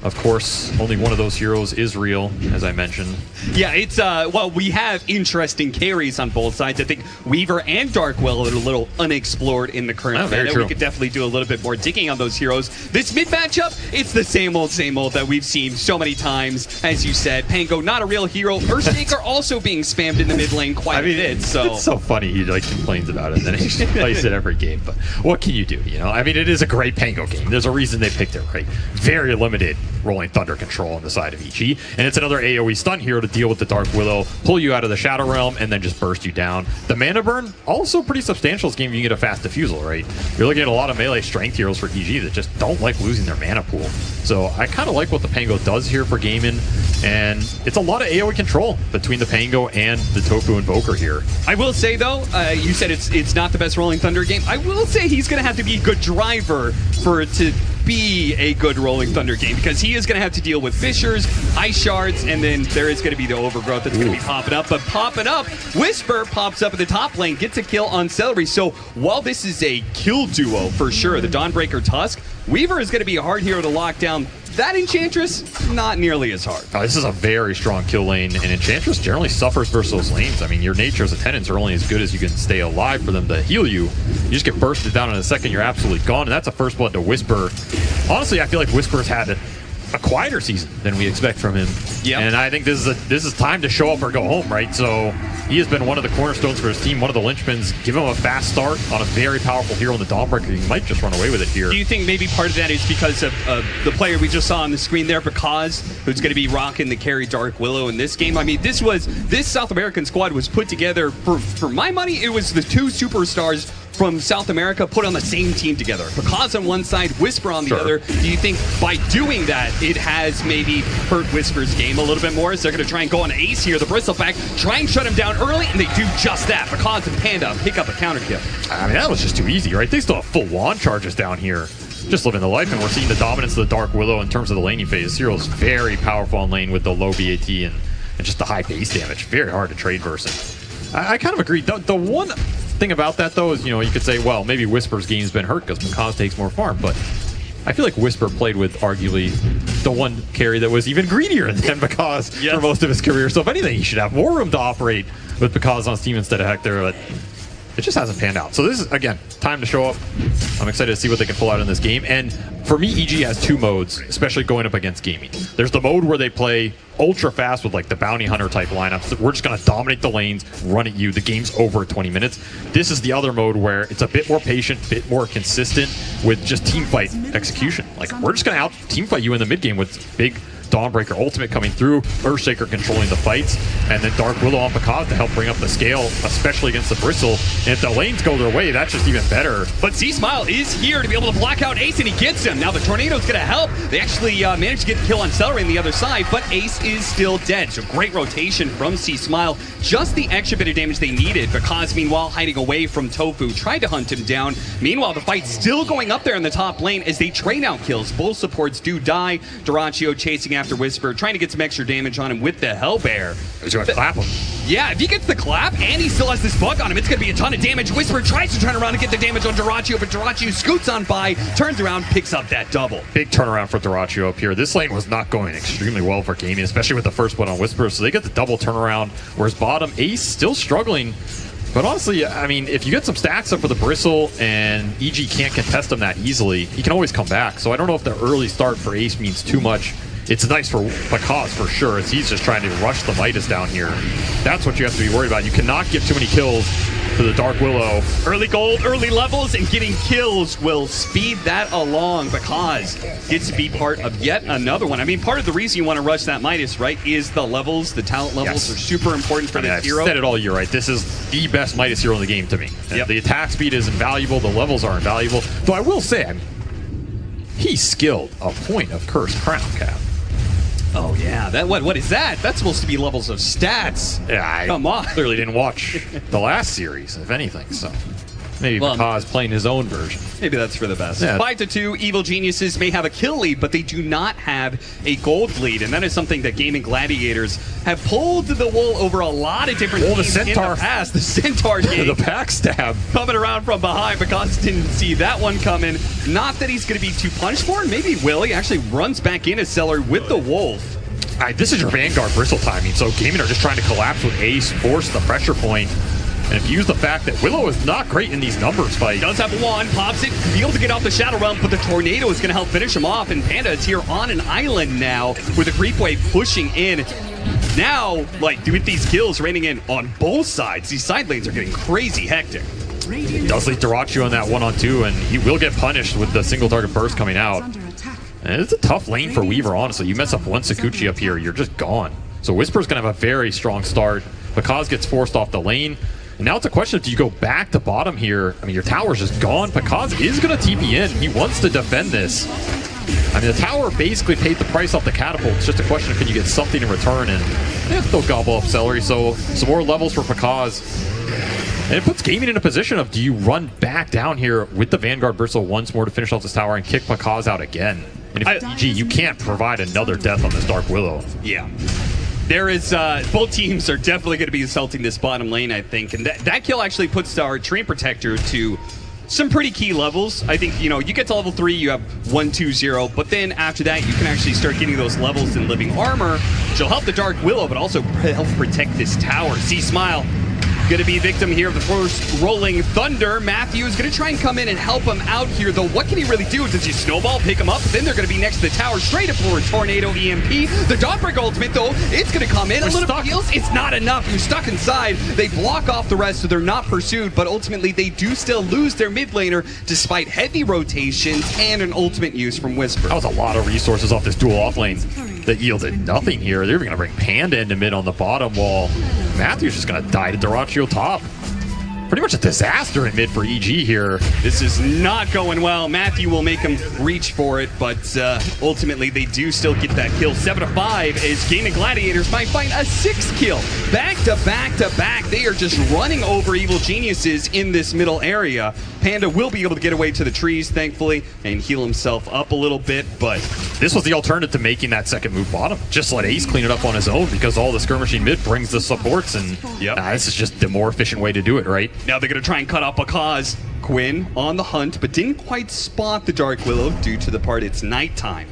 Of course, only one of those heroes is real, as I mentioned. Yeah, it's, well, we have interesting carries on both sides. I think Weaver and Darkwill are a little unexplored in the current meta. We could definitely do a little bit more digging on those heroes. This mid matchup, it's the same old that we've seen so many times. As you said, Pango, not a real hero. Earthshaker also being spammed in the mid lane quite a bit. So it's so funny he like complains about it, and then he plays it every game. But what can you do? You know, I mean, it is a great Pango game. There's a reason they picked it, right? Very limited Rolling Thunder control on the side of EG, and it's another AoE stun hero to deal with the Dark Willow, pull you out of the Shadow Realm, and then just burst you down. The mana burn, also pretty substantial this game. You can get a fast diffusal, right? You're looking at a lot of melee strength heroes for EG that just don't like losing their mana pool. So I kind of like what the Pango does here for gaming, and it's a lot of AoE control between the Pango and the Tofu Invoker here. I will say, though, you said it's not the best Rolling Thunder game. I will say he's going to have to be a good driver for it to be a good Rolling Thunder game, because he is going to have to deal with Fissures, Ice Shards, and then there is going to be the Overgrowth that's going to be popping up. But popping up, Whisper pops up in the top lane, gets a kill on Celery. So while this is a kill duo for sure, the Dawnbreaker Tusk, Weaver is going to be a hard hero to lock down. That Enchantress, not nearly as hard. Oh, this is a very strong kill lane, and Enchantress generally suffers versus those lanes. I mean, your Nature's Attendants are only as good as you can stay alive for them to heal you. You just get bursted down in a second, you're absolutely gone, and that's a first blood to Whisper. Honestly, I feel like Whisper's had a quieter season than we expect from him. Yeah. And I think this is time to show up or go home, right? So he has been one of the cornerstones for his team, one of the linchpins. Give him a fast start on a very powerful hero in the Dawnbreaker. He might just run away with it here. Do you think maybe part of that is because of the player we just saw on the screen there, Because, who's going to be rocking the carry Dark Willow in this game? I mean, this South American squad was put together, for my money, it was the two superstars from South America put on the same team together. Because on one side, Whisper on the other. Do you think by doing that, it has maybe hurt Whisper's game a little bit more? So they're going to try and go on Ace here, the Bristleback, try and shut him down early, and they do just that. Because and Panda pick up a counter kill. I mean, that was just too easy, right? They still have full wand charges down here. Just living the life, and we're seeing the dominance of the Dark Willow in terms of the laning phase. Hero's very powerful on lane with the low BAT and just the high base damage. Very hard to trade versus. I kind of agree. The one thing about that, though, is, you know, you could say, well, maybe Whisper's game's been hurt because Makaz takes more farm, but I feel like Whisper played with arguably the one carry that was even greedier than Bakaz for most of his career. So if anything, he should have more room to operate with Bakaz on his team instead of Hector, but it just hasn't panned out. So this is, again, time to show up. I'm excited to see what they can pull out in this game. And for me, EG has two modes, especially going up against gaming. There's the mode where they play ultra fast with like the bounty hunter type lineups. We're just going to dominate the lanes, run at you. The game's over at 20 minutes. This is the other mode where it's a bit more patient, bit more consistent with just team fight execution. Like, we're just going to out team fight you in the mid game with big Dawnbreaker ultimate coming through, Earthshaker controlling the fights, and then Dark Willow on Bakaz to help bring up the scale, especially against the Bristle. And if the lanes go their way, that's just even better. But C-Smile is here to be able to block out Ace, and he gets him. Now the Tornado's going to help. They actually managed to get the kill on Celery on the other side, but Ace is still dead. So great rotation from C-Smile. Just the extra bit of damage they needed. Bakaz, meanwhile, hiding away from Tofu, tried to hunt him down. Meanwhile, the fight's still going up there in the top lane as they trade out kills. Both supports do die. Duraccio chasing after Whisper, trying to get some extra damage on him with the Hellbear. He's going to clap him. Yeah, if he gets the clap and he still has this bug on him, it's going to be a ton of damage. Whisper tries to turn around and get the damage on Duraccio, but Duraccio scoots on by, turns around, picks up that double. Big turnaround for Duraccio up here. This lane was not going extremely well for gaming, especially with the first one on Whisper, so they get the double turnaround, whereas bottom, Ace still struggling. But honestly, I mean, if you get some stacks up for the Bristle and EG can't contest them that easily, he can always come back. So I don't know if the early start for Ace means too much. It's nice for Bakaz for sure, as he's just trying to rush the Midas down here. That's what you have to be worried about. You cannot give too many kills to the Dark Willow. Early gold, early levels, and getting kills will speed that along. Bakaz gets to be part of yet another one. I mean, part of the reason you want to rush that Midas, right, is the levels. The talent levels are super important for this hero. I've said it all year, right? This is the best Midas hero in the game to me. The attack speed is invaluable. The levels are invaluable. Though I will say, he's skilled a point of Cursed Crown, Cap. Oh yeah, that what is that? That's supposed to be levels of stats. Yeah, come on. Clearly didn't watch the last series, if anything. So maybe Bakaz playing his own version. Maybe that's for the best. Yeah. 5-2, Evil Geniuses may have a kill lead, but they do not have a gold lead, and that is something that Gaming Gladiators have pulled the wool over a lot of different teams the Centaur. in the past. The Centaur game. The backstab. Coming around from behind. Bakaz didn't see that one coming. Not that he's going to be too punished for it. Maybe he will. He actually runs back in as Cellar with the Wolf. This is your Vanguard Bristle timing, so Gaming are just trying to collapse with Ace, force the pressure point. And if you use the fact that Willow is not great in these numbers fights. Does have one, pops it, be able to get off the Shadow Realm, but the Tornado is going to help finish him off, and Panda is here on an island now with a creep wave pushing in. Now, like, with these kills raining in on both sides, these side lanes are getting crazy hectic. Does lead Duraccio on that 1-on-2, and he will get punished with the single target burst coming out. And it's a tough lane for Weaver, honestly. You mess up one Sakuchi up here, you're just gone. So Whisper's going to have a very strong start. Bakaz gets forced off the lane. And now it's a question of, do you go back to bottom here? I mean, your tower's just gone. Bakaz is going to TP in. He wants to defend this. I mean, the tower basically paid the price off the catapult. It's just a question of, can you get something in return? And they'll gobble up Celery. So some more levels for Bakaz. And it puts Gaming in a position of, do you run back down here with the Vanguard Bristle once more to finish off this tower and kick Bakaz out again? And if EG, you can't provide another death on this Dark Willow. Yeah. There is, both teams are definitely going to be assaulting this bottom lane, I think. And that kill actually puts our Treant Protector to some pretty key levels. I think, you know, you get to level 3, you have 1-2-0, but then after that, you can actually start getting those levels in Living Armor, which will help the Dark Willow, but also help protect this tower. C-Smile going to be victim here of the first Rolling Thunder. Matthew is going to try and come in and help him out here, though what can he really do? Does he snowball, pick him up? Then they're going to be next to the tower, straight up for a Tornado EMP. The Dawnbreaker ultimate, though, it's going to come in. A little bit heals, it's not enough. You're stuck inside. They block off the rest, so they're not pursued, but ultimately they do still lose their mid laner, despite heavy rotations and an ultimate use from Whisper. That was a lot of resources off this dual off lane that yielded nothing here. They're going to bring Panda into mid on the bottom wall. Matthew's just going to die to Duraccio top. Pretty much a disaster in mid for EG here. This is not going well. Matthew will make him reach for it, but ultimately they do still get that kill. 7-5 as Gaming Gladiators might find a 6th kill. Back to back to back. They are just running over Evil Geniuses in this middle area. Panda will be able to get away to the trees, thankfully, and heal himself up a little bit, but this was the alternative to making that second move bottom. Just let Ace clean it up on his own, because all the skirmishing mid brings the supports, and this is just the more efficient way to do it, right? Now they're going to try and cut off Bakaz. Quinn on the hunt, but didn't quite spot the Dark Willow due to the part it's nighttime.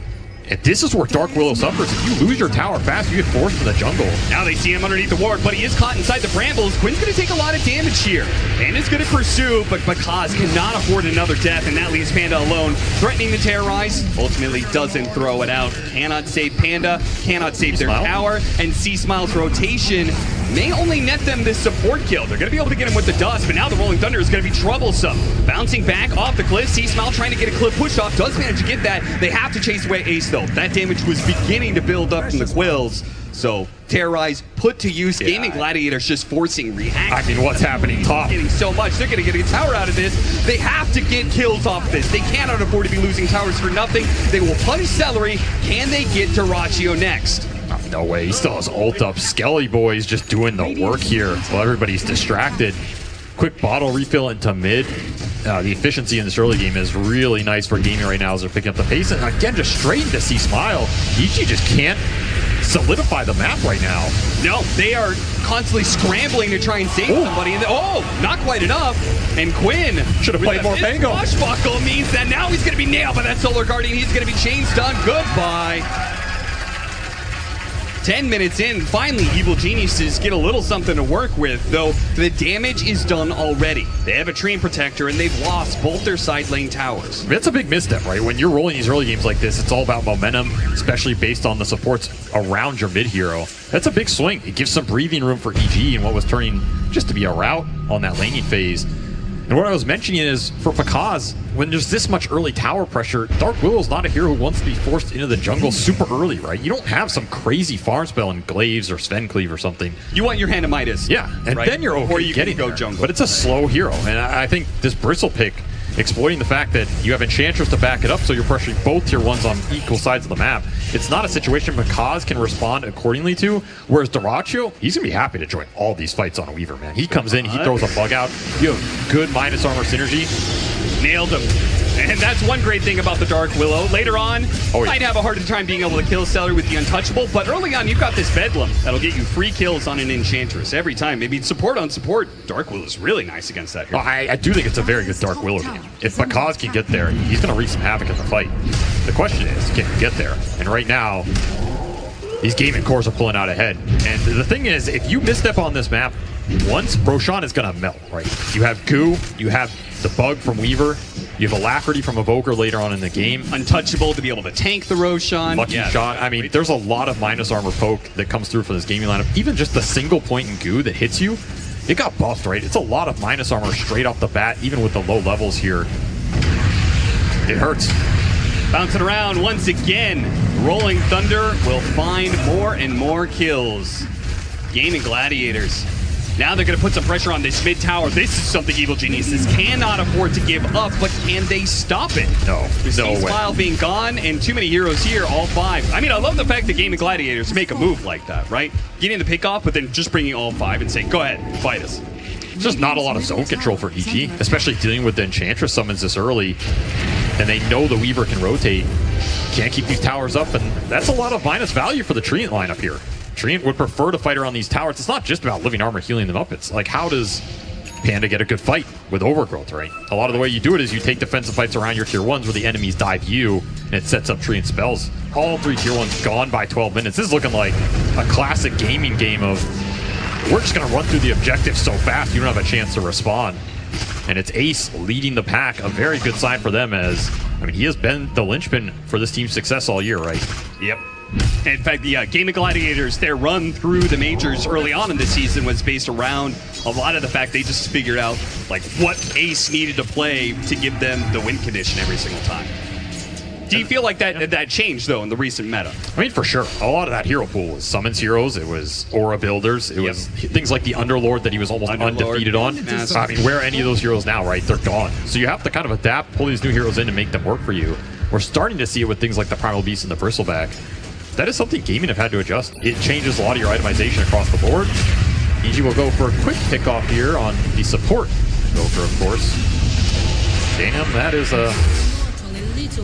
And this is where Dark Willow suffers. If you lose your tower fast, you get forced to the jungle. Now they see him underneath the ward, but he is caught inside the brambles. Quinn's going to take a lot of damage here. Panda's going to pursue, but Bakaz cannot afford another death, and that leaves Panda alone. Threatening to terrorize, ultimately doesn't throw it out. Cannot save Panda, cannot save their tower, and C-Smile's rotation may only net them this support kill. They're going to be able to get him with the dust, but now the Rolling Thunder is going to be troublesome. Bouncing back off the cliff, C-Smile trying to get a cliff push off, does manage to get that. They have to chase away Ace though. That damage was beginning to build up from the Quills. So, Terrorize put to use. Yeah. Gaming Gladiators just forcing reaction. I mean, what's happening top? Getting so much. They're going to get a tower out of this. They have to get kills off this. They cannot afford to be losing towers for nothing. They will punish Celery. Can they get Dyrachyo next? No way. He still has ult up. Skelly Boy's just doing the work here while everybody's distracted. Quick bottle refill into mid. The efficiency in this early game is really nice for gaming right now as they're picking up the pace. And again, just straight into C-Smile. EG just can't solidify the map right now. No, they are constantly scrambling to try and save somebody. And not quite enough. And Quinn should have played more Mango. Swashbuckle means that now he's going to be nailed by that Solar Guardian. He's going to be chain stunned. Goodbye. 10 minutes in, finally Evil Geniuses get a little something to work with, though the damage is done already. They have a Treant Protector, and they've lost both their side lane towers. That's a big misstep, right? When you're rolling these early games like this, it's all about momentum, especially based on the supports around your mid hero. That's a big swing. It gives some breathing room for EG in what was turning just to be a rout on that laning phase. And what I was mentioning is, for Bakaz, when there's this much early tower pressure, Dark Willow's not a hero who wants to be forced into the jungle super early, right? You don't have some crazy farm spell in Glaives or Sven Cleave or something. You want your hand of Midas. Yeah, and right? then you're okay or you getting can go there. jungle. But it's a slow hero, and I think this Bristle pick, exploiting the fact that you have Enchantress to back it up, so you're pressuring both tier 1s on equal sides of the map. It's not a situation Bakaz can respond accordingly to, whereas Dyrachyo, he's going to be happy to join all these fights on Weaver, man. He comes in, he throws a bug out, you have good minus armor synergy. Nailed him. And that's one great thing about the Dark Willow. Later on, might have a harder time being able to kill Celery with the Untouchable, but early on, you've got this Bedlam that'll get you free kills on an Enchantress every time. Maybe support on support. Dark Willow is really nice against that hero. I do think it's a very good Dark Willow game. If Bakaz can get there, he's going to wreak some havoc in the fight. The question is, can he get there? And right now, these gaming cores are pulling out ahead. And the thing is, if you misstep on this map, once Roshan is going to melt, right? You have Goo, you have the bug from Weaver, you have Alacrity from Evoker later on in the game. Untouchable to be able to tank the Roshan. Lucky shot. I mean, there's a lot of minus armor poke that comes through for this gaming lineup. Even just the single point in Goo that hits you, it got buffed, right? It's a lot of minus armor straight off the bat, even with the low levels here. It hurts. Bouncing around once again. Rolling Thunder will find more and more kills. Gaming Gladiators. Now they're going to put some pressure on this mid tower. This is something Evil Geniuses cannot afford to give up, but can they stop it? No, no way. Smile being gone, and too many heroes here, all 5. I mean, I love the fact that Gaming Gladiators make a move like that, right? Getting the pick off, but then just bringing all 5 and saying, go ahead, fight us. There's just not a lot of zone control for EG, especially dealing with the Enchantress summons this early, and they know the Weaver can rotate. Can't keep these towers up, and that's a lot of minus value for the Treant lineup here. Treant would prefer to fight around these towers. It's not just about living armor healing them up. It's like, how does Panda get a good fight with Overgrowth, right? A lot of the way you do it is you take defensive fights around your tier 1s where the enemies dive you, and it sets up Treant spells. All 3 tier 1s gone by 12 minutes. This is looking like a classic gaming game of, we're just going to run through the objectives so fast you don't have a chance to respond. And it's Ace leading the pack, a very good sign for them as, I mean, he has been the linchpin for this team's success all year, right? Yep. In fact, the Gaming Gladiators, their run through the majors early on in the season was based around a lot of the fact they just figured out like what Ace needed to play to give them the win condition every single time. Do you feel like that changed, though, in the recent meta? I mean, for sure. A lot of that hero pool was Summons heroes, it was Aura builders, it was things like the Underlord that he was almost undefeated on. I mean, where are any of those heroes now, right? They're gone. So you have to kind of adapt, pull these new heroes in and make them work for you. We're starting to see it with things like the Primal Beast and the Bristleback. That is something gaming have had to adjust. It changes a lot of your itemization across the board. EG will go for a quick pickoff here on the support Joker, of course. Damn, that is a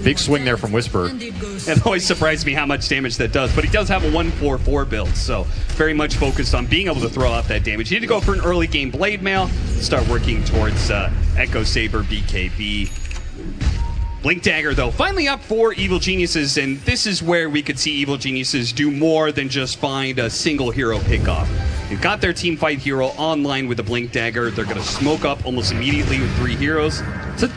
big swing there from Whisper. It always surprised me how much damage that does, but he does have a 1-4-4 build, so very much focused on being able to throw out that damage. He had to go for an early game Blade Mail, start working towards Echo Saber BKB. Blink Dagger, though, finally up for Evil Geniuses, and this is where we could see Evil Geniuses do more than just find a single hero pickoff. They've got their team fight hero online with the Blink Dagger. They're going to smoke up almost immediately with 3 heroes. It's a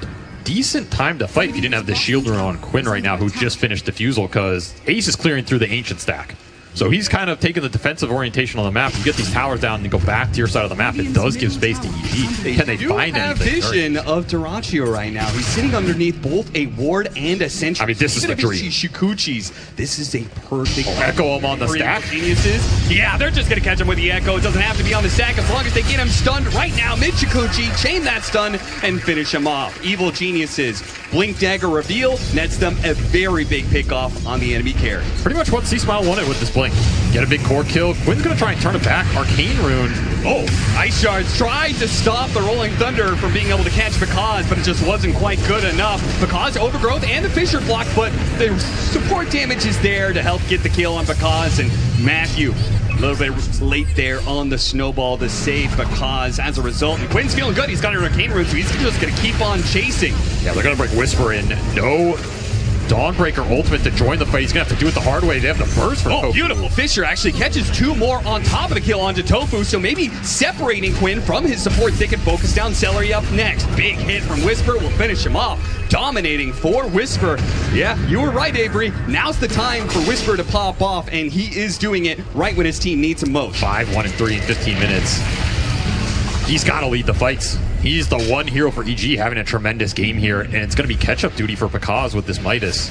decent time to fight if you didn't have the shield rune on Quinn right now, who just finished Diffusal, because Ace is clearing through the Ancient stack. So he's kind of taking the defensive orientation on the map. You get these towers down and you go back to your side of the map. It does give space to EG. Can they find anything? Vision of Dyrachyo right now. He's sitting underneath both a ward and a sentry. I mean, this is the dream. Shikuchis. This is a perfect. Echo him on the stack. Geniuses. Yeah, they're just gonna catch him with the Echo. It doesn't have to be on the stack as long as they get him stunned right now. Mid Shikuchi, chain that stun and finish him off. Evil Geniuses. Blink Dagger reveal nets them a very big pickoff on the enemy carry. Pretty much what C-Smile wanted with this Blink. Get a big core kill. Quinn's going to try and turn it back. Arcane Rune. Oh, Ice Shards tried to stop the Rolling Thunder from being able to catch Bakaz, but it just wasn't quite good enough. Bakaz Overgrowth and the Fissure block, but the support damage is there to help get the kill on Bakaz. And Matthew, a little bit late there on the snowball to save Bakaz as a result. And Quinn's feeling good. He's got an Arcane Rune, so he's just going to keep on chasing. Yeah, they're going to bring Whisper in. No Dawnbreaker ultimate to join the fight. He's going to have to do it the hard way. They have the burst for Tofu. Beautiful. Fissure actually catches 2 more on top of the kill onto Tofu, so maybe separating Quinn from his support, they can focus down Celery up next. Big hit from Whisper will finish him off. Dominating for Whisper. Yeah, you were right, Avery. Now's the time for Whisper to pop off, and he is doing it right when his team needs him most. 5, 1, and 3 in 15 minutes. He's got to lead the fights. He's the one hero for EG having a tremendous game here, and it's going to be catch-up duty for Bakaz with this Midas.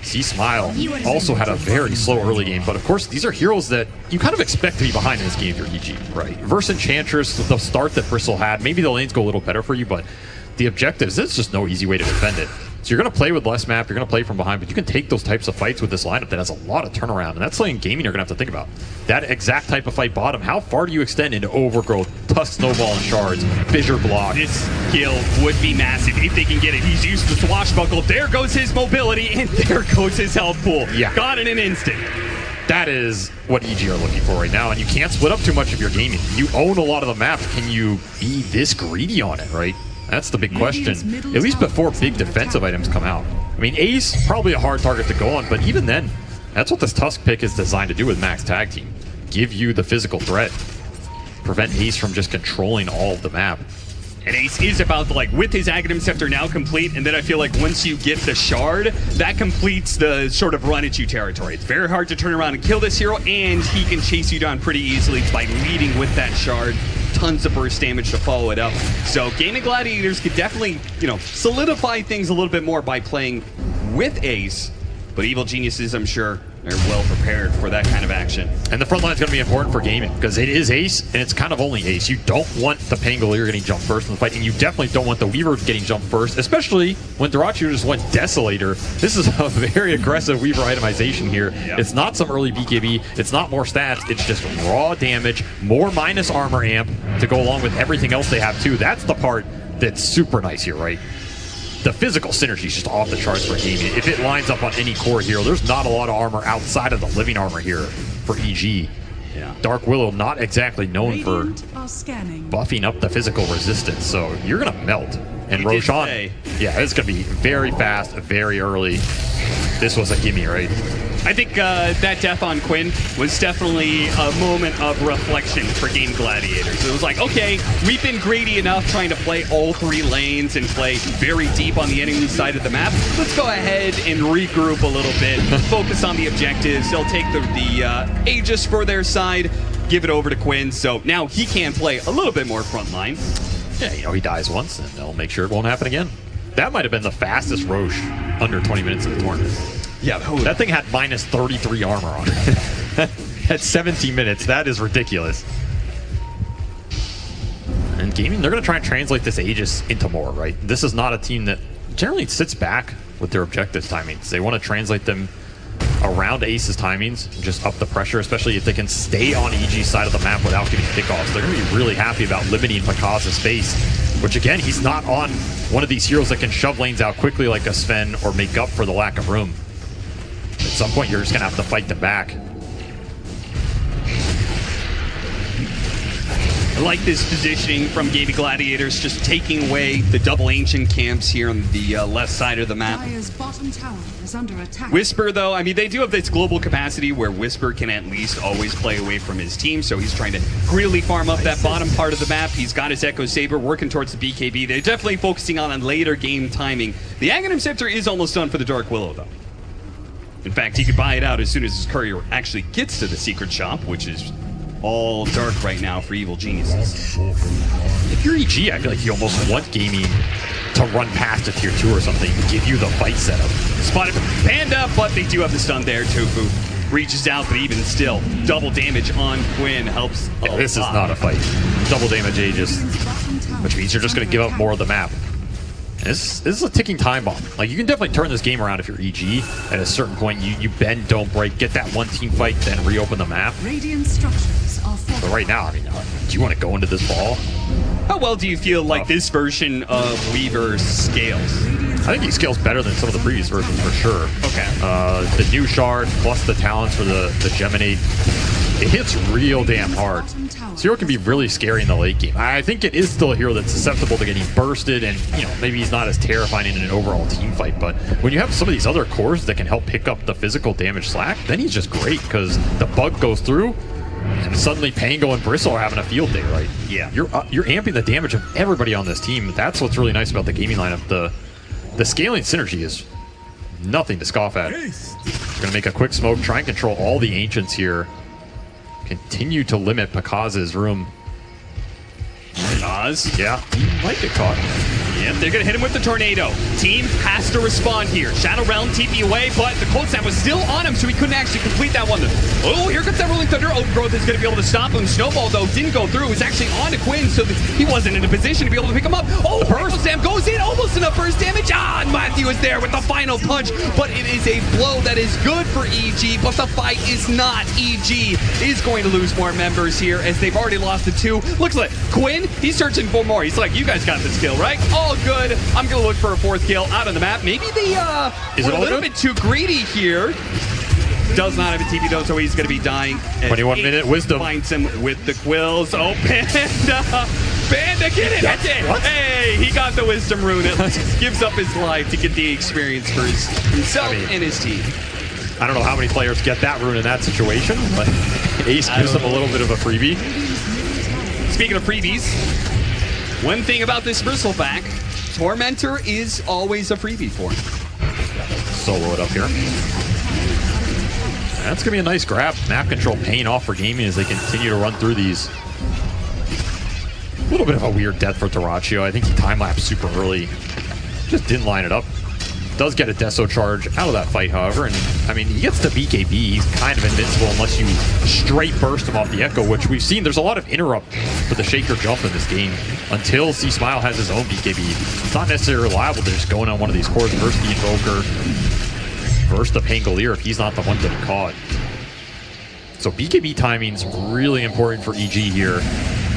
C-Smile also had a very slow early game, but of course, these are heroes that you kind of expect to be behind in this game for EG, right? Versus Enchantress, the start that Bristle had, maybe the lanes go a little better for you, but the objectives, there's just no easy way to defend it. So you're going to play with less map, you're going to play from behind, but you can take those types of fights with this lineup that has a lot of turnaround, and that's something gaming you're going to have to think about. That exact type of fight bottom, how far do you extend into Overgrowth, Tusk Snowball and Shards, Fissure Block? This kill would be massive if they can get it. He's used to Swashbuckle. There goes his mobility, and there goes his health pool. Yeah. Got it in an instant. That is what EG are looking for right now, and you can't split up too much of your gaming. You own a lot of the map. Can you be this greedy on it, right? That's the big question, at least before big defensive items come out. I mean, Ace, probably a hard target to go on, but even then, that's what this Tusk pick is designed to do with Max Tag Team. Give you the physical threat. Prevent Ace from just controlling all of the map. And Ace is about to, like, with his Aghanim Scepter now complete, and then I feel like once you get the Shard, that completes the sort of run at you territory. It's very hard to turn around and kill this hero, and he can chase you down pretty easily by leading with that Shard. Tons of burst damage to follow it up. So Gaming Gladiators could definitely, solidify things a little bit more by playing with Ace, but Evil Geniuses, I'm sure, are well prepared for that kind of action. And the front line is going to be important for gaming because it is Ace, and it's kind of only Ace. You don't want the Pangolier getting jumped first in the fight, and you definitely don't want the Weaver getting jumped first, especially when Dyrachyo just went Desolator. This is a very aggressive Weaver itemization here. Yep. It's not some early BKB. It's not more stats. It's just raw damage, more minus armor amp to go along with everything else they have too. That's the part that's super nice here, right? The physical synergy is just off the charts for gaming. If it lines up on any core hero, there's not a lot of armor outside of the living armor here for EG. Yeah. Dark Willow not exactly known for buffing up the physical resistance, so you're going to melt. And Roshan, yeah, it's going to be very fast, very early. This was a gimme, right? I think that death on Quinn was definitely a moment of reflection for Game Gladiators. It was like, okay, we've been greedy enough trying to play all 3 lanes and play very deep on the enemy side of the map. Let's go ahead and regroup a little bit, focus on the objectives. They'll take the Aegis for their side, give it over to Quinn, so now he can play a little bit more frontline. Yeah, he dies once, and they'll make sure it won't happen again. That might have been the fastest Roche under 20 minutes of the tournament. Yeah, that thing had minus 33 armor on it. At 17 minutes, that is ridiculous. And gaming, they're going to try and translate this Aegis into more, right? This is not a team that generally sits back with their objectives timings. They want to translate them around Ace's timings and just up the pressure, especially if they can stay on EG's side of the map without getting pickoffs. They're going to be really happy about limiting Bakaz's space, which again, he's not on one of these heroes that can shove lanes out quickly like a Sven or make up for the lack of room. At some point, you're just going to have to fight them back. I like this positioning from Gaby Gladiators, just taking away the double ancient camps here on the left side of the map. Dire's bottom tower is under attack. Whisper, though, I mean, they do have this global capacity where Whisper can at least always play away from his team, so he's trying to greedily farm up that bottom part of the map. He's got his Echo Saber working towards the BKB. They're definitely focusing on later game timing. The Aghanim Scepter is almost done for the Dark Willow, though. In fact, he could buy it out as soon as his courier actually gets to the secret shop, which is all dark right now for Evil Geniuses. If you're EG, I feel like you almost want gaming to run past a tier 2 or something, give you the fight setup. Spotted Panda, but they do have the stun there. Tofu reaches out, but even still, double damage on Quinn helps. Yeah, this is not a fight. Double damage Aegis, which means you're just going to give up more of the map. This is a ticking time bomb. Like, you can definitely turn this game around if you're EG. At a certain point, you bend, don't break, get that one team fight, then reopen the map. Radiant structures are fortified. But right now, I mean, do you want to go into this ball? How well do you feel like this version of Weaver scales? I think he scales better than some of the previous versions for sure. Okay. The new shard plus the talents for the Geminate, it hits real damn hard. Zero can be really scary in the late game. I think it is still a hero that's susceptible to getting bursted, and maybe he's not as terrifying in an overall team fight. But when you have some of these other cores that can help pick up the physical damage slack, then he's just great because the bug goes through. And suddenly Pango and Bristle are having a field day, right? Yeah. You're amping the damage of everybody on this team. That's what's really nice about the gaming lineup. The scaling synergy is nothing to scoff at. We're going to make a quick smoke, try and control all the Ancients here. Continue to limit Pakaz's room. Pakaz? Yeah, he might get caught. Yep, they're going to hit him with the tornado. Team has to respond here. Shadow Realm TP away, but the cold snap was still on him, so he couldn't actually complete that one. Oh, here comes that Rolling Thunder. Overgrowth is going to be able to stop him. Snowball, though, didn't go through. It was actually on to Quinn, so he wasn't in a position to be able to pick him up. Oh, burst Sam goes in, almost enough burst damage. Ah, and Matthew is there with the final punch, but it is a blow that is good for EG, but the fight is not. EG is going to lose more members here as they've already lost to 2. Looks like Quinn, he's searching for more. He's like, you guys got this kill, right? All good. I'm going to look for a 4th kill out on the map. Maybe they were a little bit too greedy here. Does not have a TP though, so he's going to be dying. 21-minute wisdom. Finds him with the quills. Oh, Panda! Panda, get it! That's it! What? Hey, he got the wisdom rune. It gives up his life to get the experience for himself and his team. I don't know how many players get that rune in that situation, but Ace gives them a little bit of a freebie. Speaking of freebies, one thing about this Bristleback, Tormentor is always a freebie for him. Solo it up here. That's going to be a nice grab. Map control paying off for gaming as they continue to run through these. A little bit of a weird death for Terraccio. I think he time-lapsed super early. Just didn't line it up. Does get a Deso charge out of that fight, however. And, I mean, he gets the BKB. He's kind of invincible unless you straight burst him off the Echo, which we've seen. There's a lot of interrupt for the Shaker jump in this game until C-Smile has his own BKB. It's not necessarily reliable to just go in on one of these cores, burst the Invoker, burst the Pangolier if he's not the one getting caught. So BKB timing's really important for EG here,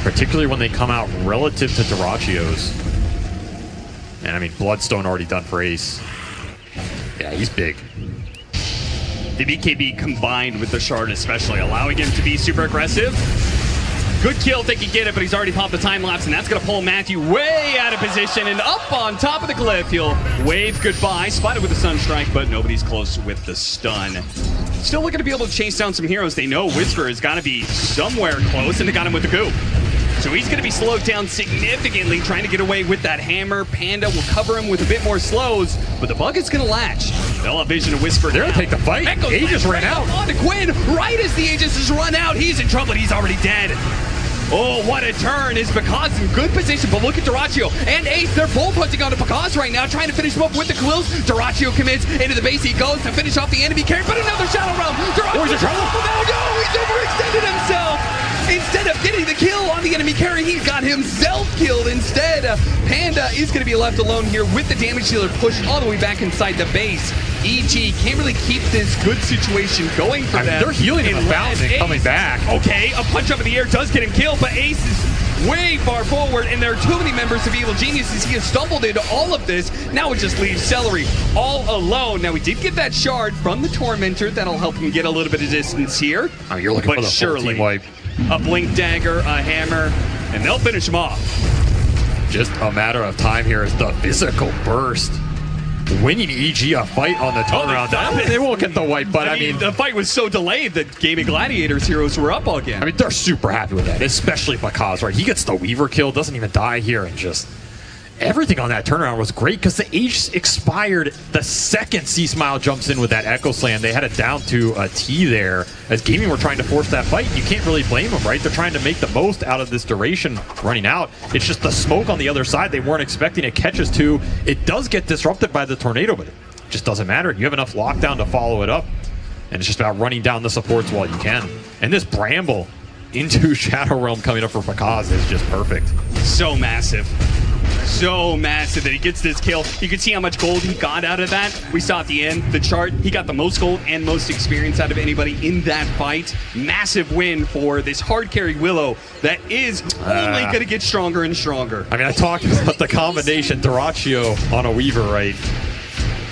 particularly when they come out relative to Terraccio's. And I mean, Bloodstone already done for Ace. Yeah, he's big. The BKB combined with the shard especially, allowing him to be super aggressive. Good kill, think he get it, but he's already popped the time lapse, and that's going to pull Matthew way out of position and up on top of the glyph. He'll wave goodbye, spotted with the Sunstrike, but nobody's close with the stun. Still looking to be able to chase down some heroes. They know Whisper has got to be somewhere close, and they got him with the goo. So he's going to be slowed down significantly, trying to get away with that hammer. Panda will cover him with a bit more slows, but the bug is going to latch. They'll have vision of Whisper. They're going to take the fight. Aegis ran out. On to Quinn, right as the Aegis has run out. He's in trouble, and he's already dead. Oh, what a turn. Is Pakaz in good position, but look at Terraccio and Ace. They're both hunting onto Pakaz right now, trying to finish him up with the quills. Terraccio commits into the base. He goes to finish off the enemy carry, but another Shadow Realm. Terraccio, he's overextended himself. Instead of getting the kill on the enemy carry, he's got himself killed instead. Panda is going to be left alone here with the damage dealer pushed all the way back inside the base. EG can't really keep this good situation going for them. They're healing him and bouncing, coming back. Okay, a punch up in the air does get him killed, but Ace is way far forward, and there are too many members of Evil Geniuses. He has stumbled into all of this. Now it just leaves Celery all alone. Now, we did get that shard from the Tormentor. That'll help him get a little bit of distance here. Oh, you're looking for the full team wipe. A Blink Dagger, a Hammer. and they'll finish him off. Just a matter of time here as the physical burst. Winning EG a fight on the turnaround. They won't get the wipe, but I mean, the fight was so delayed that Gaming Gladiators heroes were up again. I mean, they're super happy with that, especially Bakaz, right? He gets the Weaver kill, doesn't even die here, and just everything on that turnaround was great because the H expired the second C-Smile jumps in with that Echo Slam. They had it down to a T there as Gaming were trying to force that fight. You can't really blame them, right? They're trying to make the most out of this duration running out. It's just the smoke on the other side they weren't expecting. It catches too. It does get disrupted by the tornado, but it just doesn't matter. You have enough lockdown to follow it up, and it's just about running down the supports while you can. And this Bramble into Shadow Realm coming up for Bakaz is just perfect. So massive. So massive that he gets this kill. You can see how much gold he got out of that. We saw at the end, the chart, he got the most gold and most experience out of anybody in that fight. Massive win for this hard carry Willow that is only going to get stronger and stronger. I mean, I talked about the combination Duraccio on a Weaver, right?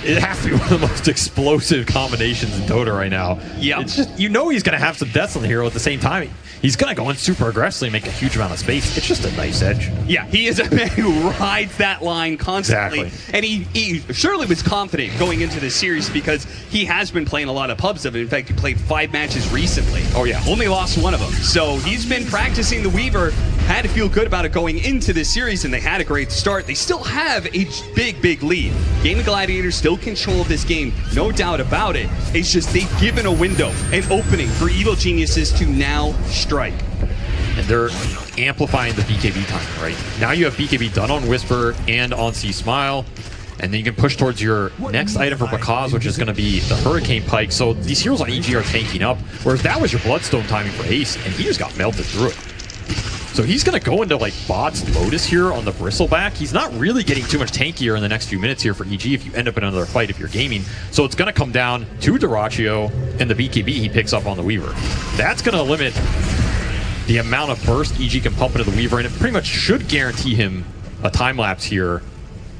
It has to be one of the most explosive combinations in Dota right now. Yeah, it's just, you know, he's going to have some deaths on the hero at the same time. He's going to go in super aggressively and make a huge amount of space. It's just a nice edge. Yeah, he is a man who rides that line constantly. Exactly. And he surely was confident going into this series because he has been playing a lot of pubs of it. In fact, he played 5 matches recently. Oh, yeah. Only lost 1 of them. So he's been practicing the Weaver, had to feel good about it going into this series, and they had a great start. They still have a big lead. Gaming Gladiators still control this game, no doubt about it. It's just they've given a window, an opening for Evil Geniuses to now strike. And they're amplifying the BKB time, right? Now you have BKB done on Whisper and on C-Smile, and then you can push towards your next item for Bakaz, which is going to be the Hurricane Pike. So these heroes on EG are tanking up, whereas that was your Bloodstone timing for Ace, and he just got melted through it. So he's going to go into like Bot's Lotus here on the Bristleback. He's not really getting too much tankier in the next few minutes here for EG if you end up in another fight if you're gaming. So it's going to come down to Duraccio and the BKB he picks up on the Weaver. That's going to limit the amount of burst EG can pump into the Weaver, and it pretty much should guarantee him a time lapse here.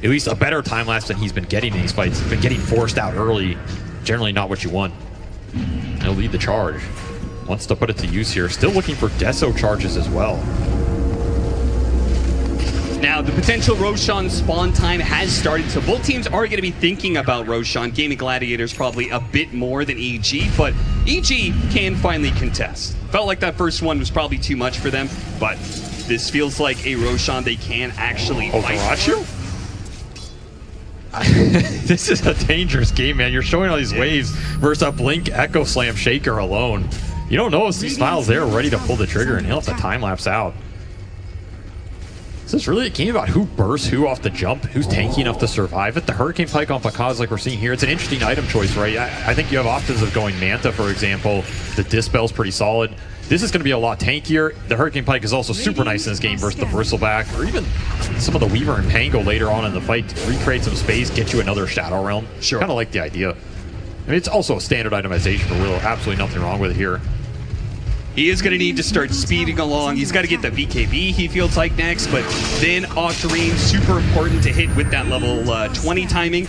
At least a better time lapse than he's been getting in these fights. He's been getting forced out early. Generally not what you want. He'll lead the charge. Wants to put it to use here. Still looking for Deso charges as well. Now, the potential Roshan spawn time has started, so both teams are going to be thinking about Roshan. Gaming Gladiators probably a bit more than EG, but EG can finally contest. Felt like that first one was probably too much for them, but this feels like a Roshan they can actually fight. Duraccio? This is a dangerous game, man. You're showing all these waves versus a Blink Echo Slam Shaker alone. You don't know if C-Smile's there ready to pull the trigger, and he'll have to time lapse out. This is really a game about who bursts who off the jump, who's tanky enough to survive it. The Hurricane Pike on Bakaz, like we're seeing here, it's an interesting item choice, right? I think you have options of going Manta, for example. The Dispel's pretty solid. This is going to be a lot tankier. The Hurricane Pike is also super nice in this game versus the Bristleback, or even some of the Weaver and Pango later on in the fight to recreate some space, get you another Shadow Realm. Sure. Kind of like the idea. I mean, it's also a standard itemization for Willow. Absolutely nothing wrong with it here. He is going to need to start speeding along. He's got to get the BKB, he feels like, next, but then Octarine, super important to hit with that level 20 timing.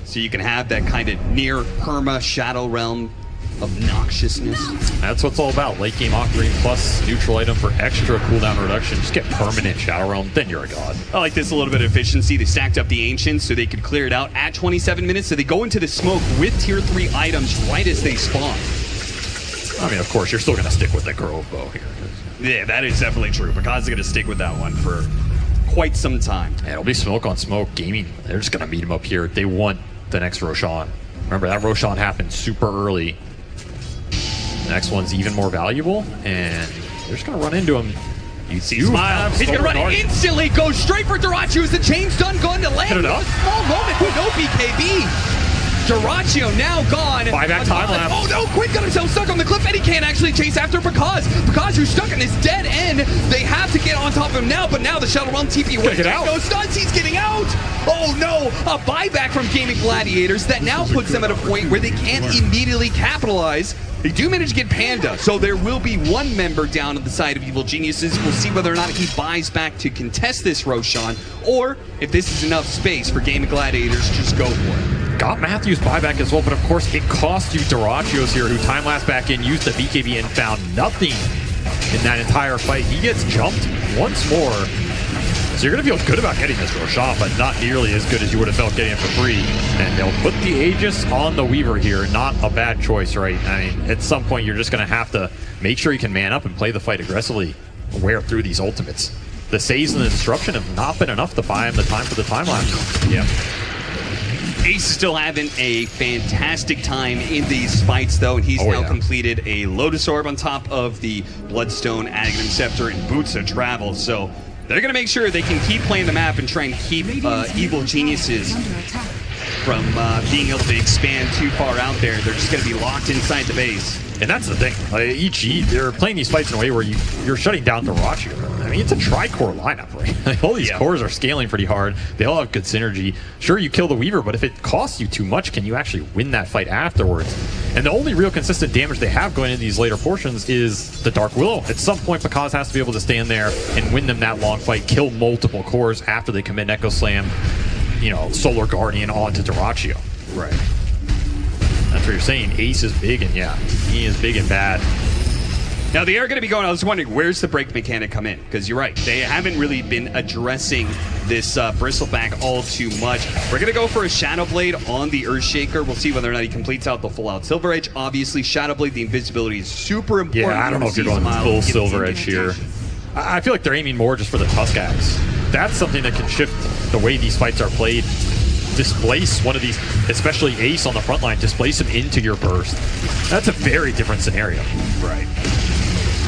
So you can have that kind of near perma Shadow Realm obnoxiousness. That's what it's all about. Late game Octarine plus neutral item for extra cooldown reduction. Just get permanent Shadow Realm, then you're a god. I like this a little bit of efficiency. They stacked up the Ancients so they could clear it out at 27 minutes. So they go into the smoke with tier 3 items right as they spawn. I mean, of course, you're still going to stick with the Grove Bow here. Yeah, that is definitely true. Bakaz is going to stick with that one for quite some time. Yeah, it'll be smoke on smoke. Gaming, they're just going to meet him up here. They want the next Roshan. Remember, that Roshan happened super early. The next one's even more valuable, and they're just going to run into him. You see, Smile. He's going to run it instantly, go straight for Duraccio as the chain's done, going to land. Hit it up. Small moment with no BKB. Duraccio now gone. Buyback time lapse. Oh no, Quinn got himself stuck on the cliff and he can't actually chase after Bakaz. Bakaz who's stuck in this dead end. They have to get on top of him now, but now the Shadow Realm TP away. No stuns, he's getting out. Oh no, a buyback from Gaming Gladiators that now puts them at a point where they can't immediately capitalize. They do manage to get Panda, so there will be one member down on the side of Evil Geniuses. We'll see whether or not he buys back to contest this Roshan, or if this is enough space for Gaming Gladiators to just go for it. Got Matthews buyback as well, but of course it cost you Duraccio's here, who time lapse back in, used the BKB and found nothing in that entire fight. He gets jumped once more. So you're going to feel good about getting this Roshan, but not nearly as good as you would have felt getting it for free. And they'll put the Aegis on the Weaver here. Not a bad choice, right? I mean, at some point, you're just going to have to make sure you can man up and play the fight aggressively, wear through these ultimates. The Saves and the Disruption have not been enough to buy him the time for the time lapse. Yeah. Ace is still having a fantastic time in these fights, though, and he's now completed a Lotus Orb on top of the Bloodstone, Aghanim Scepter, and Boots of Travel. So they're going to make sure they can keep playing the map and try and keep evil geniuses from being able to expand too far out there. They're just going to be locked inside the base. And that's the thing. EG, they're playing these fights in a way where you're shutting down Dyrachyo. I mean, it's a tri-core lineup, right? All these cores are scaling pretty hard. They all have good synergy. Sure, you kill the Weaver, but if it costs you too much, can you actually win that fight afterwards? And the only real consistent damage they have going into these later portions is the Dark Willow. At some point, Bakaz has to be able to stand there and win them that long fight, kill multiple cores after they commit Echo Slam, you know, Solar Guardian onto Dyrachyo. Right. That's what you're saying. Ace is big, and yeah, he is big and bad. Now, they are going to be going, I was wondering, where's the break mechanic come in? Because you're right, they haven't really been addressing this Bristleback all too much. We're going to go for a Shadow Blade on the Earthshaker. We'll see whether or not he completes out the full-out Silver Edge. Obviously, Shadow Blade, the invisibility is super important. Yeah, I don't know if you're going full Silver Edge here. I feel like they're aiming more just for the Tusk Axe. That's something that can shift the way these fights are played. Displace one of these, especially Ace on the front line, displace him into your burst. That's a very different scenario. Right.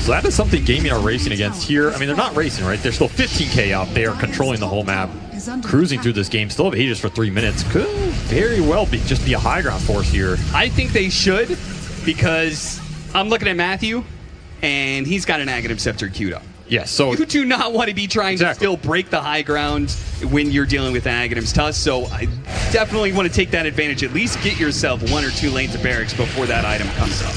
So that is something gaming are racing against here. I mean, they're not racing, right? They're still 15k out. They are controlling the whole map, cruising through this game. Still have Aegis for 3 minutes. Could very well be just be a high ground force here. I think they should, because I'm looking at Matthew, and he's got an Aghanim Scepter queued up. Yes, so you do not want to be trying to still break the high ground when you're dealing with Aghanim's Tusk, so I definitely want to take that advantage. At least get yourself 1 or 2 lanes of barracks before that item comes up.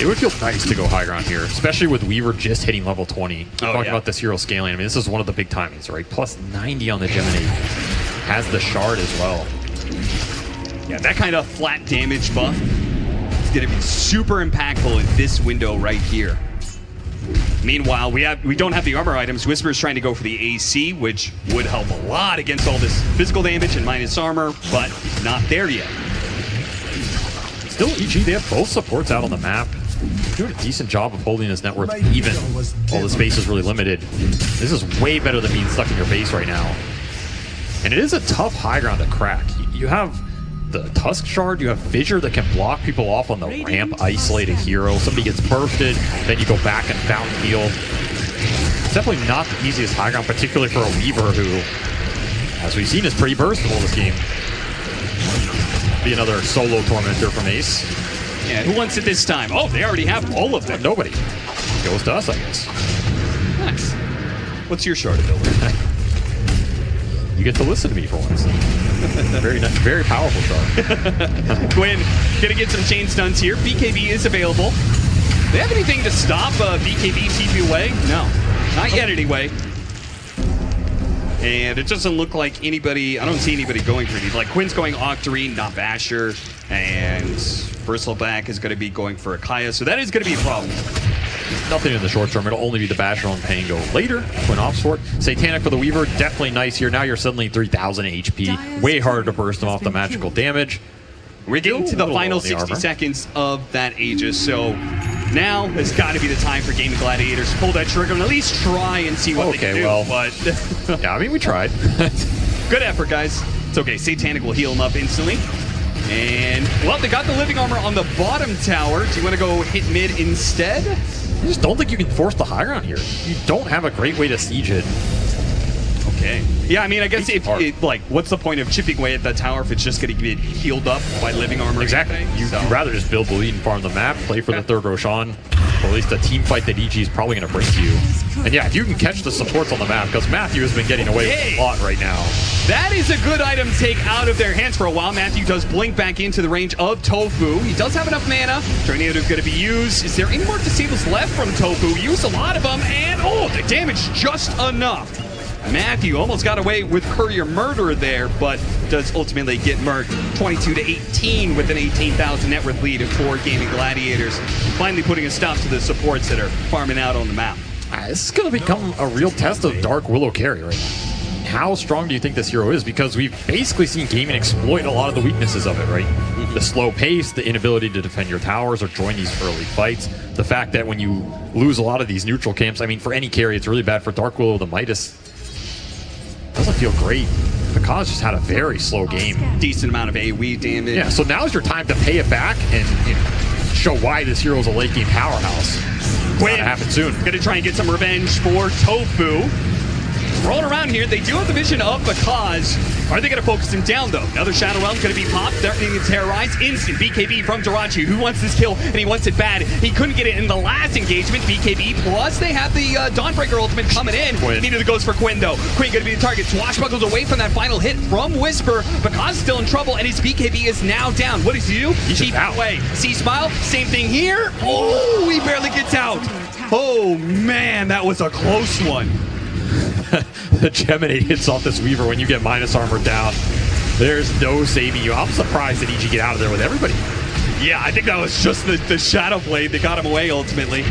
It would feel nice to go high ground here, especially with Weaver just hitting level 20. Talking about this hero scaling, I mean, this is one of the big timings, right? Plus 90 on the Gemini. Has the shard as well. Yeah, that kind of flat damage buff is going to be super impactful in this window right here. Meanwhile, we don't have the armor items. Whisper's trying to go for the AC, which would help a lot against all this physical damage and minus armor, but not there yet. Still, EG, they have both supports out on the map. Doing a decent job of holding his net worth even. All the space is really limited. This is way better than being stuck in your base right now. And it is a tough high ground to crack. You have the Tusk Shard, you have Fissure that can block people off on the ramp, isolate a hero. Somebody gets bursted, then you go back and fountain heal. It's definitely not the easiest high ground, particularly for a Weaver who, as we've seen, is pretty burstable this game. Be another solo Tormentor from Ace. Yeah, who wants it this time? Oh, they already have all of them. Nobody. Goes to us, I guess. Nice. What's your shard ability? You get to listen to me for once. Very nice, very powerful shard. Quinn gonna get some chain stuns here. BKB is available. Do they have anything to stop BKB TP away? No, not yet anyway. And it doesn't look like anybody, I don't see anybody going for it. Like Quinn's going Octarine, not Basher, and Bristleback is going to be going for Akaya, so that is going to be a problem. Nothing in the short term. It'll only be the Basher on Pango later. Quinn opts for it. Satanic for the Weaver, definitely nice here. Now you're suddenly 3,000 HP. Way harder to burst them off the magical damage. We're getting to the final 60 seconds of that Aegis, so now has got to be the time for Gaming Gladiators to pull that trigger and at least try and see what they can do. But yeah, I mean, we tried. Good effort, guys. It's okay. Satanic will heal him up instantly. And, well, they got the living armor on the bottom tower. Do you want to go hit mid instead? I just don't think you can force the high ground here. You don't have a great way to siege it. Okay. Yeah, I mean, I guess if like, what's the point of chipping away at that tower if it's just going to get healed up by living armor? Exactly. You'd rather just build the lead and farm the map, play for the third Roshan, or at least a team fight that EG is probably going to bring to you. And yeah, if you can catch the supports on the map, because Matthew has been getting away with a lot right now. That is a good item to take out of their hands for a while. Matthew does blink back into the range of Tofu. He does have enough mana. Tornado is going to be used. Is there any more disables left from Tofu? Use a lot of them, and oh, the damage just enough. Matthew almost got away with courier murder there, but does ultimately get murked. 22-18 with an 18,000 net worth lead for Gaming Gladiators. Finally putting a stop to the supports that are farming out on the map. This is going to become a real test of Dark Willow carry right now. How strong do you think this hero is? Because we've basically seen Gaming exploit a lot of the weaknesses of it, right? The slow pace, the inability to defend your towers or join these early fights. The fact that when you lose a lot of these neutral camps, I mean, for any carry, it's really bad. For Dark Willow, the Midas doesn't feel great. Pekaz just had a very slow game. Decent amount of AoE damage. Yeah, so now's your time to pay it back and show why this hero is a late game powerhouse. It's gonna happen soon. Gonna try and get some revenge for Tofu. Rolling around here, they do have the vision of Pekaz. Are they going to focus him down, though? Another Shadow Realm going to be popped, threatening to terrorize. Instant BKB from Dirachi, who wants this kill, and he wants it bad. He couldn't get it in the last engagement. BKB, plus they have the Dawnbreaker ultimate coming in. Neither goes for Quinn, though. Quinn going to be the target. Swashbuckles away from that final hit from Whisper. Pekaz still in trouble, and his BKB is now down. What does he do? Keep away. C-Smile, same thing here. Oh, he barely gets out. Oh, man, that was a close one. The Geminate hits off this Weaver when you get minus armor down. There's no saving you. I'm surprised that EG get out of there with everybody. Yeah, I think that was just the Shadow Blade that got him away ultimately.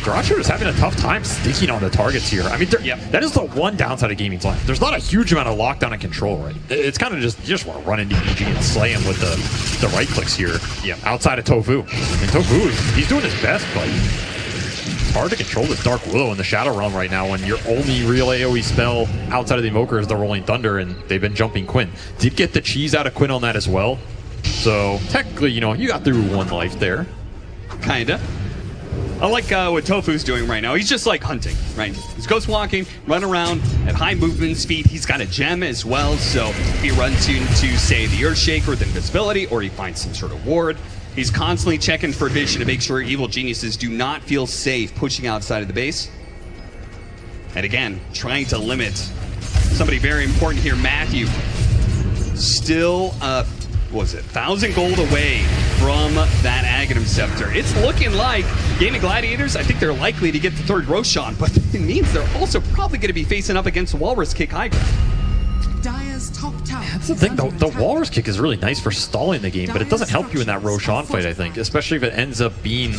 Dirachi is having a tough time sticking on the targets here. I mean, that is the one downside of Gaming's line. There's not a huge amount of lockdown and control, right? It's kind of just, you just want to run into EG and slay him with the right clicks here. Yeah, outside of Tofu. And Tofu, he's doing his best, but it's hard to control this Dark Willow in the Shadow Realm right now when your only real AoE spell outside of the Invoker is the Rolling Thunder, and they've been jumping Quinn. Did get the cheese out of Quinn on that as well. So technically, you know, you got through one life there. Kinda. I like what Tofu's doing right now. He's just like hunting, right? He's ghost walking, run around at high movement speed. He's got a gem as well, so if he runs into, say, the Earthshaker, the invisibility, or he finds some sort of ward, he's constantly checking for vision to make sure evil geniuses do not feel safe pushing outside of the base. And again, trying to limit somebody very important here, Matthew. Still, was it 1,000 gold away from that Aghanim Scepter. It's looking like Gaming Gladiators, I think they're likely to get the third Roshan, but it means they're also probably going to be facing up against Walrus Kick High Ground. Dire's top tower. That's the thing, the Walrus Kick is really nice for stalling the game, but it doesn't help you in that Roshan fight, I think, especially if it ends up being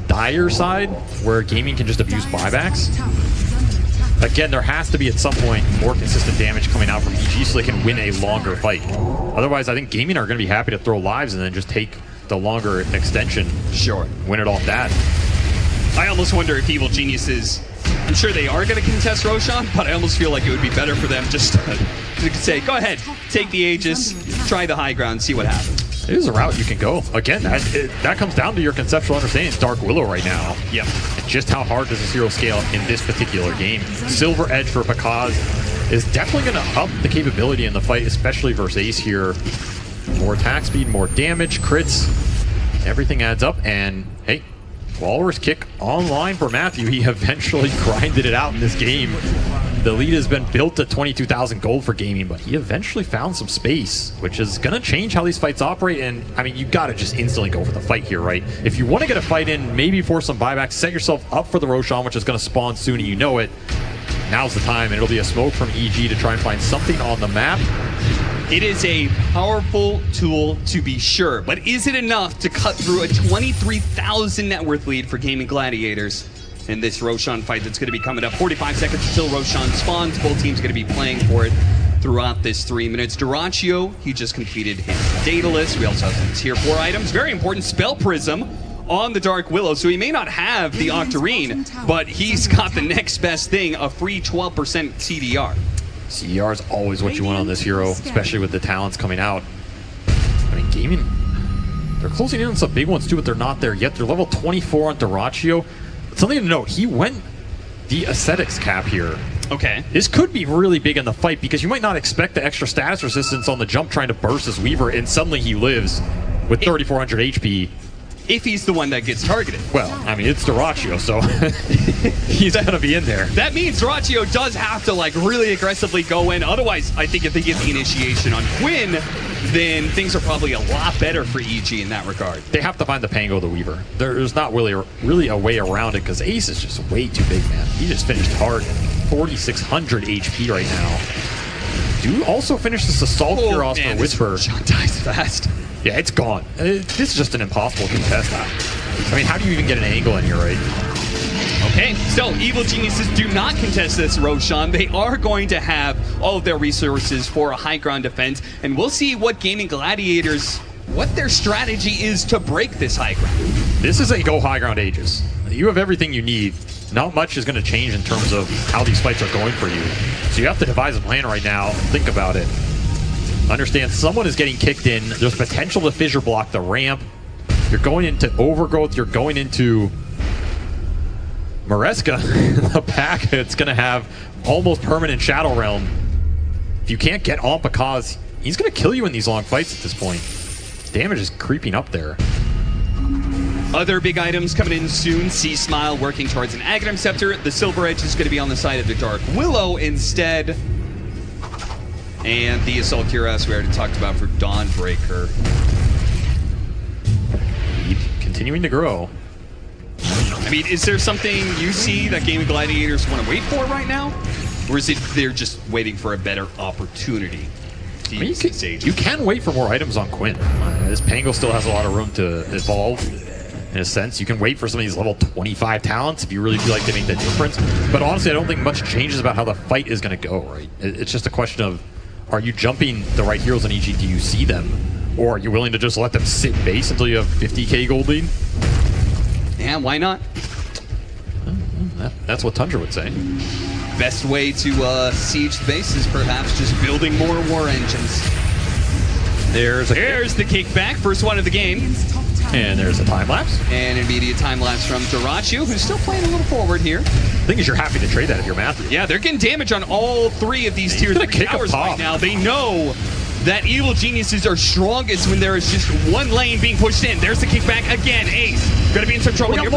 Dire side, where Gaming can just abuse buybacks. Again, there has to be at some point more consistent damage coming out from EG so they can win a longer fight. Otherwise, I think Gaming are going to be happy to throw lives and then just take the longer extension. Sure. Win it off that. I almost wonder if Evil Geniuses, I'm sure they are going to contest Roshan, but I almost feel like it would be better for them just to say, go ahead, take the Aegis, try the high ground, see what happens. It is a route you can go. Again, that comes down to your conceptual understanding of Dark Willow right now. Yep. And just how hard does this hero scale in this particular game. Silver Edge for Pekaz is definitely going to up the capability in the fight, especially versus Ace here. More attack speed, more damage, crits. Everything adds up, and hey, Walrus Kick online for Matthew. He eventually grinded it out in this game. The lead has been built at 22,000 gold for Gaming, but he eventually found some space, which is going to change how these fights operate. And I mean, you got to just instantly go for the fight here, right? If you want to get a fight in, maybe force some buybacks, set yourself up for the Roshan, which is going to spawn soon, and you know it. Now's the time, and it'll be a smoke from EG to try and find something on the map. It is a powerful tool to be sure, but is it enough to cut through a 23,000 net worth lead for Gaming Gladiators in this Roshan fight that's going to be coming up? 45 seconds until Roshan spawns. Both teams going to be playing for it throughout this 3 minutes. Dyrachio, he just completed his data list. We also have some tier 4 items. Very important, Spell Prism on the Dark Willow, so he may not have the Octarine, but he's got the next best thing, a free 12% CDR. CDR is always what you want on this hero, especially with the talents coming out. I mean, Gaming, they're closing in on some big ones too, but they're not there yet. They're level 24 on Dyrachio. Something to note, he went the Ascetics cap here. Okay. This could be really big in the fight because you might not expect the extra status resistance on the jump trying to burst his Weaver, and suddenly he lives with 3,400 HP. If he's the one that gets targeted. Well, I mean, it's Dyrachio, so he's going to be in there. That means Dyrachio does have to like really aggressively go in. Otherwise, I think if they get the initiation on Quinn, then things are probably a lot better for EG in that regard. They have to find the Pango the Weaver. There's not really a way around it because Ace is just way too big, man. He just finished hard. 4,600 HP right now. Do also finish this Assault Cuirass for Whisper. Shot dies fast. Yeah, it's gone. This is just an impossible contest. I mean, how do you even get an angle in here, right? Okay, so Evil Geniuses do not contest this, Roshan. They are going to have all of their resources for a high ground defense, and we'll see what Gaming Gladiators, what their strategy is to break this high ground. This is a go high ground Aegis. You have everything you need. Not much is going to change in terms of how these fights are going for you. So you have to devise a plan right now. Think about it. Understand someone is getting kicked in. There's potential to fissure block the ramp. You're going into Overgrowth. You're going into Maresca. The pack, it's going to have almost permanent Shadow Realm. If you can't get on Pakaz, he's going to kill you in these long fights at this point. Damage is creeping up there. Other big items coming in soon. Sea Smile working towards an Aghanim Scepter. The Silver Edge is going to be on the side of the Dark Willow instead. And the Assault Cuirass we already talked about for Dawnbreaker. Continuing to grow. I mean, is there something you see that Gaming Gladiators want to wait for right now? Or is it they're just waiting for a better opportunity? I mean, you can wait for more items on Quinn. This Pango still has a lot of room to evolve. In a sense, you can wait for some of these level 25 talents if you really feel like they make the difference. But honestly, I don't think much changes about how the fight is going to go, right? It's just a question of, are you jumping the right heroes in EG? Do you see them? Or are you willing to just let them sit base until you have 50k gold lead? Yeah, why not? That's what Tundra would say. Best way to siege the base is perhaps just building more war engines. There's the kickback, first one of the game. And there's a time lapse. And immediate time lapse from Durachu, who's still playing a little forward here. The thing is, you're happy to trade that if you're Matthew. Yeah, they're getting damage on all three of these tier 3 towers right now. They know that Evil Geniuses are strongest when there is just one lane being pushed in. There's the kickback again. Ace gonna be in some trouble here.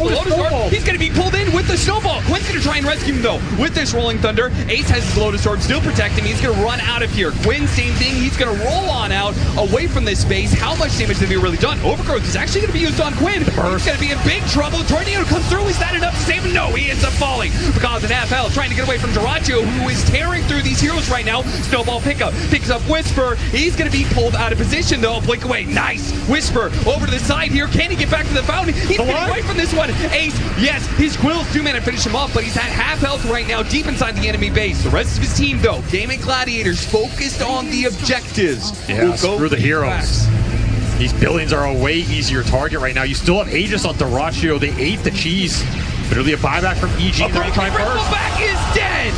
He's gonna be pulled in with the snowball. Quinn's gonna try and rescue him though with this Rolling Thunder. Ace has his Lotus Orb still protecting. He's gonna run out of here. Quinn, same thing. He's gonna roll on out away from this space. How much damage have you really done? Overgrowth is actually gonna be used on Quinn. He's gonna be in big trouble. Tornado comes through. Is that enough to save him? No, he ends up falling. Because at half health, trying to get away from Durachu, who is tearing through these heroes right now. Snowball pickup. Picks up Whisper. He's gonna be pulled out of position though. Blink away. Nice. Whisper over to the side here. Can he get back to the fountain? He's getting away from this one. Ace, yes, his quills do manage to finish him off, but he's at half health right now, deep inside the enemy base. The rest of his team, though, Gaming Gladiators, focused on the objectives. Yeah, screw the heroes. These buildings are a way easier target right now. You still have Aegis on Durachu. They ate the cheese, but it'll be a buyback from EG. Back is dead.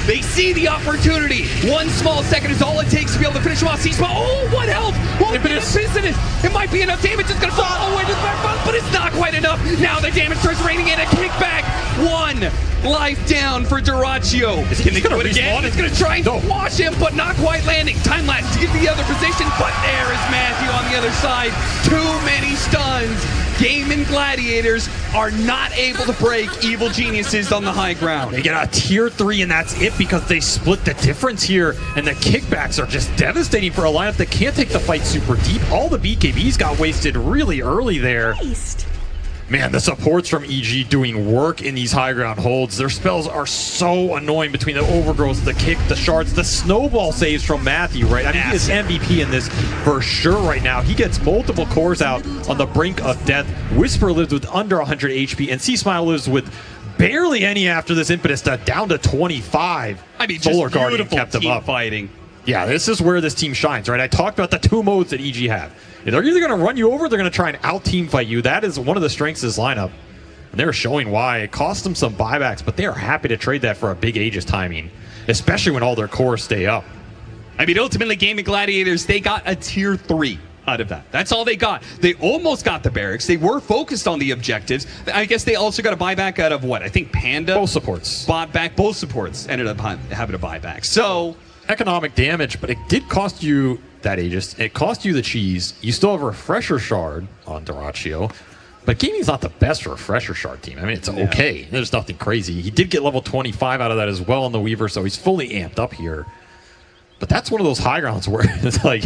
They see the opportunity. 1 small second is all it takes to be able to finish him off. Oh, what health! It might be enough damage. It's going to fall all the way to the back, but it's not quite enough. Now the damage starts raining in. A kickback. 1 life down for Durachu. Can they do it again? It's going to try and squash him, but not quite landing. Time lapse to get the other position, but there is Matthew on the other side. Too many stuns. Gaming Gladiators are not able to break Evil Geniuses on the high ground. They get a tier 3 and that's it because they split the difference here, and the kickbacks are just devastating for a lineup that can't take the fight super deep. All the BKBs got wasted really early there. Man, the supports from EG doing work in these high ground holds. Their spells are so annoying between the Overgrowth, the kick, the shards, the snowball saves from Matthew, right? I mean, he is MVP in this for sure right now. He gets multiple cores out on the brink of death. Whisper lives with under 100 HP, and Sea Smile lives with barely any after this impetus, down to 25. I mean, Solar just Guardian beautiful kept him team up. fighting. Yeah, this is where this team shines, right? I talked about the 2 modes that EG have. They're either going to run you over, or they're going to try and out-team fight you. That is one of the strengths of this lineup. And they're showing why. It cost them some buybacks, but they are happy to trade that for a big Aegis timing, especially when all their cores stay up. I mean, ultimately, Gaming Gladiators, they got a tier 3 out of that. That's all they got. They almost got the barracks. They were focused on the objectives. I guess they also got a buyback out of what? I think Panda. Both supports. Bought back. Both supports ended up having a buyback. So economic damage, but it did cost you that Aegis. It cost you the cheese. You still have a Refresher Shard on Durachu, but Gaming's not the best Refresher Shard team. I mean, it's okay. There's nothing crazy. He did get level 25 out of that as well on the Weaver, so he's fully amped up here. But that's one of those high grounds where it's like,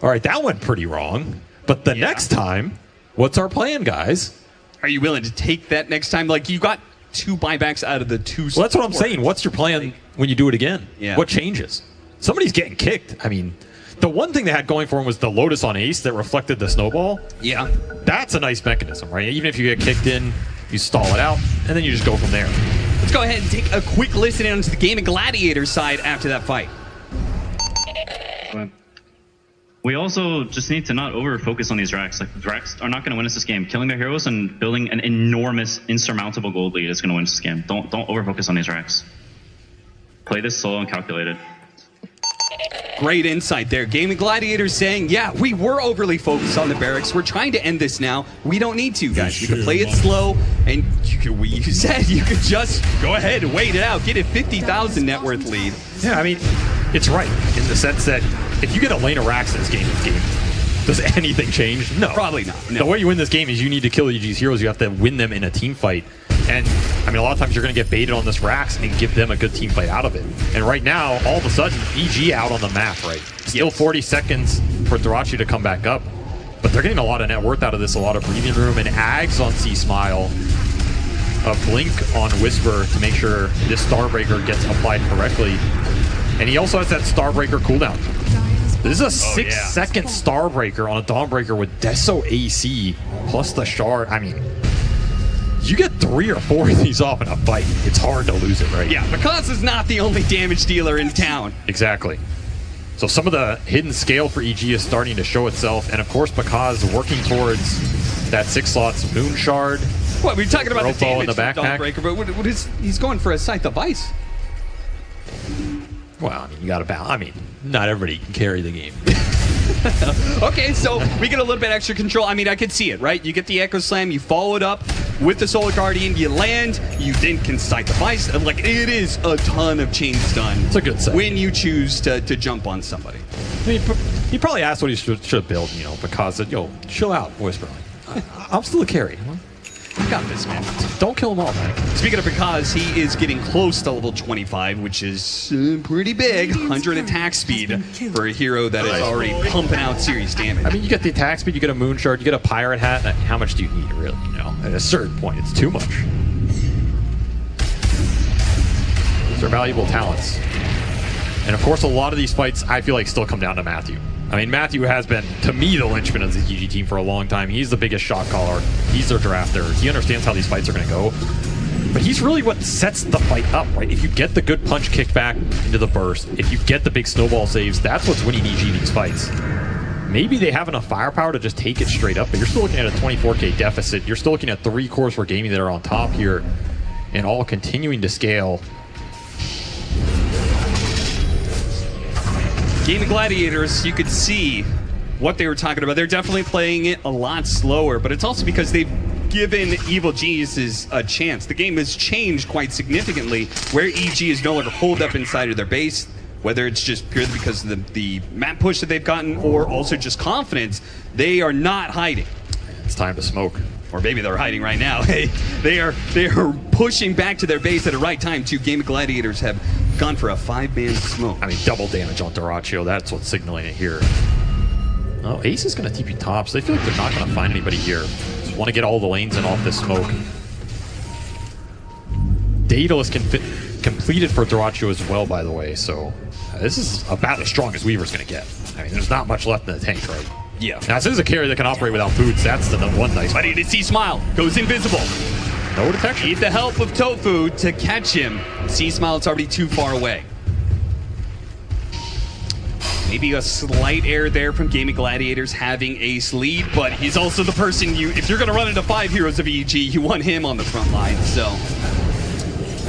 all right, that went pretty wrong. But the next time, what's our plan, guys? Are you willing to take that next time? Like, you got 2 buybacks out of the 2. Well, that's what I'm saying. What's your plan when you do it again? Yeah. What changes? Somebody's getting kicked. I mean, the one thing they had going for him was the Lotus on Ace that reflected the snowball. Yeah. That's a nice mechanism, right? Even if you get kicked in, you stall it out, and then you just go from there. Let's go ahead and take a quick listen in to the Gaming Gladiators side after that fight. We also just need to not over-focus on these racks. Like, the racks are not going to win us this game. Killing their heroes and building an enormous, insurmountable gold lead is going to win us this game. Don't over-focus on these racks. Play this slow and calculated. Great insight there. Gaming Gladiators saying, yeah, we were overly focused on the barracks. We're trying to end this now. We don't need to, guys. We can play it slow, and you said you could just go ahead and wait it out. Get a 50,000 net worth lead. Yeah, I mean, it's right in the sense that if you get a lane of racks in this game, does anything change? No. Probably not. No. The way you win this game is you need to kill EG's heroes. You have to win them in a team fight. And, I mean, a lot of times you're going to get baited on this racks and give them a good team fight out of it. And right now, all of a sudden, EG out on the map, right? Still 40 seconds for Thrachi to come back up. But they're getting a lot of net worth out of this, a lot of breathing room. And Ags on C-Smile, a blink on Whisper to make sure this Starbreaker gets applied correctly. And he also has that Starbreaker cooldown. This is a 6-second Starbreaker on a Dawnbreaker with Deso AC plus the Shard. I mean, you get 3 or 4 of these off in a fight. It's hard to lose it, right? Yeah, Bakaz is not the only damage dealer in town. Exactly. So some of the hidden scale for EG is starting to show itself. And of course, Bakaz working towards that 6 slots Moon Shard. What, we're talking about the damage in the backpack. Dawnbreaker, but what is, he's going for a Scythe of Ice. Well, I mean, you got to balance. I mean, not everybody can carry the game. Okay, so we get a little bit extra control. I mean, I could see it, right? You get the Echo Slam, you follow it up with the Solar Guardian, you land, you then can Scythe of Ice. Like, it is a ton of chains done. It's a good set. When you choose to jump on somebody. I mean, he probably asked what he should build, you know, because, yo, chill out, Whisper. I'm still a carry. I got this, man. Don't kill them all, man. Speaking of because he is getting close to level 25, which is pretty big. 100 attack speed for a hero that is already pumping out serious damage. I mean, you get the attack speed, you get a Moon Shard, you get a Pirate Hat. How much do you need, really? You know, at a certain point, it's too much. These are valuable talents. And of course, a lot of these fights, I feel like, still come down to Matthew. I mean, Matthew has been, to me, the linchpin of the EG team for a long time. He's the biggest shot caller. He's their drafter. He understands how these fights are going to go. But he's really what sets the fight up, right? If you get the good punch kickback into the burst, if you get the big snowball saves, that's what's winning EG these fights. Maybe they have enough firepower to just take it straight up, but you're still looking at a 24k deficit. You're still looking at 3 cores for gaming that are on top here and all continuing to scale. Gaming Gladiators, you could see what they were talking about. They're definitely playing it a lot slower, but it's also because they've given Evil Geniuses a chance. The game has changed quite significantly, where EG is no longer holed up inside of their base, whether it's just purely because of the map push that they've gotten, or also just confidence. They are not hiding. It's time to smoke. Or maybe they're hiding right now. They are pushing back to their base at the right time. 2 Gaming Gladiators have gone for a 5-man smoke. I mean, double damage on Thrachi. That's what's signaling it here. Oh, Ace is going to TP top, so they feel like they're not going to find anybody here. Just want to get all the lanes in off this smoke. Daedalus completed for Thrachi as well, by the way, so this is about as strong as Weaver's going to get. I mean, there's not much left in the tank, right? Yeah. Now, this is a carry that can operate without boots. That's the one nice But he did see Smile. Goes invisible. No detection. Need the help of Tofu to catch him. See Smile, it's already too far away. Maybe a slight error there from Gaming Gladiators having Ace lead, but he's also the person if you're going to run into 5 heroes of EG, you want him on the front line, so.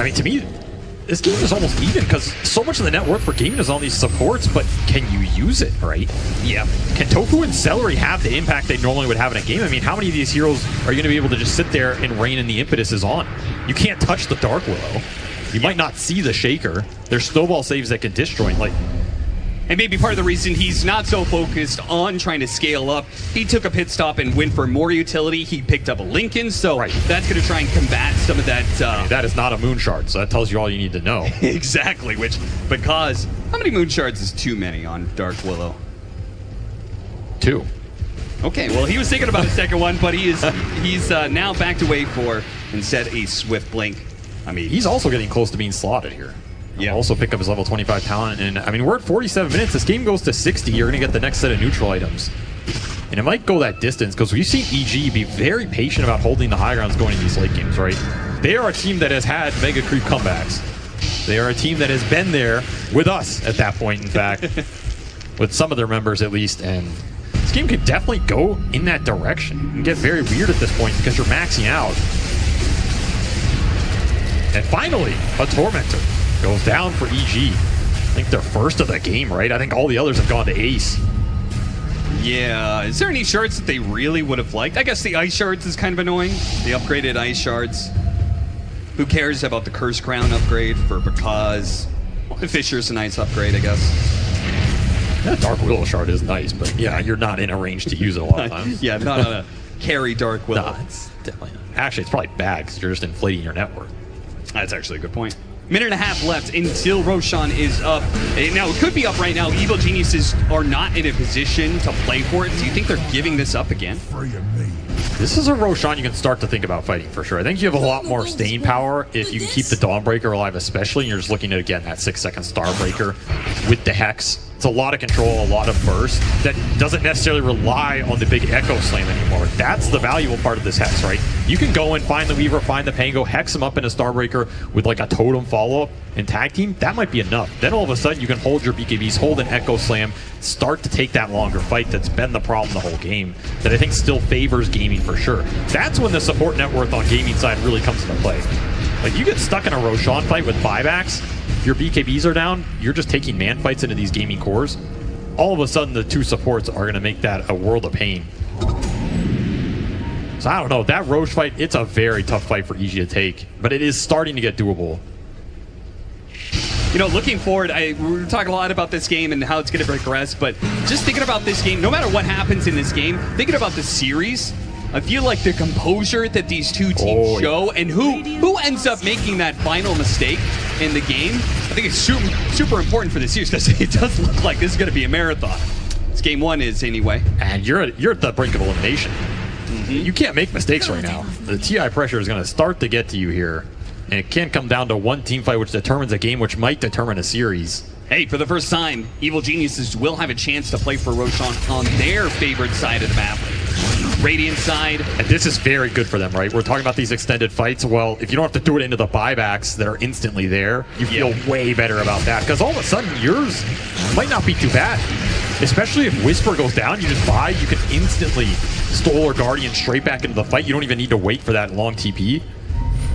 I mean, to me, this game is almost even because so much of the net worth for gaming is on these supports, but can you use it, right? Yeah. Can Tofu and Celery have the impact they normally would have in a game? I mean, how many of these heroes are you going to be able to just sit there and rein in the impetus is on? You can't touch the Dark Willow. You might not see the Shaker. There's snowball saves that can disjoint. And maybe part of the reason he's not so focused on trying to scale up, he took a pit stop and went for more utility. He picked up a Lincoln, so that's going to try and combat some of that. I mean, that is not a Moon Shard, so that tells you all you need to know. Exactly, because how many Moon Shards is too many on Dark Willow? 2. Okay, well, he was thinking about a second one, but he's now backed away for and set a Swift Blink. I mean, he's also getting close to being slotted here. Yeah. Also pick up his level 25 talent, and I mean, we're at 47 minutes. This game goes to 60. You're gonna get the next set of neutral items, and it might go that distance because we've seen EG be very patient about holding the high grounds going in these late games. Right? They are a team that has had mega creep comebacks. They are a team that has been there with us at that point. In fact, with some of their members at least, and this game could definitely go in that direction and get very weird at this point because you're maxing out. And finally, a Tormentor goes down for EG. I think they're first of the game, right? I think all the others have gone to Ace. Yeah, is there any shards that they really would have liked? I guess the ice shards is kind of annoying. The upgraded ice shards. Who cares about the Curse Crown upgrade for because the Fisher's a nice upgrade, I guess. That Dark Willow shard is nice, but yeah, you're not in a range to use it a lot of times. Yeah, not on a carry Dark Willow. No, it's definitely not. Actually, it's probably bad because you're just inflating your net worth. That's actually a good point. Minute and a half left until Roshan is up. Now, it could be up right now. Evil Geniuses are not in a position to play for it. Do you think they're giving this up again? This is a Roshan you can start to think about fighting for sure. I think you have a lot more staying power if you can keep the Dawnbreaker alive, especially, and you're just looking at, again, that 6-second Starbreaker with the Hex. It's a lot of control, a lot of burst that doesn't necessarily rely on the big Echo Slam anymore. That's the valuable part of this Hex, right? You can go and find the Weaver, find the Pango, Hex him up in a Starbreaker with like a Totem follow-up and tag team. That might be enough. Then all of a sudden you can hold your BKBs, hold an Echo Slam, start to take that longer fight that's been the problem the whole game that I think still favors gaming for sure. That's when the support net worth on gaming side really comes into play. Like you get stuck in a Roshan fight with buybacks, your BKBs are down, you're just taking man fights into these gaming cores. All of a sudden, the two supports are going to make that a world of pain. So I don't know, that Roche fight, it's a very tough fight for EG to take, but it is starting to get doable. You know, looking forward, we're talking a lot about this game and how it's going to progress, but just thinking about this game, no matter what happens in this game, thinking about the series, I feel like the composure that these two teams show and who ends up making that final mistake in the game, I think it's super important for the series because it does look like this is going to be a marathon. This game one is anyway. And you're at the brink of elimination. You can't make mistakes right now. The TI pressure is going to start to get to you here. And it can come down to one team fight which determines a game, which might determine a series. Hey, for the first time, Evil Geniuses will have a chance to play for Roshan on their favorite side of the map. Radiant side. And this is very good for them, right? We're talking about these extended fights. Well, if you don't have to do it into the buybacks that are instantly there, you feel way better about that. Because all of a sudden, yours might not be too bad. Especially if Whisper goes down, you just buy, you can instantly Stole or Guardian straight back into the fight. You don't even need to wait for that long TP.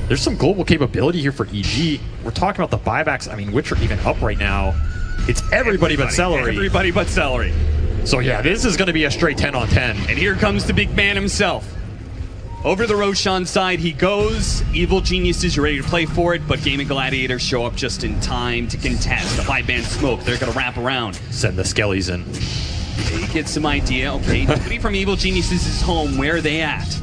There's some global capability here for EG. We're talking about the buybacks. I mean, which are even up right now. It's everybody but Celery. Everybody but Celery. So yeah, this is going to be a straight 10 on 10. And here comes the big man himself. Over the Roshan side he goes. Evil Geniuses are ready to play for it, but Gaming Gladiators show up just in time to contest. The 5-man smoke, they're going to wrap around. Send the Skellies in. He gets some idea. Okay, nobody from Evil Geniuses is home. Where are they at?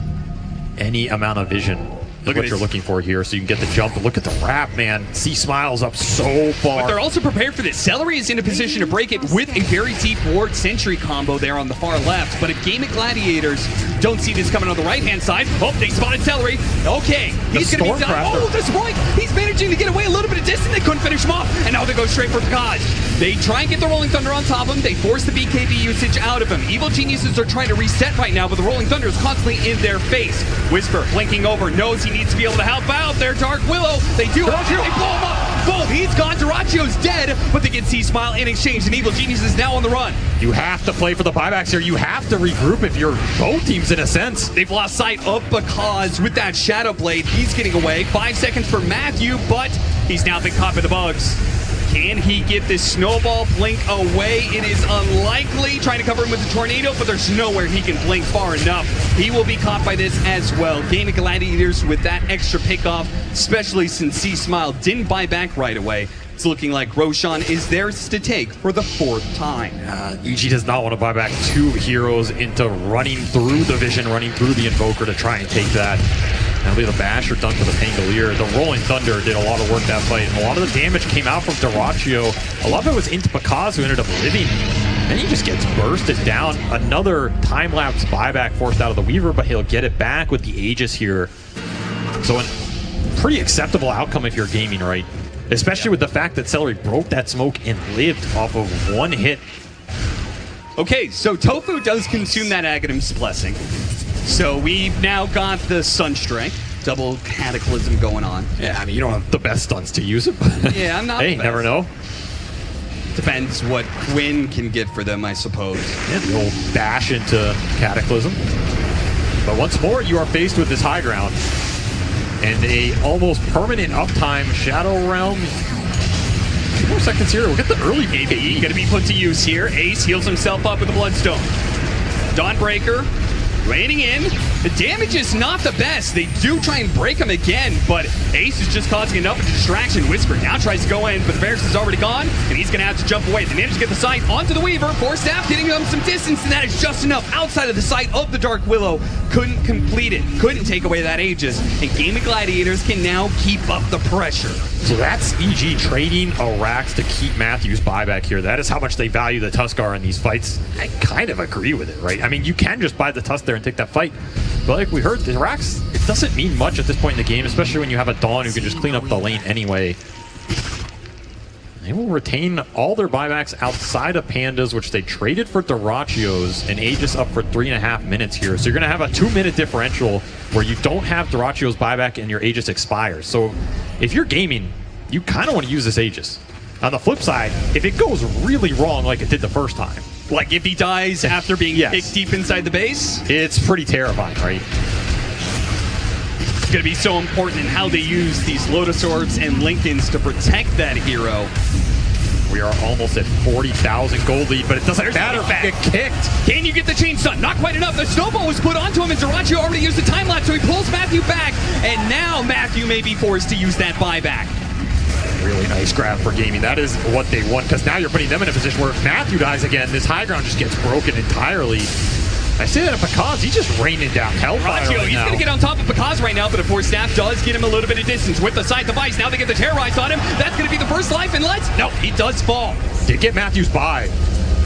Any amount of vision. Look what you're looking for here, so you can get the jump. Look at the wrap, man. See Smiles up so far. But they're also prepared for this. Celery is in a position to break it with a very deep ward sentry combo there on the far left. But if Gaming Gladiators don't see this coming on the right-hand side, oh, they spotted Celery. Okay, he's going to be done. Oh, this point, he's managing to get away a little bit of distance. They couldn't finish him off, and now they go straight for Kaz. They try and get the Rolling Thunder on top of him. They force the BKB usage out of him. Evil Geniuses are trying to reset right now, but the Rolling Thunder is constantly in their face. Whisper blinking over, knows he needs to be able to help out there. Dark Willow, they do. They blow him up. Boom, he's gone. Duracio's dead, but they get C-Smile in exchange, and Evil Genius is now on the run. You have to play for the buybacks here. You have to regroup if you're both teams in a sense. They've lost sight of Bakaz with that Shadow Blade. He's getting away. 5 seconds for Matthew, but he's now been caught by the bugs. Can he get this snowball blink away? It is unlikely. Trying to cover him with the tornado, but there's nowhere he can blink far enough. He will be caught by this as well. Gaming Gladiators with that extra pickoff, especially since C-Smile didn't buy back right away. It's looking like Roshan is theirs to take for the 4th time. EG does not want to buy back 2 heroes into running through the Vision, running through the Invoker to try and take that. Now the Bash are done for the Pangolier. The Rolling Thunder did a lot of work that fight. A lot of the damage came out from Duraccio. A lot of it was into Bakaz, who ended up living. Then he just gets bursted down. Another time-lapse buyback forced out of the Weaver, but he'll get it back with the Aegis here. So pretty acceptable outcome if you're gaming right. Especially with the fact that Celery broke that smoke and lived off of one hit. Okay, so Tofu does consume that Aghanim's Blessing. So we've now got the Sunstrike, double Cataclysm going on. Yeah, I mean, you don't have the best stunts to use it. Yeah, I'm not Hey, the best. never know. Depends what Quinn can get for them, I suppose. Yeah, the old dash into Cataclysm. But once more, you are faced with this high ground. And a almost permanent uptime Shadow Realm. 2 more seconds here. We'll get the early BKB going to be put to use here. Ace heals himself up with the Bloodstone. Dawnbreaker raining in. The damage is not the best. They do try and break him again, but Ace is just causing enough of a distraction. Whisper now tries to go in, but the Varus is already gone, and he's going to have to jump away. They manage to get the sight onto the Weaver. Force Staff getting him some distance, and that is just enough outside of the sight of the Dark Willow. Couldn't complete it. Couldn't take away that Aegis. And Gaming Gladiators can now keep up the pressure. So that's EG trading a Rax to keep Matthew's buyback here. That is how much they value the Tuskar in these fights. I kind of agree with it, right? I mean, you can just buy the Tusk there and take that fight. But like we heard, the Rax, it doesn't mean much at this point in the game, especially when you have a Dawn who can just clean up the lane anyway. They will retain all their buybacks outside of Pandas, which they traded for Durachios, and Aegis up for 3.5 minutes here. So you're going to have a 2-minute differential where you don't have Durachios buyback and your Aegis expires. So if you're gaming, you kind of want to use this Aegis. On the flip side, if it goes really wrong like it did the first time. Like if he dies after being kicked deep inside the base? It's pretty terrifying, right? It's going to be so important in how they use these Lotus Orbs and Lincolns to protect that hero. We are almost at 40,000 gold lead, but it doesn't matter if you get kicked. Can you get the chain stun? Not quite enough. The snowball was put onto him, and Durachio already used the time lapse, so he pulls Matthew back, and now Matthew may be forced to use that buyback. Really nice grab for gaming. That is what they want, because now you're putting them in a position where if Matthew dies again, this high ground just gets broken entirely. I say that because he's just raining down hellfire Durachio, right he's now. going to get on top of Picaz right now, but a Force Staff does get him a little bit of distance with the side device. Now they get the Terrorize on him. That's going to be the first life, and no, he does fall. Did get Matthew's buy.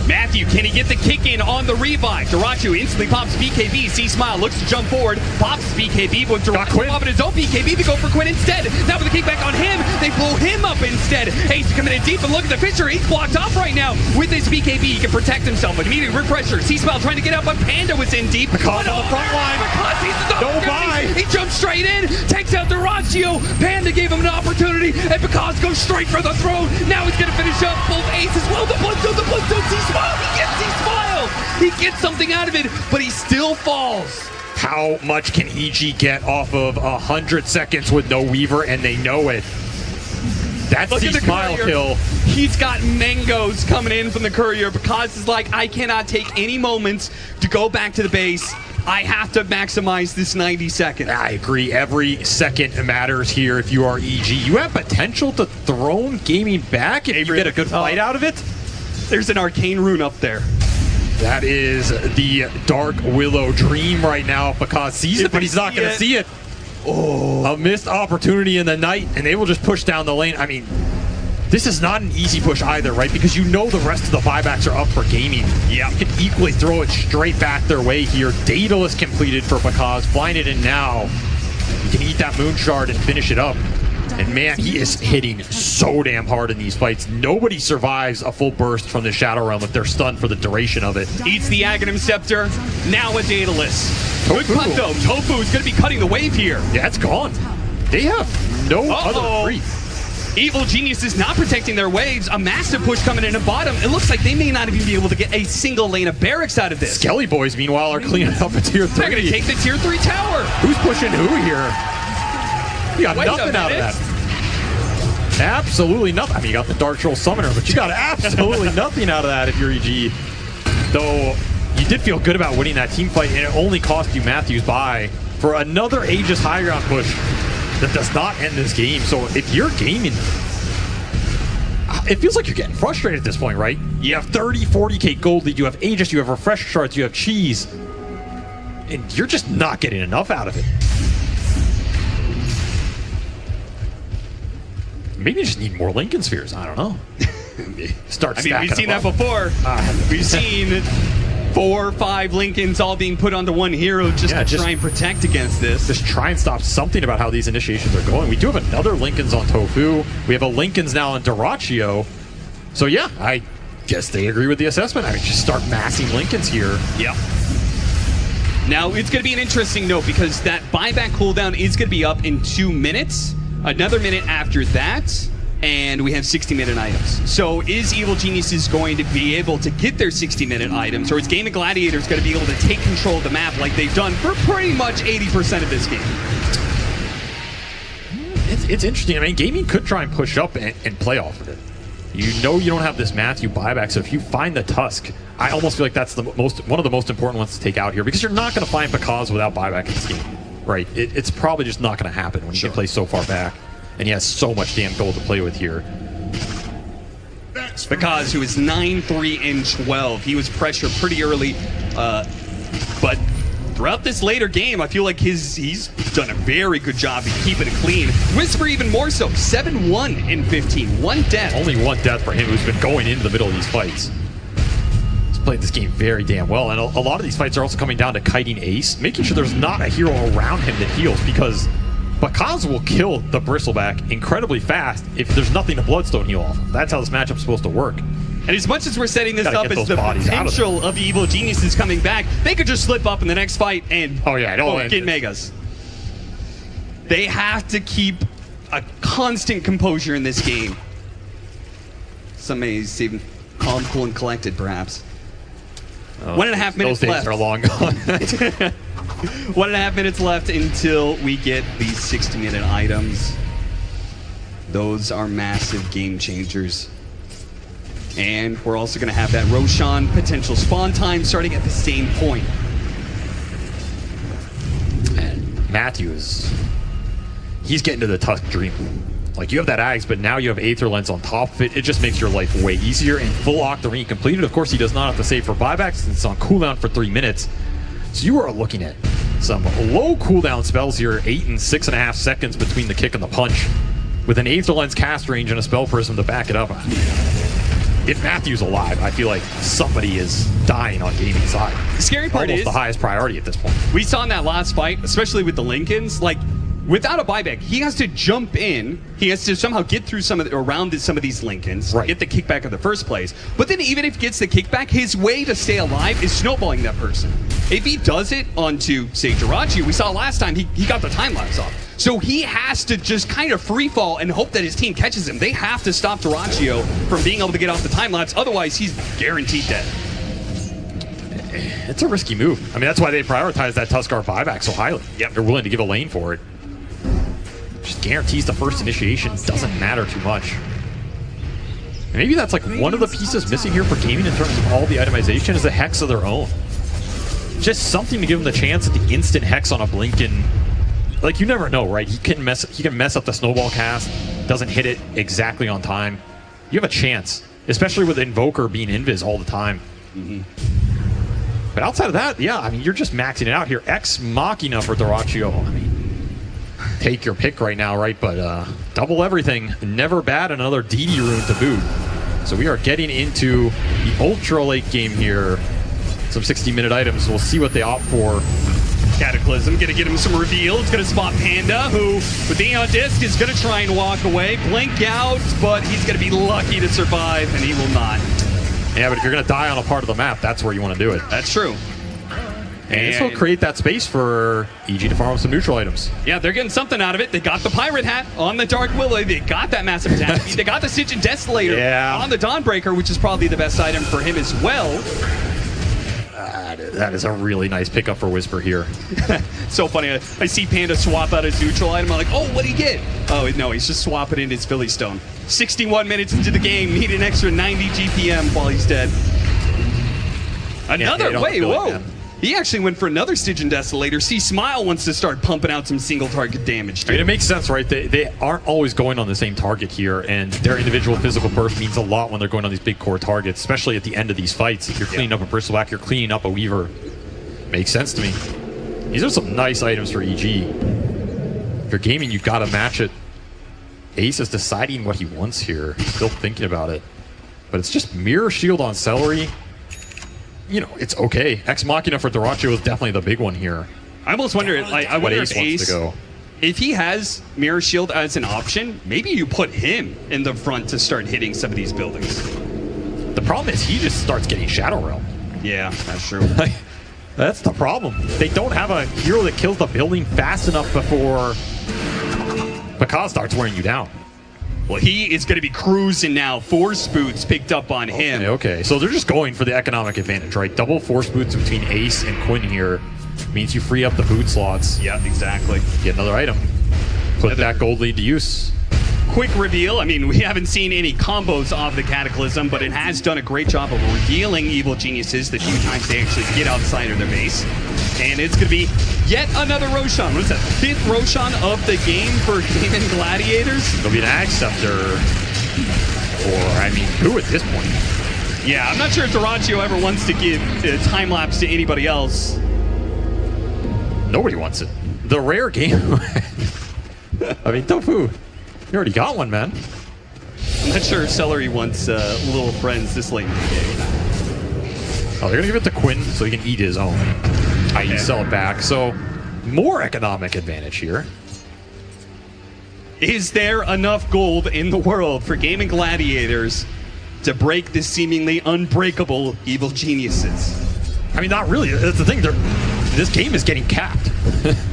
Matthew, can he get the kick in on the revive? Durachio instantly pops BKB. C-Smile looks to jump forward, pops BKB, but Durachio popping his own BKB to go for Quinn instead. Now with the kickback on him, they blow him up instead. Ace coming in deep, and look at the Fisher. He's blocked off right now with his BKB. He can protect himself, but immediate refresher. C-Smile trying to get out, but Panda was in deep. Because on the front line. Because he's the No buy. He jumps straight in, takes out Durachio. Panda gave him an opportunity, and Picaz goes straight for the throne. Now he's going to finish up both Ace as well. The Bloodstone, C-Smile. He gets C-Smile. He gets something out of it, but he still falls. How much can EG get off of 100 seconds with no Weaver, and they know it? That's the smile kill. He's got mangoes coming in from the courier because it's like, I cannot take any moments to go back to the base. I have to maximize this 90 seconds. I agree. Every second matters here if you are EG. You have potential to throne gaming back if you get a good fight out of it. There's an arcane rune up there. That is the Dark Willow dream right now because sees it, but he's not going to see it. Oh, a missed opportunity in the night, and they will just push down the lane. I mean, this is not an easy push either, right? Because you know the rest of the buybacks are up for gaming. Yeah, you can equally throw it straight back their way here. Daedalus completed for Picaz, blinded in now. You can eat that Moon Shard and finish it up. And man, he is hitting so damn hard in these fights. Nobody survives a full burst from the Shadow Realm if they're stunned for the duration of it. Eats the Aghanim Scepter, now a Daedalus. Good cut though, Tofu is going to be cutting the wave here. Yeah, it's gone. They have no other free. Evil Genius is not protecting their waves. A massive push coming in at bottom. It looks like they may not even be able to get a single lane of barracks out of this. Skelly Boys, meanwhile, are cleaning up a tier 3. They're going to take the tier 3 tower. Who's pushing who here? You got Wait nothing out of that. Absolutely nothing. I mean, you got the Dark Troll Summoner, but you got absolutely nothing out of that if you're EG. Though, you did feel good about winning that team fight, and it only cost you Matthew's buy for another Aegis high ground push that does not end this game. So if you're gaming, it feels like you're getting frustrated at this point, right? You have 30, 40k gold lead, you have Aegis, you have Refresher Shards, you have Cheese, and you're just not getting enough out of it. Maybe you just need more Lincoln Spheres. I don't know. Start stacking we've seen them that up. before. We've seen 4 or 5 Lincolns all being put onto one hero just to try and protect against this. Just try and stop something about how these initiations are going. We do have another Lincolns on Tofu. We have a Lincolns now on Dyrachyo. So yeah, I guess they agree with the assessment. I mean, just start massing Lincolns here. Yep. Now, it's going to be an interesting note because that buyback cooldown is going to be up in 2 minutes. Another minute after that, and we have 60-minute items. So is Evil Geniuses going to be able to get their 60-minute items, or is Gaming Gladiators going to be able to take control of the map like they've done for pretty much 80% of this game? It's interesting. I mean, Gaming could try and push up and play off of it. You know you don't have this Matthew buyback, so if you find the Tusk, I almost feel like that's one of the most important ones to take out here, because you're not going to find Bakaz without buyback in this game, right? It's probably just not going to happen when you can play so far back, and he has so much damn gold to play with here. Bakaz, who is 9-3 and 12, he was pressured pretty early, but throughout this later game, I feel like he's done a very good job of keeping it clean. Whisper even more so, 7-1 and 15, 1 death. Only 1 death for him, who's been going into the middle of these fights. He's played this game very damn well, and a lot of these fights are also coming down to kiting Ace, making sure there's not a hero around him that heals, because Bakaz will kill the Bristleback incredibly fast if there's nothing to Bloodstone heal off. That's how this matchup's supposed to work. And as much as we're setting this up as the potential of the Evil Geniuses coming back, they could just slip up in the next fight and get Megas. They have to keep a constant composure in this game. Some may even calm, cool, and collected, perhaps. 1.5 minutes left. Those days are long gone. 1.5 minutes left until we get these 60-minute items. Those are massive game changers. And we're also going to have that Roshan potential spawn time starting at the same point. And Matthews, he's getting to the Tusk dream. Like, you have that Axe, but now you have Aether Lens on top of it. It just makes your life way easier. And full Octarine completed. Of course, he does not have to save for buybacks since it's on cooldown for 3 minutes. So you are looking at some low cooldown spells here, 8 and 6.5 seconds between the kick and the punch, with an Aether Lens cast range and a Spell Prism to back it up. If Matthew's alive, I feel like somebody is dying on Gaming's side. The scary part almost is the highest priority at this point. We saw in that last fight, especially with the Lincolns, like, without a buyback, he has to jump in. He has to somehow get through some of these Lincolns, get the kickback in the first place. But then even if he gets the kickback, his way to stay alive is snowballing that person. If he does it onto, say, Dyrachyo, we saw last time he got the time lapse off. So he has to just kind of free fall and hope that his team catches him. They have to stop Dyrachyo from being able to get off the time lapse. Otherwise, he's guaranteed dead. It's a risky move. I mean, that's why they prioritize that Tuskar buyback so highly. Yep. They're willing to give a lane for it. Just guarantees the first initiation doesn't matter too much. And maybe that's like one of the pieces missing here for Gaming in terms of all the itemization is a Hex of their own. Just something to give them the chance at the instant Hex on a Blinken. Like, you never know, right? He can mess up the snowball cast, doesn't hit it exactly on time. You have a chance, especially with Invoker being invis all the time. But outside of that, yeah, I mean, you're just maxing it out here. Ex Machina for Dyrachyo. I mean, take your pick right now, right? But double everything. Never bad. Another DD rune to boot. So we are getting into the ultra late game here. Some 60-minute items. We'll see what they opt for. Cataclysm, gonna get him some reveal. It's gonna spot Panda, who, with the on disc, is gonna try and walk away. Blink out, but he's gonna be lucky to survive, and he will not. Yeah, but if you're gonna die on a part of the map, that's where you want to do it. That's true. And this will create that space for EG to farm some neutral items. Yeah, they're getting something out of it. They got the Pirate Hat on the Dark Willow. They got that massive attack. They got the Stygian Desolator on the Dawnbreaker, which is probably the best item for him as well. That is a really nice pickup for Whisper here. So funny. I see Panda swap out his neutral item. I'm like, oh, what'd he get? Oh, no, he's just swapping in his Philly Stone. 61 minutes into the game. Need an extra 90 GPM while he's dead. Another, whoa. He actually went for another Stygian Desolator. See, Smile wants to start pumping out some single target damage. I mean, it makes sense, right? They aren't always going on the same target here, and their individual physical burst means a lot when they're going on these big core targets, especially at the end of these fights. If you're cleaning up a Bristleback, you're cleaning up a Weaver. Makes sense to me. These are some nice items for EG. If you're Gaming, you've got to match it. Ace is deciding what he wants here. Still thinking about it. But it's just Mirror Shield on Celery. you know, it's okay. Ex Machina for Dyrachyo is definitely the big one here. I almost wonder, like, I wonder if wants Ace, to go. if he has Mirror Shield as an option, maybe you put him in the front to start hitting some of these buildings. The problem is he just starts getting Shadow Realm. Yeah, that's true. That's the problem. They don't have a hero that kills the building fast enough before Bakaz starts wearing you down. Well, he is going to be cruising now. Force Boots picked up on him. Okay. So they're just going for the economic advantage, right? Double Force Boots between Ace and Quinn here means you free up the boot slots. Yeah, exactly. Get another item. Put that gold lead to use. Quick reveal. I mean, we haven't seen any combos off the Cataclysm, but it has done a great job of revealing Evil Geniuses the few times they actually get outside of their base. And it's going to be yet another Roshan. What is that? 5th Roshan of the game for Gaming Gladiators? It'll be an Ag Scepter. Or, I mean, who at this point? Yeah, I'm not sure if Dyrachyo ever wants to give a time lapse to anybody else. Nobody wants it. The rare game. I mean, Tofu, you already got one, man. I'm not sure if Celery wants little friends this late in the game. Oh, they're going to give it to Quinn so he can eat his own. I.e. sell it back. So, more economic advantage here. Is there enough gold in the world for Gaming Gladiators to break this seemingly unbreakable Evil Geniuses? I mean, not really. That's the thing. This game is getting capped.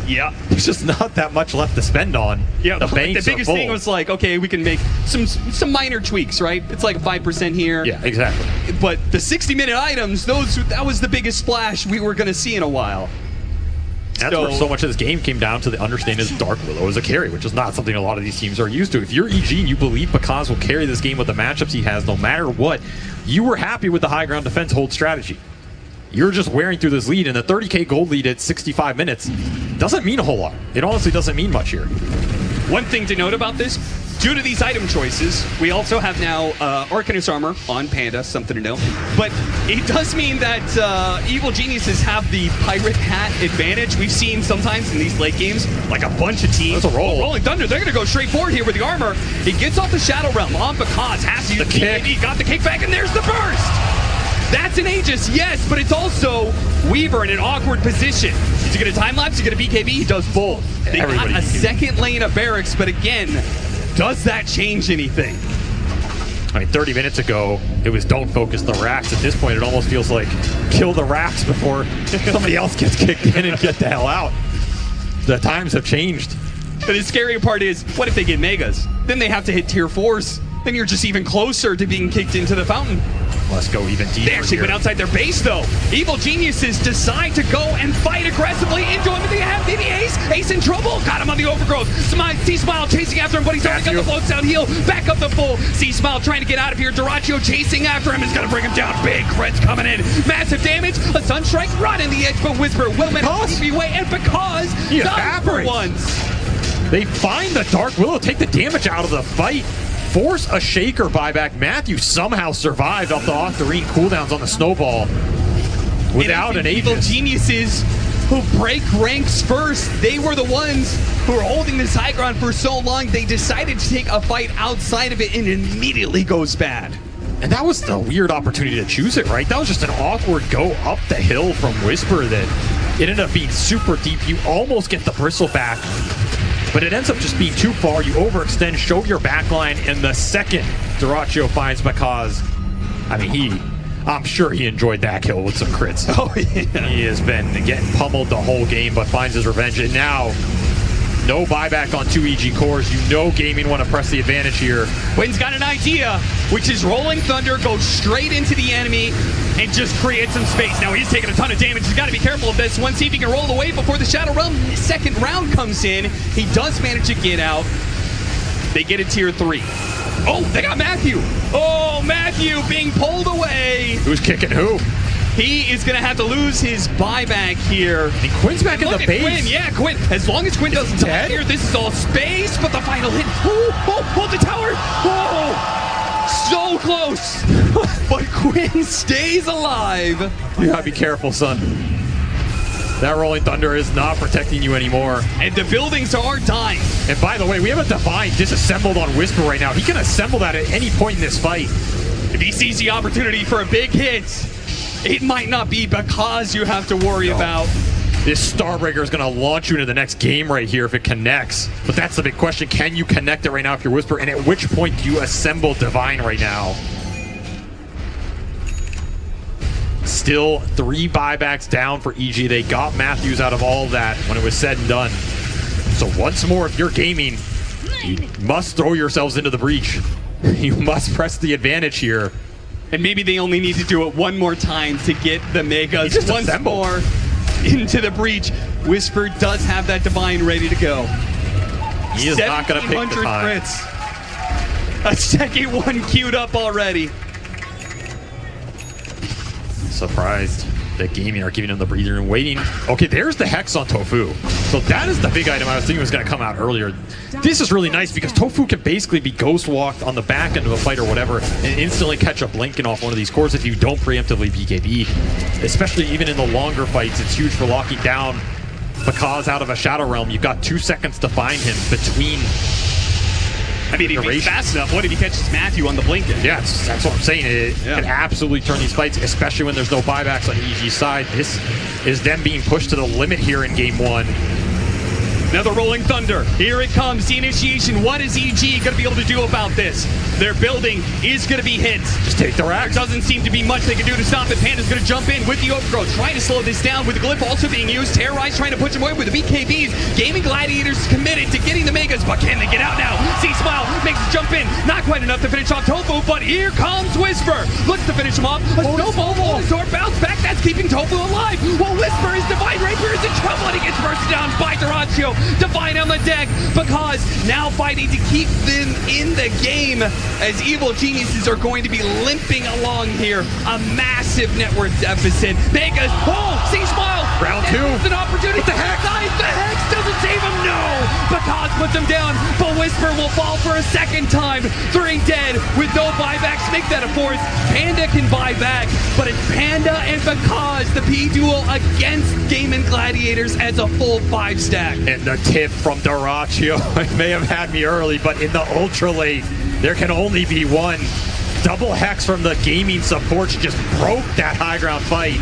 Yeah. There's just not that much left to spend on. Yeah, the banks biggest are full. thing was like, okay, we can make some minor tweaks, right? It's like 5% here. Yeah, exactly. But the 60-minute items, that was the biggest splash we were going to see in a while. That's where so much of this game came down to the understanding of Dark Willow as a carry, which is not something a lot of these teams are used to. If you're EG and you believe Bakaz will carry this game with the matchups he has no matter what, you were happy with the high ground defense hold strategy. You're just wearing through this lead, and the 30k gold lead at 65 minutes doesn't mean a whole lot. It honestly doesn't mean much here. One thing to note about this, due to these item choices, we also have now Arcanist Armor on Panda, something to know. But it does mean that Evil Geniuses have the Pirate Hat advantage. We've seen sometimes in these late games, like a bunch of teams. That's a roll. Rolling Thunder, they're going to go straight forward here with the armor. He gets off the Shadow Realm on Bakaz, has to use the kick. He got the kickback, and there's the burst! That's an Aegis, yes, but it's also Weaver in an awkward position. Is he going to time-lapse? Is he going to BKB? He does both. They got a second lane of barracks, but again, does that change anything? I mean, 30 minutes ago, it was don't focus the racks. At this point, it almost feels like kill the racks before somebody else gets kicked in and get the hell out. The times have changed. But the scary part is, what if they get Megas? Then they have to hit tier 4s. Then you're just even closer to being kicked into the fountain. Let's go even deeper. They actually went outside their base, though. Evil Geniuses decide to go and fight aggressively into him. They have the Ace. Ace in trouble. Got him on the overgrowth. C-Smile chasing after him, but he's already got the floats down heel. Back up the full. C-Smile trying to get out of here. Dyrachyo chasing after him is going to bring him down. Big crits coming in. Massive damage. A Sunstrike right in the edge, but Whisper will manage to be away. And because done for once. They find the Dark Willow, take the damage out of the fight. Force a Shaker buyback. Matthew somehow survived off the Octarine cooldowns on the Snowball without an Evil Geniuses who break ranks first. They were the ones who were holding this high ground for so long. They decided to take a fight outside of it, and it immediately goes bad. And that was the weird opportunity to choose it, right? That was just an awkward go up the hill from Whisper that it ended up being super deep. You almost get the bristle back, but it ends up just being too far. You overextend, show your backline, and the second Dyrachyo finds Bakaz, I mean, I'm sure he enjoyed that kill with some crits. Oh, yeah. He has been getting pummeled the whole game, but finds his revenge. And now, no buyback on 2 EG cores. You know Gaming want to press the advantage here. Quinn's got an idea, which is Rolling Thunder goes straight into the enemy and just create some space. Now he's taking a ton of damage. He's got to be careful of this one. See if he can roll away before the Shadow Realm second round comes in. He does manage to get out. They get a tier 3. Oh, they got Matthew. Oh, Matthew being pulled away. Who's kicking who? He is going to have to lose his buyback here. And Quinn's back in the base. Quinn, yeah, Quinn. As long as Quinn doesn't die here, this is all space, but the final hit. Oh, the tower. Oh, so close. But Quinn stays alive. You gotta be careful, son. That Rolling Thunder is not protecting you anymore. And the buildings are dying. And by the way, we have a Divine disassembled on Whisper right now. He can assemble that at any point in this fight. If he sees the opportunity for a big hit, it might not be because you have to worry about. This Starbreaker is going to launch you into the next game right here if it connects. But that's the big question. Can you connect it right now if you're Whisper? And at which point do you assemble Divine right now? Still 3 buybacks down for EG. They got Matthews out of all of that when it was said and done. So once more, if you're gaming, you must throw yourselves into the breach. You must press the advantage here. And maybe they only need to do it one more time to get the Megas once more into the breach. Whisper does have that Divine ready to go. He is not going to pick the time. Crits. A second one queued up already. Surprised that Gaming are giving him the breather and waiting. Okay, there's the Hex on Tofu. So that is the big item I was thinking was going to come out earlier. This is really nice because Tofu can basically be ghost walked on the back end of a fight or whatever and instantly catch up Lincoln off one of these cores if you don't preemptively BKB. Especially even in the longer fights, it's huge for locking down Bakaz out of a Shadow Realm. You've got 2 seconds to find him between. I mean, if he's fast enough, what if he catches Matthew on the Blinken? Yeah, that's what I'm saying. It can absolutely turn these fights, especially when there's no buybacks on EG's side. This is them being pushed to the limit here in game 1. Another Rolling Thunder. Here it comes, the initiation. What is EG going to be able to do about this? Their building is going to be hit. Just take the rack. There doesn't seem to be much they can do to stop it. Panda's going to jump in with the overgrowth, trying to slow this down with the glyph also being used. Terrorize trying to push him away with the BKBs. Gaming Gladiators committed to getting the Megas, but can they get out now? C-Smile makes the jump in. Not quite enough to finish off Tofu, but here comes Whisper. Looks to finish him off. A snowball, sword bounce back. That's keeping Tofu alive. Well, Whisper is Divine Rapier is in trouble and he gets bursted down by Duraccio. Divine on the deck because now fighting to keep them in the game as Evil Geniuses are going to be limping along here. A massive network deficit. Megas, C-Smile. Round 2. It's an opportunity. The Hex doesn't save him. No. Bakaz puts him down, but Whisper will fall for a second time. 3 dead with no buybacks. Make that a 4th. Panda can buy back, but it's Panda and Bakaz, the P-duel against Gaming Gladiators as a full 5 stack. And the tip from Duraccio, it may have had me early, but in the ultra late, there can only be one. Double Hex from the Gaming supports just broke that high ground fight.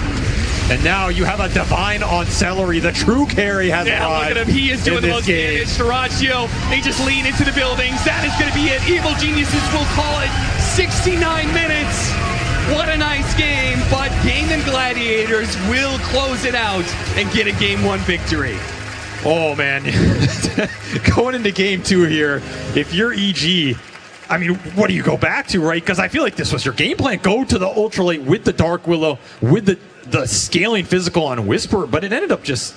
And now you have a Divine on Celery. The true carry has arrived. Look at him. He is doing the most damage. Duraccio, they just lean into the buildings. That is going to be it. Evil Geniuses will call it 69 minutes. What a nice game, but Gaming Gladiators will close it out and get a game 1 victory. Oh, man. Going into game 2 here, if you're EG, I mean, what do you go back to, right? Because I feel like this was your game plan. Go to the ultralight with the Dark Willow, with the scaling physical on Whisper, but it ended up just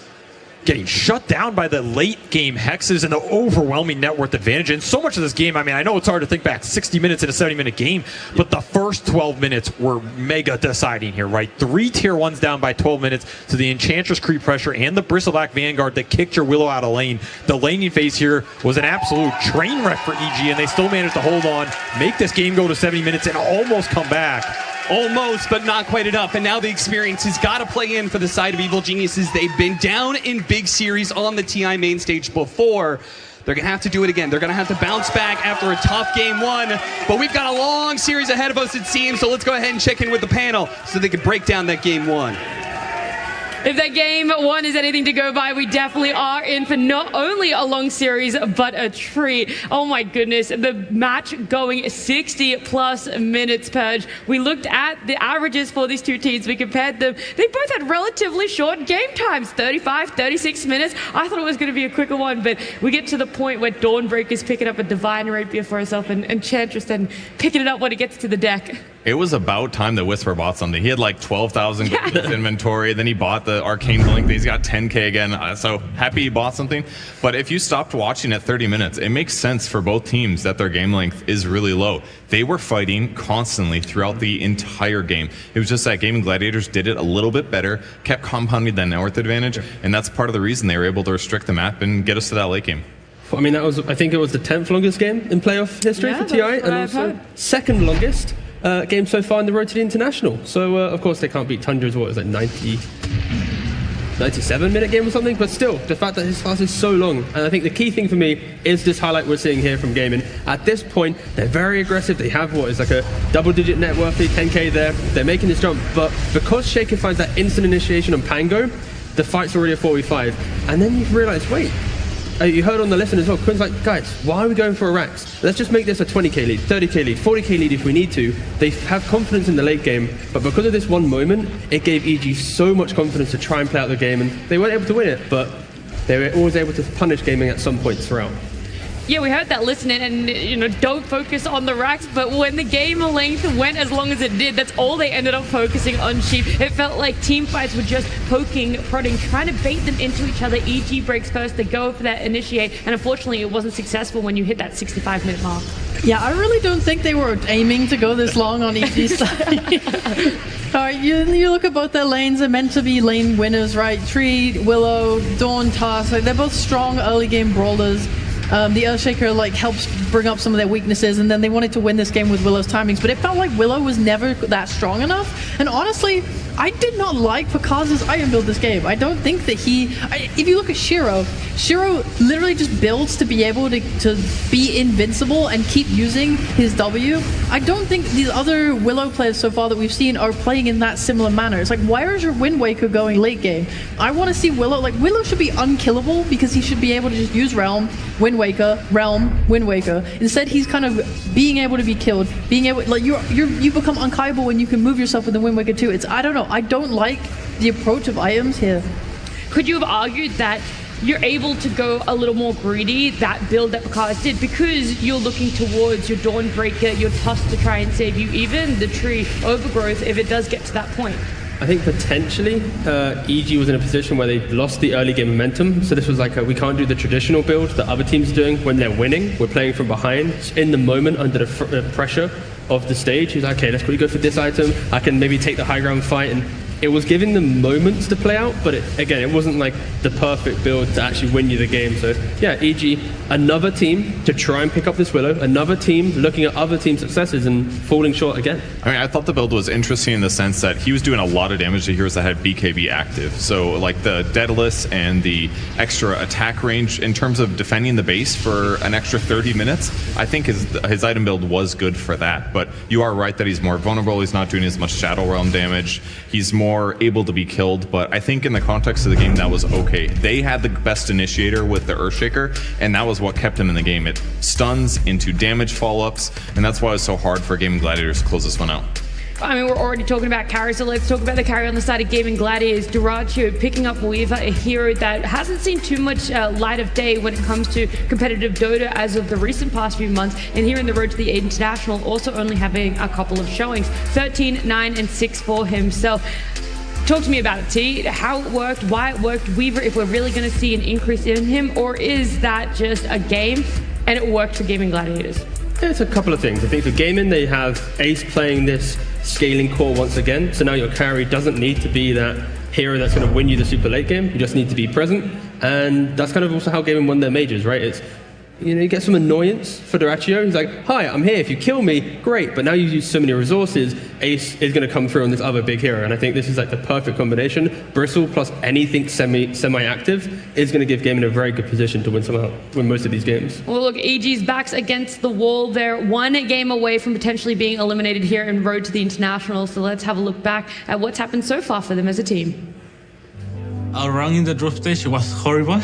getting shut down by the late game hexes and the overwhelming net worth advantage. And so much of this game, I mean, I know it's hard to think back 60 minutes in a 70-minute game, but the first 12 minutes were mega deciding here, right? 3 tier 1s down by 12 minutes to the Enchantress creep pressure and the Bristleback Vanguard that kicked your Willow out of lane. The laning phase here was an absolute train wreck for EG, and they still managed to hold on, make this game go to 70 minutes, and almost come back. Almost, but not quite enough. And now the experience has got to play in for the side of Evil Geniuses. They've been down in big series on the TI main stage before. They're going to have to do it again. They're going to have to bounce back after a tough game 1. But we've got a long series ahead of us, it seems. So let's go ahead and check in with the panel so they can break down that game 1. If that game 1 is anything to go by, we definitely are in for not only a long series, but a treat. Oh my goodness, the match going 60 plus minutes, Purge. We looked at the averages for these two teams. We compared them. They both had relatively short game times, 35, 36 minutes. I thought it was going to be a quicker one, but we get to the point where Dawnbreaker's picking up a Divine Rapier for herself and Enchantress then picking it up when it gets to the deck. It was about time that Whisper bought something. He had like 12,000 gold in his inventory. Then he bought the Arcane Blink. He's got 10K again. So happy he bought something. But if you stopped watching at 30 minutes, it makes sense for both teams that their game length is really low. They were fighting constantly throughout the entire game. It was just that Gaming Gladiators did it a little bit better, kept compounding that net worth advantage, and that's part of the reason they were able to restrict the map and get us to that late game. I mean, I think it was the 10th longest game in playoff history for TI, and also second longest game so far in the Road to the International. So, of course, they can't beat Tundra's, what was it, 90? 97-minute game or something, but still, the fact that his fast is so long. And I think the key thing for me is this highlight we're seeing here from Gaming. At this point, they're very aggressive. They have what is like a double-digit net worthy, 10k there. They're making this jump, but because Shaker finds that instant initiation on Pango, the fight's already a 4v5. And then you realize, wait, you heard on the lesson as well, Quinn's like, guys, why are we going for a Rax? Let's just make this a 20k lead, 30k lead, 40k lead if we need to. They have confidence in the late game, but because of this one moment, it gave EG so much confidence to try and play out the game, and they weren't able to win it, but they were always able to punish Gaming at some points throughout. Yeah, we heard that listening, and don't focus on the racks, but when the game length went as long as it did, that's all they ended up focusing on Sheep. It felt like team fights were just poking, prodding, trying to bait them into each other. EG breaks first, they go for that initiate, and unfortunately it wasn't successful when you hit that 65-minute mark. Yeah, I really don't think they were aiming to go this long on EG's side. Alright, you look at both their lanes, they're meant to be lane winners, right? Tree, Willow, Dawn, Task, like, they're both strong early game brawlers. The Earthshaker like helps bring up some of their weaknesses, and then they wanted to win this game with Willow's timings, but it felt like Willow was never that strong enough. And honestly, I did not like Picas's item build this game. I don't think that if you look at Shiro literally just builds to be able to be invincible and keep using his W. I don't think these other Willow players so far that we've seen are playing in that similar manner. It's like, where is your Wind Waker going late game? I want to see Willow, like Willow should be unkillable because he should be able to just use Realm, Wind Waker, Realm, Wind Waker. Instead, he's kind of being able to be killed, being able, like you become unkillable when you can move yourself with the Wind Waker too. I don't know. I don't like the approach of items here. Could you have argued that you're able to go a little more greedy, that build that Picas did, because you're looking towards your Dawnbreaker, your Tusk to try and save you, even the Tree Overgrowth if it does get to that point? I think potentially EG was in a position where they lost the early game momentum. So this was like, we can't do the traditional build that other teams are doing when they're winning. We're playing from behind. In the moment, under the pressure of the stage, he's like, okay, let's quickly go for this item. I can maybe take the high ground fight. And it was giving them moments to play out, but again, it wasn't like the perfect build to actually win you the game. So yeah, EG, another team to try and pick up this Willow, another team looking at other team successes and falling short again. I mean, I thought the build was interesting in the sense that he was doing a lot of damage to heroes that had BKB active. So like the Daedalus and the extra attack range in terms of defending the base for an extra 30 minutes, I think his item build was good for that. But you are right that he's more vulnerable. He's not doing as much Shadow Realm damage. He's more able to be killed, but I think in the context of the game that was okay. They had the best initiator with the Earthshaker, and that was what kept him in the game. It stuns into damage follow-ups, and that's why it was so hard for Gaming Gladiators to close this one out. I mean, we're already talking about carry, so let's talk about the carry on the side of Gaming Gladiators. Duracio picking up Weaver, a hero that hasn't seen too much light of day when it comes to competitive Dota as of the recent past few months, and here in the road to the International, also only having a couple of showings. 13, 9, and 6 for himself. Talk to me about it, T. How it worked, why it worked, Weaver, if we're really going to see an increase in him, or is that just a game and it worked for Gaming Gladiators? It's a couple of things. I think for Gaming, they have Ace playing this scaling core once again, so now your carry doesn't need to be that hero that's going to win you the super late game. You just need to be present, and that's kind of also how Gaming won their majors, right? It's, you get some annoyance for Duracio. He's like, hi, I'm here. If you kill me, great. But now you use so many resources, Ace is going to come through on this other big hero. And I think this is like the perfect combination. Bristle plus anything semi-active is going to give Gaming a very good position to win most of these games. Well, look, EG's back's against the wall. They're one game away from potentially being eliminated here en road to the International. So let's have a look back at what's happened so far for them as a team. Our run in the group stage was horrible.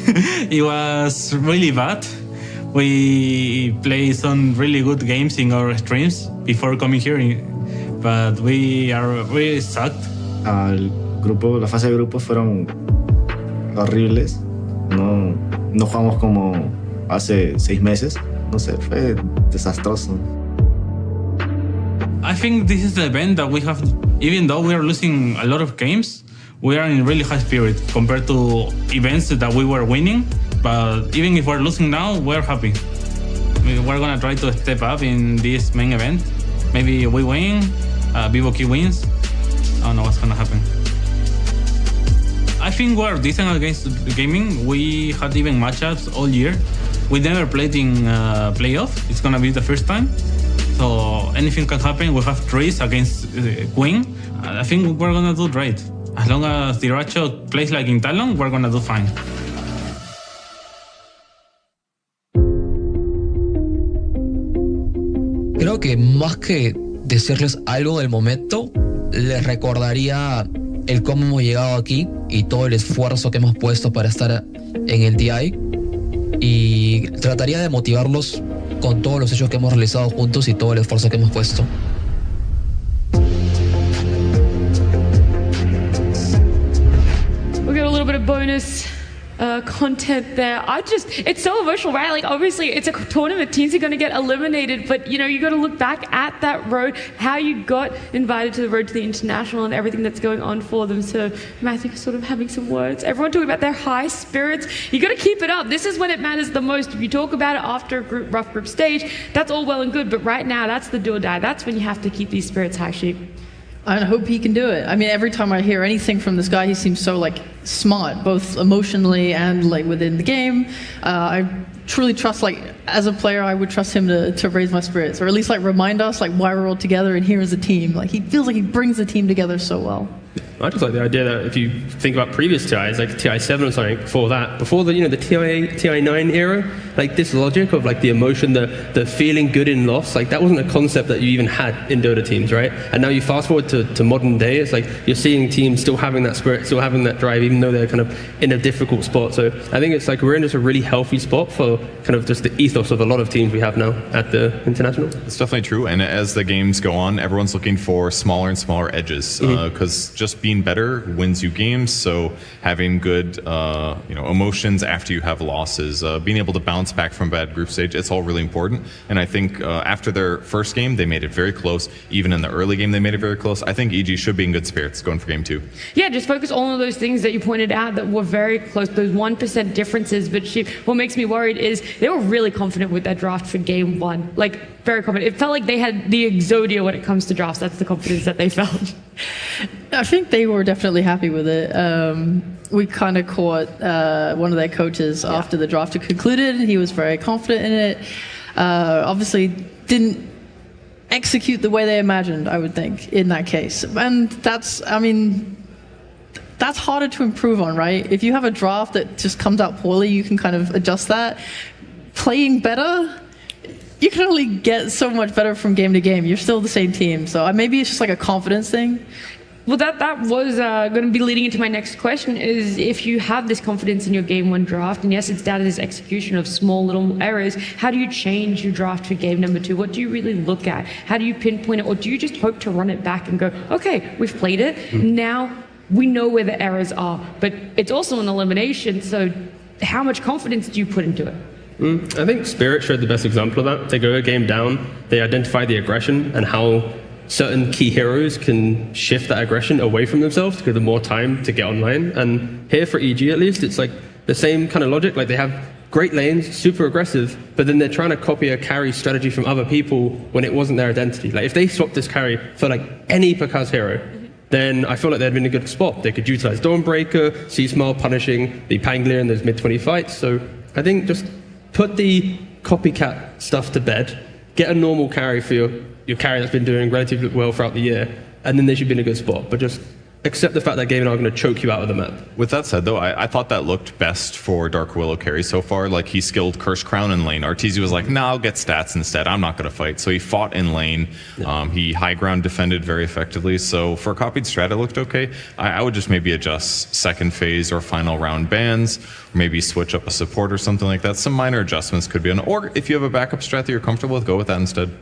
It was really bad. We played some really good games in our streams before coming here, but we are really sucked. La fase de grupos fueron horribles. No jugamos como hace 6 meses. No sé, fue desastroso. I think this is the event that we have, even though we are losing a lot of games, we are in really high spirit compared to events that we were winning. But even if we're losing now, we're happy. We're gonna try to step up in this main event. Maybe we win, Vivoki wins. I don't know what's gonna happen. I think we're decent against Gaming. We had even matchups all year. We never played in playoff. It's gonna be the first time. So anything can happen. We have Trace against Queen. I think we're gonna do great. as long as Diracho plays like in Talon, we're gonna do fine. Creo que más que decirles algo del momento, les recordaría el cómo hemos llegado aquí y todo el esfuerzo que hemos puesto para estar en el TI, y trataría de motivarlos con todos los hechos que hemos realizado juntos y todo el esfuerzo que hemos puesto. We got a little bit of bonus content there. It's so emotional, right? Like, obviously, it's a tournament. Teams are going to get eliminated, but, you know, you got to look back at that road, how you got invited to the road to the international and everything that's going on for them. So, Matthew was sort of having some words. Everyone talking about their high spirits. You got to keep it up. This is when it matters the most. If you talk about it after a rough group stage, that's all well and good, but right now, that's the do or die. That's when you have to keep these spirits high, Sheep. I hope he can do it. I mean, every time I hear anything from this guy, he seems so like smart, both emotionally and like within the game. I truly trust, like as a player, I would trust him to raise my spirits, or at least like remind us like why we're all together and here as a team. Like he feels like he brings the team together so well. I just like the idea that if you think about previous TIs, like TI7 or something, before the the TI9 era, like this logic of like the emotion, the feeling good in loss, like that wasn't a concept that you even had in Dota teams, right? And now you fast forward to modern day, it's like you're seeing teams still having that spirit, still having that drive, even though they're kind of in a difficult spot. So I think it's like we're in just a really healthy spot for kind of just the ethos of a lot of teams we have now at the international. It's definitely true. And as the games go on, everyone's looking for smaller and smaller edges, because just being better wins you games. So having good emotions after you have losses, being able to bounce back from bad group stage, it's all really important. And I think after their first game, they made it very close. Even in the early game, they made it very close. I think EG should be in good spirits going for game 2. Yeah, just focus on all of those things that you pointed out that were very close, those 1% differences. But what makes me worried is they were really confident with that draft for game 1. Like, very confident. It felt like they had the Exodia when it comes to drafts. That's the confidence that they felt. I think they were definitely happy with it. We kind of caught one of their coaches after the draft had concluded. He was very confident in it. Obviously didn't execute the way they imagined, I would think, in that case. And that's harder to improve on, right? If you have a draft that just comes out poorly, you can kind of adjust that. Playing better, you can only get so much better from game to game. You're still the same team. So maybe it's just like a confidence thing. Well, that was going to be leading into my next question, is if you have this confidence in your game 1 draft, and yes, it's down to this execution of small little errors, how do you change your draft for game number 2? What do you really look at? How do you pinpoint it? Or do you just hope to run it back and go, okay, we've played it, now we know where the errors are. But it's also an elimination, so how much confidence do you put into it? I think Spirit showed the best example of that. They go a game down, they identify the aggression and how certain key heroes can shift that aggression away from themselves to give them more time to get online. And here for EG at least, it's like the same kind of logic. Like they have great lanes, super aggressive, but then they're trying to copy a carry strategy from other people when it wasn't their identity. Like if they swapped this carry for like any Pakaz hero, then I feel like they'd been in a good spot. They could utilize Dawnbreaker, C-Smile punishing the Pangolier in those mid-20 fights. So I think just put the copycat stuff to bed, get a normal carry for your carry that's been doing relatively well throughout the year, and then they should be in a good spot. But just accept the fact that Game are going to choke you out of the map. With that said, though, I thought that looked best for Dark Willow carry so far. Like, he skilled Curse Crown in lane. Arteezy was like, nah, I'll get stats instead. I'm not going to fight. So he fought in lane. He high ground defended very effectively. So for a copied strat, it looked okay. I would just maybe adjust second phase or final round bans, or maybe switch up a support or something like that. Some minor adjustments could be on. Or if you have a backup strat that you're comfortable with, go with that instead.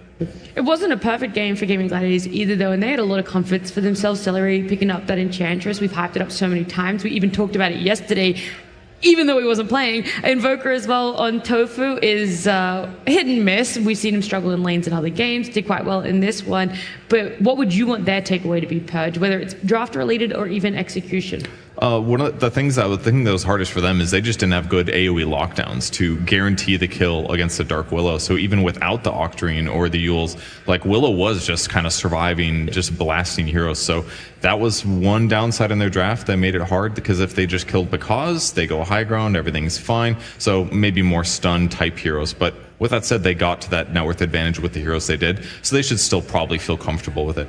It wasn't a perfect game for Gaming Gladiators either, though, and they had a lot of confidence for themselves. Celery picking up that Enchantress. We've hyped it up so many times. We even talked about it yesterday, even though he wasn't playing. Invoker as well on Tofu is hit and miss. We've seen him struggle in lanes in other games, did quite well in this one. But what would you want their takeaway to be, Purge, whether it's draft related or even execution? One of the things I would think that was hardest for them is they just didn't have good AoE lockdowns to guarantee the kill against the Dark Willow. So even without the Octarine or the Yules, like, Willow was just kind of surviving, just blasting heroes. So that was one downside in their draft that made it hard, because if they just killed Pakaz, they go high ground, everything's fine. So maybe more stun type heroes. But with that said, they got to that net worth advantage with the heroes they did. So they should still probably feel comfortable with it.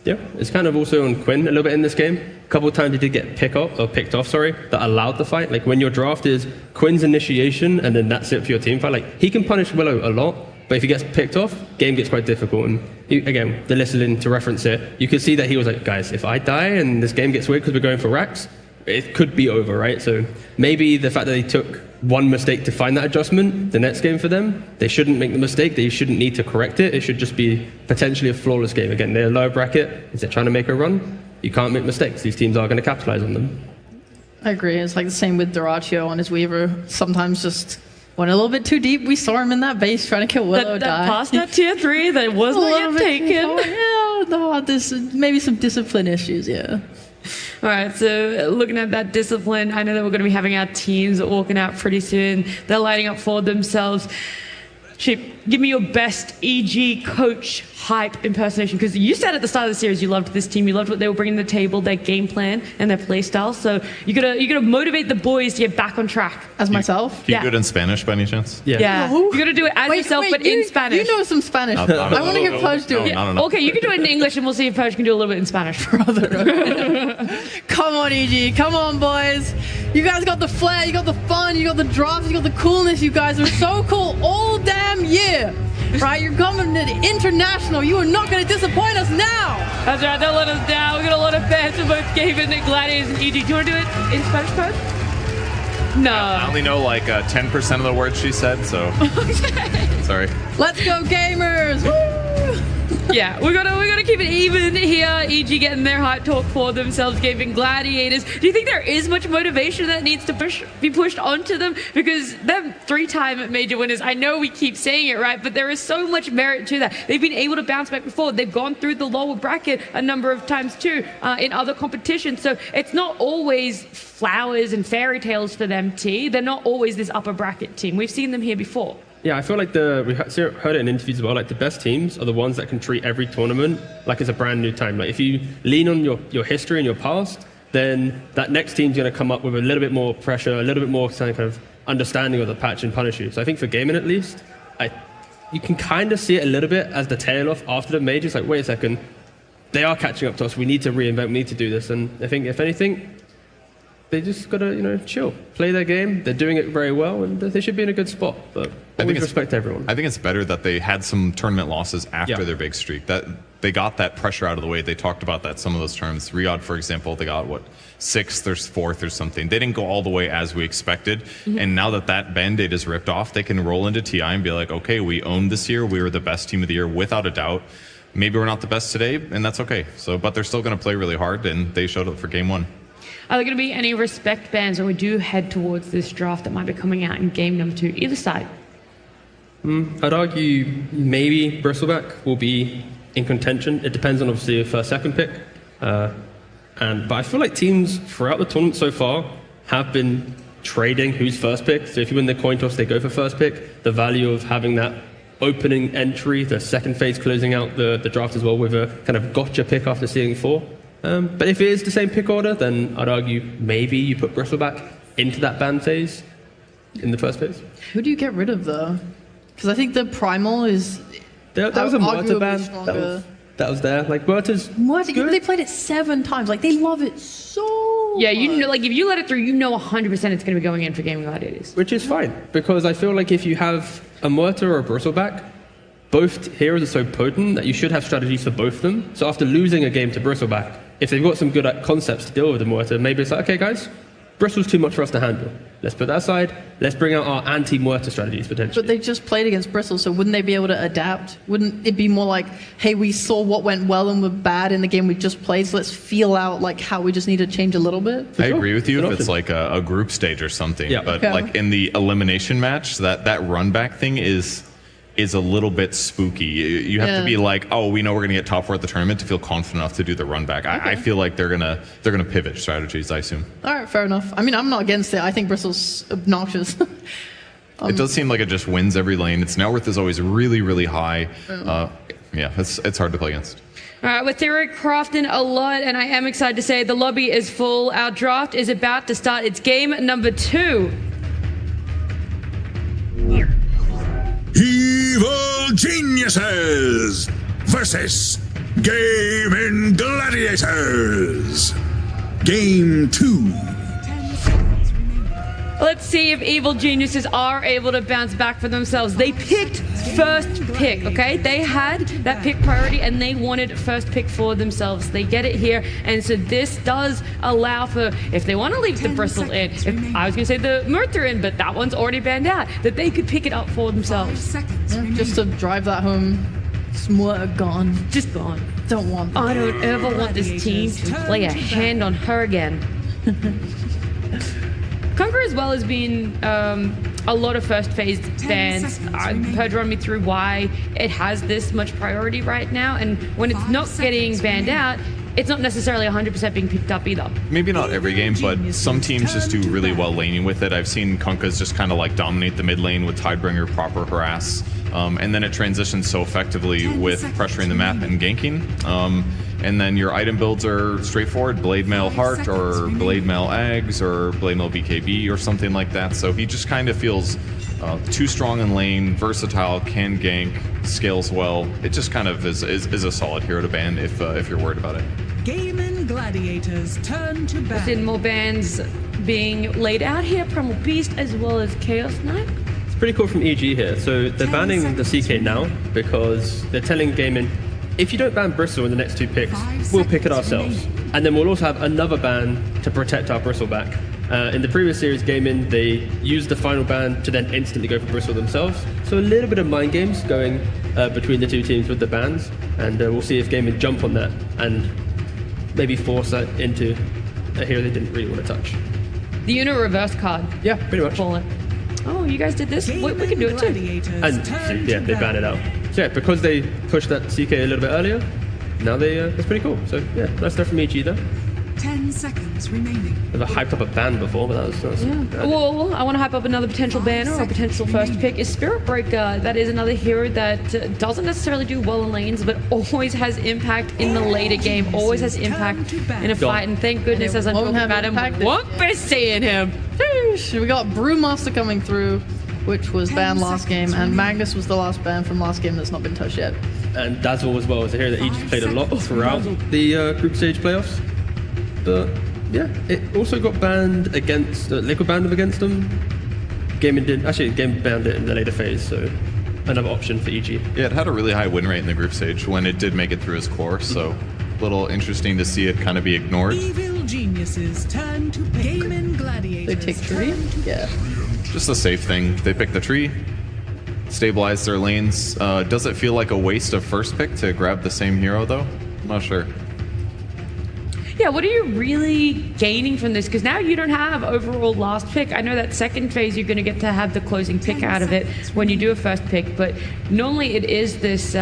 Yeah, it's kind of also on Quinn a little bit in this game. A couple of times he did get picked off, that allowed the fight. Like when your draft is Quinn's initiation and then that's it for your team fight. Like he can punish Willow a lot, but if he gets picked off, game gets quite difficult. And again, the listening to reference here, you can see that he was like, guys, if I die and this game gets weird because we're going for racks, it could be over, right? So maybe the fact that they took one mistake to find that adjustment, the next game for them, they shouldn't make the mistake. They shouldn't need to correct it. It should just be potentially a flawless game. Again, they're a lower bracket. If they're trying to make a run, you can't make mistakes. These teams are going to capitalize on them. I agree. It's like the same with Duraccio on his Weaver. Sometimes just went a little bit too deep. We saw him in that base trying to kill Willow. That past that tier 3 that wasn't yet taken. Yeah, no, maybe some discipline issues, yeah. All right, so looking at that discipline, I know that we're going to be having our teams walking out pretty soon. They're lining up for themselves. Chip, give me your best EG coach hype impersonation, because you said at the start of the series you loved this team, you loved what they were bringing to the table, their game plan and their play style. So you gotta motivate the boys to get back on track. As myself? Can you do it in Spanish by any chance? Yeah. You gotta do it as yourself, but in Spanish. You know some Spanish. I want to hear Pudge do it. Okay, you can do it in English, and we'll see if Pudge can do a little bit in Spanish. Come on, EG. Come on, boys. You guys got the flair, you got the fun, you got the drafts, you got the coolness. You guys are so cool all damn year. Right? You're coming to international. You are not going to disappoint us now. That's right. Don't let us down. We got a lot of fans from both Gavin and Gladiators and EG. Do you want to do it in Spanish, Pudge? No. I only know like 10% of the words she said, so sorry. Let's go, gamers! Woo! Yeah, we gotta keep it even here. EG getting their hype talk for themselves, Gavin Gladiators. Do you think there is much motivation that needs to be pushed onto them? Because them 3-time major winners, I know we keep saying it, right? But there is so much merit to that. They've been able to bounce back before. They've gone through the lower bracket a number of times too in other competitions. So it's not always flowers and fairy tales for them, T. They're not always this upper bracket team. We've seen them here before. Yeah, I feel like we heard it in interviews as well, like the best teams are the ones that can treat every tournament like it's a brand new time. Like if you lean on your history and your past, then that next team's going to come up with a little bit more pressure, a little bit more kind of understanding of the patch and punish you. So I think for gaming at least, you can kind of see it a little bit as the tail off after the majors. Like, wait a second, they are catching up to us. We need to reinvent, we need to do this. And I think if anything, they just gotta, chill, play their game. They're doing it very well, and they should be in a good spot. But always respect everyone. I think it's better that they had some tournament losses after their big streak. That they got that pressure out of the way. They talked about that some of those terms. Riyadh, for example, they got 6th or 4th or something. They didn't go all the way as we expected. Mm-hmm. And now that Band-Aid is ripped off, they can roll into TI and be like, okay, we owned this year. We were the best team of the year without a doubt. Maybe we're not the best today, and that's okay. But they're still going to play really hard, and they showed up for game 1. Are there going to be any respect bans when we do head towards this draft that might be coming out in game number 2, either side? I'd argue maybe Bristleback will be in contention. It depends on obviously the first, second pick. But I feel like teams throughout the tournament so far have been trading who's first pick. So if you win the coin toss, they go for first pick. The value of having that opening entry, the second phase closing out the draft as well with a kind of gotcha pick after seeing 4. But if it is the same pick order, then I'd argue maybe you put Bristleback into that ban phase in the first phase. Who do you get rid of though? Because I think the Primal is... That was a Murta ban. That was there. Like Murta's good. They played it 7 times. Like they love it so Yeah, like if you let it through, 100% it's going to be going in for Gaming Gladiators. Which is fine, because I feel like if you have a Murta or a Bristleback, both heroes are so potent that you should have strategies for both of them. So after losing a game to Bristleback, if they've got some good concepts to deal with the Murta, maybe it's like, okay guys, Bristol's too much for us to handle. Let's put that aside. Let's bring out our anti-Murta strategies potentially. But they just played against Bristol, so wouldn't they be able to adapt? Wouldn't it be more like, hey, we saw what went well and were bad in the game we just played, so let's feel out like how we just need to change a little bit? I agree with you if it's like a group stage or something. Yeah. But like in the elimination match, that run back thing is a little bit spooky. You have to be like, oh, we know we're gonna get top 4 at the tournament to feel confident enough to do the run back. I feel like they're gonna pivot strategies, I assume. All right, fair enough. I mean, I'm not against it. I think Bristol's obnoxious. It does seem like it just wins every lane. Its net worth is always really, really high. It's hard to play against. All right, we're theory crafting a lot, and I am excited to say the lobby is full. Our draft is about to start. It's game number 2. Evil Geniuses versus Gaming Gladiators. Game 2. Let's see if Evil Geniuses are able to bounce back for themselves. They picked first pick, okay? They had that pick priority and they wanted first pick for themselves. They get it here, and so this does allow for, if they want to leave the Bristle in, if I was going to say the Murther in, but that one's already banned out, that they could pick it up for themselves. Yeah, just to drive that home. Smurter gone. Just gone. Don't want that. I don't ever want this team to play a hand on her again. Conquer as well has been a lot of first phase bans. I've heard run me through why it has this much priority right now, and when it's not getting banned out, it's not necessarily 100% being picked up either. Maybe not every game, but some teams just do really well laning with it. I've seen Kunkkas just kind of like dominate the mid lane with Tidebringer, proper harass, and then it transitions so effectively with pressuring the map and ganking. And then your item builds are straightforward, Blade Mail Heart or Blade Mail Eggs or Blade Mail BKB or something like that. So he just kind of feels too strong in lane, versatile, can gank, scales well. It just kind of is a solid hero to ban if you're worried about it. Gaming Gladiators turn to ban. We've seen more bans being laid out here, Primal Beast as well as Chaos Knight. It's pretty cool from EG here. So they're banning the CK now because they're telling Gaming, if you don't ban Bristle in the next 2 picks, we'll pick it ourselves. And then we'll also have another ban to protect our Bristle back. In the previous series, Gaming, they used the final ban to then instantly go for Bristle themselves. So a little bit of mind games going between the two teams with the bans. And we'll see if Gaming jump on that and maybe force that into a hero they didn't really want to touch. The Uno reverse card. Yeah, pretty much. Call it. Oh, you guys did this? We can do it too. And yeah, they ban it out. So yeah, because they pushed that CK a little bit earlier, now that's pretty cool. So yeah, nice stuff from EG there. 10 seconds remaining. Never hyped up a ban before, but that was Yeah. Well, I want to hype up another potential banner or potential first pick is Spirit Breaker. That is another hero that doesn't necessarily do well in lanes, but always has impact in the later game, always has impact in a fight, and thank goodness as I'm talking about him, won't be seeing him. We got Brewmaster coming through, which was banned last game, and Magnus was the last ban from last game that's not been touched yet. And Dazzle as well is a hero that Aegis played a lot throughout the group stage playoffs. But yeah, it also got banned against Liquid banned against them. Game banned it in the later phase, so another option for EG. Yeah, it had a really high win rate in the group stage when it did make it through his core, so a little interesting to see it kind of be ignored. Evil Geniuses turn to pick. Gaming Gladiators. They take tree? Yeah. Just a safe thing. They pick the tree, stabilize their lanes. Does it feel like a waste of first pick to grab the same hero though? I'm not sure. Yeah, what are you really gaining from this? Because now you don't have overall last pick. I know that second phase you're going to get to have the closing pick out of it when you do a first pick, but normally it is this,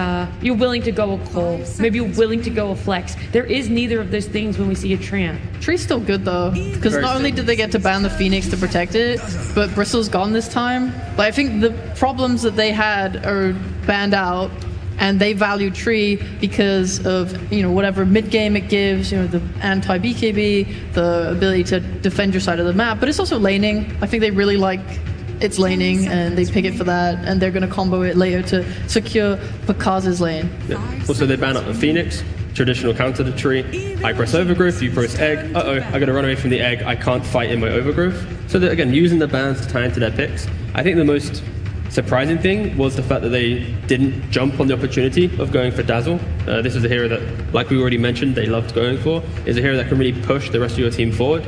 you're willing to go a call, maybe you're willing to go a flex. There is neither of those things when we see a Treant. Tree's still good though, because not only did they get to ban the Phoenix to protect it, but Bristle's gone this time. But I think the problems that they had are banned out, and they value Tree because of, whatever mid-game it gives, the anti-BKB, the ability to defend your side of the map, but it's also laning. I think they really like its laning, and they pick it for that, and they're going to combo it later to secure Pakaz's lane. Yeah. Also, they ban out the Phoenix, traditional counter to Tree. I press Overgrowth, you press Egg. I got to run away from the Egg. I can't fight in my Overgrowth. So that, again, using the bans to tie into their picks. I think the most surprising thing was the fact that they didn't jump on the opportunity of going for Dazzle. This is a hero that, like we already mentioned, they loved going for. Is a hero that can really push the rest of your team forward.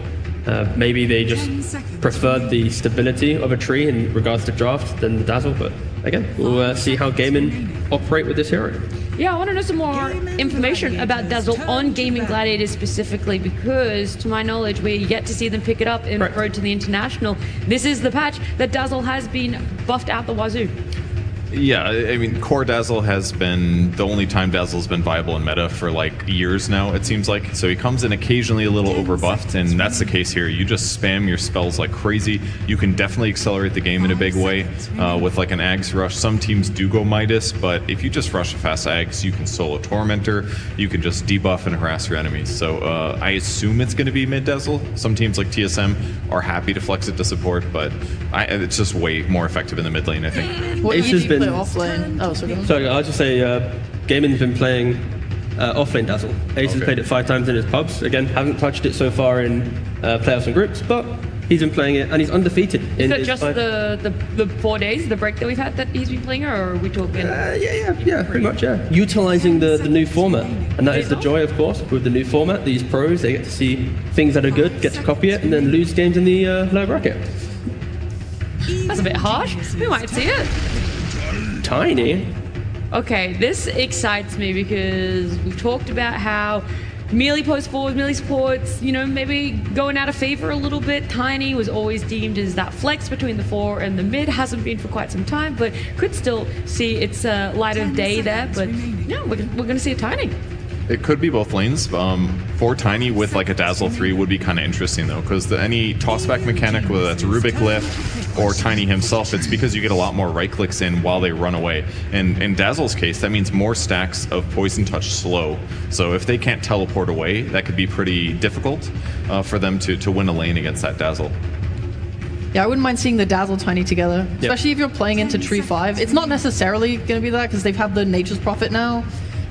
Maybe they just preferred the stability of a Tree in regards to draft than the Dazzle, but again, we'll see how Gaming operate with this hero. Yeah, I want to know some more information about Dazzle on Gaming Gladiators specifically, because to my knowledge, we're yet to see them pick it up in Road to the International. This is the patch that Dazzle has been buffed out the wazoo. Yeah, I mean, core Dazzle has been the only time Dazzle's been viable in meta for like years now, it seems like. So he comes in occasionally a little overbuffed, and that's the case here. You just spam your spells like crazy. You can definitely accelerate the game in a big way with like an Ags rush. Some teams do go Midas, but if you just rush a fast Ags, you can solo Tormentor. You can just debuff and harass your enemies. So I assume it's going to be mid Dazzle. Some teams like TSM are happy to flex it to support, but it's just way more effective in the mid lane, I think. What Ace has been off lane. Oh, sorry. Sorry, I'll just say Gaming's been playing offlane Dazzle. Ace has played it 5 times in his pubs. Again, haven't touched it so far in playoffs and groups, but he's been playing it and he's undefeated. Is that just the 4 days, the break that we've had that he's been playing, or are we talking? Yeah, pretty much, yeah. Utilizing the new format. And that is the joy, of course, with the new format. These pros, they get to see things that are good, get to copy it, and then lose games in the lower bracket. That's a bit harsh. We might see it. Tiny. Okay, this excites me because we've talked about how melee post forwards, melee supports, maybe going out of favor a little bit. Tiny was always deemed as that flex between the 4 and the mid. Hasn't been for quite some time, but could still see its light of day there. But yeah, we're going to see a Tiny. It could be both lanes. For Tiny with like a Dazzle 3 would be kind of interesting though, because any tossback mechanic, whether that's Rubik lift or Tiny himself, it's because you get a lot more right clicks in while they run away. And in Dazzle's case, that means more stacks of Poison Touch slow. So if they can't teleport away, that could be pretty difficult for them to win a lane against that Dazzle. Yeah, I wouldn't mind seeing the Dazzle Tiny together, especially if you're playing into Tree 5. It's not necessarily going to be that because they've had the Nature's Prophet now.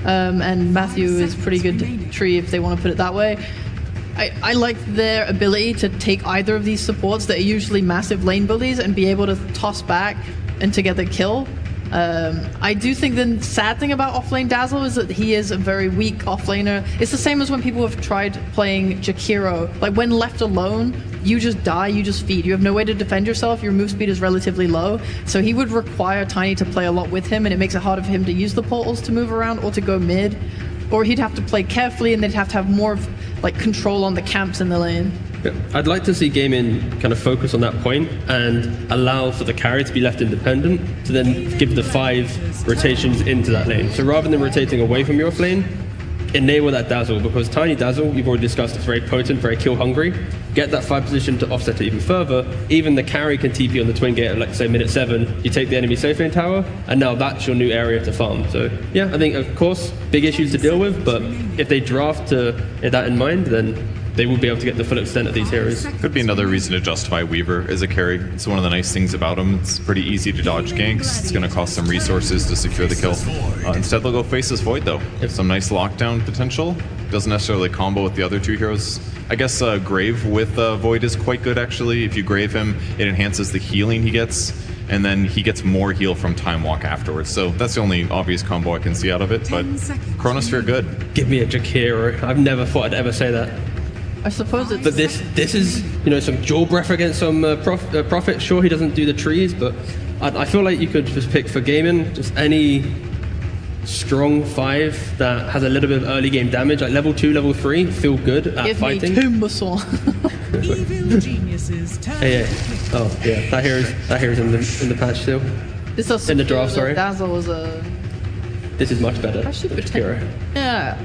And Matthew is pretty good tree if they want to put it that way. I like their ability to take either of these supports that are usually massive lane bullies and be able to toss back and to get the kill. I do think the sad thing about offlane Dazzle is that he is a very weak offlaner. It's the same as when people have tried playing Jakiro. Like when left alone, you just die, you just feed. You have no way to defend yourself, your move speed is relatively low. So he would require Tiny to play a lot with him, and it makes it harder for him to use the portals to move around or to go mid. Or he'd have to play carefully and they'd have to have more of like control on the camps in the lane. Yeah. I'd like to see gaming kind of focus on that point and allow for the carry to be left independent to then give the 5 rotations into that lane. So rather than rotating away from your off lane, enable that Dazzle, because Tiny Dazzle, you've already discussed, it's very potent, very kill hungry. Get that 5 position to offset it even further. Even the carry can TP on the twin gate at, like, say, minute 7. You take the enemy safe lane tower, and now that's your new area to farm. So, yeah, I think, of course, big issues to deal with, but if they draft that in mind, then they will be able to get the full extent of these heroes. Could be another reason to justify Weaver as a carry. It's one of the nice things about him. It's pretty easy to dodge ganks. It's going to cost some resources to secure the kill. Instead, they'll go Faceless Void, though. Some nice lockdown potential. Doesn't necessarily combo with the other 2 heroes. I guess Grave with Void is quite good, actually. If you Grave him, it enhances the healing he gets, and then he gets more heal from Time Walk afterwards. So that's the only obvious combo I can see out of it, but Chronosphere good. Give me a Jakiro. I've never thought I'd ever say that. I suppose it's... But this is, some Jaw Breath against some Prophet. Sure, he doesn't do the trees, but I feel like you could just pick for gaming just any strong 5 that has a little bit of early game damage, like level 2, level 3, feel good at fighting. Give me Tumbason. Evil geniuses turn. Yeah. Oh, yeah. That hero's in the patch still. This is in the draft, sorry. Dazzle was a... This is much better. Yeah.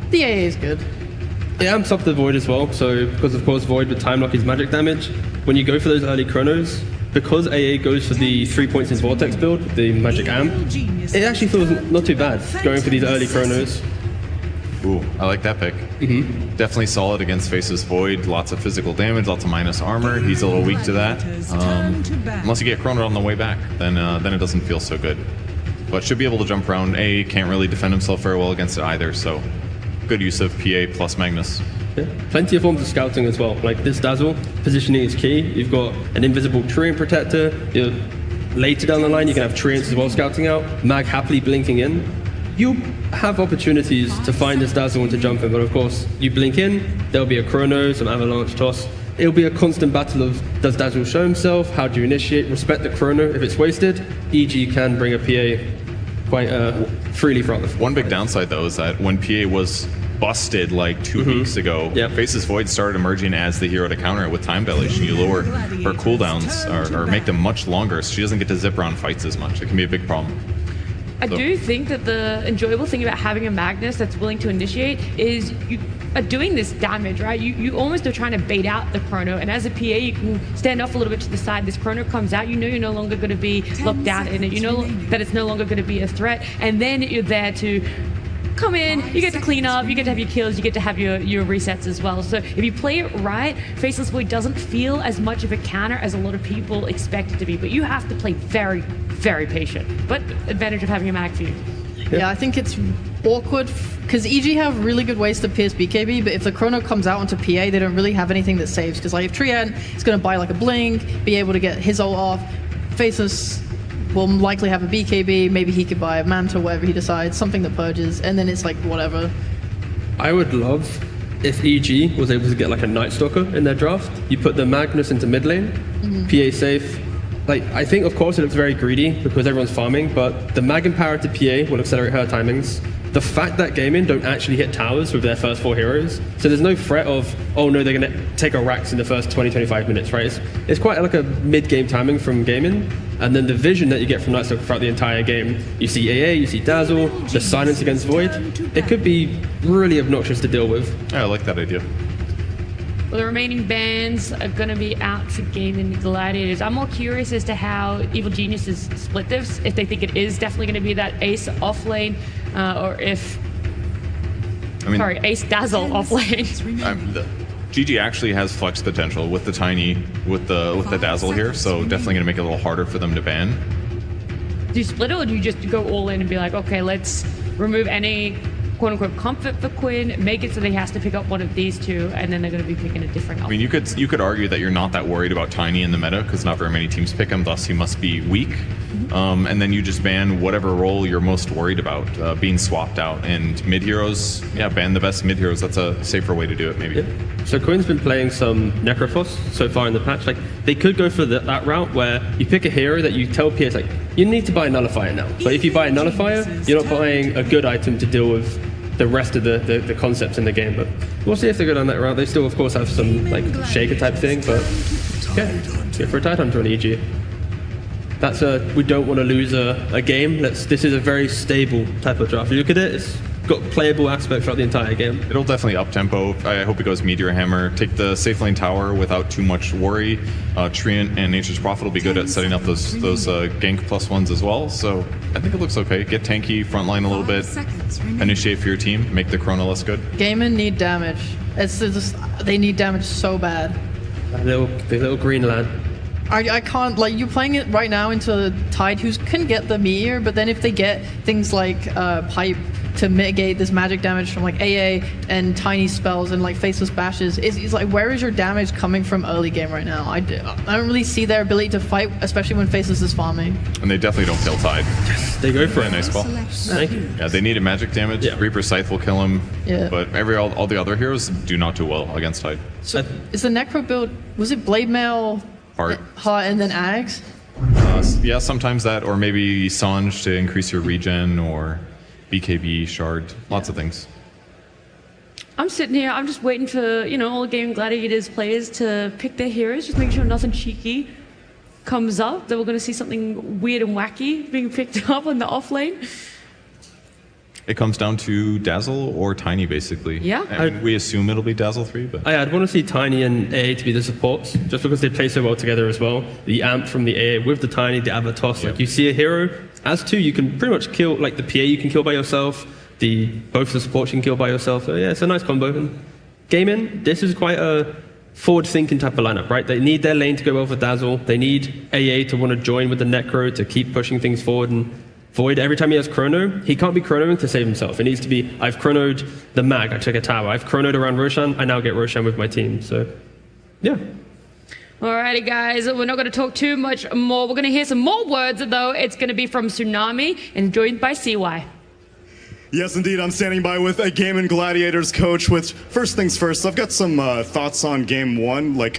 The AA is good. Yeah, I'm sub the Void as well, so because of course Void with Time Lock is magic damage. When you go for those early chronos, because AA goes for the 3 points in Vortex build, the magic amp, it actually feels not too bad going for these early chronos. Ooh, I like that pick. Definitely solid against Faceless Void. Lots of physical damage, lots of minus armor. He's a little weak to that. Unless you get chronoed on the way back, then it doesn't feel so good. But should be able to jump around. AA can't really defend himself very well against it either, so good use of PA plus Magnus. Yeah. Plenty of forms of scouting as well. Like this Dazzle, positioning is key. You've got an invisible Treant Protector. Later down the line, you can have Treants as well scouting out. Mag happily blinking in. You have opportunities to find this Dazzle and to jump in, but of course, you blink in, there'll be a Chrono, some Avalanche toss. It'll be a constant battle of, does Dazzle show himself? How do you initiate? Respect the Chrono if it's wasted. EG can bring a PA quite freely from it. One big downside, though, is that when PA was busted like 2 weeks ago, Faceless Void started emerging as the hero to counter it with time dilation. You lower her cooldowns or make them much longer, so she doesn't get to zip around fights as much. It can be a big problem. I do think that the enjoyable thing about having a Magnus that's willing to initiate is you are doing this damage, right? You almost are trying to bait out the Chrono, and as a PA, you can stand off a little bit to the side. This Chrono comes out, you know you're no longer going to be locked down in it. You know that it's no longer going to be a threat, and then you're there to come in, you get to clean up, you get to have your kills, you get to have your resets as well. So if you play it right, Faceless Void doesn't feel as much of a counter as a lot of people expect it to be, but you have to play very, very patient. But advantage of having a mag for you. Yeah, I think it's awkward because EG have really good ways to pierce BKB, but if the Chrono comes out onto PA, they don't really have anything that saves. Because like if Trian is going to buy like a blink, be able to get his ult off, Faceless will likely have a BKB, maybe he could buy a Manta, whatever he decides, something that purges, and then it's like whatever. I would love if EG was able to get like a Night Stalker in their draft. You put the Magnus into mid lane, PA safe. Like, I think, of course, it looks very greedy because everyone's farming, but the mag and power to PA will accelerate her timings. The fact that Gaming don't actually hit towers with their first 4 heroes, so there's no threat of, oh no, they're going to take a Rax in the first 20-25 minutes, right? It's quite like a mid-game timing from Gaming, and then the vision that you get from Nightstalker throughout the entire game. You see AA, you see Dazzle, the silence against Void. It could be really obnoxious to deal with. Yeah, I like that idea. Well, the remaining bans are going to be out for Gaming Gladiators. I'm more curious as to how Evil Geniuses split this, if they think it is definitely going to be that Ace off lane, or if... Ace Dazzle off lane. GG actually has flex potential with the Tiny, with the Dazzle here, so definitely going to make it a little harder for them to ban. Do you split it, or do you just go all in and be like, okay, let's remove any quote-unquote comfort for Quinn, make it so that he has to pick up one of these two, and then they're going to be picking a different option. I mean, you could argue that you're not that worried about Tiny in the meta because not very many teams pick him, thus he must be weak. And then you just ban whatever role you're most worried about being swapped out. And mid heroes, yeah, ban the best mid heroes. That's a safer way to do it, maybe. Yeah. So Quinn's been playing some Necrophos so far in the patch. Like, they could go for that route where you pick a hero that you tell PS like, you need to buy a Nullifier now. But if you buy a Nullifier, you're not buying a good item to deal with the rest of the concepts in the game. But we'll see if they go down that route. They still, of course, have some like Shaker type thing, but yeah, go for a Tidehunter on EG. That's we don't want to lose a game. This is a very stable type of draft. You look at it, it's got playable aspects throughout the entire game. It'll definitely up tempo. I hope it goes Meteor Hammer. Take the safe lane tower without too much worry. Treant and Nature's Prophet will be good at setting up those gank +1s as well. So I think it looks okay. Get tanky, frontline a little bit, initiate for your team, make the Chrono less good. Gaming need damage. It's just, they need damage so bad. The little green lad. I can't, like, you're playing it right now into Tide, who can get the Meteor, but then if they get things like Pipe to mitigate this magic damage from like AA and tiny spells and like faceless bashes, it's like, where is your damage coming from early game right now? I don't really see their ability to fight, especially when faceless is farming. And they definitely don't kill Tide. Yes, they go for it. Nice call. Thank you. Yeah, they need a magic damage. Yeah. Reaper Scythe will kill him. Yeah. But all the other heroes do not do well against Tide. So is the Necro build, was it Blade Mail, Heart, and then Ags? Yeah, sometimes that, or maybe Sange to increase your regen, or BKB, Shard, lots of things. I'm sitting here, I'm just waiting for, all the Gaming Gladiators players to pick their heroes, just making sure nothing cheeky comes up, that we're going to see something weird and wacky being picked up on the off lane. It comes down to Dazzle or Tiny, basically. Yeah. And we assume it'll be Dazzle 3, but... I'd want to see Tiny and AA to be the supports, just because they play so well together as well. The amp from the AA with the Tiny, the Avatos. Like, you see a hero, as two, you can pretty much kill, like the PA you can kill by yourself, both the supports you can kill by yourself. So yeah, it's a nice combo. And Gaming, this is quite a forward-thinking type of lineup, right? They need their lane to go well for Dazzle. They need AA to want to join with the Necro to keep pushing things forward. And Void, every time he has Chrono, he can't be chronoing to save himself. It needs to be, I've chronoed the mag, I took a tower. I've chronoed around Roshan, I now get Roshan with my team. So, yeah. Alrighty, guys, we're not going to talk too much more. We're going to hear some more words, though. It's going to be from Tsunami and joined by CY. Yes, indeed. I'm standing by with a Gaming Gladiators coach with first things first. I've got some thoughts on game one. Like,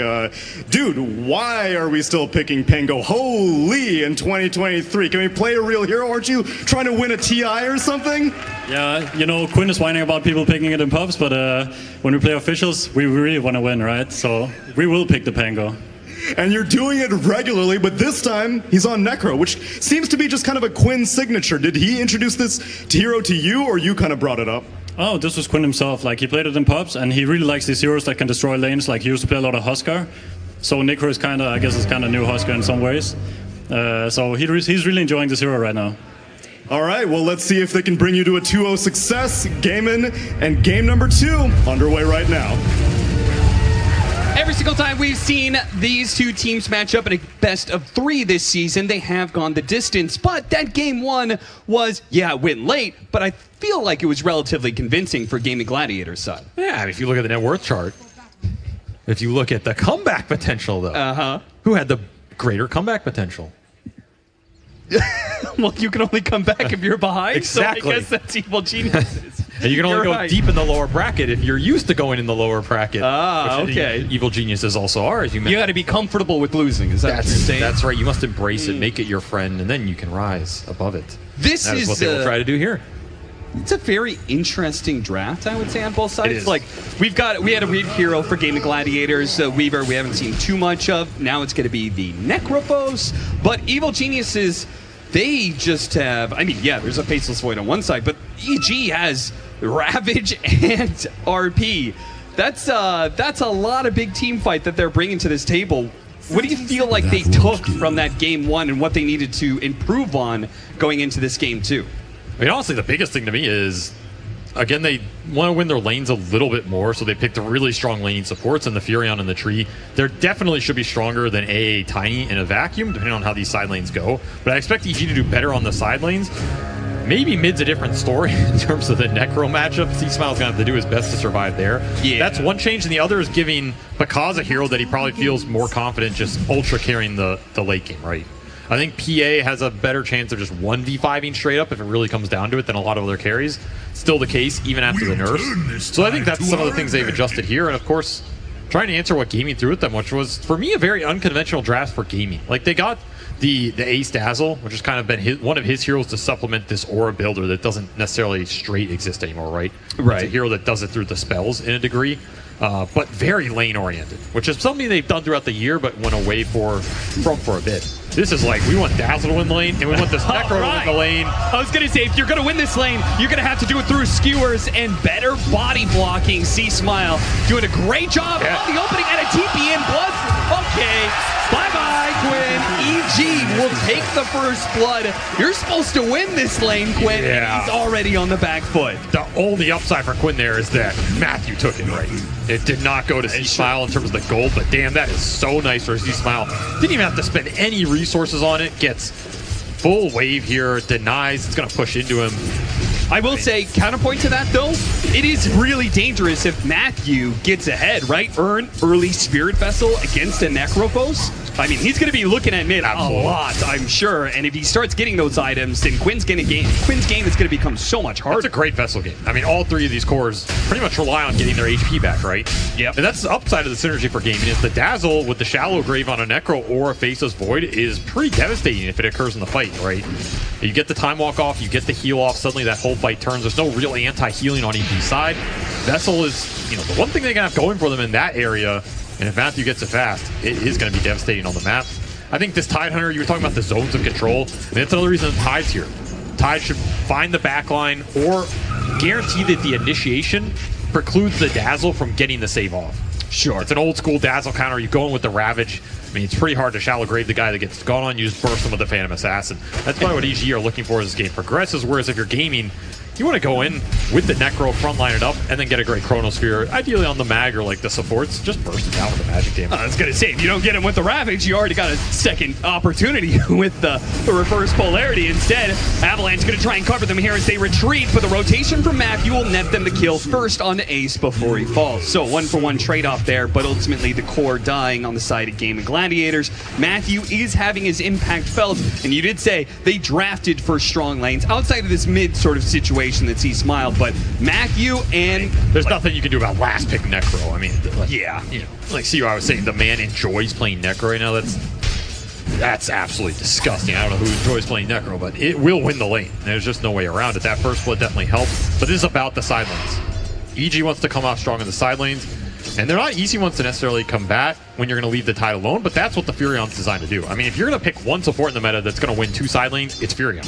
dude, why are we still picking Pango? Holy, in 2023. Can we play a real hero? Aren't you trying to win a TI or something? Yeah, Quinn is whining about people picking it in pubs, but when we play officials, we really want to win, right? So we will pick the Pango. And you're doing it regularly, but this time he's on Necro, which seems to be just kind of a Quinn signature. Did he introduce this hero to you, or you kind of brought it up? Oh, this was Quinn himself. Like, he played it in pubs, and he really likes these heroes that can destroy lanes. Like, he used to play a lot of Huskar. So Necro is kind of, I guess, it's kind of new Huskar in some ways. So he's really enjoying this hero right now. All right, well, let's see if they can bring you to a 2-0 success. Gaming and game number 2 underway right now. Every single time we've seen these two teams match up in a best of 3 this season, they have gone the distance. But that game 1 was, yeah, it went late, but I feel like it was relatively convincing for Gaming Gladiators' side. Yeah, I mean, if you look at the net worth chart, if you look at the comeback potential, though, who had the greater comeback potential? Well, you can only come back if you're behind. Exactly. So I guess that's Evil Geniuses. And you can only You're go right. deep in the lower bracket if you're used to going in the lower bracket. Which okay. Evil Geniuses also are, as you mentioned. You got to be comfortable with losing. Is that what you're saying? That's right. You must embrace it, make it your friend, and then you can rise above it. This that is is what they will try to do here. It's a very interesting draft, I would say, on both sides. It is. Like we had a weird hero for Gaming Gladiators, Weaver. We haven't seen too much of. Now it's going to be the Necrophos, but Evil Geniuses, they just have. I mean, yeah, there's a Faceless Void on one side, but EG has Ravage and RP. That's a lot of big team fight that they're bringing to this table. What do you feel like they took from that game 1 and what they needed to improve on going into this game 2? I mean, honestly, the biggest thing to me is, again, they want to win their lanes a little bit more, so they picked the really strong laning supports and the Furion and the Tree. They definitely should be stronger than AA Tiny in a vacuum, depending on how these side lanes go. But I expect EG to do better on the side lanes. Maybe mid's a different story in terms of the Necro matchup. C-Smile's going to have to do his best to survive there. Yeah. That's one change, and the other is giving Bakaz a hero that he probably feels more confident just ultra carrying the late game, right? I think PA has a better chance of just 1v5ing straight up if it really comes down to it than a lot of other carries. Still the case, even after the nerfs. So I think that's some of the things they've adjusted here. And of course, trying to answer what Gaming threw at them, which was, for me, a very unconventional draft for Gaming. Like, they got the Ace Dazzle, which has kind of been one of his heroes to supplement this Aura builder that doesn't necessarily straight exist anymore, right? It's a hero that does it through the spells in a degree. But very lane oriented, which is something they've done throughout the year, but went away from for a bit. This is like, we want Dazzle to win the lane, and we want this Necro to win the lane. I was going to say, if you're going to win this lane, you're going to have to do it through skewers and better body blocking. C-Smile doing a great job on the opening and a TP in blood. Okay, bye-bye, Quinn. EG will take the first blood. You're supposed to win this lane, Quinn, and he's already on the back foot. The only upside for Quinn there is that Matthew took it right. It did not go to C-Smile in terms of the gold, but damn, that is so nice for C-Smile. Didn't even have to spend any resources on it. Gets full wave here, denies, it's going to push into him. I will say, counterpoint to that, though, it is really dangerous if Matthew gets ahead, right? Earn early Spirit Vessel against a Necrophos. I mean, he's going to be looking at mid a lot, I'm sure. And if he starts getting those items, then Quinn's game is going to become so much harder. It's a great Vessel game. I mean, all three of these cores pretty much rely on getting their HP back, right? Yep. And that's the upside of the synergy for gaming, is the Dazzle with the Shallow Grave on a Necro or a Faceless Void is pretty devastating if it occurs in the fight, right? You get the Time Walk off, you get the heal off, suddenly that whole fight turns. There's no real anti-healing on each side. Vessel is, the one thing they can have going for them in that area. And if Matthew gets it fast, it is going to be devastating on the map. I think this Tide Hunter, you were talking about the zones of control. And that's another reason Tide's here. Tide should find the backline or guarantee that the initiation precludes the Dazzle from getting the save off. Sure. It's an old school Dazzle counter. You're going with the Ravage. I mean, it's pretty hard to Shallow Grave the guy that gets gone on. You just burst him with the Phantom Assassin. That's probably what EG are looking for as this game progresses. Whereas if you're gaming, you want to go in with the Necro, frontline it up, and then get a great Chronosphere, ideally on the mag or like the supports. Just burst it down with the magic damage. I was going to say, if you don't get him with the Ravage, you already got a second opportunity with the reverse polarity. Instead, Avalanche going to try and cover them here as they retreat, but the rotation from Matthew will net them the kill first on Ace before he falls. So 1-for-1 trade-off there, but ultimately the core dying on the side of Gaming Gladiators. Matthew is having his impact felt, and you did say they drafted for strong lanes outside of this mid sort of situation that sees Smile, but Matthew and there's nothing you can do about last pick Necro. I mean, like see what I was saying, the man enjoys playing Necro right now. That's absolutely disgusting. I don't know who enjoys playing Necro, but it will win the lane. There's just no way around it. That first blood definitely helps, but this is about the side lanes. EG wants to come out strong in the side lanes, and they're not easy ones to necessarily combat when you're going to leave the Tide alone, but that's what the Furion's designed to do. I mean, if you're going to pick one support in the meta that's going to win two side lanes, it's Furion.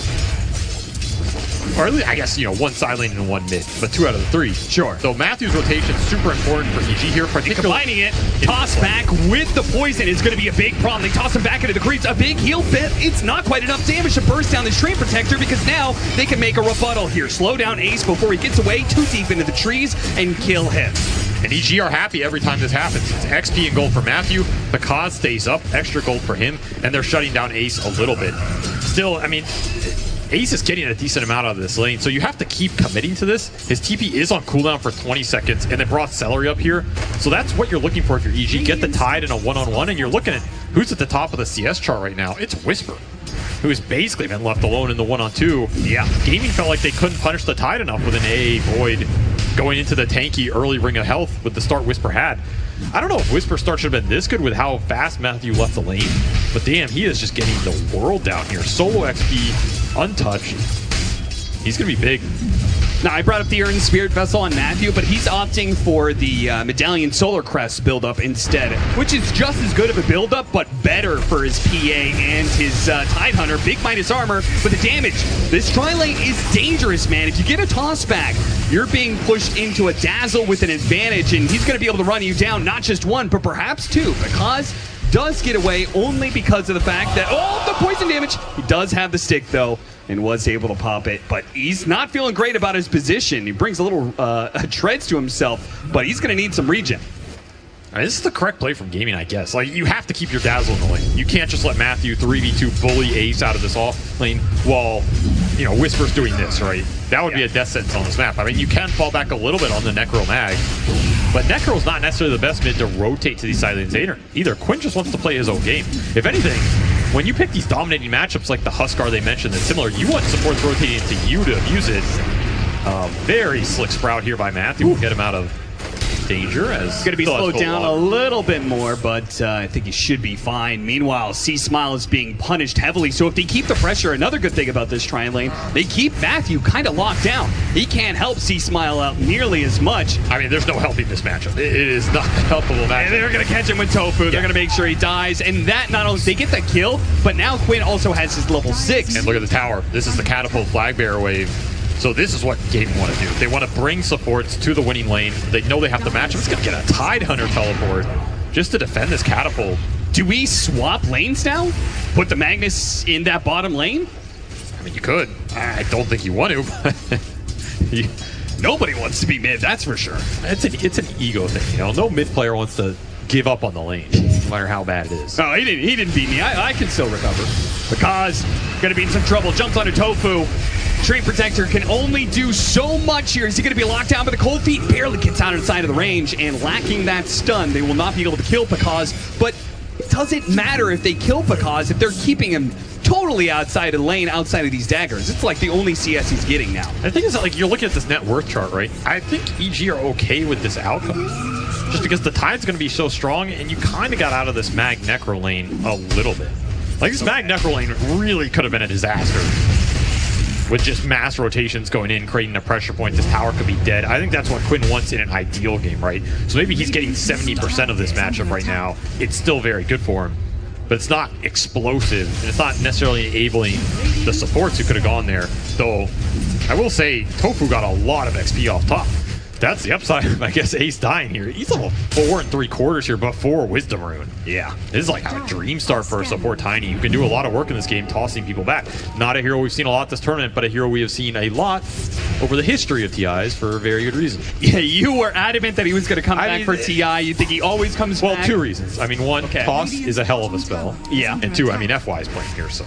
Or at least, I guess, one side lane and one mid, but 2 out of the 3. Sure. So Matthew's rotation is super important for EG here, particularly combining it. Toss back with the poison is going to be a big problem. They toss him back into the creeps. A big heal bit. It's not quite enough damage to burst down this Train Protector because now they can make a rebuttal here. Slow down Ace before he gets away too deep into the trees and kill him. And EG are happy every time this happens. It's XP and gold for Matthew. Because stays up, extra gold for him, and they're shutting down Ace a little bit. Still, I mean, Ace is getting a decent amount out of this lane, so you have to keep committing to this. His TP is on cooldown for 20 seconds, and they brought Celery up here. So that's what you're looking for if you're EG. Get the Tide in a one-on-one, and you're looking at who's at the top of the CS chart right now. It's Whisper, who has basically been left alone in the one-on-two. Yeah, Gaming felt like they couldn't punish the Tide enough with an AA Void going into the tanky early ring of health with the start Whisper had. I don't know if Whisper start should have been this good with how fast Matthew left the lane, but damn, he is just getting the world down here. Solo XP, untouched. He's going to be big. Now, I brought up the Erdin Spirit Vessel on Matthew, but he's opting for the Medallion Solar Crest build-up instead, which is just as good of a build-up, but better for his PA and his Tide Hunter. Big minus armor, but the damage. This tri-lane is dangerous, man. If you get a toss back, you're being pushed into a dazzle with an advantage, and he's going to be able to run you down, not just one, but perhaps two, because does get away only because of the fact that, oh, the poison damage. He does have the stick, though, and was able to pop it, but he's not feeling great about his position. He brings a little treads to himself, but he's going to need some regen. This is the correct play from Gaming, I guess. Like, you have to keep your Dazzle in the lane. You can't just let Matthew 3v2 bully Ace out of this off lane while, you know, Whisper's doing this, right? That would be a death sentence on this map. I mean, you can fall back a little bit on the Necro Mag, but Necro's not necessarily the best mid to rotate to these side lanes either. Quinn just wants to play his own game. If anything, when you pick these dominating matchups like the Huskar they mentioned that's similar, you want supports rotating into you to abuse it. Very slick sprout here by Matthew. We'll get him out of danger as going to be slowed down a little bit more, but I think he should be fine. Meanwhile, C-Smile is being punished heavily, so if they keep the pressure, another good thing about this tri lane, they keep Matthew kind of locked down. He can't help C-Smile out nearly as much. I mean, there's no helping this matchup. It is not a helpable matchup. And they're going to catch him with Tofu. They're going to make sure he dies, and that not only, they get the kill, but now Quinn also has his level 6. And look at the tower. This is the catapult flag bearer wave. So this is what Gaming want to do. They want to bring supports to the winning lane. They know they have the matchup. It's going to get a Tide Hunter teleport just to defend this catapult. Do we swap lanes now? Put the Magnus in that bottom lane? I mean, you could. I don't think you want to. Nobody wants to be mid, that's for sure. It's an ego thing, you know. No mid player wants to give up on the lane, no matter how bad it is. Oh, he didn't beat me. I can still recover. Because gonna be in some trouble. Jumps onto Tofu. Train Protector can only do so much here. Is he going to be locked down by the cold feet? Barely gets out inside of the range, and lacking that stun, they will not be able to kill Pakaz. But it doesn't matter if they kill Pakaz if they're keeping him totally outside of the lane, outside of these daggers. It's like the only CS he's getting now. The thing is that, like, you're looking at this net worth chart, right? I think EG are okay with this outcome. Just because the Tide's going to be so strong, and you kind of got out of this Mag Necro lane a little bit. Like, this Mag Necro lane really could have been a disaster. With just mass rotations going in, creating a pressure point, this tower could be dead. I think that's what Quinn wants in an ideal game, right? So maybe he's getting 70% of this matchup right now. It's still very good for him, but it's not explosive, and it's not necessarily enabling the supports who could have gone there. Though, I will say, Tofu got a lot of XP off top. That's the upside of, I guess, Ace dying here. He's level 4 3/4 here before Wisdom Rune. Yeah. This is like a dream start for a support Tiny, who can do a lot of work in this game, tossing people back. Not a hero we've seen a lot this tournament, but a hero we have seen a lot over the history of TIs for a very good reason. Yeah, you were adamant that he was going to come back for TI. You think he always comes back? Well, 2 reasons. I mean, 1, toss is a hell of a spell. Yeah. And 2, I mean, FY is playing here, so.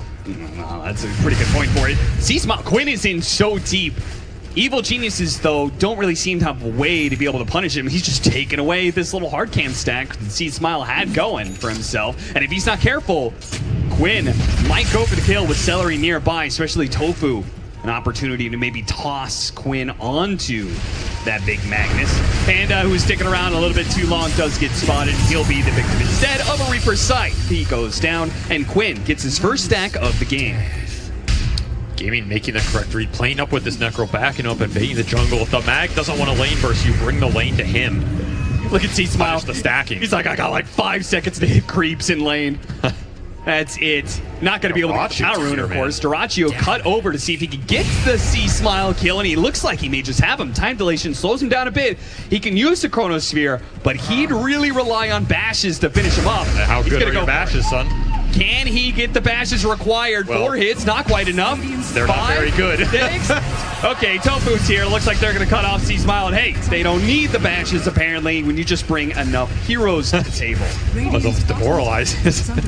Well, that's a pretty good point for it. C-Smile, Quinn is in so deep. Evil Geniuses, though, don't really seem to have a way to be able to punish him. He's just taken away this little hard cam stack that C-Smile had going for himself. And if he's not careful, Quinn might go for the kill with Celery nearby, especially Tofu. An opportunity to maybe toss Quinn onto that big Magnus. Panda, who's sticking around a little bit too long, does get spotted. He'll be the victim instead of a Reaper's Sight. He goes down, and Quinn gets his first stack of the game. Gaming making the correct read, playing up with this Necro, backing up and baiting the jungle. If the Mag doesn't want to lane burst, you bring the lane to him. Look at C-Smile. The stacking. He's like, I got like 5 seconds to hit creeps in lane. That's it. Not going to be able to get Power Rune, of course. Doraccio cut over to see if he can get the C-Smile kill, and he looks like he may just have him. Time dilation slows him down a bit. He can use the Chronosphere, but he'd really rely on bashes to finish him up. How good are your bashes, son? Can he get the bashes required? 4 hits, not quite enough. They're not very good. 6. Okay, Tofu's here. Looks like they're going to cut off C-Smile. And hey, they don't need the bashes, apparently, when you just bring enough heroes to the table. I was almost demoralized.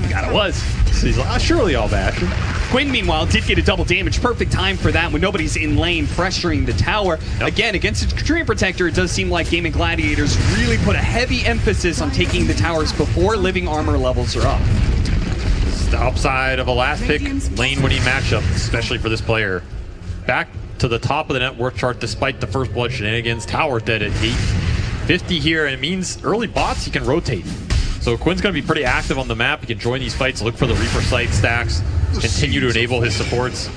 God, it was. He's like, surely I'll bash him. Quinn, meanwhile, did get a double damage. Perfect time for that when nobody's in lane pressuring the tower. Yep. Again, against a Dream Protector, it does seem like Gaming Gladiators really put a heavy emphasis on taking the towers before living armor levels are up. This is the upside of a last pick lane winning matchup, especially for this player. Back to the top of the net worth chart despite the first blood shenanigans. Tower dead at 850 here, and it means early bots he can rotate. So Quinn's going to be pretty active on the map. He can join these fights, look for the Reaper site stacks, continue to enable his supports.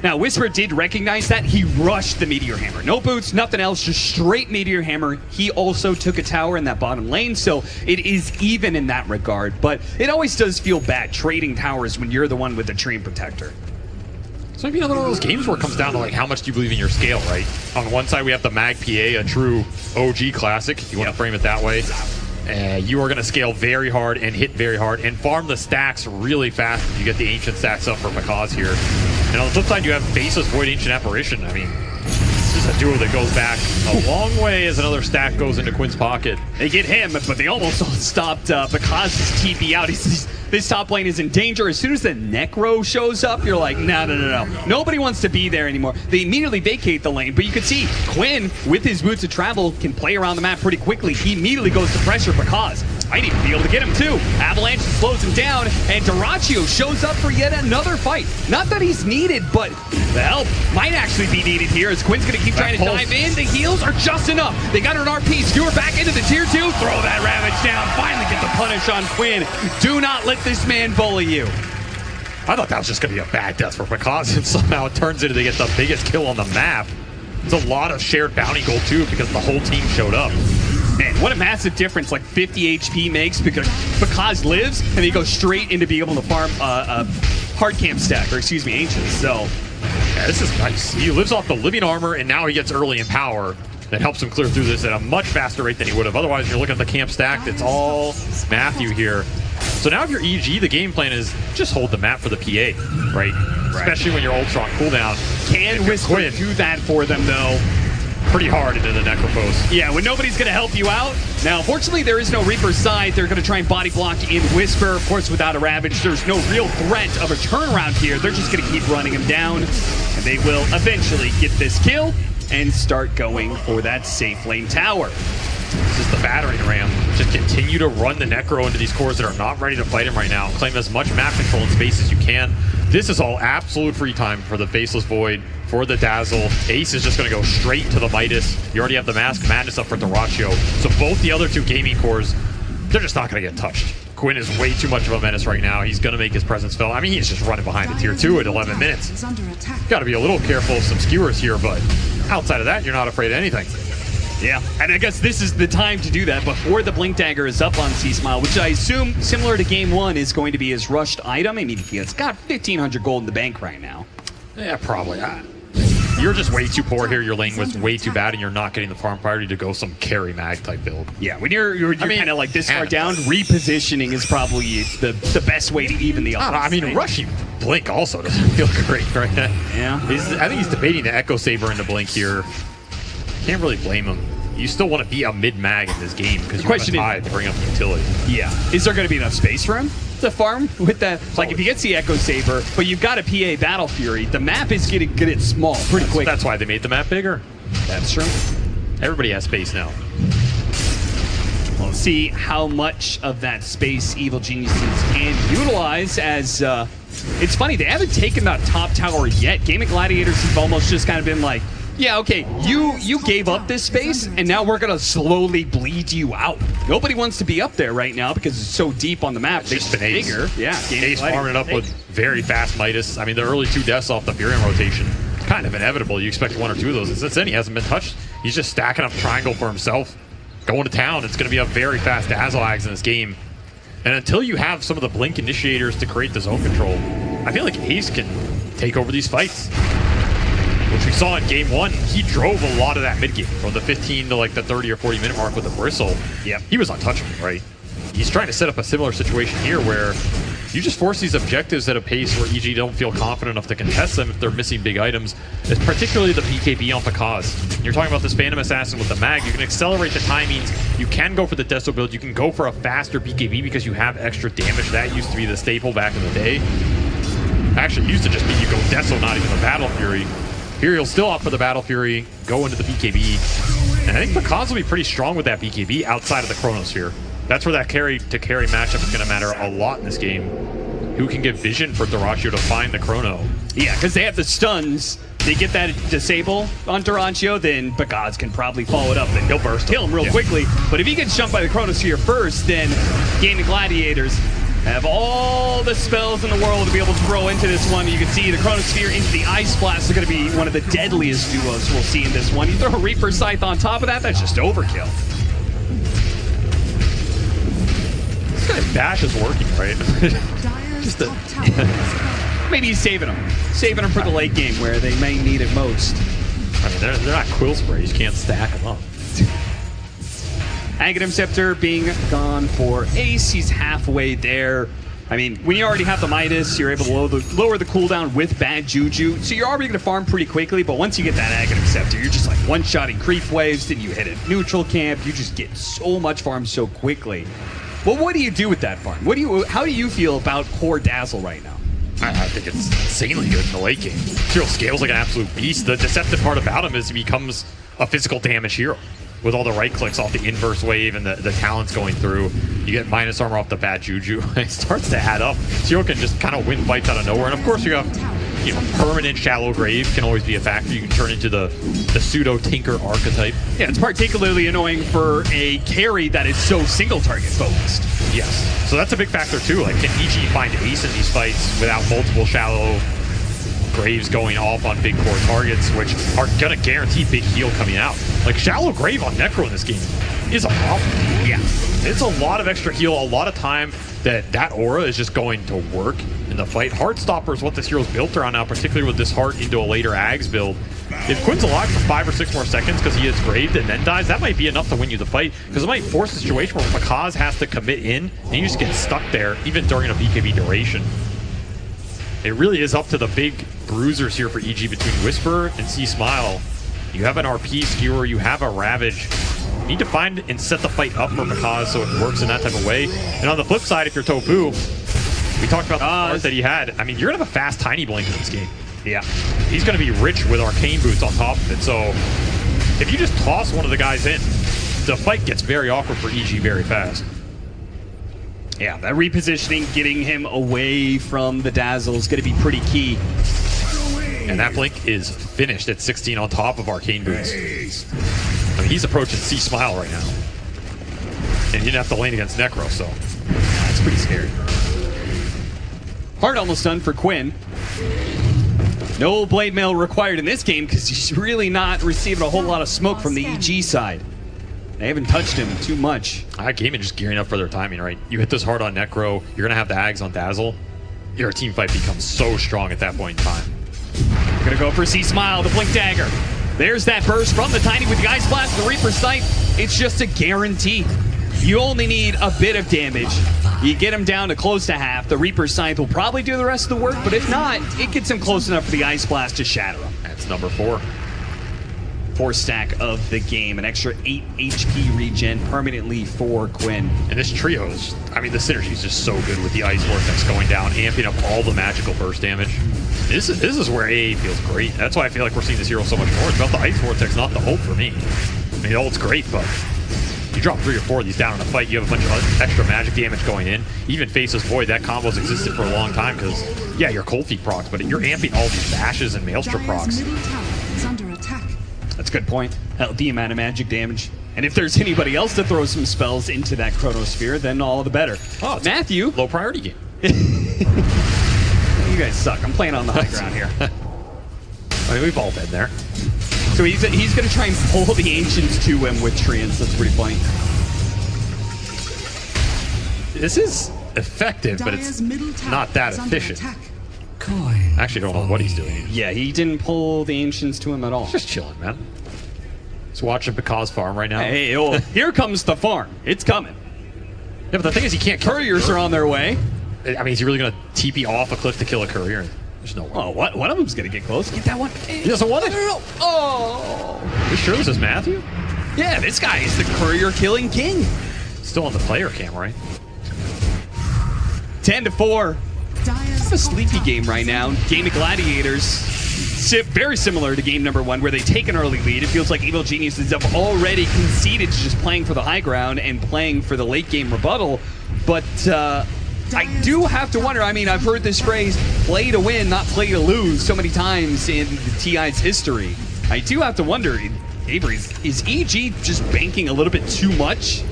Now, Whisper did recognize that. He rushed the Meteor Hammer. No boots, nothing else, just straight Meteor Hammer. He also took a tower in that bottom lane, so it is even in that regard. But it always does feel bad trading towers when you're the one with the Dream Protector. So maybe another one of those games where it comes down to like how much do you believe in your scale, right? On one side we have the Mag PA, a true OG classic, if you want to frame it that way. You are going to scale very hard and hit very hard and farm the stacks really fast if you get the Ancient stacks up for Makaz here. And on the flip side, you have Faceless Void Ancient Apparition. I mean, this is a duo that goes back a long way as another stack goes into Quinn's pocket. They get him, but they almost stopped Makaz's TP out. This top lane is in danger. As soon as the Necro shows up, you're like, no. Nobody wants to be there anymore. They immediately vacate the lane, but you can see Quinn, with his boots of travel, can play around the map pretty quickly. He immediately goes to pressure Makaz. I need to be able to get him too. Avalanche slows him down, and Duraccio shows up for yet another fight. Not that he's needed, but the help might actually be needed here as Quinn's going to keep trying to dive in. The heals are just enough. They got an RP. Skewer back into the tier 2. Throw that Ravage down. Finally get the punish on Quinn. Do not let this man bully you. I thought that was just going to be a bad death for Makaz, and somehow it turns into they get the biggest kill on the map. It's a lot of shared bounty gold too because the whole team showed up. Man, what a massive difference like 50 HP makes because Makaz lives and he goes straight into being able to farm a hard camp stack, or excuse me, Ancient. So, yeah, this is nice. He lives off the living armor and now he gets early in power. That helps him clear through this at a much faster rate than he would have. Otherwise, you're looking at the camp stack. It's all Matthew here. So now if you're EG, the game plan is just hold the map for the PA, right? Especially when you're ultra on cooldown. Can Whisper do that for them, though? Pretty hard into the Necropose. Yeah, when nobody's going to help you out. Now, fortunately, there is no Reaper's side. They're going to try and body block in Whisper. Of course, without a Ravage, there's no real threat of a turnaround here. They're just going to keep running him down, and they will eventually get this kill and start going for that safe lane tower. This is the battering ram. Just continue to run the Necro into these cores that are not ready to fight him right now. Claim as much map control and space as you can. This is all absolute free time for the Faceless Void, for the Dazzle. Ace is just going to go straight to the Midas. You already have the Mask Madness up for Duraccio. So both the other two gaming cores, they're just not going to get touched. Quinn is way too much of a menace right now. He's going to make his presence felt. I mean, he's just running behind the tier 2 at 11 minutes. Got to be a little careful of some skewers here, but outside of that, you're not afraid of anything. Yeah, and I guess this is the time to do that before the Blink Dagger is up on C-Smile, which I assume, similar to Game 1, is going to be his rushed item. I mean, he's got 1,500 gold in the bank right now. Yeah, probably. You're just way too poor here. Your lane was way too bad, and you're not getting the farm priority to go some carry mag type build. Yeah, when you're kind of like this far down, repositioning is probably the best way to even the odds. I mean, rushing Blink also doesn't feel great right now. Yeah. I think he's debating the Echo Saber into Blink here. Can't really blame him. You still want to be a mid-mag in this game because you want to tide to bring up utility. Yeah. Is there going to be enough space for him to farm with that? Like, if he gets the Echo Saber, but you've got a PA Battle Fury, the map is getting small pretty quick. That's why they made the map bigger. That's true. Everybody has space now. We'll see how much of that space Evil Geniuses can utilize as... it's funny, they haven't taken that top tower yet. Gaming Gladiators have almost just kind of been like, yeah, okay, you gave up this space, and now we're going to slowly bleed you out. Nobody wants to be up there right now because it's so deep on the map. It's just been Ace. Bigger. Yeah, Ace farming it up with very fast Midas. I mean, the early 2 deaths off the Furion rotation, kind of inevitable. You expect 1 or 2 of those. And since then, he hasn't been touched. He's just stacking up triangle for himself, going to town. It's going to be a very fast Dazzle Axe in this game. And until you have some of the Blink initiators to create the zone control, I feel like Ace can take over these fights. Which we saw in Game 1, he drove a lot of that mid-game, from the 15 to like the 30 or 40 minute mark with the Bristle. Yep. He was untouchable, right? He's trying to set up a similar situation here where you just force these objectives at a pace where EG don't feel confident enough to contest them if they're missing big items. It's particularly the BKB on Pakaz. You're talking about this Phantom Assassin with the mag. You can accelerate the timings. You can go for the Desto build. You can go for a faster BKB because you have extra damage. That used to be the staple back in the day. Actually, it used to just be you go Desto, not even the Battle Fury. Here you'll still opt for the Battle Fury, go into the BKB. And I think Pakaz will be pretty strong with that BKB outside of the Chronosphere. That's where that carry to carry matchup is going to matter a lot in this game. Who can give vision for Dyrachyo to find the Chrono? Yeah, because they have the stuns. They get that disable on Dyrachyo, then Pakaz can probably follow it up and he'll burst, kill him real quickly. But if he gets jumped by the Chronosphere first, then Gaming Gladiators have all the spells in the world to be able to throw into this one. You can see the Chronosphere into the Ice Blast are going to be one of the deadliest duos we'll see in this one. You throw a Reaper Scythe on top of that, that's just overkill. This guy's dash is working, right? Just Maybe he's saving them for the late game where they may need it most. I mean, they're not quill sprays. You can't stack them up. Aghanim Scepter being gone for Ace. He's halfway there. I mean, when you already have the Midas, you're able to lower the cooldown with Bad Juju. So you're already going to farm pretty quickly, but once you get that Aghanim Scepter, you're just like one-shotting creep waves, then you hit a neutral camp. You just get so much farm so quickly. Well, what do you do with that farm? How do you feel about core Dazzle right now? I think it's insanely good in the late game. Zero scales like an absolute beast. The deceptive part about him is he becomes a physical damage hero. With all the right clicks off the inverse wave and the talents going through, you get minus armor off the Bad Juju. It starts to add up. Zero can just kind of win fights out of nowhere. And of course you have, permanent Shallow Grave can always be a factor. You can turn into the pseudo Tinker archetype. Yeah, it's particularly annoying for a carry that is so single target focused. Yes. So that's a big factor too. Like, can EG find Ace in these fights without multiple Shallow Graves going off on big core targets, which are gonna guarantee big heal coming out. Like, Shallow Grave on Necro in this game is a problem. Yeah. It's a lot of extra heal, a lot of time that aura is just going to work in the fight. Heartstopper is what this hero's built around now, particularly with this Heart into a later Ags build. If Quinn's alive for 5 or 6 more seconds because he is graved and then dies, that might be enough to win you the fight, because it might force a situation where Pakaz has to commit in and you just get stuck there, even during a BKB duration. It really is up to the big bruisers here for EG between Whisper and C-Smile. You have an RP skewer, you have a Ravage. You need to find and set the fight up for Pakaz so it works in that type of way. And on the flip side, if you're Tofu, we talked about the art that he had. I mean, you're going to have a fast Tiny Blink in this game. Yeah. He's going to be rich with Arcane Boots on top of it. So if you just toss one of the guys in, the fight gets very awkward for EG very fast. Yeah, that repositioning, getting him away from the Dazzle is going to be pretty key. And that Blink is finished at 16 on top of Arcane Boots. I mean, he's approaching C-Smile right now. And he didn't have to lane against Necro, so that's pretty scary. Heart almost done for Quinn. No Blade Mail required in this game because he's really not receiving a whole lot of smoke from the EG side. They haven't touched him too much. Gaming just gearing up for their timing, right? You hit this hard on Necro, you're going to have the Ags on Dazzle. Your team fight becomes so strong at that point in time. You're going to go for C-Smile, the Blink Dagger. There's that burst from the Tiny with the Ice Blast, the Reaper Sight. It's just a guarantee. You only need a bit of damage. You get him down to close to half. The Reaper Scythe will probably do the rest of the work, but if not, it gets him close enough for the Ice Blast to shatter him. That's number 4. 4 stack of the game. An extra 8 HP regen permanently for Quinn. And this trio is, I mean, the synergy is just so good with the Ice Vortex going down, amping up all the magical burst damage. This is where AA feels great. That's why I feel like we're seeing this hero so much more. It's about the Ice Vortex, not the ult for me. I mean, the ult's great, but you drop 3 or 4 of these down in a fight, you have a bunch of extra magic damage going in. Even Faceless Void, that combo's existed for a long time because, yeah, you're Cold Feet procs, but you're amping all these bashes and Maelstrom procs. That's a good point. Hell, the amount of magic damage. And if there's anybody else to throw some spells into that Chronosphere, then all the better. Oh, Matthew. Low priority game. You guys suck. I'm playing on the high ground here. I mean, we've all been there. So he's going to try and pull the Ancients to him with Treants. That's pretty funny. This is effective, but it's not that efficient. I actually don't know what he's doing. Yeah, he didn't pull the Ancients to him at all. Just chilling, man. He's watching Pakaz farm right now. Hey, oh, here comes the farm. It's coming. Yeah, but the thing is, he can't. Couriers are on their way. I mean, is he really going to TP off a cliff to kill a courier? There's no way. Oh, one of them's going to get close. Get that one. He doesn't want it. Oh. You sure this is Matthew? Yeah, this guy is the courier killing king. Still on the player cam, right? 10-4. It's a sleepy game right now. Game of Gladiators. Very similar to game number 1, where they take an early lead. It feels like Evil Geniuses have already conceded to just playing for the high ground and playing for the late game rebuttal. But I do have to wonder. I mean, I've heard this phrase, play to win, not play to lose, so many times in the TI's history. I do have to wonder, Avery, is EG just banking a little bit too much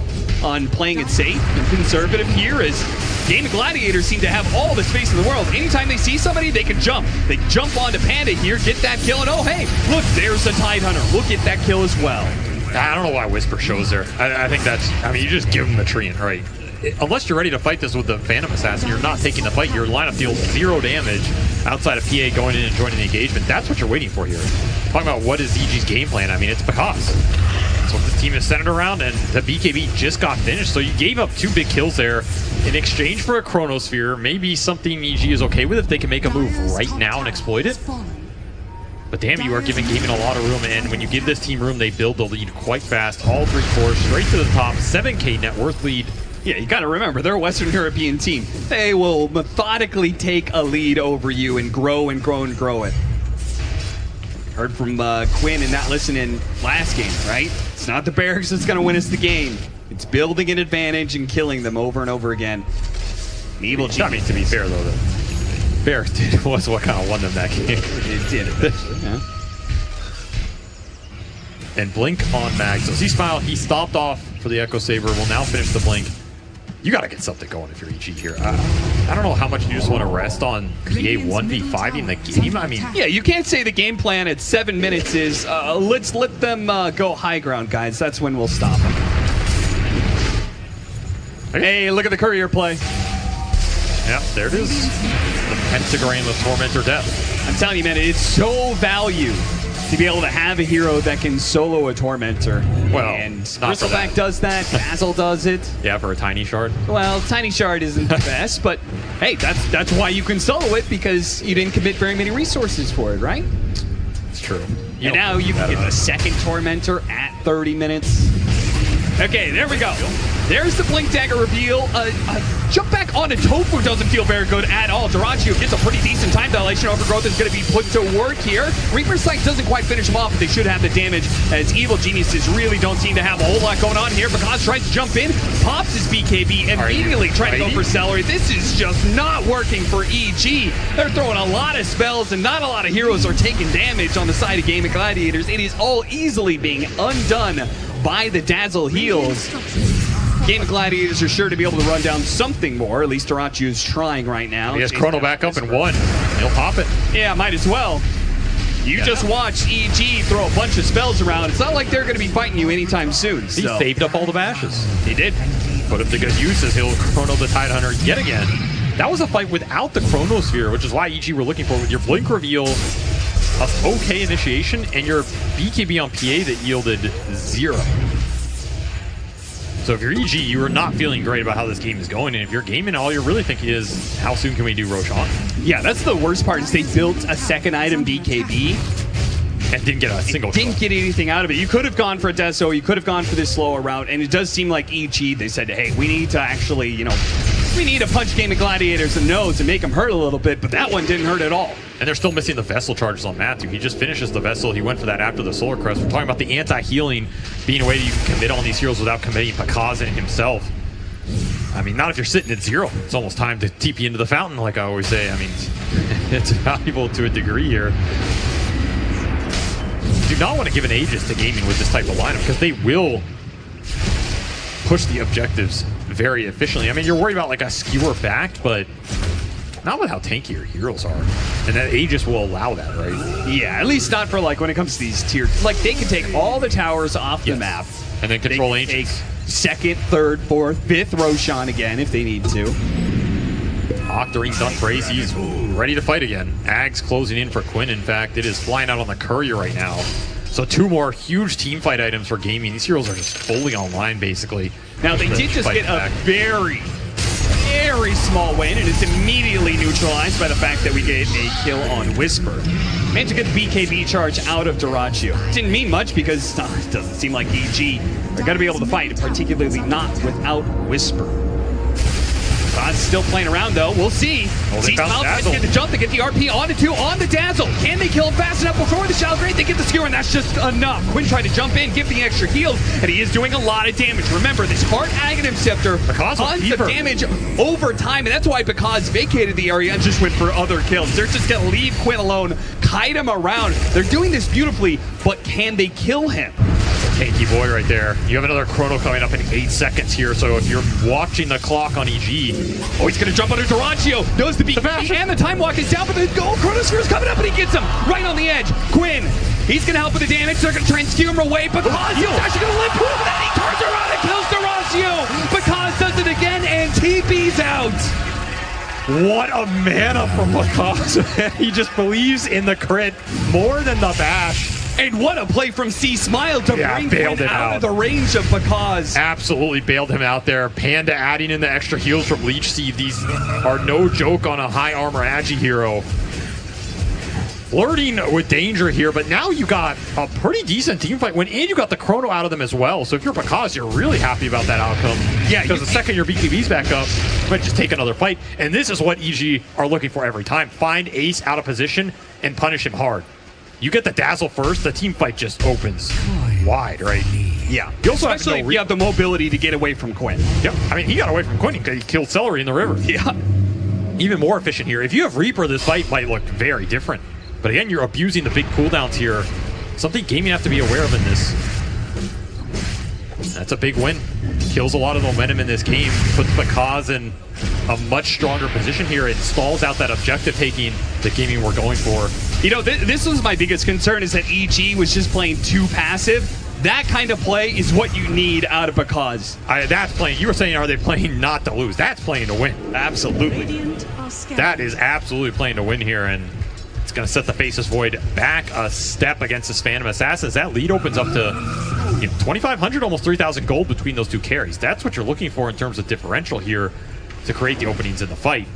on playing it safe and conservative here, as Game of Gladiators seem to have all the space in the world. Anytime they see somebody, they can jump. They jump onto Panda here, get that kill, and oh, hey, look, there's the Tidehunter. We'll get that kill as well. I don't know why Whisper shows there. I think that's, I mean, you just give him the Treant, right? Unless you're ready to fight this with the Phantom Assassin, you're not taking the fight. Your lineup deals 0 damage outside of PA going in and joining the engagement. That's what you're waiting for here. Talking about what is EG's game plan, I mean, it's because that's what this team is centered around, and the BKB just got finished. So you gave up 2 big kills there in exchange for a Chronosphere. Maybe something EG is okay with if they can make a move right now and exploit it. But damn, you are giving Gaming a lot of room, and when you give this team room, they build the lead quite fast. All 3 cores straight to the top, 7K net worth lead. Yeah, you gotta remember, they're a Western European team. They will methodically take a lead over you and grow and grow and grow it. Heard from Quinn and not listening last game, right? It's not the Barracks that's gonna win us the game. It's building an advantage and killing them over and over again. Evil Genius. I mean, to be fair, though, the Barracks was what kind of won them that game. It did eventually, yeah. And Blink on Mag. So Z-Smile, he stopped off for the Echo Saber, will now finish the Blink. You got to get something going if you're EG here. I don't know how much you just want to rest on PA 1v5 in the game. I mean, yeah, you can't say the game plan at 7 minutes is let's let them go high ground, guys. That's when we'll stop them. Hey, look at the courier play. Yeah, there it is. The pentagram of Tormentor Death. I'm telling you, man, it's so valued to be able to have a hero that can solo a Tormentor. Well, and Bristleback does that, Dazzle does it. Yeah, for a Tiny Shard. Well, Tiny Shard isn't the best, but hey, that's why you can solo it, because you didn't commit very many resources for it, right? It's true. And now you can get the second Tormentor at 30 minutes. Okay, there we go. There's the Blink Dagger reveal. Jump back onto Tofu doesn't feel very good at all. Duraccio gets a pretty decent time dilation. Overgrowth is going to be put to work here. Reaper's Sight doesn't quite finish him off, but they should have the damage, as Evil Geniuses really don't seem to have a whole lot going on here. Because tries to jump in, pops his BKB, immediately trying to go for Celery. This is just not working for EG. They're throwing a lot of spells, and not a lot of heroes are taking damage on the side of Game of Gladiators. It is all easily being undone by the Dazzle heals. Game of Gladiators are sure to be able to run down something more. At least Duraccio is trying right now. He has Chrono back up in 1. He'll pop it. Yeah, might as well. You just watch EG throw a bunch of spells around. It's not like they're going to be fighting you anytime soon. He saved up all the bashes. He did. Put him to good use as he'll Chrono the Tidehunter yet again. That was a fight without the Chronosphere, which is why EG were looking for with your Blink reveal, a okay initiation, and your BKB on PA that yielded 0. So if you're EG, you are not feeling great about how this game is going, and if you're gaming, all you're really thinking is, how soon can we do Roshan? Yeah, that's the worst part, is they built a second item BKB and didn't get a single shot. Didn't get anything out of it. You could have gone for a Deso, you could have gone for this slower route, and it does seem like EG, they said, hey, we need to actually, we need to punch Game of Gladiators in the nose and make them hurt a little bit, but that one didn't hurt at all. And they're still missing the Vessel charges on Matthew. He just finishes the Vessel. He went for that after the Solar Crest. We're talking about the anti-healing being a way that you can commit on these heroes without committing Pakazin himself. I mean, not if you're sitting at 0. It's almost time to TP into the fountain, like I always say. I mean, it's valuable to a degree here. Do not want to give an Aegis to gaming with this type of lineup, because they will push the objectives very efficiently. I mean, you're worried about like a skewer back, but not with how tanky your heroes are. And that Aegis will allow that, right? Yeah, at least not for like when it comes to these tier. Like they can take all the towers off the map. And then control Ancients. Second, third, fourth, fifth Roshan again if they need to. Octarine done praise. He's ready to fight again. Ag's closing in for Quinn. In fact, it is flying out on the courier right now. So 2 more huge team fight items for gaming. These heroes are just fully online, basically. Now, they did just get a very very small win, and it's immediately neutralized by the fact that we get a kill on Whisper. Managed to get the BKB charge out of Duraccio. Didn't mean much because it doesn't seem like EG are going to be able to fight, particularly not without Whisper. God's still playing around though. We'll see. See Smiles get the jump to get the RP on the Dazzle. Can they kill him fast enough before the Shadow Grave? They get the skewer, and that's just enough. Quinn tried to jump in, give the extra heals, and he is doing a lot of damage. Remember, this Heart Aghanim Scepter, tons of damage over time, and that's why Bakaz vacated the area and just went for other kills. They're just gonna leave Quinn alone, kite him around. They're doing this beautifully, but can they kill him? Tanky boy right there. You have another chrono coming up in 8 seconds here, so if you're watching the clock on EG... Oh, he's gonna jump under Duraccio. Knows the beat, and the time walk is down, but the gold chronosphere is coming up, and he gets him right on the edge. Quinn, he's gonna help with the damage. They're gonna try and skew him away, but Bakaz is actually gonna live proof of that. He turns around and kills Duraccio. Bakaz does it again, and TP's out. What a mana from Bakaz. He just believes in the crit more than the bash. And what a play from C Smile to bring bailed Quinn him out of the range of Bakaz. Absolutely bailed him out there. Panda adding in the extra heals from Leech Seed. These are no joke on a high armor Agi hero. Flirting with danger here, but now you got a pretty decent team fight win, and you got the chrono out of them as well. So if you're Bakaz, you're really happy about that outcome. Yeah, because the second your BKB's back up, you might just take another fight. And this is what EG are looking for every time. Find Ace out of position and punish him hard. You get the Dazzle first, the team fight just opens wide, right? Yeah. You also Especially if you have the mobility to get away from Quinn. Yep. I mean, he got away from Quinn. He killed Celery in the river. Yeah. Even more efficient here. If you have Reaper, this fight might look very different. But again, you're abusing the big cooldowns here. Something gaming have to be aware of in this. That's a big win. Kills a lot of momentum in this game. Puts Bakaz in a much stronger position here. It stalls out that objective taking that gaming we're going for. You know, this was my biggest concern, is that EG was just playing too passive. That kind of play is what you need out of Bakaz. That's playing. You were saying, are they playing not to lose? That's playing to win. Absolutely. That is absolutely playing to win here, and it's going to set the Faceless Void back a step against this Phantom Assassins. That lead opens up to 2,500, almost 3,000 gold between those two carries. That's what you're looking for in terms of differential here to create the openings in the fight.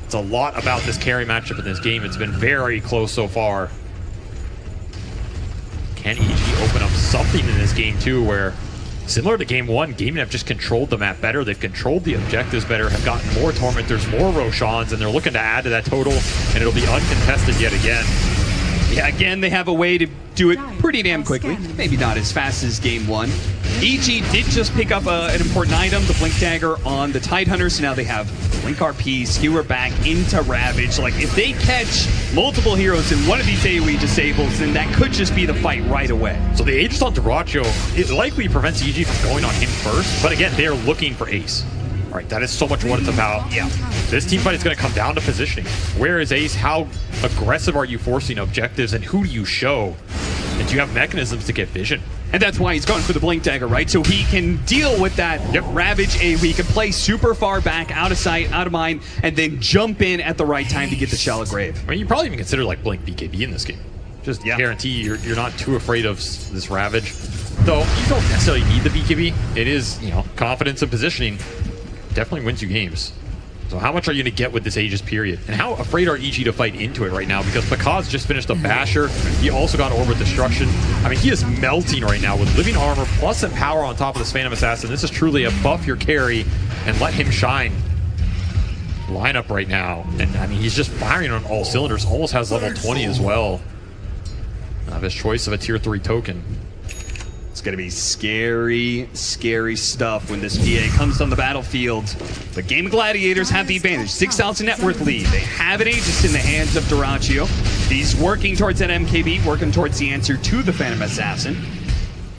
It's a lot about this carry matchup in this game. It's been very close so far. Can EG open up something in this game too, where similar to game one, Gaming have just controlled the map better. They've controlled the objectives better, have gotten more Tormentors, more Roshans, and they're looking to add to that total, and it'll be uncontested yet again. Yeah, again, they have a way to do it pretty damn quickly. Maybe not as fast as game one. EG did just pick up an important item, the Blink Dagger on the Tidehunter, so now they have Blink RP, Skewer back into Ravage. Like, if they catch multiple heroes in one of these AoE disables, then that could just be the fight right away. So the Aegis on Duraccio, it likely prevents EG from going on him first, but again, they're looking for Ace. All right, that is so much what it's about. Yeah, this team fight is going to come down to positioning. Where is Ace? How aggressive are you forcing objectives, and who do you show? And do you have mechanisms to get vision? And that's why he's going for the Blink Dagger, right? So he can deal with that Ravage AoE. He can play super far back, out of sight, out of mind, and then jump in at the right time to get the Shallow Grave. I mean, you probably even consider like Blink BKB in this game. Just guarantee you're not too afraid of this Ravage. Though you don't necessarily need the BKB. It is, confidence and positioning definitely wins you games. So how much are you going to get with this Aegis period? And how afraid are EG to fight into it right now? Because Bakaz just finished a Basher. He also got Orbit Destruction. I mean, he is melting right now with Living Armor plus some power on top of this Phantom Assassin. This is truly a buff your carry and let him shine lineup right now. And I mean, he's just firing on all cylinders. Almost has level 20 as well. His choice of a tier 3 token. It's going to be scary, scary stuff when this PA comes on the battlefield. But Game Gladiators have the advantage. 6,000 net worth lead. They have an Aegis in the hands of Duraccio. He's working towards that MKB, working towards the answer to the Phantom Assassin.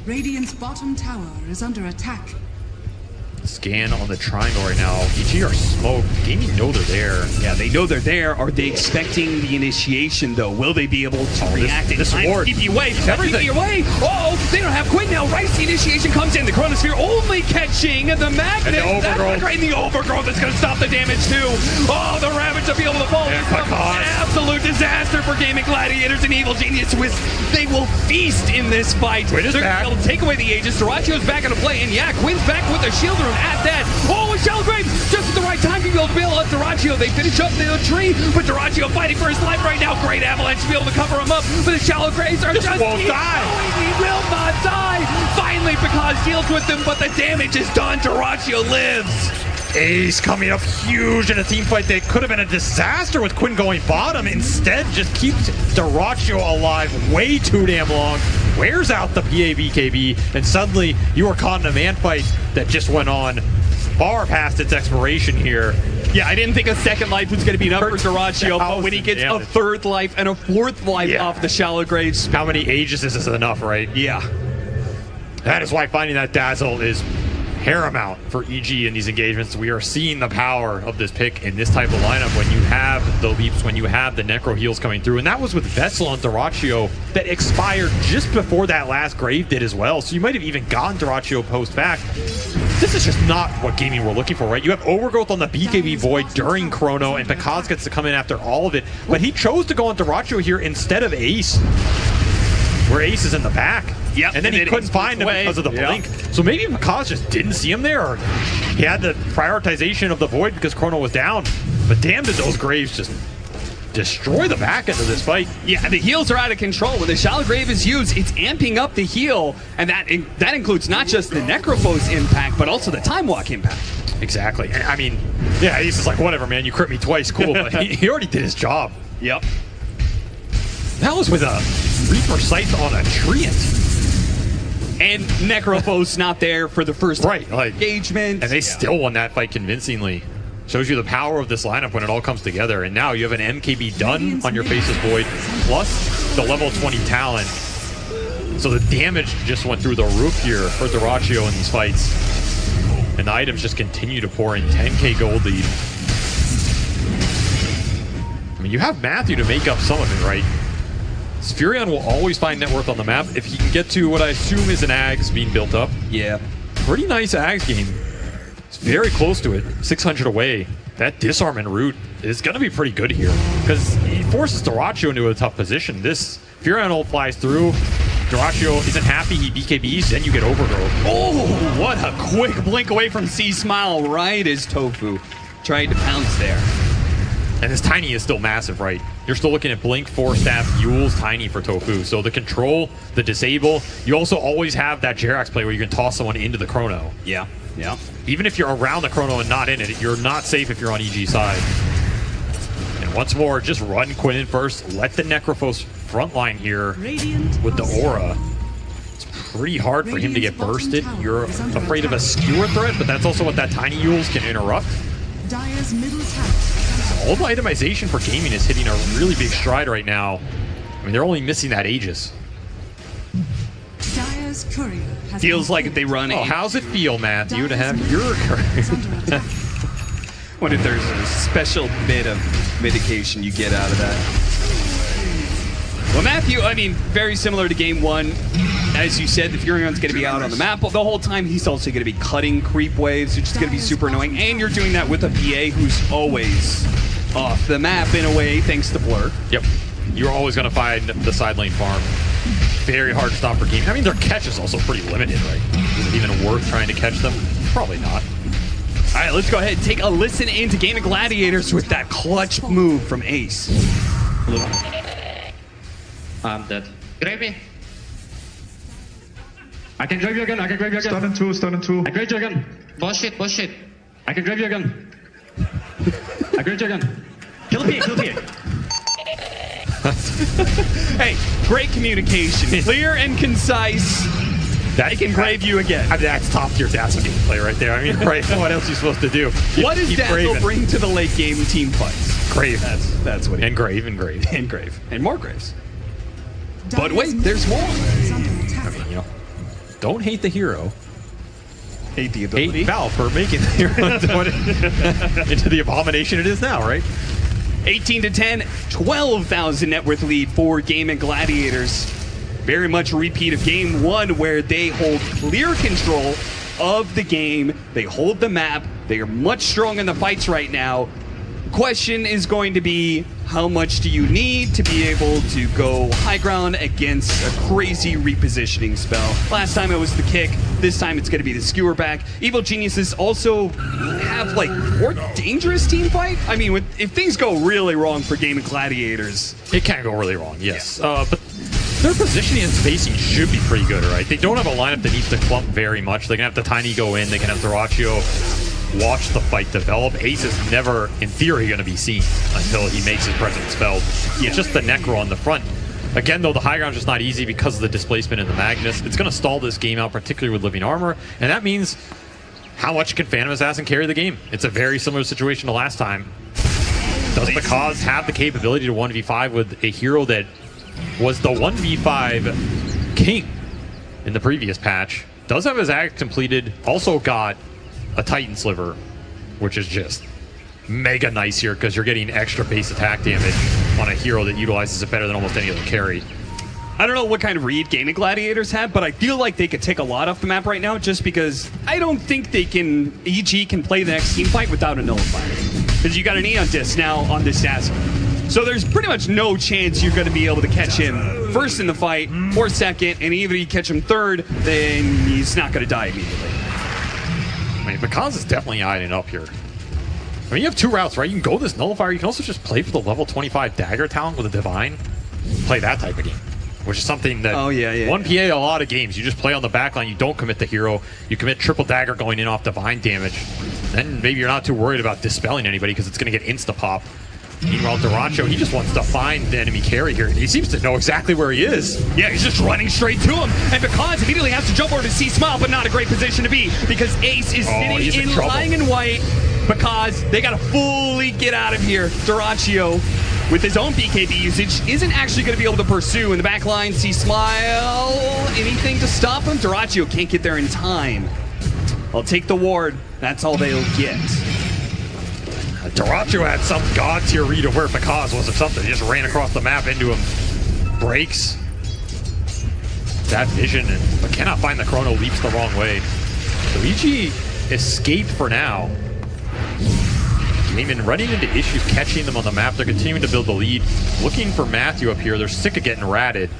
Radiant's bottom tower is under attack. Scan on the triangle right now. EG are smoked. Gaming know they're there. Yeah, they know they're there. Are they expecting the initiation, though? Will they be able to react in time to keep you away? Keep you away! Oh, they don't have Quinn now. Right, the initiation comes in. The Chronosphere only catching the Magnet. And the Overgrowth. That's the Overgrowth is going to stop the damage, too. Oh, the Ravage will be able to fall. An absolute disaster for Gaming Gladiators and Evil Genius. They will feast in this fight. They're going to be able to take away the Aegis. Duraccio's back into play. And yeah, Quinn's back with the shield room at that. Oh, a Shell Grave just at the right time to be able shield bill on Dyrachyo. They finish up the tree, but Dyrachyo fighting for his life right now. Great avalanche to be able to cover him up, but the shallow graves are just won't keep die. going. He will not die. Finally, Picaz deals with him, but the damage is done. Dyrachyo lives. Ace coming up huge in a team fight that could have been a disaster with Quinn going bottom. Instead, just keeps Dyrachyo alive way too damn long. Wears out the PABKB, and suddenly you are caught in a man fight that just went on far past its expiration here. Yeah, I didn't think a second life was going to be enough for Dyrachyo, but when he gets a third life and a fourth life off the shallow graves. How many ages is enough, right? Yeah. That is why finding that Dazzle is paramount for EG in these engagements. We are seeing the power of this pick in this type of lineup when you have the leaps, when you have the necro heals coming through. And that was with Vessel and Dyrachyo that expired just before that last grave did as well. So you might have even gotten Dyrachyo post back. This is just not what gaming we're looking for, right? You have overgrowth on the BKB Void during Chrono, and Picaz gets to come in after all of it. But he chose to go on Dyrachyo here instead of Ace, where Ace is in the back. Yep, and then he couldn't find him because of the blink. So maybe Picaz just didn't see him there, or he had the prioritization of the Void because Chrono was down. But damn, did those Graves just destroy the back end of this fight. Yeah, the heals are out of control. When the Shallow Grave is used, it's amping up the heal, and that includes not just the Necrophos impact, but also the Time Walk impact. Exactly. I mean, yeah, he's just like, whatever, man, you crit me twice, cool. But he already did his job. Yep. That was with a Reaper Scythe on a Treant. And Necrophos not there for the first engagement. And they still won that fight convincingly. Shows you the power of this lineup when it all comes together. And now you have an MKB done on your Faceless Void, plus the level 20 talent. So the damage just went through the roof here for Dyrachyo in these fights. And the items just continue to pour in. 10k gold lead. I mean, you have Matthew to make up some of it, right? Furion will always find net worth on the map if he can get to what I assume is an Ags being built up. Yeah. Pretty nice Ags game. It's very close to it. 600 away. That disarm en route is going to be pretty good here because he forces Dyrachyo into a tough position. This Furion ult flies through. Dyrachyo isn't happy. He BKBs, then you get overgrowth. Oh, what a quick blink away from C-Smile right as Tofu tried to pounce there. And this Tiny is still massive, right? You're still looking at Blink, 4-staff, Yule's Tiny for Tofu. So the control, the disable, you also always have that Jerax play where you can toss someone into the Chrono. Yeah, yeah. Even if you're around the Chrono and not in it, you're not safe if you're on EG side. And once more, just run Quinn in first. Let the Necrophos frontline here with the Aura. It's pretty hard for him to get bursted. You're afraid of a skewer threat, but that's also what that Tiny Yules can interrupt. Dire's middle tower. All the itemization for gaming is hitting a really big stride right now. I mean, they're only missing that Aegis. Dire's courier has feels like they run. Oh, how's it feel, Matthew, to have your courier? What if there's a special bit of mitigation you get out of that? Well, Matthew, I mean, very similar to game one. As you said, the Furion's going to be out on the map the whole time. He's also going to be cutting creep waves, which is going to be super annoying. And you're doing that with a PA who's always off the map in a way, thanks to Blur. Yep. You're always going to find the side lane farm. Very hard to stop for gaming. I mean, their catch is also pretty limited, right? Is it even worth trying to catch them? Probably not. All right, let's go ahead and take a listen into Gaming Gladiators with that clutch move from Ace. I'm dead. Grave me. I can grave you again, I can grave you again. Stun in 2, stun in 2. I grave you again. Bullshit, bullshit. I can grave you again. I grave you again. Kill me, kill me. Hey, great communication. Clear and concise. I can grave you again. I mean, that's top tier Dazzle gameplay right there. I mean, right, what else are you supposed to do? What does Dazzle bring to the late game team fights? Grave. That's what he And grave, and grave. And grave. And more graves. But wait, there's more. I mean, you know, don't hate the hero. Hate the ability. Hate Valve for making the hero into the abomination it is now, right? 18-10, 12,000 net worth lead for Gaming Gladiators. Very much a repeat of game one where they hold clear control of the game. They hold the map. They are much stronger in the fights right now. question is going to be, how much do you need to be able to go high ground against a crazy repositioning spell? Last time it was the kick, this time it's going to be the skewer back. Evil Geniuses also have like more dangerous team fight. I mean, if things go really wrong for Gaming Gladiators, it can go really wrong, yes. But their positioning and spacing should be pretty good, right? They don't have a lineup that needs to clump very much. They can have the Tiny go in, they can have Duraccio watch the fight develop. Ace is never, in theory, going to be seen until he makes his presence felt. It's just the Necro on the front. Again, though, the high ground is just not easy because of the displacement in the Magnus. It's going to stall this game out, particularly with Living Armor, and that means how much can Phantom Assassin carry the game? It's a very similar situation to last time. Does Because have the capability to 1v5 with a hero that was the 1v5 king in the previous patch? Does have his act completed, also got a Titan Sliver, which is just mega nice here because you're getting extra base attack damage on a hero that utilizes it better than almost any other carry. I don't know what kind of read Gaming Gladiators have, but I feel like they could take a lot off the map right now just because I don't think they can, EG can play the next team fight without a nullifier. Because you got an Eon Disc now on this asset. So there's pretty much no chance you're going to be able to catch him first in the fight or second, and even if you catch him third, then he's not going to die immediately. I mean, Because is definitely eyeing it up here. I mean, you have two routes, right? You can go this Nullifier. You can also just play for the level 25 Dagger talent with a Divine. Play that type of game, which is something that 1PA a lot of games. You just play on the backline. You don't commit the hero. You commit triple Dagger going in off Divine damage. Then maybe you're not too worried about dispelling anybody because it's going to get insta-pop. Meanwhile, Duraccio, he just wants to find the enemy carry here. He seems to know exactly where he is. Yeah, he's just running straight to him. And Because immediately has to jump over to see Smile, but not a great position to be because Ace is sitting in lying in white. Because they got to fully get out of here. Duraccio, with his own BKB usage, isn't actually going to be able to pursue. In the back line, see Smile. Anything to stop him? Duraccio can't get there in time. I'll take the ward. That's all they'll get. Duraccio had some god tier read of where Because was or something. He just ran across the map into him. Breaks that vision, but cannot find the Chrono, leaps the wrong way. Luigi escaped for now. Gaming running into issues catching them on the map. They're continuing to build the lead. Looking for Matthew up here. They're sick of getting ratted.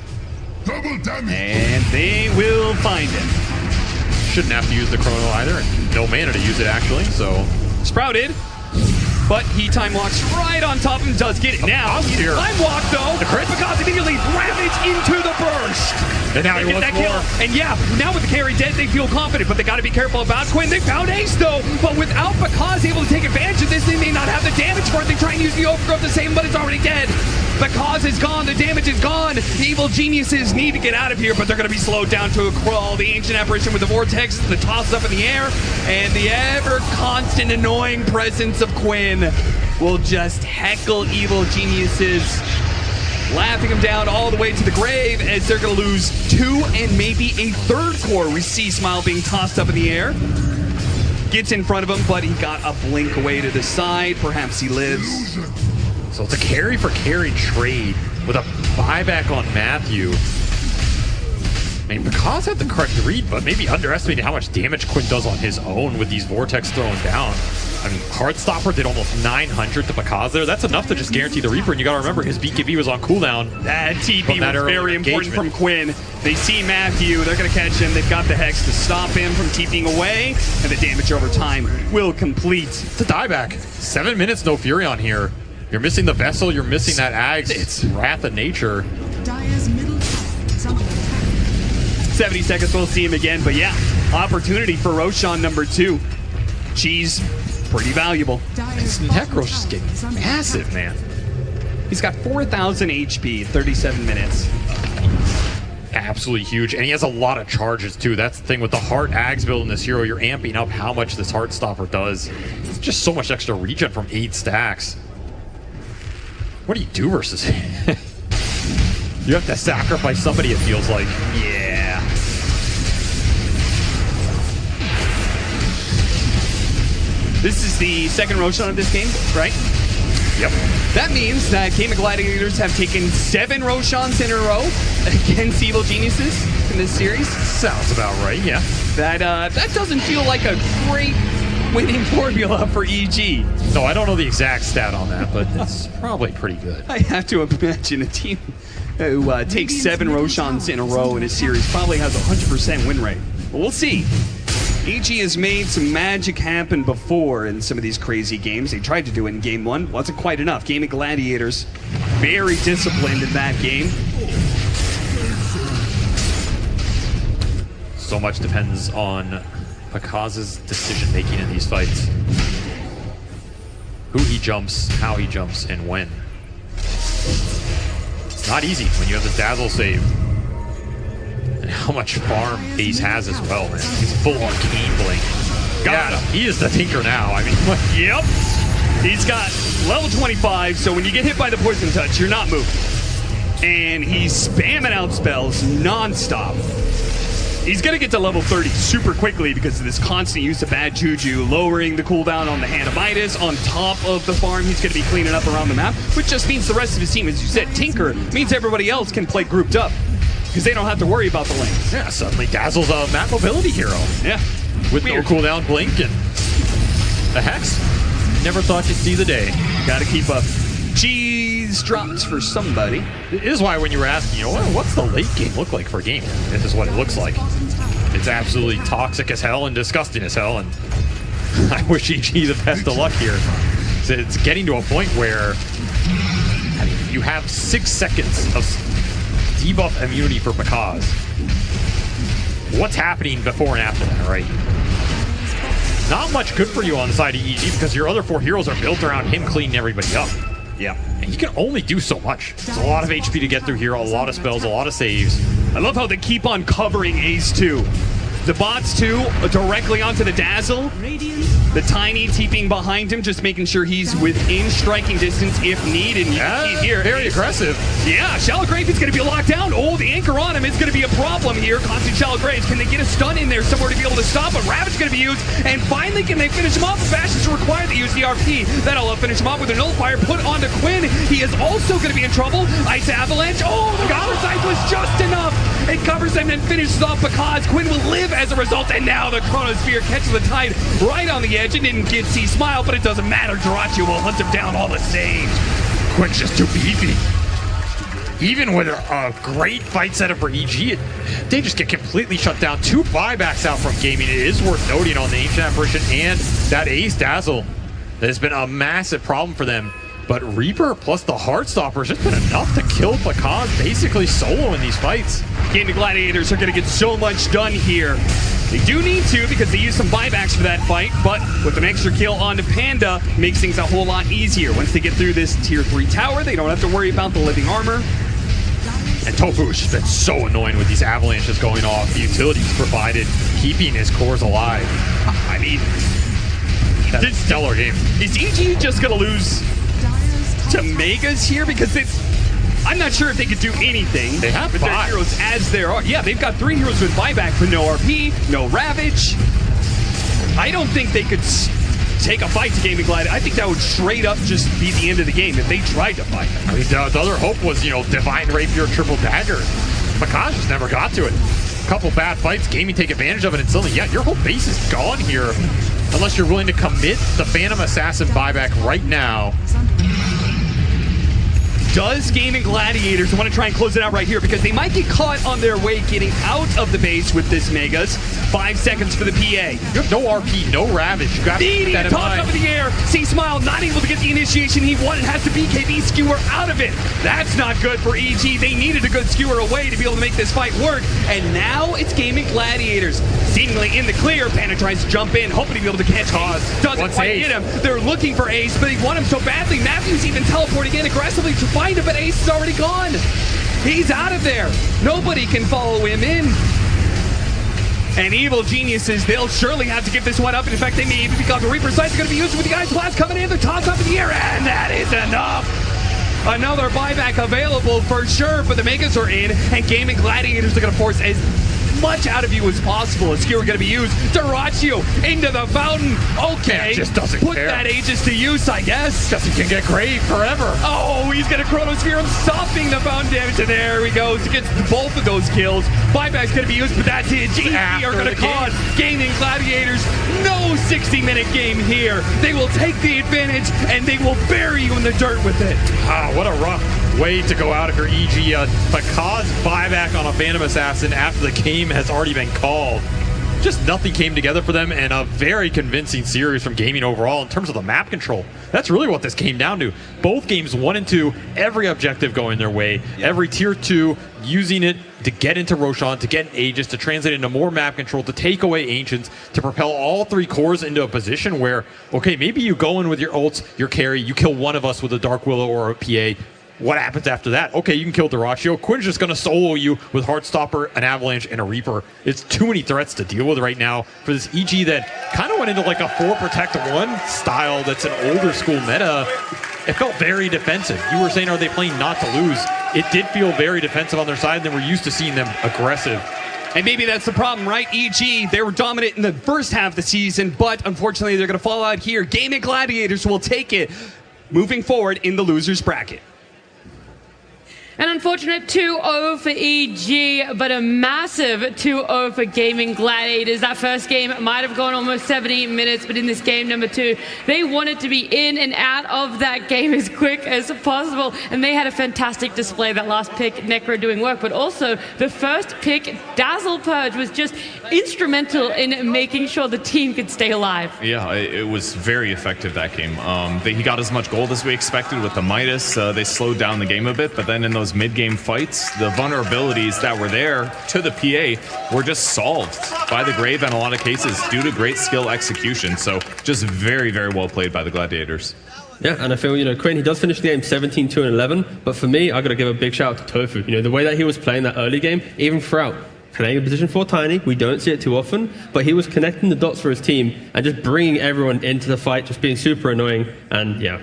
And they will find him. Shouldn't have to use the Chrono either, and no mana to use it actually, so. Sprouted. But he time walks right on top of him, does get it. Now, time walk though, Because immediately ravage into the burst. And now he wants more. And yeah, now with the carry dead, they feel confident, but they gotta be careful about Quinn. They found Ace though, but without Because able to take advantage of this, they may not have the damage for it. They try and use the overgrowth to save him, but it's already dead. Because is gone, the damage is gone. The Evil Geniuses need to get out of here, but they're gonna be slowed down to a crawl. The Ancient Apparition with the Vortex, the toss up in the air, and the ever constant annoying presence of Quinn will just heckle Evil Geniuses, laughing them down all the way to the grave as they're going to lose 2 and maybe a third core. We see Smile being tossed up in the air. Gets in front of him, but he got a blink away to the side. Perhaps he lives. So it's a carry for carry trade with a buyback on Matthew. I mean, Because had the correct read, but maybe underestimated how much damage Quinn does on his own with these Vortex thrown down. I mean, Heartstopper did almost 900 to Because there. That's enough to just guarantee the Reaper, and you gotta remember his BKB was on cooldown. That TP was very important from Quinn. They see Matthew, they're gonna catch him. They've got the Hex to stop him from TPing away, and the damage over time will complete. It's a dieback. 7 minutes, no Fury on here. You're missing the Vessel, you're missing that Ags. It's Wrath of Nature. Dire's middle tower is under attack. 70 seconds, we'll see him again, but yeah, opportunity for Roshan number 2. She's pretty valuable. This Necro's just getting massive, man. He's got 4,000 HP, 37 minutes. Absolutely huge, and he has a lot of charges too. That's the thing with the Heart Ags build in this hero. You're amping up how much this Heartstopper does. It's just so much extra regen from 8 stacks. What do you do versus him? You have to sacrifice somebody, it feels like. Yeah. This is the second Roshan of this game, right? Yep. That means that Gaming Gladiators have taken 7 Roshans in a row against Evil Geniuses in this series. Sounds about right, yeah. That doesn't feel like a great winning formula for EG. No, I don't know the exact stat on that, but it's probably pretty good. I have to imagine a team who takes 7 Roshans in a row in a series probably has a 100% win rate. But we'll see. EG has made some magic happen before in some of these crazy games. They tried to do it in game 1. Wasn't quite enough. Gaming Gladiators, very disciplined in that game. So much depends on Pakaz's decision-making in these fights. Who he jumps, how he jumps, and when. It's not easy when you have the Dazzle save. And how much farm Ace has as well, man. He's full Arcane Blink. Got him. He is the Tinker now. I mean, Yep. He's got level 25, so when you get hit by the Poison Touch, you're not moving. And he's spamming out spells non-stop. He's going to get to level 30 super quickly because of this constant use of bad juju, lowering the cooldown on the Hand of Midas. On top of the farm, he's going to be cleaning up around the map, which just means the rest of his team, as you said, Tinker, means everybody else can play grouped up because they don't have to worry about the lanes. yeah, suddenly Dazzle's a map mobility hero. Yeah. With Weird. no cooldown blink and the Hex. Never thought you'd see the day. Got to keep up. Cheese drops for somebody. It is why when you were asking, you know, what's the late game look like for gaming? This is what it looks like. It's absolutely toxic as hell and disgusting as hell, and I wish EG the best of luck here. It's getting to a point where I mean, you have 6 seconds of debuff immunity for Pakaz. What's happening before and after that, right? Not much good for you on the side of EG because your other 4 heroes are built around him cleaning everybody up. Yeah. And he can only do so much. There's a lot of HP to get through here, a lot of spells, a lot of saves. I love how they keep on covering Ace too. The bots too, directly onto the Dazzle. The Tiny TPing behind him, just making sure he's within striking distance if needed. And you can see here, very aggressive. Yeah, Shallow Grave is going to be locked down. Oh, the anchor on him is going to be a problem here. Constant Shallow Graves. Can they get a stun in there somewhere to be able to stop him? Ravage is going to be used. And finally, can they finish him off? If Bastion's required to use the RP, that'll finish him off with a nullifier put onto Quinn. He is also going to be in trouble. Ice Avalanche. Oh, the cover sight was just enough. It covers him and finishes off because Quinn will live as a result. And now the Chronosphere catches the tide right on the edge. It didn't get C Smile, but it doesn't matter. Jirachi will hunt him down all the same. Quinn's just too beefy. Even with a great fight setup for EG, they just get completely shut down. 2 buybacks out from gaming. It is worth noting on the Ancient Apparition and that Ace Dazzle. That has been a massive problem for them. But Reaper plus the Heartstopper has just been enough to kill Pakaz basically solo in these fights. Gaming Gladiators are going to get so much done here. They do need to because they use some buybacks for that fight, but with an extra kill onto Panda, makes things a whole lot easier. Once they get through this tier 3 tower, they don't have to worry about the living armor. And Tofu has just been so annoying with these avalanches going off. The utilities provided, keeping his cores alive. I mean, that's a stellar game. Is EG just going to lose to Megas here? Because I'm not sure if they could do anything. They have with their heroes as there are. Yeah, they've got 3 heroes with buyback, but no RP, no Ravage. I don't think they could take a fight to Gaming Glide. I think that would straight up just be the end of the game if they tried to fight. I mean, the other hope was, you know, Divine Rapier, Triple Dagger. Pakaz just never got to it. A couple bad fights, Gaming take advantage of it, and suddenly, yeah, your whole base is gone here. Unless you're willing to commit the Phantom Assassin buyback right now. Does Gaming Gladiators want to try and close it out right here? Because they might get caught on their way getting out of the base with this Megas. 5 seconds for the PA. You have no RP, no Ravage. You got to keep that in toss mind. up in the air. C Smile not able to get the initiation he wanted. Has to BKB skewer out of it. That's not good for EG. They needed a good skewer away to be able to make this fight work. And now it's Gaming Gladiators. Seemingly in the clear. Panda tries to jump in, hoping to be able to catch Ace. Doesn't quite get him. They're looking for Ace, but they want him so badly. Matthew's even teleporting in aggressively to find him, but Ace is already gone. He's out of there. Nobody can follow him in. And Evil Geniuses, they'll surely have to give this one up. In fact, they may even become the Reaper Sight's going to be used with the Ice Blast coming in. The toss up in the air, and that is enough. Another buyback available for sure, but the Megas are in, and Gaming Gladiators are going to force as much out of you as possible. A skewer going to be used. Dyrachyo into the fountain. Okay. Yeah, just doesn't Put care. that Aegis to use, I guess. Guess he can get Grave forever. Oh, he's going to Chronosphere him, stopping the fountain damage. And there he goes. He gets both of those kills. Buyback's going to be used, but that's it. GG are going to cause Gaming Gladiators no 60-minute game here. They will take the advantage, and they will bury you in the dirt with it. Ah, what a rough way to go out if you're EG. Because buyback on a Phantom Assassin after the game has already been called. Just nothing came together for them, and a very convincing series from Gaming overall in terms of the map control. That's really what this came down to. Both games 1 and 2, every objective going their way, every tier 2 using it to get into Roshan, to get an Aegis, to translate into more map control, to take away Ancients, to propel all 3 cores into a position where, okay, maybe you go in with your ults, your carry, you kill one of us with a Dark Willow or a PA. What happens after that? Okay, you can kill Dyrachyo. Quinn's just going to solo you with Heartstopper, an Avalanche, and a Reaper. It's too many threats to deal with right now for this EG that kind of went into like a 4 protect 1 style that's an older school meta. It felt very defensive. You were saying, are they playing not to lose? It did feel very defensive on their side, and then we're used to seeing them aggressive. And maybe that's the problem, right? EG, they were dominant in the first half of the season, but unfortunately they're going to fall out here. Gaming Gladiators will take it moving forward in the losers bracket. An unfortunate 2-0 for EG, but a massive 2-0 for Gaming Gladiators. That first game might have gone almost 70 minutes, but in this game number 2, they wanted to be in and out of that game as quick as possible, and they had a fantastic display. That last pick, Necro doing work, but also the first pick, Dazzle Purge, was just instrumental in making sure the team could stay alive. Yeah, it was very effective, that game. He got as much gold as we expected with the Midas. They slowed down the game a bit, but then in those mid-game fights, the vulnerabilities that were there to the PA were just solved by the Grave in a lot of cases due to great skill execution. So just very, very well played by the Gladiators. Yeah, and I feel, Quinn, he does finish the game 17-2-11, but for me, I got to give a big shout out to Tofu. The way that he was playing that early game, even throughout, playing a position 4 Tiny, we don't see it too often, but he was connecting the dots for his team and just bringing everyone into the fight, just being super annoying, and yeah,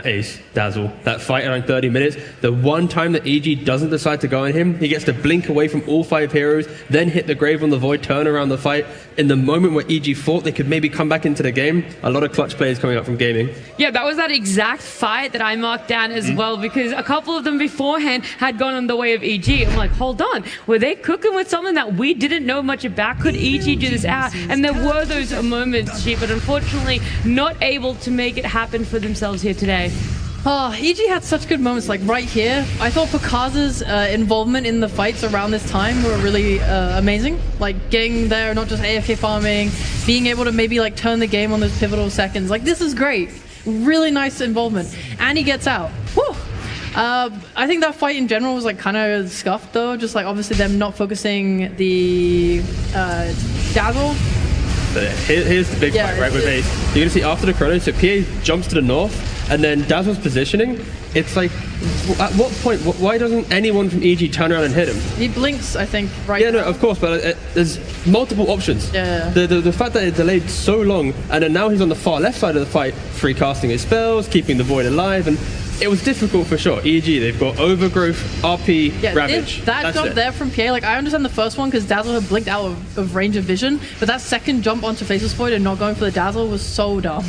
Ace, Dazzle, that fight around 30 minutes, the one time that EG doesn't decide to go on him, he gets to blink away from all 5 heroes, then hit the Grave on the Void, turn around the fight. In the moment where EG thought they could maybe come back into the game, a lot of clutch players coming up from Gaming. Yeah, that was that exact fight that I marked down as well, because a couple of them beforehand had gone on the way of EG. I'm like, hold on, were they cooking with something that we didn't know much about? Could EG do this out? And there were those moments, G, but unfortunately not able to make it happen for themselves here today. Oh, EG had such good moments, like right here. I thought Pakaza's involvement in the fights around this time were really amazing. Like getting there, not just AFK farming, being able to maybe like turn the game on those pivotal seconds. Like this is great. Really nice involvement. And he gets out. Whew. I think that fight in general was like kind of scuffed though. Just like obviously them not focusing the Dazzle. Here's the big fight, right, with Ace. You're going to see after the chrono, so PA jumps to the north, and then Dazzle's positioning. It's like, at what point, why doesn't anyone from EG turn around and hit him? He blinks, I think, right Yeah, no, of course, but there's multiple options. Yeah. The fact that it delayed so long, and then now he's on the far left side of the fight, free casting his spells, keeping the Void alive, and it was difficult for sure. EG, they've got Overgrowth, RP, Ravage. That jump there from PA, like I understand the first one because Dazzle had blinked out of range of vision, but that second jump onto Faceless Void and not going for the Dazzle was so dumb.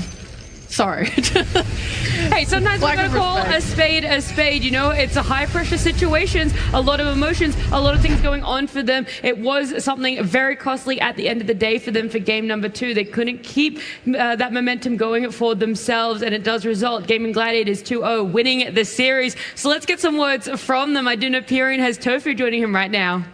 Sorry. Hey, sometimes we're going to call a spade, it's a high pressure situations, a lot of emotions, a lot of things going on for them. It was something very costly at the end of the day for them for game number 2. They couldn't keep that momentum going for themselves, and it does result. Gaming Gladiators 2-0 winning the series. So let's get some words from them. I do know Pyrian has Tofu joining him right now.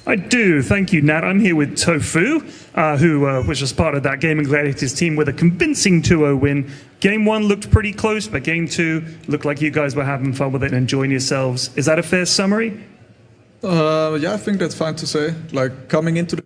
I do. Thank you, Nat. I'm here with Tofu, who was just part of that Gaming Gladiators team with a convincing 2-0 win. Game 1 looked pretty close, but Game 2 looked like you guys were having fun with it and enjoying yourselves. Is that a fair summary? Yeah, I think that's fine to say. Like, coming into the